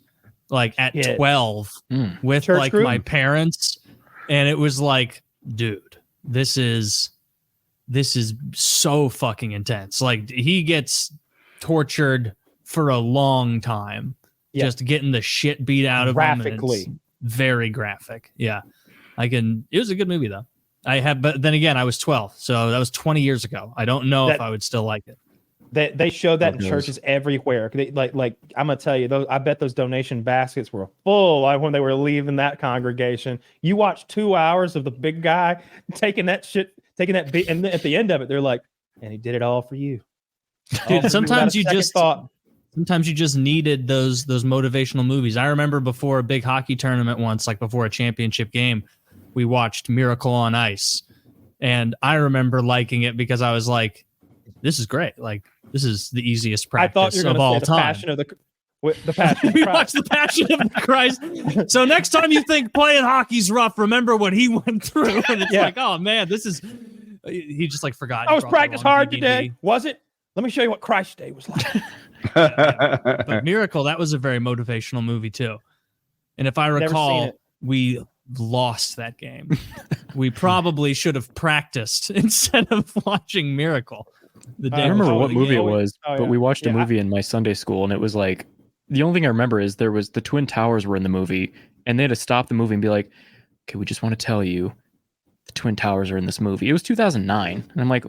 like at 12, with Church like group? My parents, and it was like, dude, this is so fucking intense. Like he gets tortured for a long time, just getting the shit beat out of him. Graphically, very graphic. Yeah, it was a good movie though. But then again, I was 12, so that was 20 years ago. I don't know if I would still like it. They showed that in churches everywhere. Like I'm gonna tell you, I bet those donation baskets were full when they were leaving that congregation. You watch 2 hours of the big guy taking that beat, and at the end of it, they're like, "And he did it all for you." Dude, sometimes you just needed those motivational movies. I remember before a big hockey tournament once, like before a championship game, we watched Miracle on Ice, and I remember liking it because I was like, "This is great! Like, this is the easiest practice of all time." The Passion. We watched the Passion of the Christ. So next time you think playing hockey's rough, remember what he went through, and it's like, "Oh man, this is." He just like forgot. I was practiced hard today. Was it? Let me show you what Christ Day was like. But Miracle, that was a very motivational movie too, and if I recall, we lost that game. We probably should have practiced instead of watching Miracle. I remember what movie it was, but we watched a movie in my Sunday school, and it was like, the only thing I remember is there was the Twin Towers were in the movie, and they had to stop the movie and be like, "Okay, we just want to tell you the Twin Towers are in this movie." It was 2009, and I'm like,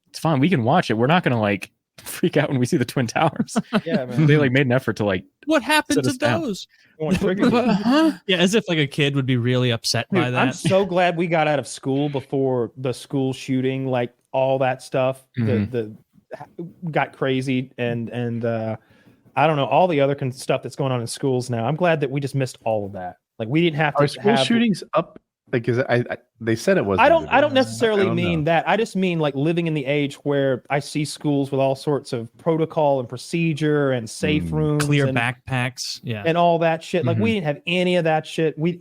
it's fine, we can watch it. We're not gonna like freak out when we see the Twin Towers. Yeah, man. They like made an effort to like. What happened to those? Yeah, as if like a kid would be really upset by that. I'm so glad we got out of school before the school shooting, like all that stuff. The got crazy and I don't know, all the other stuff that's going on in schools now. I'm glad that we just missed all of that. Like we didn't have to. Are school shootings up? Like, is they said it was. I don't necessarily mean that. I just mean like living in the age where I see schools with all sorts of protocol and procedure and safe rooms, clear backpacks, and all that shit. Like we didn't have any of that shit. We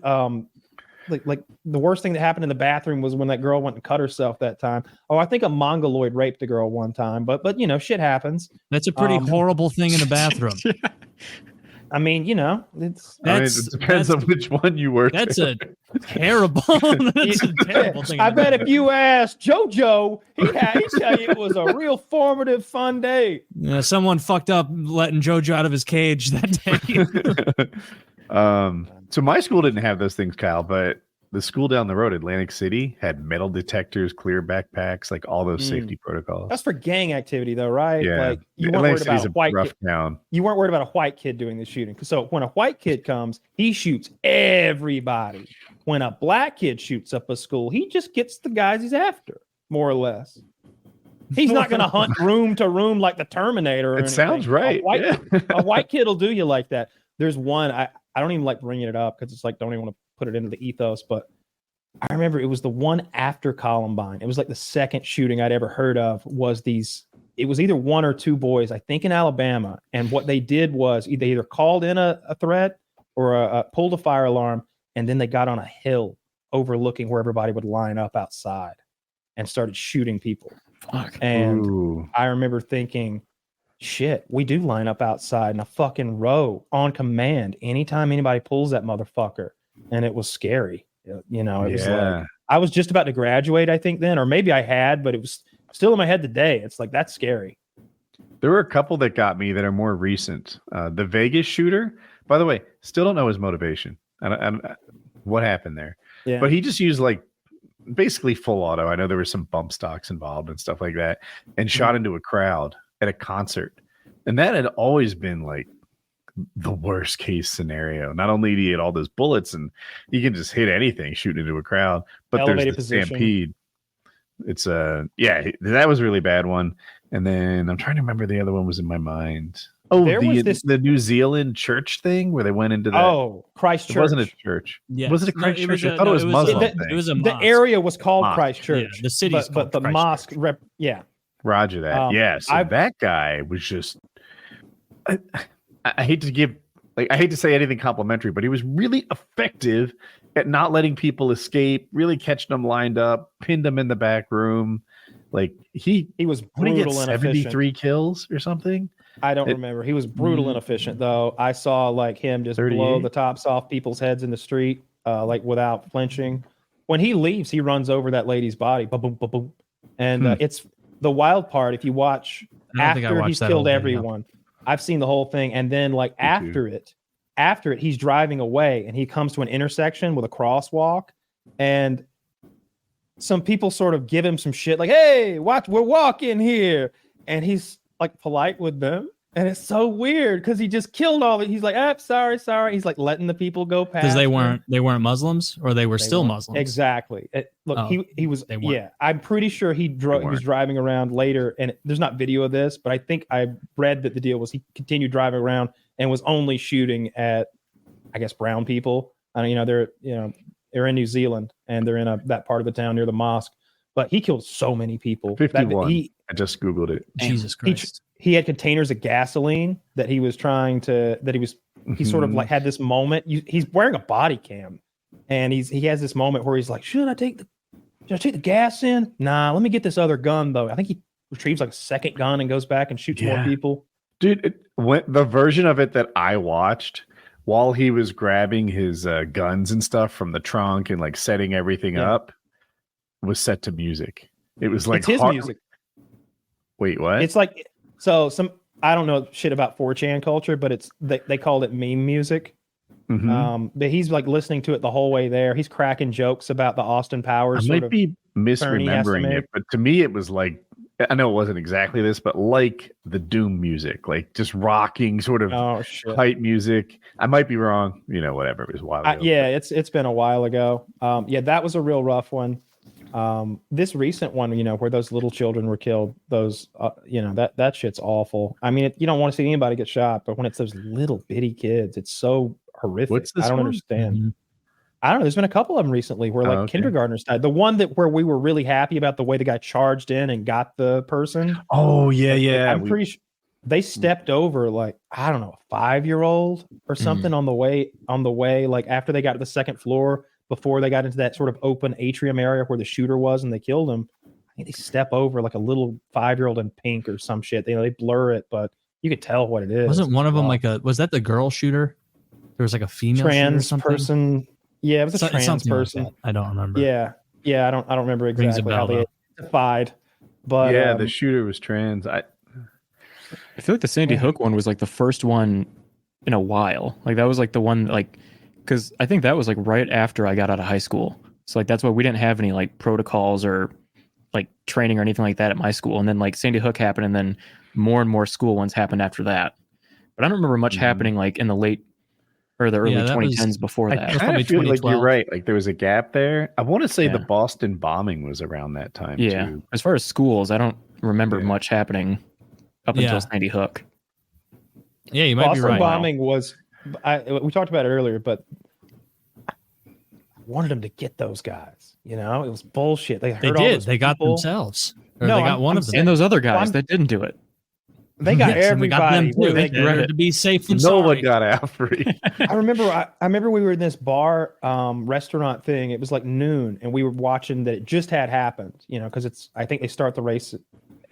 like the worst thing that happened in the bathroom was when that girl went and cut herself that time. Oh, I think a mongoloid raped a girl one time, but you know, shit happens. That's a pretty horrible thing in the bathroom. I mean, you know, it depends on which one you work. That's a terrible. That's a terrible thing. I bet if you asked JoJo, he'd tell you it was a real formative, fun day. Yeah, someone fucked up letting JoJo out of his cage that day. So my school didn't have those things, Kyle, but the school down the road, Atlantic City, had metal detectors, clear backpacks, like all those safety protocols. That's for gang activity, though, right? Yeah. Like you weren't Atlantic worried about City's a white rough kid. town. You weren't worried about a white kid doing the shooting. So when a white kid comes, he shoots everybody. When a black kid shoots up a school, he just gets the guys he's after, more or less. He's not going to hunt room to room like the Terminator. Or It anything. sounds right. A white kid will do you like that. There's one, I don't even like bringing it up because it's like, don't even want to put it into the ethos, but I remember it was the one after Columbine. It was like the second shooting I'd ever heard of it was either one or two boys, I think in Alabama. And what they did was they either called in a threat or pulled a fire alarm. And then they got on a hill overlooking where everybody would line up outside and started shooting people. Fuck. And Ooh. I remember thinking, shit, we do line up outside in a fucking row on command anytime anybody pulls that motherfucker. And it was scary. You know, it was like, I was just about to graduate, I think then, or maybe I had, but it was still in my head today. It's like, that's scary. There were a couple that got me that are more recent. The Vegas shooter, by the way, still don't know his motivation. I don't what happened there. Yeah. But he just used like basically full auto. I know there were some bump stocks involved and stuff like that, and shot into a crowd at a concert. And that had always been like the worst case scenario. Not only do you get all those bullets and you can just hit anything shooting into a crowd, but Elevated there's the position. stampede. It's that was a really bad one. And then I'm trying to remember the other one was in my mind. Oh, There was the New Zealand church thing where they went into that. Oh, Christchurch. It wasn't a church. Yes. Was it a No, Christchurch? I a- thought no, it was Muslim. a- thing. It was a The mosque. area was called Mosque. Christchurch. Yeah, the city's but called the Christchurch. mosque yeah. Roger that. Yeah. So that guy was just. I hate to give, I hate to say anything complimentary, but he was really effective at not letting people escape, really catching them lined up, pinned them in the back room. Like he was what did he get, brutal and efficient. 73 kills or something. I don't remember. He was brutal and efficient, though. I saw like him just 38? blow the tops off people's heads in the street, like without flinching. When he leaves, he runs over that lady's body, boom, boom, boom, boom. And it's the wild part. If you watch I don't think I after watched he's that killed whole video. everyone, I've seen the whole thing, and then like after it, he's driving away, and he comes to an intersection with a crosswalk, and some people sort of give him some shit, like, "Hey, watch, we're walking here," and he's like polite with them, and it's so weird because he just killed all of it. He's like, "Ah, sorry." He's like letting the people go past Because they him. weren't Muslims, or they were They still weren't. Muslims. Exactly. Look, Oh, he was. they weren't. Yeah, I'm pretty sure he was driving around later, and there's not video of this, but I think I read that the deal was he continued driving around and was only shooting at, I guess, brown people. I mean, they're in New Zealand and they're in that part of the town near the mosque. But he killed so many people. 51. I just Googled it. Jesus Christ. He had containers of gasoline that he was trying to. He sort of like had this moment. He's wearing a body cam, and he has this moment where he's like, "Should I take the gas in? Nah, let me get this other gun though." I think he retrieves like a second gun and goes back and shoots more people. Dude, the version of it that I watched while he was grabbing his guns and stuff from the trunk and like setting everything up was set to music. It was like it's his music. Wait, what? It's like I don't know shit about 4chan culture, but they called it meme music. But he's like listening to it the whole way there. He's cracking jokes about the Austin Powers. I might be misremembering it, but to me it was like, I know it wasn't exactly this, but like the Doom music, like just rocking sort of hype music. I might be wrong. Whatever. It was a while ago. It's been a while ago. That was a real rough one. This recent one, where those little children were killed, those, that shit's awful. I mean, you don't want to see anybody get shot, but when it's those little bitty kids, it's so horrific. What's this I don't one? understand. I don't know. There's been a couple of them recently where like kindergartners died. The one where we were really happy about the way the guy charged in and got the person. Oh yeah. I'm pretty sure they stepped over like, I don't know, a 5-year-old or something on the way, like after they got to the second floor, before they got into that sort of open atrium area where the shooter was and they killed him. I think they step over like a little 5-year-old in pink or some shit. They blur it, but you could tell what it is. Wasn't one of them was that the girl shooter? There was like a female trans shooter or person. Yeah, it was a trans person. Like I don't remember. Yeah, I don't remember Rings a exactly bell, how they identified. But the shooter was trans. I feel like the Sandy Hook one was like the first one in a while. Like that was like the one like because I think that was like right after I got out of high school. So like that's why we didn't have any like protocols or like training or anything like that at my school. And then like Sandy Hook happened, and then more and more school ones happened after that. But I don't remember much happening like in the late or the early 2010s before that. I kind of feel like you're right. Like there was a gap there. I want to say Yeah. the Boston bombing was around that time too. As far as schools, I don't remember much happening up until Sandy Hook. Yeah, you might Boston be right. bombing was. We talked about it earlier, but I wanted them to get those guys. You know, it was bullshit. They did. They got themselves. Or No, they got one of them. And those other guys that didn't do it. They got Yes, and we got them everybody. too. They They deserve to be safe and No sorry. one got out free. I remember we were in this bar restaurant thing. It was like noon, and we were watching that it just had happened, you know, because I think they start the race.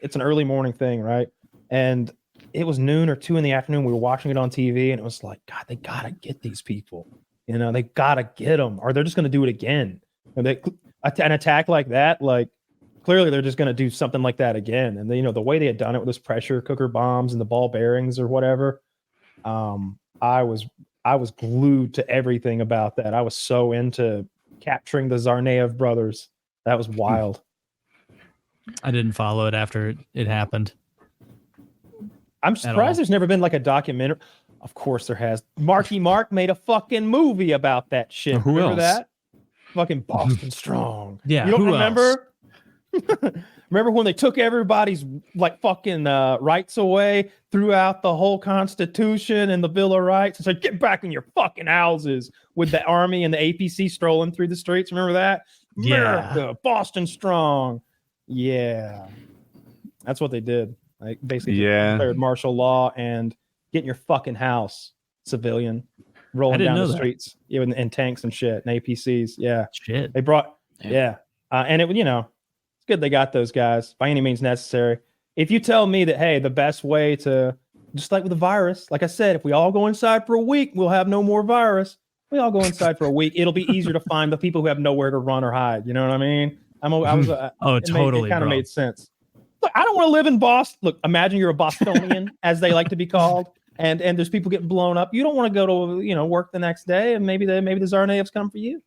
It's an early morning thing, right? And it was noon or 2 in the afternoon. We were watching it on TV, and it was like, God, they gotta get these people. You know, they gotta get them, or they're just gonna do it again. And an attack like that, like clearly they're just gonna do something like that again. And you know, the way they had done it with those pressure cooker bombs and the ball bearings or whatever. I was glued to everything about that. I was so into capturing the Tsarnaev brothers. That was wild. I didn't follow it after it happened. I'm all. surprised there's never been like a documentary. Of course there has. Marky Mark made a fucking movie about that shit. Who Remember else? that? Fucking Boston Strong. Yeah, You don't who remember? Remember when they took everybody's like fucking rights away throughout the whole Constitution and the Bill of Rights and said, get back in your fucking houses with the army and the APC strolling through the streets. Remember that? Yeah. America, Boston Strong. Yeah. That's what they did. Like basically declared martial law and get in your fucking house, civilian, rolling didn't down know the that. streets in tanks and shit and APCs. Yeah. Shit. They brought, Yeah. and it, you know, it's good they got those guys by any means necessary. If you tell me that, hey, the best way to, just like with the virus, like I said, if we all go inside for a week, we'll have no more virus. We all go inside for a week. It'll be easier to find the people who have nowhere to run or hide. You know what I mean? Totally, It kind of bro. made sense. Look, I don't want to live in Boston. Look, imagine you're a Bostonian, as they like to be called, and there's people getting blown up. You don't want to go to, you know, work the next day, and maybe the Tsarnaevs come for you.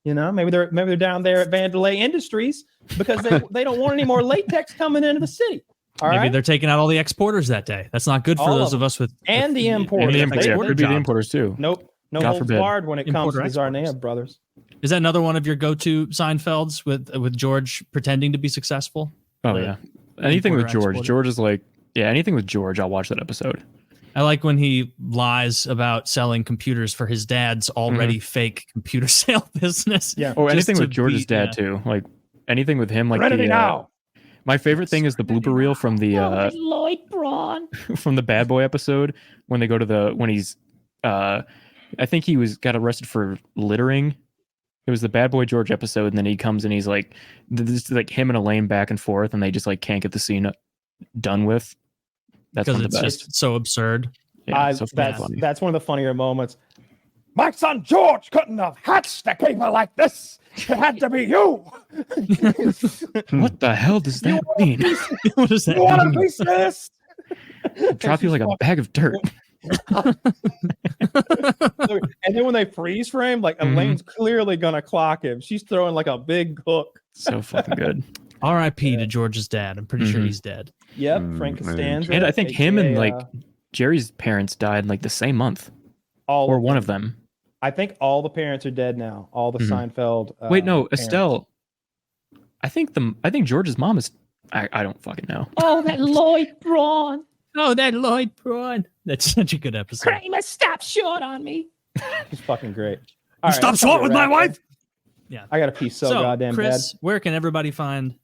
You know, maybe they're down there at Vandelay Industries because they don't want any more latex coming into the city. All Maybe right? they're taking out all the exporters that day. That's not good for All those of of us with And the And importers. the They importers, would could be the jobs. importers too. Nope. No God holds forbid. barred when it comes to the Importer exporters. Tsarnaev brothers. Is that another one of your go-to Seinfelds with George pretending to be successful? Oh The yeah. Anything with importer, George. exporter. George is like, anything with George, I'll watch that episode. I like when he lies about selling computers for his dad's already fake computer sale business. Yeah. Or Just anything to with George's be- dad yeah. too. Like anything with him, like Serenity now. my favorite thing is the blooper reel from the Lloyd Braun. from the Bad Boy episode when they go to when he's I think he got arrested for littering. It was the Bad Boy George episode, and then he comes and he's like, this is like him and Elaine back and forth, and they just like can't get the scene done with. That's Because one of it's the best. just so absurd. Yeah, so funny. That's one of the funnier moments. My son George couldn't have hatched a people like this. It had to be you. What the hell does that mean? What does that You want a mean? piece of this? Drop you like a bag of dirt. And then when they freeze frame, like Mhm. Elaine's clearly gonna clock him. She's throwing like a big hook. So fucking good. R.I.P. to George's dad. I'm pretty sure Mhm. he's dead. Yep, Mm, Frank man. Costanza. And I think him and aka, like Jerry's parents died like the same month, all or of one them. of them. I think all the parents are dead now. All the Mhm. Seinfeld. Wait, no, parents. Estelle. I think George's mom is. I don't fucking know. Oh, that Lloyd Braun. Oh, that Lloyd Braun. That's such a good episode. Kramer, stop short on me. He's fucking great. You stop short with my wife? Yeah, I got a piece so goddamn Chris, where can everybody find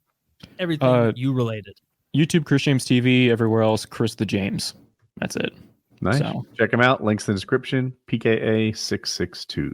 everything you related? YouTube, Chris James TV. Everywhere else, Chris the James. That's it. Nice. So. Check them out. Links in the description. PKA 662.